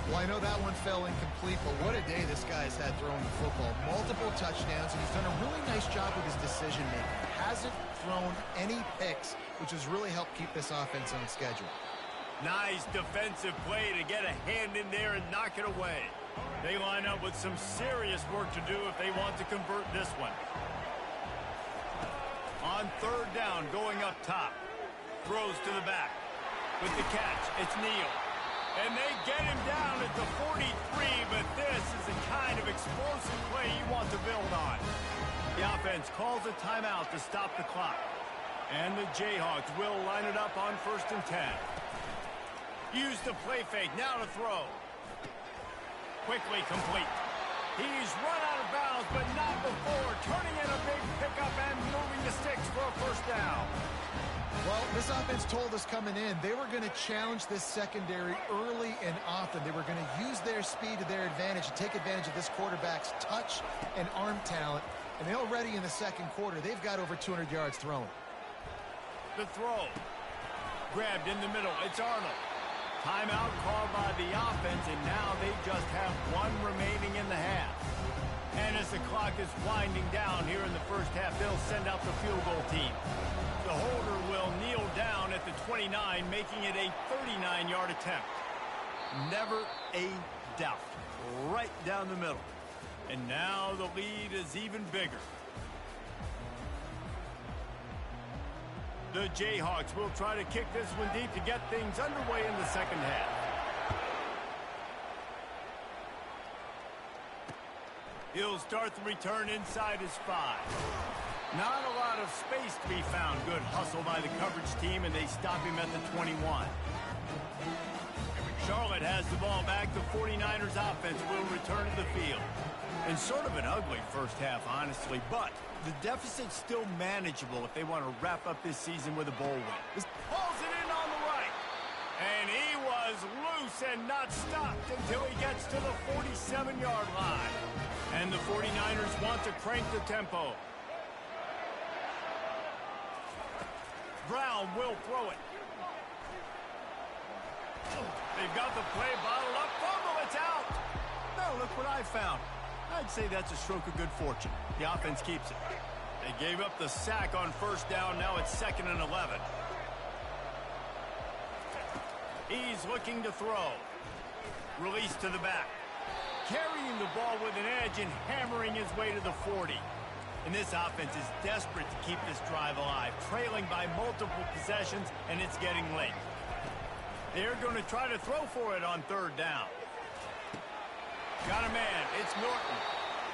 [SPEAKER 3] Well, I know that one fell incomplete, but what a day this guy's had throwing the football. Multiple touchdowns, and he's done a really nice job with his decision-making. Hasn't thrown any picks, which has really helped keep this offense on schedule.
[SPEAKER 1] Nice defensive play to get a hand in there and knock it away. They line up with some serious work to do if they want to convert this one. On 3rd down, going up top. Throws to the back. With the catch, it's Neal. And they get him down at the 43, but this is the kind of explosive play you want to build on. The offense calls a timeout to stop the clock. And the Jayhawks will line it up on 1st and 10. Use the play fake, now to throw. Quickly complete. He's run out of bounds, but not before turning in a big pickup and moving the sticks for a first down.
[SPEAKER 3] Well, this offense told us coming in they were going to challenge this secondary early and often. They were going to use their speed to their advantage and take advantage of this quarterback's touch and arm talent. And already in the second quarter, they've got over 200 yards thrown.
[SPEAKER 1] The throw. Grabbed in the middle. It's Arnold. Timeout called by the offense, and now they just have one remaining in the half. And as the clock is winding down here in the first half, they'll send out the field goal team. The holder will kneel down at the 29, making it a 39-yard attempt. Never a doubt. Right down the middle. And now the lead is even bigger. The Jayhawks will try to kick this one deep to get things underway in the second half. He'll start the return inside his 5. Not a lot of space to be found. Good hustle by the coverage team, and they stop him at the 21. Charlotte has the ball back. The 49ers offense will return to the field. And sort of an ugly first half, honestly, but the deficit's still manageable if they want to wrap up this season with a bowl win. Pulls it in on the right. And he was loose and not stopped until he gets to the 47-yard line. And the 49ers want to crank the tempo. Brown will throw it. They've got the play bottled up. Fumble, it's out. No, look what I found. I'd say that's a stroke of good fortune. The offense keeps it. They gave up the sack on first down. Now it's 2nd and 11. He's looking to throw. Release to the back. Carrying the ball with an edge and hammering his way to the 40. And this offense is desperate to keep this drive alive, trailing by multiple possessions, and it's getting late. They're going to try to throw for it on 3rd down. Got a man. It's Norton.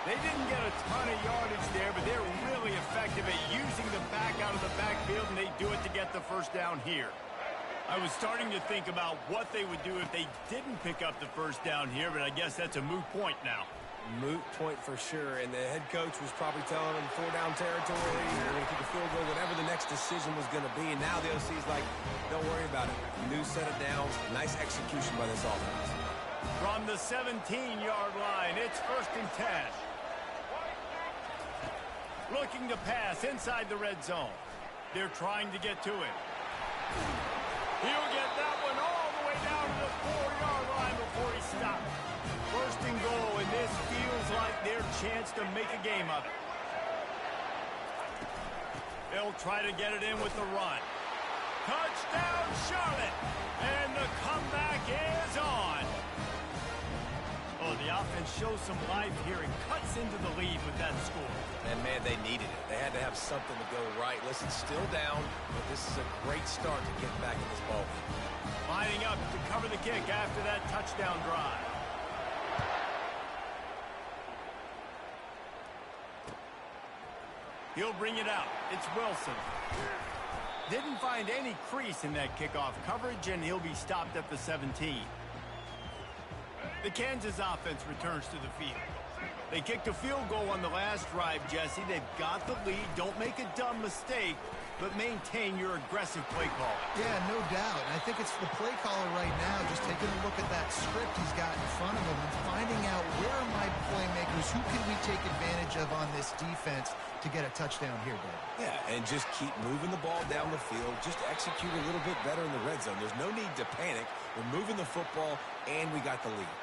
[SPEAKER 1] They didn't get a ton of yardage there, but they're really effective at using the back out of the backfield, and they do it to get the first down here. I was starting to think about what they would do if they didn't pick up the first down here, but I guess that's a moot point now.
[SPEAKER 2] Moot point for sure, and the head coach was probably telling them 4-down territory, they're going to kick a field goal, whatever the next decision was going to be, and now the OC's like, don't worry about it. New set of downs, nice execution by this offense.
[SPEAKER 1] From the 17-yard line, it's 1st and 10. Looking to pass inside the red zone. They're trying to get to him. He'll get that one all the way down to the 4-yard line before he stops. 1st and goal, and this feels like their chance to make a game of it. They'll try to get it in with the run. Touchdown, Charlotte! And the comeback is on. Oh, the offense shows some life here and cuts into the lead with that score.
[SPEAKER 2] And, man, they needed it. They had to have something to go right. Listen, still down, but this is a great start to get back in this ball.
[SPEAKER 1] Lining up to cover the kick after that touchdown drive. He'll bring it out. It's Wilson. Didn't find any crease in that kickoff coverage, and he'll be stopped at the 17. The Kansas offense returns to the field. They kicked a field goal on the last drive, Jesse. They've got the lead. Don't make a dumb mistake, but maintain your aggressive play call.
[SPEAKER 3] Yeah, no doubt. And I think it's the play caller right now just taking a look at that script he's got in front of him and finding out where are my playmakers, who can we take advantage of on this defense to get a touchdown here, Dave.
[SPEAKER 2] Yeah, and just keep moving the ball down the field. Just execute a little bit better in the red zone. There's no need to panic. We're moving the football, and we got the lead.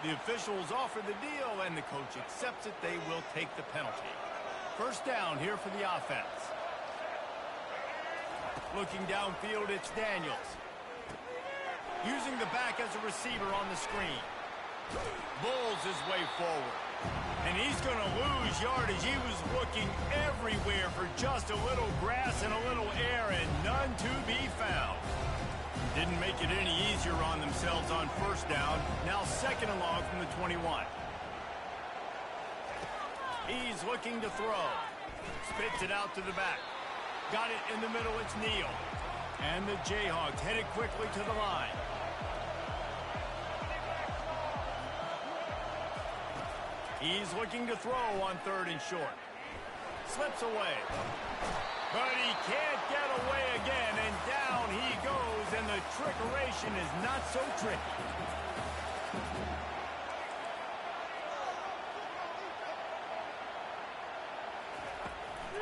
[SPEAKER 1] The officials offer the deal, and the coach accepts it. They will take the penalty. First down here for the offense. Looking downfield, it's Daniels. Using the back as a receiver on the screen. Bulls his way forward. And he's going to lose yardage. He was looking everywhere for just a little grass and a little air, and none to be found. Didn't make it any easier on themselves on first down. Now second and long from the 21. He's looking to throw. Spits it out to the back. Got it in the middle. It's Neal. And the Jayhawks headed quickly to the line. He's looking to throw on third and short. Slips away. But he can't get away again, and down he goes, and the trickeration is not so tricky.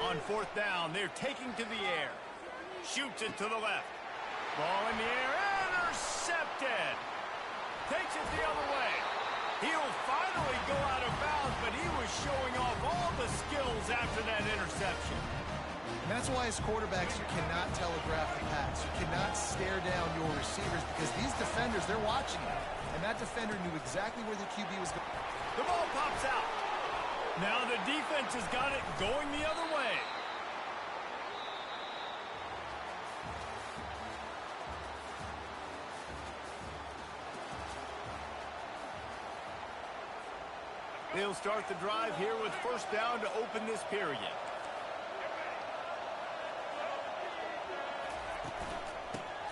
[SPEAKER 1] On fourth down, they're taking to the air. Shoots it to the left. Ball in the air, intercepted. Takes it the other way. He'll finally go out of bounds, but he was showing off all the skills after that interception.
[SPEAKER 3] And that's why as quarterbacks, you cannot telegraph the pass. You cannot stare down your receivers because these defenders, they're watching you. And that defender knew exactly where the QB was going.
[SPEAKER 1] The ball pops out. Now the defense has got it going the other way. They'll start the drive here with first down to open this period.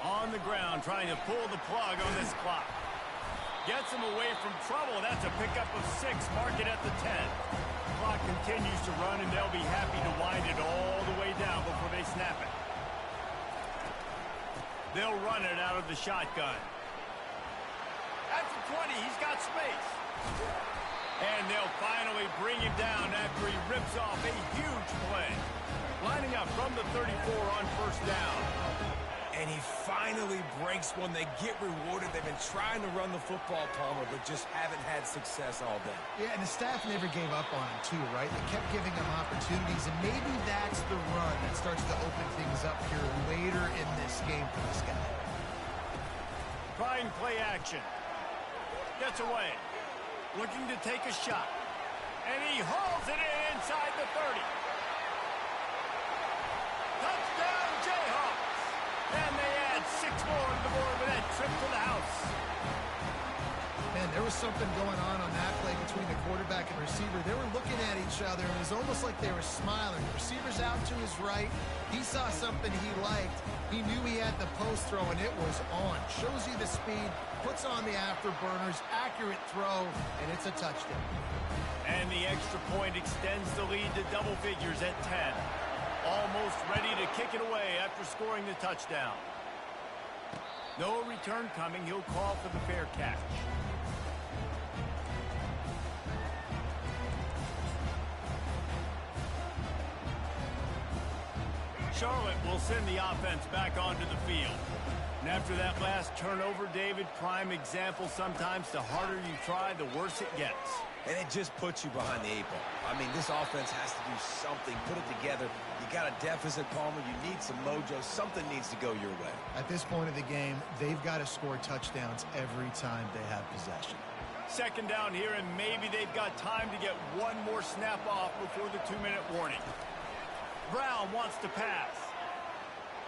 [SPEAKER 1] On the ground, trying to pull the plug on this clock. Gets him away from trouble. That's a pickup of 6. Mark it at the 10. Clock continues to run, and they'll be happy to wind it all the way down before they snap it. They'll run it out of the shotgun. At the 20, he's got space. And they'll finally bring him down after he rips off a huge play. Lining up from the 34 on first down.
[SPEAKER 2] And he finally breaks one. They get rewarded. They've been trying to run the football, Palmer, but just haven't had success all day.
[SPEAKER 3] Yeah, and the staff never gave up on him, too, right? They kept giving him opportunities, and maybe that's the run that starts to open things up here later in this game for this guy.
[SPEAKER 1] Trying play action. Gets away. Looking to take a shot. And he hauls it in inside the 30. Touchdown, Jayhawks. And they add 6 more to the board with that trip to the house.
[SPEAKER 3] Man, there was something going on that play between the quarterback and receiver. They were looking at each other, and it was almost like they were smiling. The receiver's out to his right. He saw something he liked. He knew he had the post throw, and it was on. Shows you the speed, puts on the afterburners, accurate throw, and it's a touchdown.
[SPEAKER 1] And the extra point extends the lead to double figures at 10. Almost ready to kick it away after scoring the touchdown. No return coming. He'll call for the fair catch. Charlotte will send the offense back onto the field. And after that last turnover, David, prime example sometimes the harder you try, the worse it gets.
[SPEAKER 2] And it just puts you behind the 8 ball. I mean, this offense has to do something, put it together. You got a deficit, Palmer. You need some mojo. Something needs to go your way.
[SPEAKER 3] At this point of the game, they've got to score touchdowns every time they have possession.
[SPEAKER 1] Second down here, and maybe they've got time to get one more snap off before the 2-minute warning. Brown wants to pass.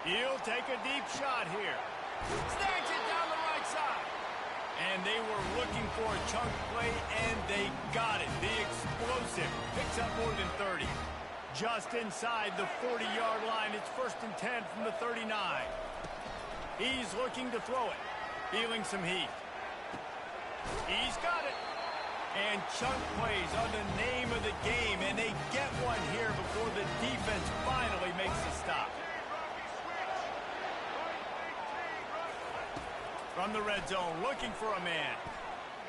[SPEAKER 1] He'll take a deep shot here. Snags it down the right side. And they were looking for a chunk play, and they got it. The explosive picks up more than 30. Just inside the 40-yard line. It's 1st and 10 from the 39. He's looking to throw it. Feeling some heat. He's got it. And chunk plays are the name of the game, and they get one here before the defense finally makes a stop. From the red zone, looking for a man.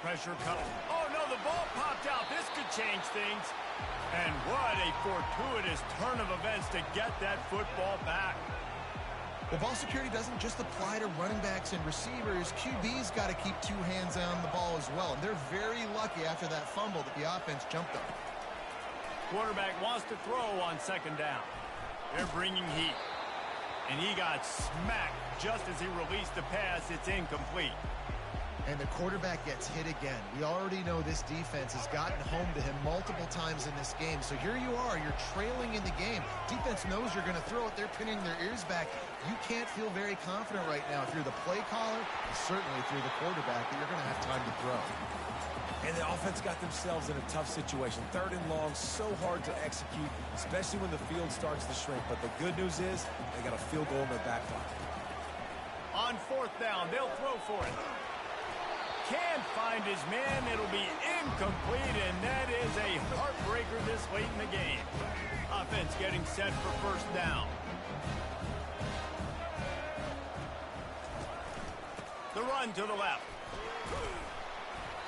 [SPEAKER 1] Pressure coming. Oh, no, the ball popped out. This could change things. And what a fortuitous turn of events to get that football back.
[SPEAKER 3] The ball security doesn't just apply to running backs and receivers. QB's got to keep 2 hands on the ball as well. And they're very lucky after that fumble that the offense jumped on.
[SPEAKER 1] Quarterback wants to throw on second down. They're bringing heat. And he got smacked just as he released the pass. It's incomplete.
[SPEAKER 3] And the quarterback gets hit again. We already know this defense has gotten home to him multiple times in this game. So here you are, you're trailing in the game. Defense knows you're going to throw it. They're pinning their ears back. You can't feel very confident right now if you're the play caller, and certainly if you're the quarterback, that you're going to have time to throw.
[SPEAKER 2] And the offense got themselves in a tough situation. 3rd and long, so hard to execute, especially when the field starts to shrink. But the good news is they got a field goal in their back pocket.
[SPEAKER 1] On 4th down, they'll throw for it. Can't find his man. It'll be incomplete, and that is a heartbreaker this late in the game. Offense getting set for 1st down. The run to the left.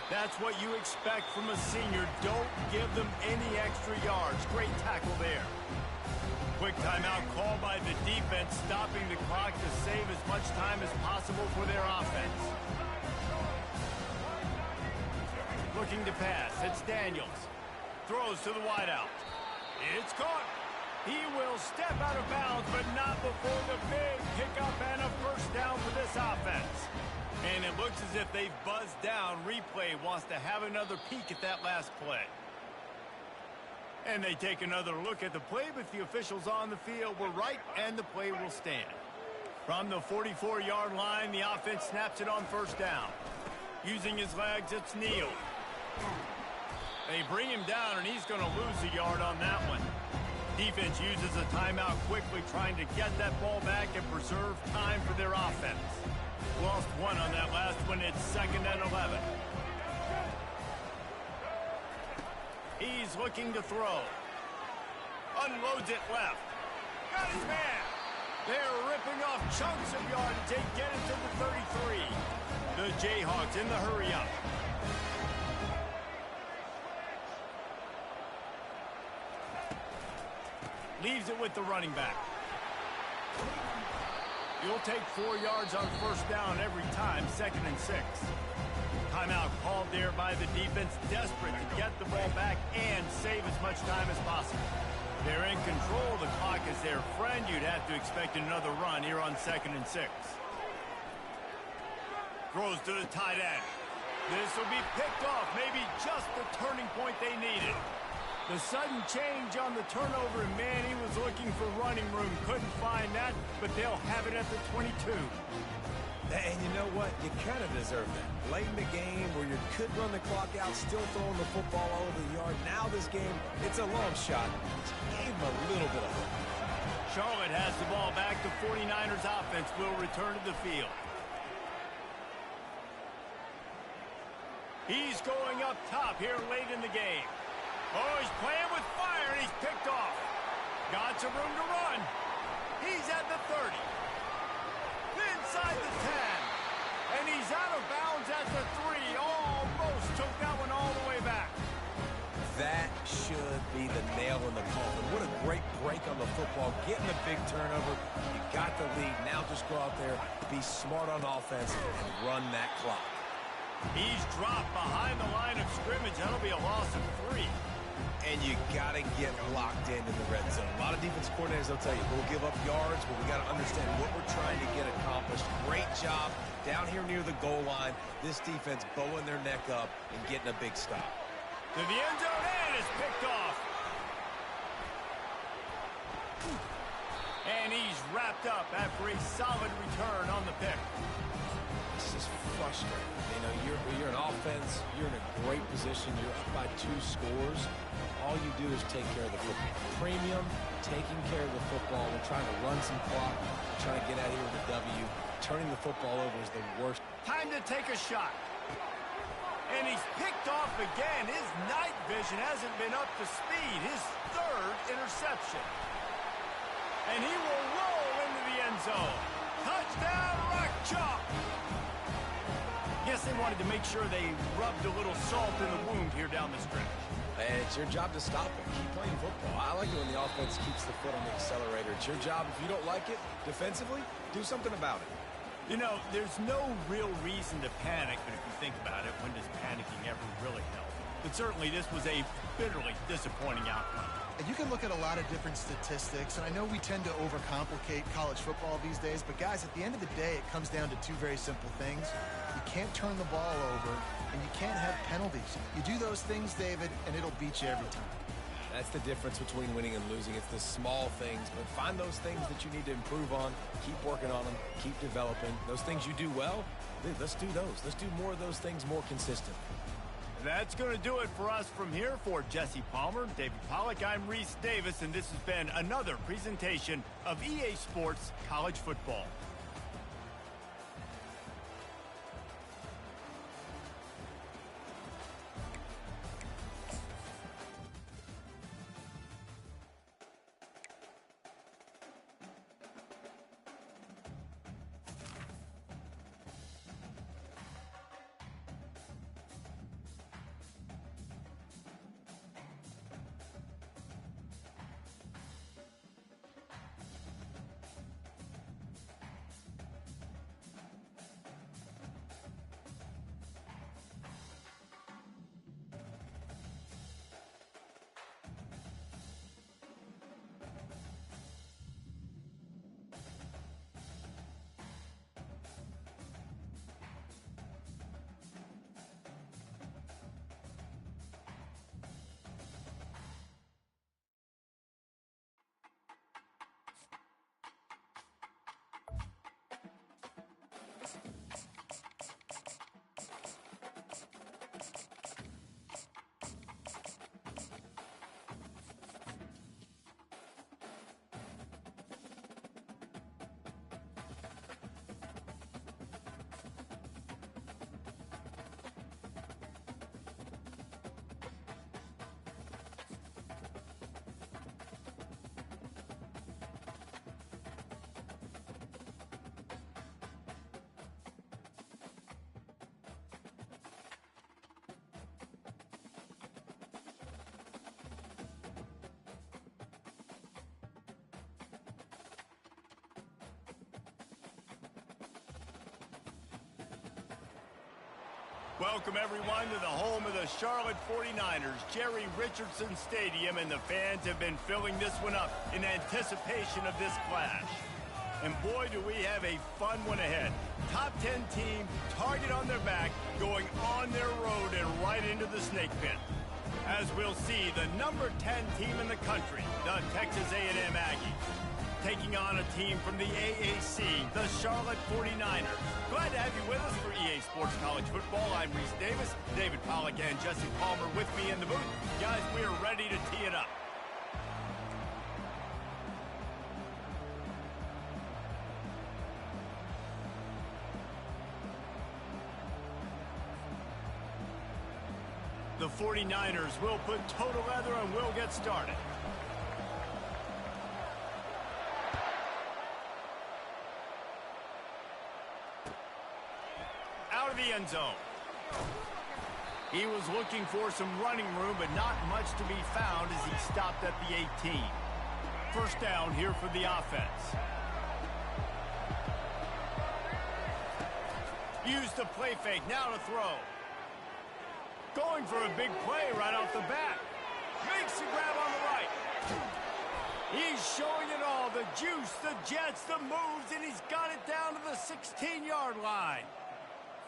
[SPEAKER 1] That's what you expect from a senior. Don't give them any extra yards. Great tackle there. Quick timeout called by the defense, stopping the clock to save as much time as possible for their offense. Looking to pass. It's Daniels. Throws to the wideout. It's caught. He will step out of bounds, but not before the big pickup and a 1st down for this offense. And it looks as if they've buzzed down. Replay wants to have another peek at that last play. And they take another look at the play, but the officials on the field were right, and the play will stand. From the 44-yard line, the offense snaps it on 1st down. Using his legs, it's Neal. They bring him down, and he's going to lose a yard on that one. Defense uses a timeout quickly, trying to get that ball back and preserve time for their offense. Lost 1 on that last one. It's 2nd and 11. He's looking to throw. Unloads it left. Got his man. They're ripping off chunks of yardage. They get it to the 33. The Jayhawks in the hurry-up. Leaves it with the running back. You'll take 4 yards on 1st down every time, 2nd and 6. Timeout called there by the defense, desperate to get the ball back and save as much time as possible. They're in control. The clock is their friend. You'd have to expect another run here on 2nd and 6. Throws to the tight end. This will be picked off. Maybe just the turning point they needed. The sudden change on the turnover, and man, he was looking for running room. Couldn't find that, but they'll have it at the 22.
[SPEAKER 2] And you know what? You kind of deserve that. Late in the game where you could run the clock out, still throwing the football all over the yard. Now this game, it's a long shot. Just gave him a little bit of hope.
[SPEAKER 1] Charlotte has the ball back. The 49ers offense will return to the field. He's going up top here late in the game. Oh, he's playing with fire, and he's picked off. Got some room to run. He's at the 30. Inside the 10. And he's out of bounds at the 3. Almost took that one all the way back.
[SPEAKER 2] That should be the nail in the coffin. What a great break on the football. Getting a big turnover. You got the lead. Now just go out there, be smart on offense, and run that clock.
[SPEAKER 1] He's dropped behind the line of scrimmage. That'll be a loss of 3.
[SPEAKER 2] And you got to get locked into the red zone. A lot of defense coordinators will tell you, we'll give up yards, but we got to understand what we're trying to get accomplished. Great job down here near the goal line. This defense bowing their neck up and getting a big stop.
[SPEAKER 1] To the end zone, and it's picked off. And he's wrapped up after a solid return on the pick.
[SPEAKER 2] This is frustrating. You know, you're an offense, you're in a great position, you're up by 2 scores. All you do is take care of the football. Premium, taking care of the football. We're trying to run some clock, we're trying to get out of here with a W. Turning the football over is the worst.
[SPEAKER 1] Time to take a shot. And he's picked off again. His night vision hasn't been up to speed. His 3rd interception. And he will roll into the end zone. Touchdown, Rock Chalk. Guess they wanted to make sure they rubbed a little salt in the wound here down the stretch.
[SPEAKER 2] And it's your job to stop him. Keep playing football. I like it when the offense keeps the foot on the accelerator. It's your job. If you don't like it defensively, do something about it.
[SPEAKER 1] You know, there's no real reason to panic, but if you think about it, when does panicking ever really help? but certainly this was a bitterly disappointing outcome.
[SPEAKER 3] And you can look at a lot of different statistics, and I know we tend to overcomplicate college football these days, but guys, at the end of the day, it comes down to two very simple things. You can't turn the ball over, and you can't have penalties. You do those things, David, and it'll beat you every time.
[SPEAKER 2] That's the difference between winning and losing. It's the small things, but find those things that you need to improve on, keep working on them, keep developing. Those things you do well, let's do those. Let's do more of those things more consistent.
[SPEAKER 1] That's going to do it for us from here. For Jesse Palmer, David Pollack, I'm Reese Davis, and this has been another presentation of EA Sports College Football. Welcome, everyone, to the home of the Charlotte 49ers, Jerry Richardson Stadium, and the fans have been filling this one up in anticipation of this clash. And boy, do we have a fun one ahead. Top 10 team, target on their back, going on their road and right into the snake pit. As we'll see, the number 10 team in the country, the Texas A&M Aggies, taking on a team from the AAC, the Charlotte 49ers. Glad to have you with us for EA Sports College Football. I'm Reese Davis, David Pollack and Jesse Palmer with me in the booth. Guys, we are ready to tee it up. The 49ers will put total leather and we'll get started. Out of the end zone. He was looking for some running room, but not much to be found as he stopped at the 18. First down here for the offense. Use the play fake, now to throw. Going for a big play right off the bat. Makes the grab on the right. He's showing it all, the juice, the jets, the moves, and he's got it down to the 16-yard line.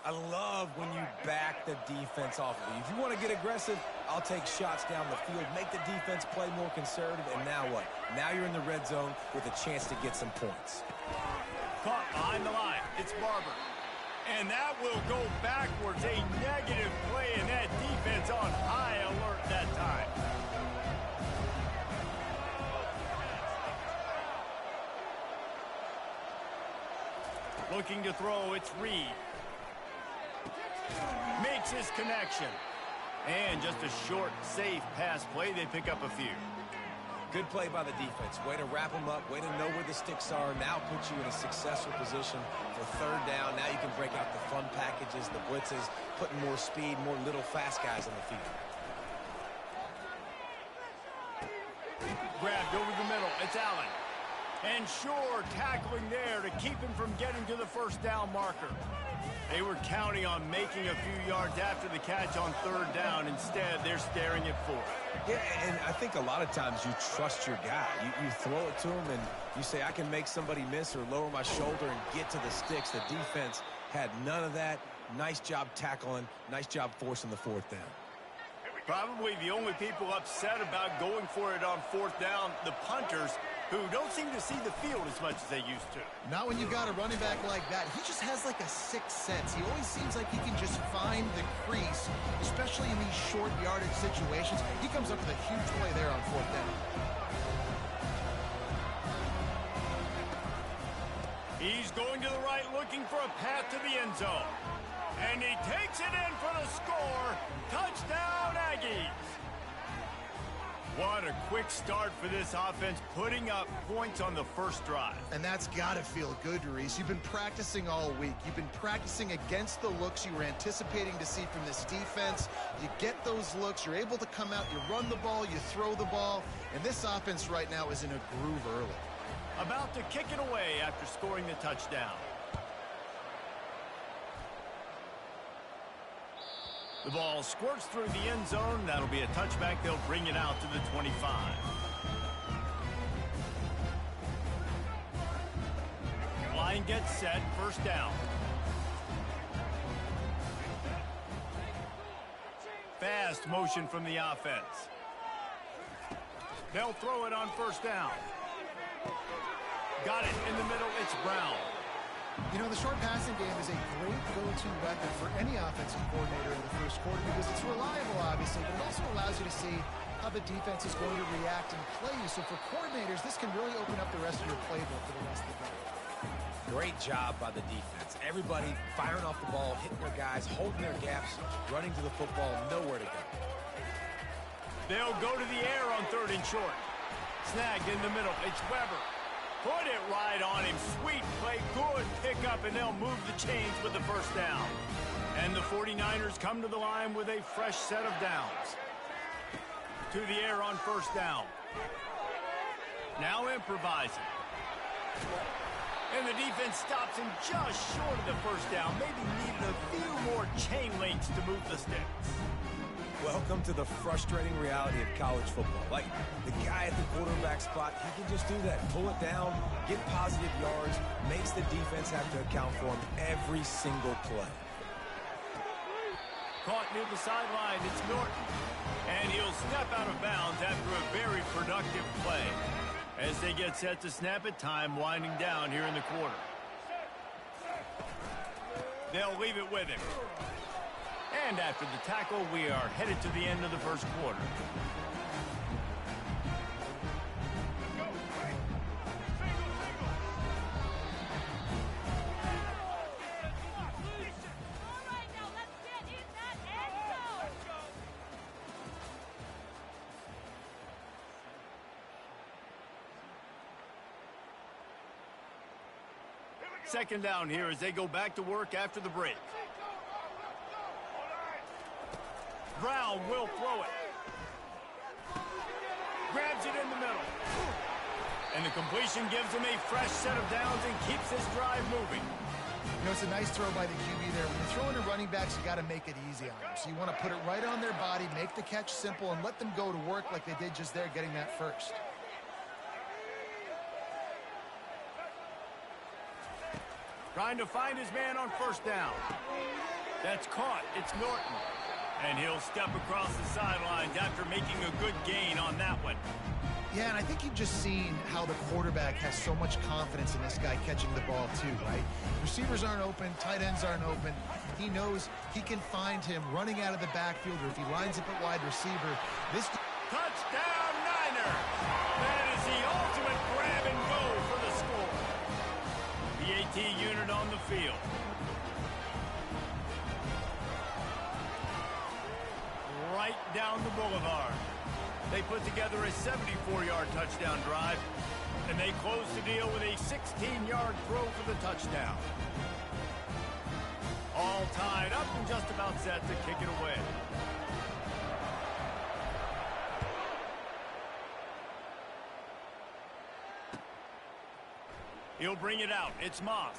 [SPEAKER 2] I love when you back the defense off of you. If you want to get aggressive, I'll take shots down the field, make the defense play more conservative, and now what? Now you're in the red zone with a chance to get some points.
[SPEAKER 1] Caught behind the line. It's Barber. And that will go backwards. A negative play, and that defense on high alert that time. Looking to throw, it's Reed. Makes his connection. And just a short, safe pass play. They pick up a few.
[SPEAKER 2] Good play by the defense. Way to wrap them up. Way to know where the sticks are. Now put you in a successful position for third down. Now you can break out the fun packages, the blitzes, putting more speed, more little fast guys on the field.
[SPEAKER 1] Grabbed over the middle. It's Allen. And sure, tackling there to keep him from getting to the first down marker. They were counting on making a few yards after the catch on third down. Instead, they're staring at fourth.
[SPEAKER 2] Yeah, and I think a lot of times you trust your guy. You throw it to him, and you say, I can make somebody miss or lower my shoulder and get to the sticks. The defense had none of that. Nice job tackling. Nice job forcing the fourth down.
[SPEAKER 1] Probably the only people upset about going for it on fourth down, the punters, who don't seem to see the field as much as they used to.
[SPEAKER 3] Not when you've got a running back like that. He just has like a sixth sense. He always seems like he can just find the crease, especially in these short yardage situations. He comes up with a huge play there on fourth down.
[SPEAKER 1] He's going to the right, looking for a path to the end zone. And he takes it in for the score. Touchdown, Aggies. What a quick start for this offense, putting up points on the first drive.
[SPEAKER 3] And that's got to feel good, Reese. You've been practicing all week. You've been practicing against the looks you were anticipating to see from this defense. You get those looks. You're able to come out. You run the ball. You throw the ball. And this offense right now is in a groove early.
[SPEAKER 1] About to kick it away after scoring the touchdown. The ball squirts through the end zone. That'll be a touchback. They'll bring it out to the 25. Line gets set. First down. Fast motion from the offense. They'll throw it on first down. Got it in the middle. It's Brown.
[SPEAKER 3] You know, the short passing game is a great go-to weapon for any offensive coordinator in the first quarter because it's reliable, obviously, but it also allows you to see how the defense is going to react and play you. So for coordinators, this can really open up the rest of your playbook for the rest of the game.
[SPEAKER 2] Great job by the defense. Everybody firing off the ball, hitting their guys, holding their gaps, running to the football, nowhere to go.
[SPEAKER 1] They'll go to the air on third and short. Snagged in the middle. It's Weber. Put it right on him. Sweet play. Good pickup, and they'll move the chains with the first down. And the 49ers come to the line with a fresh set of downs. To the air on first down. Now improvising. And the defense stops him just short of the first down. Maybe needed a few more chain links to move the sticks.
[SPEAKER 2] Welcome to the frustrating reality of college football. Like, the guy at the quarterback spot, he can just do that. Pull it down, get positive yards, makes the defense have to account for him every single play.
[SPEAKER 1] Caught near the sideline, it's Norton. And he'll step out of bounds after a very productive play. As they get set to snap it, time winding down here in the quarter. They'll leave it with him. And after the tackle, we are headed to the end of the first quarter. Second down here as they go back to work after the break. Brown will throw it. Grabs it in the middle. And the completion gives him a fresh set of downs and keeps this drive moving.
[SPEAKER 3] You know, it's a nice throw by the QB there. When you're throwing to running backs, you got to make it easy on them. So you want to put it right on their body, make the catch simple, and let them go to work like they did just there, getting that first.
[SPEAKER 1] Trying to find his man on first down. That's caught. It's Norton. And he'll step across the sidelines after making a good gain on that one.
[SPEAKER 3] Yeah, and I think you've just seen how the quarterback has so much confidence in this guy catching the ball too, right? Receivers aren't open, tight ends aren't open. He knows he can find him running out of the backfield, or if he lines up at wide receiver. This
[SPEAKER 1] touchdown Niner! That is the ultimate grab and go for the score. The AT unit on the field. Right down the boulevard. They put together a 74-yard touchdown drive, and they close the deal with a 16-yard throw for the touchdown. All tied up and just about set to kick it away. He'll bring it out. It's Moss.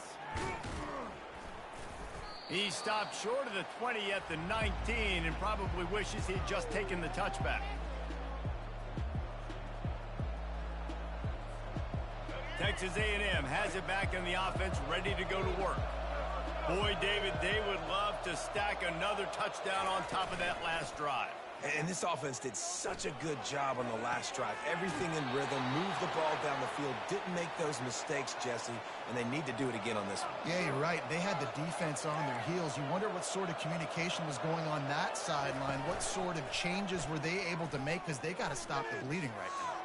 [SPEAKER 1] He stopped short of the 20 at the 19 and probably wishes he'd just taken the touchback. Texas A&M has it back in the offense, ready to go to work. Boy, David, they would love to stack another touchdown on top of that last drive.
[SPEAKER 2] And this offense did such a good job on the last drive. Everything in rhythm, moved the ball down the field, didn't make those mistakes, Jesse, and they need to do it again on this one.
[SPEAKER 3] Yeah, you're right. They had the defense on their heels. You wonder what sort of communication was going on that sideline. What sort of changes were they able to make, because they got to stop the bleeding right now.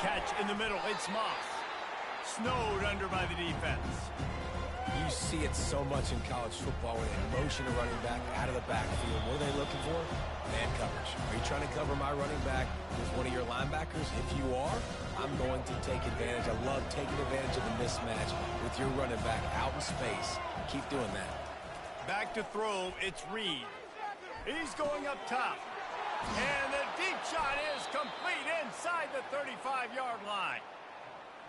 [SPEAKER 1] Catch in the middle. It's Moss. Snowed under by the defense.
[SPEAKER 2] You see it so much in college football when they motion a running back out of the backfield. What are they looking for? Man coverage. Are you trying to cover my running back with one of your linebackers? If you are, I'm going to take advantage. I love taking advantage of the mismatch with your running back out in space. Keep doing that.
[SPEAKER 1] Back to throw. It's Reed. He's going up top. And the deep shot is complete inside the 35-yard line.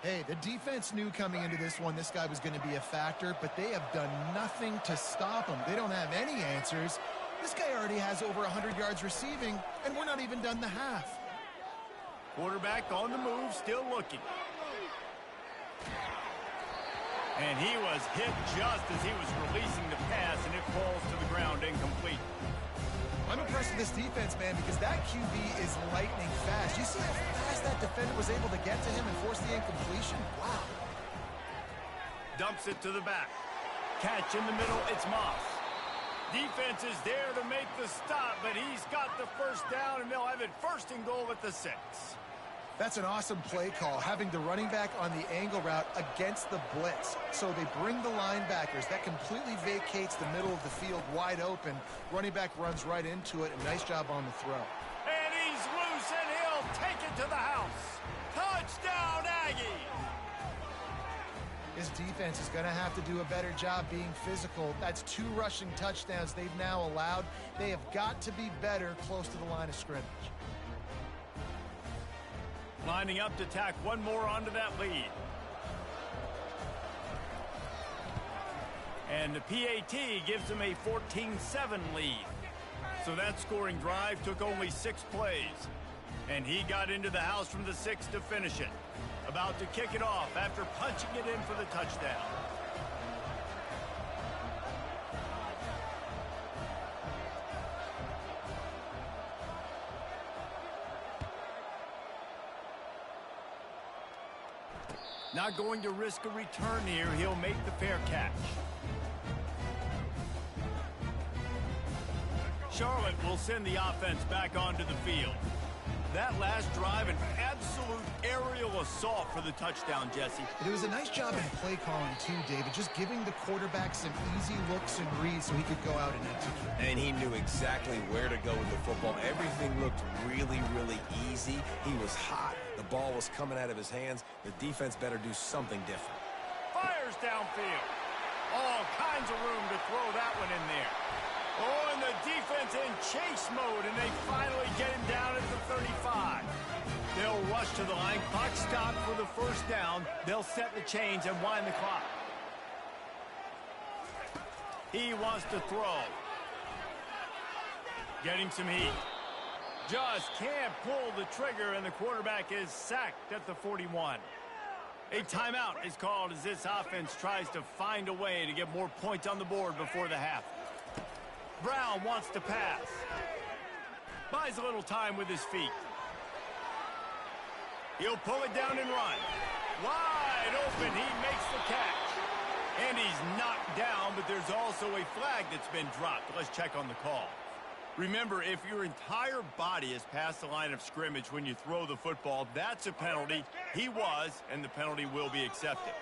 [SPEAKER 3] Hey, the defense knew coming into this one this guy was going to be a factor, but they have done nothing to stop him. They don't have any answers. This guy already has over 100 yards receiving, and we're not even done the half.
[SPEAKER 1] Quarterback on the move, still looking. And he was hit just as he was releasing the pass, and it falls to the ground incomplete.
[SPEAKER 3] I'm impressed with this defense, man, because that QB is lightning fast. You see how fast that defender was able to get to him and force the incompletion? Wow.
[SPEAKER 1] Dumps it to the back. Catch in the middle, it's Moss. Defense is there to make the stop, but he's got the first down, and they'll have it first and goal at the 6.
[SPEAKER 3] That's an awesome play call, having the running back on the angle route against the blitz. So they bring the linebackers. That completely vacates the middle of the field wide open. Running back runs right into it. A nice job on the throw.
[SPEAKER 1] And he's loose, and he'll take it to the house. Touchdown, Aggie!
[SPEAKER 3] His defense is going to have to do a better job being physical. That's 2 rushing touchdowns they've now allowed. They have got to be better close to the line of scrimmage.
[SPEAKER 1] Lining up to tack one more onto that lead. And the PAT gives them a 14-7 lead. So that scoring drive took only 6 plays. And he got into the house from the 6 to finish it. About to kick it off after punching it in for the touchdown. Not going to risk a return here. He'll make the fair catch. Charlotte will send the offense back onto the field. That last drive, an absolute aerial assault for the touchdown, Jesse.
[SPEAKER 3] It was a nice job in play calling, too, David, just giving the quarterback some easy looks and reads so he could go out and execute.
[SPEAKER 2] And he knew exactly where to go with the football. Everything looked really, really easy. He was hot. The ball was coming out of his hands. The defense better do something different.
[SPEAKER 1] Fires downfield. All kinds of room to throw that one in there. Oh, and the defense in chase mode, and they finally get him down at the 35. They'll rush to the line. Clock stopped for the first down. They'll set the chains and wind the clock. He wants to throw. Getting some heat. Just can't pull the trigger, and the quarterback is sacked at the 41. A timeout is called as this offense tries to find a way to get more points on the board before the half. Brown wants to pass. Buys a little time with his feet. He'll pull it down and run. Wide open, he makes the catch. And he's knocked down, but there's also a flag that's been dropped. Let's check on the call. Remember, if your entire body is past the line of scrimmage when you throw the football, that's a penalty. He was, and the penalty will be accepted.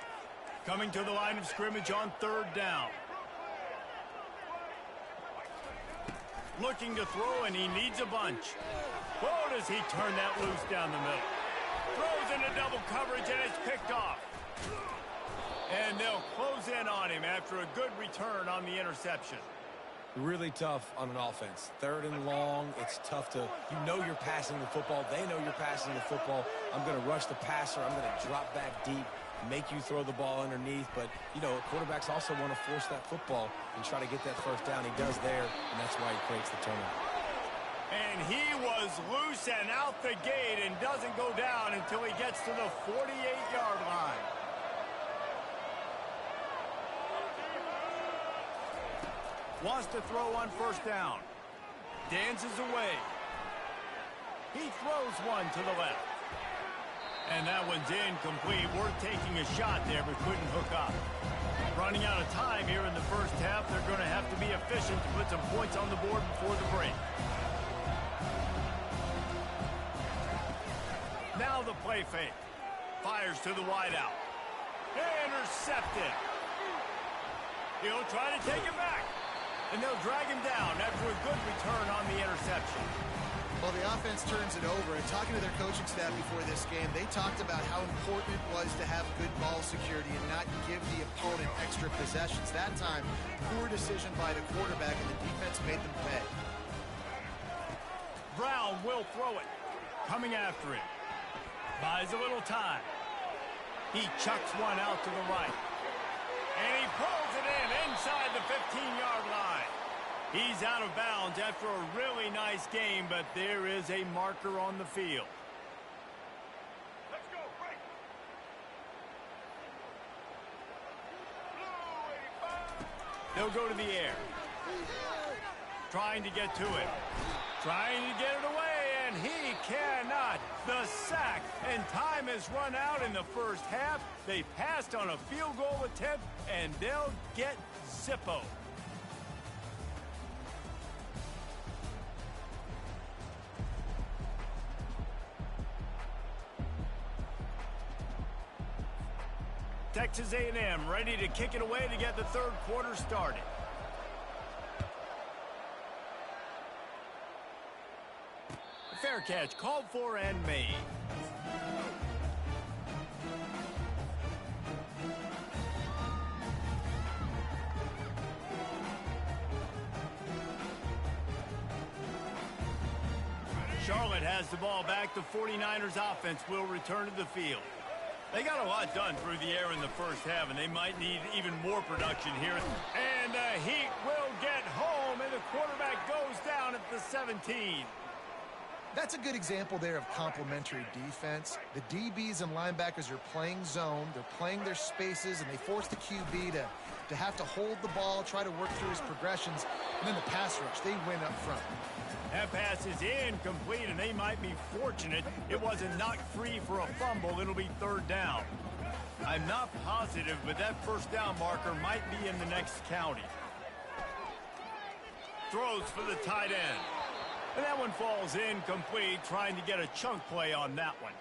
[SPEAKER 1] Coming to the line of scrimmage on 3rd down. Looking to throw, and he needs a bunch. Oh, does he turn that loose down the middle. Throws into double coverage, and it's picked off. And they'll close in on him after a good return on the interception.
[SPEAKER 2] Really tough on an offense. 3rd and long, it's tough to, you know you're passing the football. They know you're passing the football. I'm going to rush the passer. I'm going to drop back deep, make you throw the ball underneath. But, you know, quarterbacks also want to force that football and try to get that first down. He does there, and that's why he creates the turnover.
[SPEAKER 1] And he was loose and out the gate and doesn't go down until he gets to the 48-yard line. Wants to throw on first down. Dances away. He throws one to the left. And that one's incomplete. We're taking a shot there, but couldn't hook up. Running out of time here in the first half. They're going to have to be efficient to put some points on the board before the break. Now the play fake. Fires to the wideout. Intercepted. He'll try to take it back. And they'll drag him down after a good return on the interception.
[SPEAKER 3] Well, the offense turns it over. And talking to their coaching staff before this game, they talked about how important it was to have good ball security and not give the opponent extra possessions. That time, poor decision by the quarterback, and the defense made them pay.
[SPEAKER 1] Brown will throw it. Coming after him. Buys a little time. He chucks one out to the right. And he pulls it in inside the 15-yard line. He's out of bounds after a really nice game, but there is a marker on the field.
[SPEAKER 5] Let's go, break. Blue 85.
[SPEAKER 1] They'll go to the air. Trying to get to it. Trying to get it away, and he cannot. The sack, and time has run out in the first half. They passed on a field goal attempt, and they'll get Zippo. Texas A&M ready to kick it away to get the third quarter started. Fair catch called for and made. Charlotte has the ball back. The 49ers offense will return to the field. They got a lot done through the air in the first half, and they might need even more production here. And the Heat will get home, and the quarterback goes down at the 17.
[SPEAKER 3] That's a good example there of complementary defense. The DBs and linebackers are playing zone. They're playing their spaces, and they force the QB to have to hold the ball, try to work through his progressions, and then the pass rush, they win up front.
[SPEAKER 1] That pass is incomplete, and they might be fortunate it wasn't knocked free for a fumble. It'll be third down. I'm not positive, but that first down marker might be in the next county. Throws for the tight end. And that one falls incomplete, trying to get a chunk play on that one.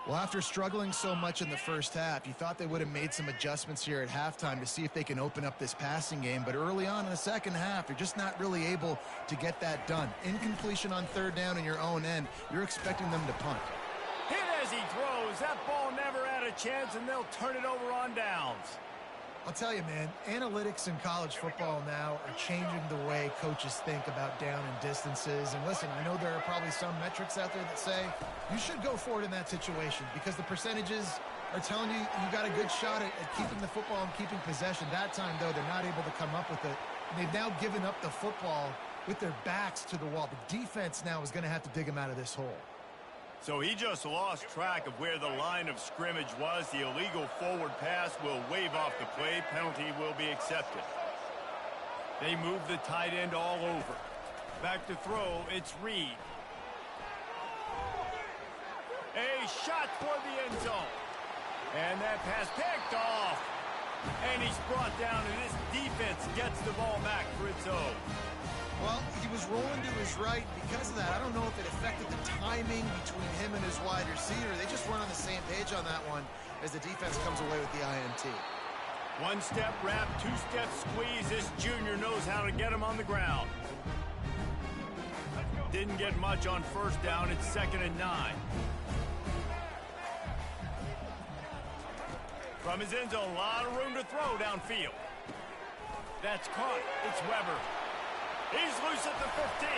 [SPEAKER 3] Well, after struggling so much in the first half, you thought they would have made some adjustments here at halftime to see if they can open up this passing game. But early on in the second half, you're just not really able to get that done. Incompletion on third down in your own end, you're expecting them to punt.
[SPEAKER 1] Hit as he throws. That ball never had a chance, and they'll turn it over on downs.
[SPEAKER 3] I'll tell you, man, analytics in college football now are changing the way coaches think about down and distances. And listen, I know there are probably some metrics out there that say you should go for it in that situation because the percentages are telling you you got a good shot at keeping the football and keeping possession. That time, though, they're not able to come up with it. And they've now given up the football with their backs to the wall. The defense now is going to have to dig them out of this hole.
[SPEAKER 1] So he just lost track of where the line of scrimmage was. The illegal forward pass will wave off the play. Penalty will be accepted. They move the tight end all over. Back to throw, it's Reed. A shot toward the end zone. And that pass picked off. And he's brought down, and this defense gets the ball back for its own.
[SPEAKER 3] Well, he was rolling to his right. Because of that, I don't know if it affected the timing between him and his wide receiver. They just weren't on the same page on that one as the defense comes away with the INT.
[SPEAKER 1] One-step wrap, two-step squeeze. This junior knows how to get him on the ground. Didn't get much on first down. It's 2nd and 9. From his end zone, a lot of room to throw downfield. That's caught. It's Weber. He's loose at the 15.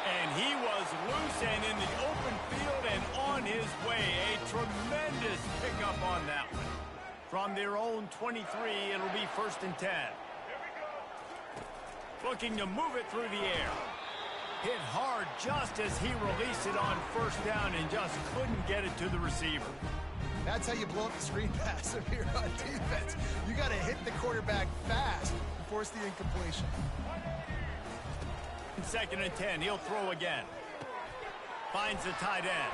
[SPEAKER 1] And he was loose and in the open field and on his way. A tremendous pickup on that one. From their own 23, it'll be 1st and 10. Looking to move it through the air. Hit hard just as he released it on 1st down and just couldn't get it to the receiver.
[SPEAKER 3] That's how you blow up the screen pass if you're on defense. You got to hit the quarterback fast and force the incompletion.
[SPEAKER 1] 2nd and 10. He'll throw again. Finds the tight end.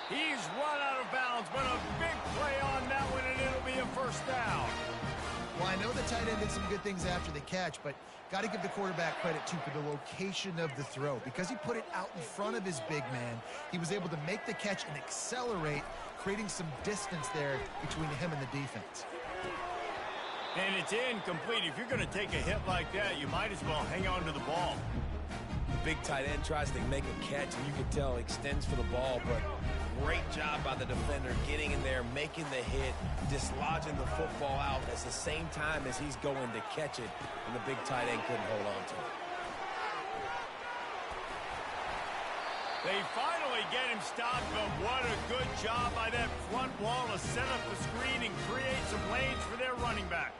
[SPEAKER 1] He's run out of bounds, but a big play on that one, and it'll be a 1st down.
[SPEAKER 3] Well, I know the tight end did some good things after the catch, but got to give the quarterback credit, too, for the location of the throw. Because he put it out in front of his big man, he was able to make the catch and accelerate, creating some distance there between him and the defense.
[SPEAKER 1] And it's incomplete. If you're going to take a hit like that, you might as well hang on to the ball.
[SPEAKER 2] The big tight end tries to make a catch, and you can tell he extends for the ball, but great job by the defender getting in there, making the hit, dislodging the football out at the same time as he's going to catch it, and the big tight end couldn't hold on to it.
[SPEAKER 1] They finally get him stopped, but what a good job by that front wall to set up the screen and create some lanes for their running back.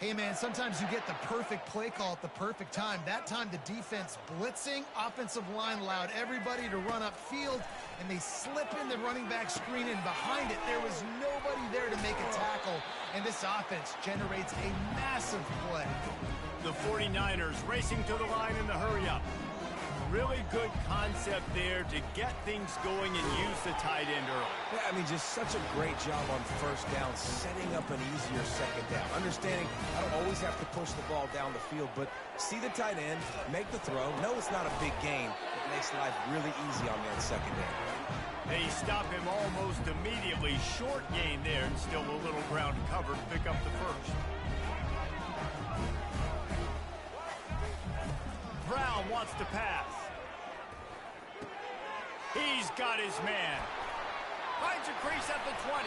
[SPEAKER 3] Hey, man, sometimes you get the perfect play call at the perfect time. That time, the defense blitzing, offensive line allowed everybody to run upfield, and they slip in the running back screen, and behind it, there was nobody there to make a tackle, and this offense generates a massive play.
[SPEAKER 1] The 49ers racing to the line in the hurry-up. Really good concept there to get things going and use the tight end early.
[SPEAKER 2] Yeah, I mean, just such a great job on 1st down, setting up an easier 2nd down. Understanding I don't always have to push the ball down the field, but see the tight end, make the throw. No, it's not a big gain. It makes life really easy on that 2nd down.
[SPEAKER 1] They stop him almost immediately. Short gain there and still a little ground covered to pick up the 1st. Brown wants to pass. He's got his man. Finds a crease at the 20.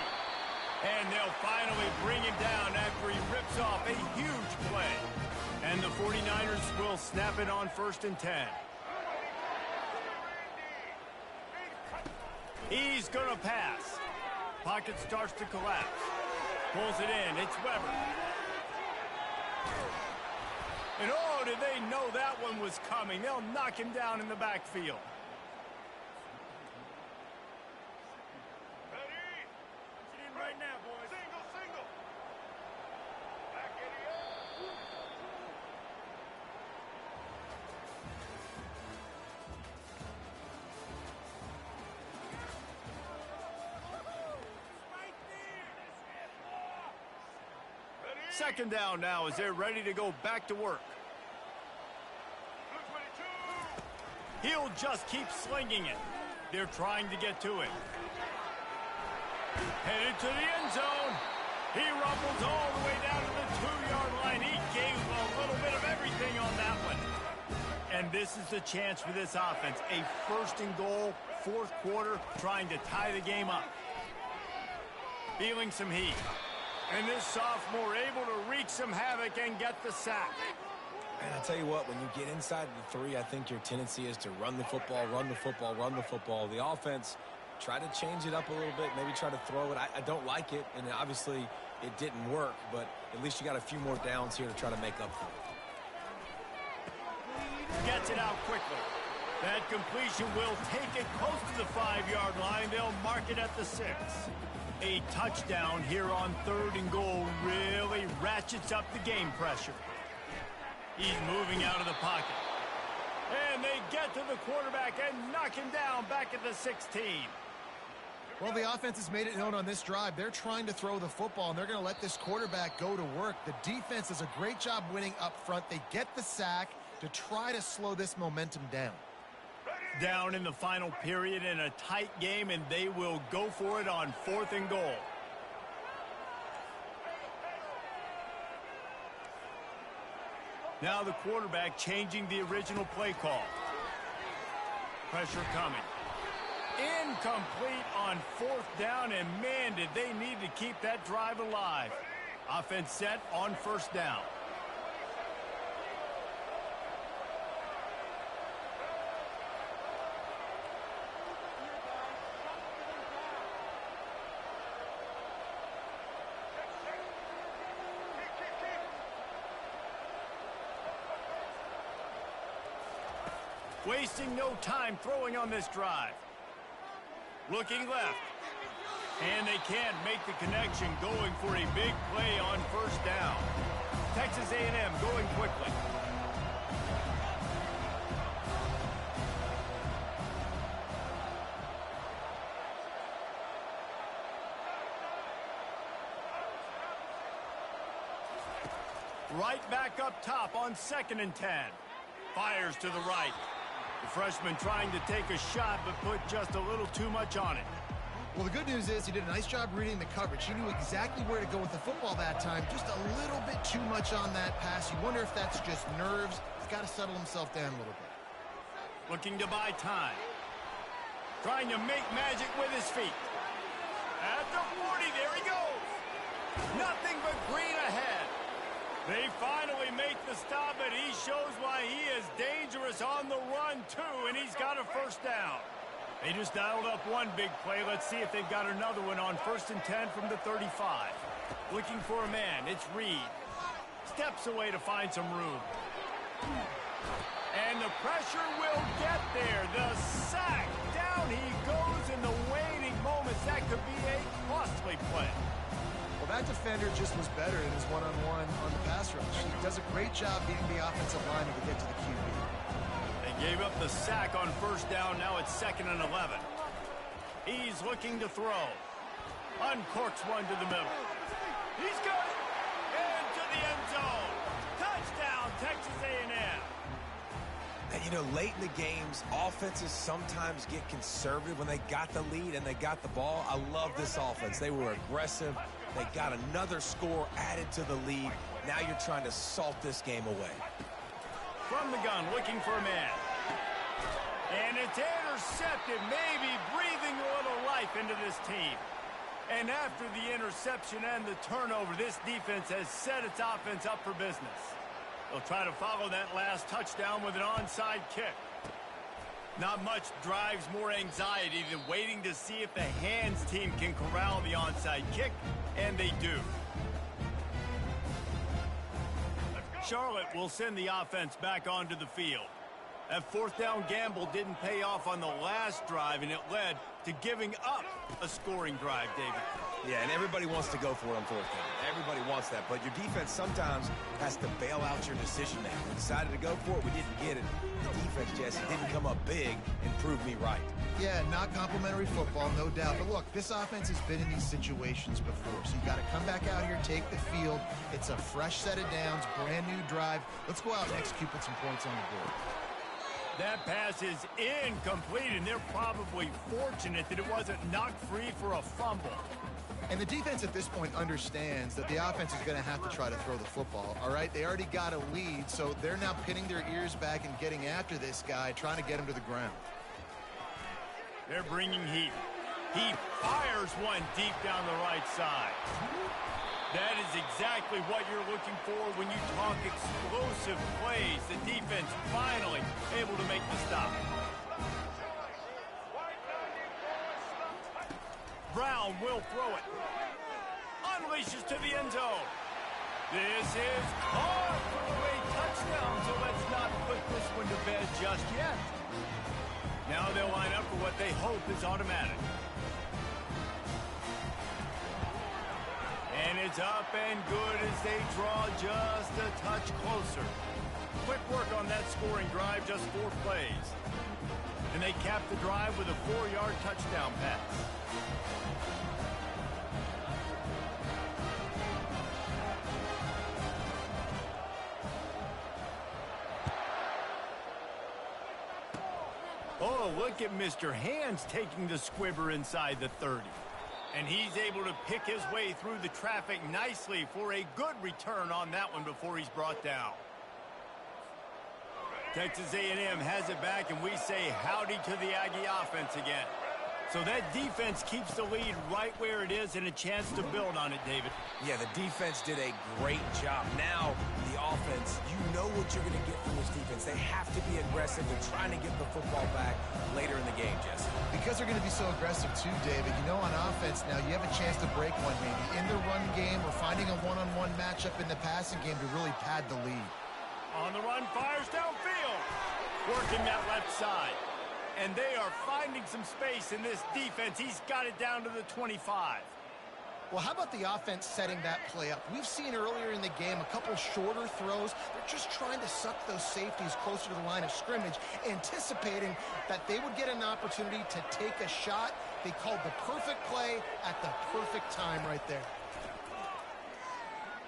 [SPEAKER 1] And they'll finally bring him down after he rips off a huge play. And the 49ers will snap it on 1st and 10. He's going to pass. Pocket starts to collapse. Pulls it in. It's Weber. And oh, did they know that one was coming. They'll knock him down in the backfield. Right now, boys.
[SPEAKER 5] Single, single. Back idiot. Ready?
[SPEAKER 1] 2nd down now as they're ready to go back to work.
[SPEAKER 5] Blue 22.
[SPEAKER 1] He'll just keep slinging it. They're trying to get to it. Headed to the end zone. He rumbles all the way down to the 2-yard line. He gave a little bit of everything on that one. And this is the chance for this offense. A 1st and goal, 4th quarter, trying to tie the game up. Feeling some heat. And this sophomore able to wreak some havoc and get the sack.
[SPEAKER 2] And I'll tell you what, when you get inside the 3, I think your tendency is to run the football, run the football, run the football. The offense, try to change it up a little bit, maybe try to throw it. I don't like it, and obviously it didn't work, but at least you got a few more downs here to try to make up for it.
[SPEAKER 1] Gets it out quickly. That completion will take it close to the 5-yard line. They'll mark it at the 6. A touchdown here on 3rd and goal really ratchets up the game pressure. He's moving out of the pocket. And they get to the quarterback and knock him down back at the 16.
[SPEAKER 3] Well, the offense has made it known on this drive. They're trying to throw the football, and they're going to let this quarterback go to work. The defense does a great job winning up front. They get the sack to try to slow this momentum down.
[SPEAKER 1] Down in the final period in a tight game, and they will go for it on 4th and goal. Now the quarterback changing the original play call. Pressure coming. Incomplete on 4th down, and man, did they need to keep that drive alive. Offense set on 1st down. Wasting no time throwing on this drive. Looking left. And they can't make the connection, going for a big play on first down. Texas A&M going quickly. Right back up top on 2nd and 10. Fires to the right. The freshman trying to take a shot, but put just a little too much on it.
[SPEAKER 3] Well, the good news is he did a nice job reading the coverage. He knew exactly where to go with the football that time. Just a little bit too much on that pass. You wonder if that's just nerves. He's got to settle himself down a little bit.
[SPEAKER 1] Looking to buy time. Trying to make magic with his feet. At the 40, there he goes. Nothing but green ahead. They finally make the stop, and he shows why he is dangerous on the run, too, and he's got a first down. They just dialed up one big play. Let's see if they've got another one on 1st and 10 from the 35. Looking for a man. It's Reed. Steps away to find some room. And the pressure will get there. The sack. Down he goes in the waiting moments. That could be a costly play.
[SPEAKER 3] Well, that defender just was better in his one-on-one on the pass rush. He does a great job beating the offensive lineman to get to the QB.
[SPEAKER 1] They gave up the sack on first down. Now it's 2nd and 11. He's looking to throw. Uncorks one to the middle. He's good. Into the end zone. Touchdown, Texas A&M.
[SPEAKER 2] And, you know, late in the games, offenses sometimes get conservative when they got the lead and they got the ball. I love this offense. They were aggressive. They got another score added to the lead. Now you're trying to salt this game away.
[SPEAKER 1] From the gun, looking for a man. And it's intercepted, maybe breathing a little life into this team. And after the interception and the turnover, this defense has set its offense up for business. They'll try to follow that last touchdown with an onside kick. Not much drives more anxiety than waiting to see if the hands team can corral the onside kick, and they do. Charlotte will send the offense back onto the field. That 4th down gamble didn't pay off on the last drive, and it led to giving up a scoring drive, David.
[SPEAKER 2] Yeah, and everybody wants to go for it on 4th down. Everybody wants that, but your defense sometimes has to bail out your decision now. We decided to go for it. We didn't get it. The defense, Jesse, didn't come up big and prove me right.
[SPEAKER 3] Yeah, not complimentary football, no doubt. But look, this offense has been in these situations before. So you got to come back out here, take the field. It's a fresh set of downs, brand new drive. Let's go out and execute, put some points on the board.
[SPEAKER 1] That pass is incomplete, and they're probably fortunate that it wasn't knocked free for a fumble.
[SPEAKER 3] And the defense at this point understands that the offense is going to have to try to throw the football, all right? They already got a lead, so they're now pinning their ears back and getting after this guy, trying to get him to the ground.
[SPEAKER 1] They're bringing heat. He fires one deep down the right side. That is exactly what you're looking for when you talk explosive plays. The defense finally able to make the stop. Brown will throw it. Unleashes to the end zone. This is caught for a touchdown, so let's not put this one to bed just yet. Now they'll line up for what they hope is automatic. And it's up and good as they draw just a touch closer. Quick work on that scoring drive, just 4 plays. And they cap the drive with a 4-yard touchdown pass. Oh, look at Mr. Hands taking the squibber inside the 30. And he's able to pick his way through the traffic nicely for a good return on that one before he's brought down. Texas A&M has it back, and we say howdy to the Aggie offense again. So that defense keeps the lead right where it is and a chance to build on it, David.
[SPEAKER 2] Yeah, the defense did a great job. Now, the offense, you know what you're going to get from this defense. They have to be aggressive. They're trying to get the football back later in the game, Jesse.
[SPEAKER 3] Because they're going to be so aggressive too, David. You know, on offense now, you have a chance to break one maybe in the run game or finding a one-on-one matchup in the passing game to really pad the lead.
[SPEAKER 1] On the run, fires downfield. working that left side. And they are finding some space in this defense. He's got it down to the 25.
[SPEAKER 3] Well, how about the offense setting that play up? We've seen earlier in the game a couple shorter throws. They're just trying to suck those safeties closer to the line of scrimmage, anticipating that they would get an opportunity to take a shot. They called the perfect play at the perfect time right there.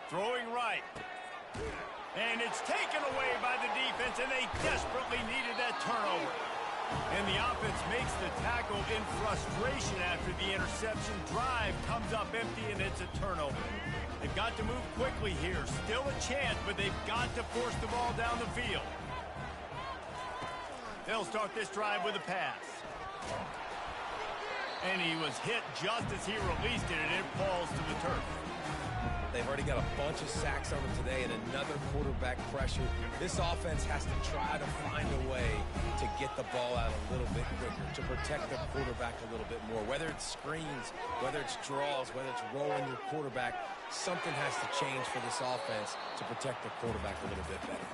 [SPEAKER 1] Throwing right. And it's taken away by the defense, and they desperately needed that turnover. And the offense makes the tackle in frustration after the interception. Drive comes up empty, and it's a turnover. They've got to move quickly here. Still a chance, but they've got to force the ball down the field. They'll start this drive with a pass. And he was hit just as he released it, and it falls to the turf.
[SPEAKER 2] They've already got a bunch of sacks on them today and another quarterback pressure. This offense has to try to find a way to get the ball out a little bit quicker, to protect the quarterback a little bit more. Whether it's screens, whether it's draws, whether it's rolling your quarterback, something has to change for this offense to protect the quarterback a little bit better.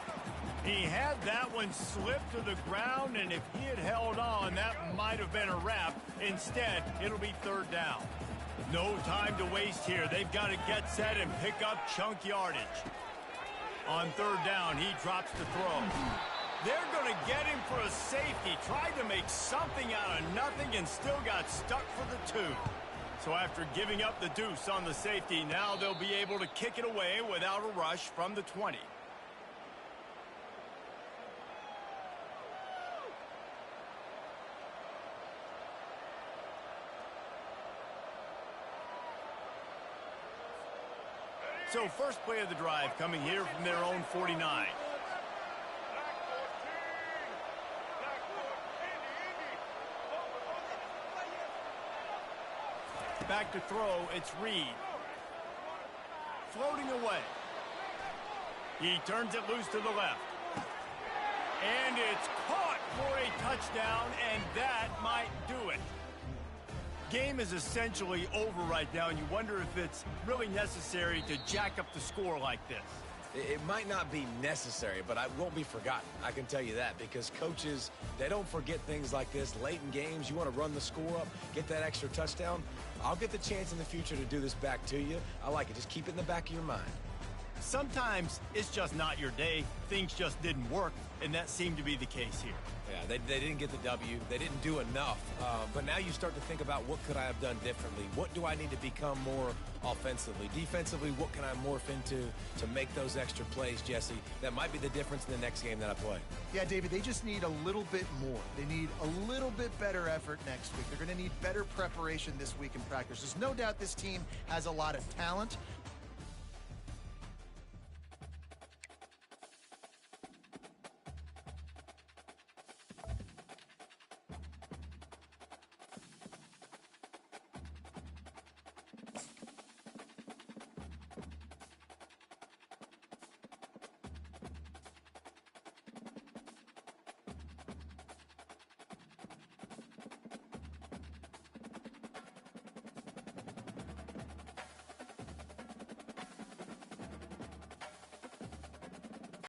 [SPEAKER 1] He had that one slip to the ground, and if he had held on, that might have been a wrap. Instead, it'll be third down. No time to waste here. They've got to get set and pick up chunk yardage. On third down, he drops the throw. They're going to get him for a safety. Tried to make something out of nothing and still got stuck for the 2. So after giving up the deuce on the safety, now they'll be able to kick it away without a rush from the 20. So first play of the drive coming here from their own 49. Back to throw, it's Reed. Floating away. He turns it loose to the left. And it's caught for a touchdown, and that might do it. Game is essentially over right now, and you wonder if it's really necessary to jack up the score like this.
[SPEAKER 2] It might not be necessary, but it won't be forgotten. I can tell you that, because coaches, they don't forget things like this. Late in games, you want to run the score up, get that extra touchdown. I'll get the chance in the future to do this back to you. I like it. Just keep it in the back of your mind.
[SPEAKER 1] Sometimes it's just not your day. Things just didn't work, and that seemed to be the case here.
[SPEAKER 2] Yeah, they didn't get the W. They didn't do enough. But now you start to think about, what could I have done differently? What do I need to become more offensively? Defensively, what can I morph into to make those extra plays, Jesse? That might be the difference in the next game that I play.
[SPEAKER 3] Yeah, David, they just need a little bit more. They need a little bit better effort next week. They're going to need better preparation this week in practice. There's no doubt this team has a lot of talent,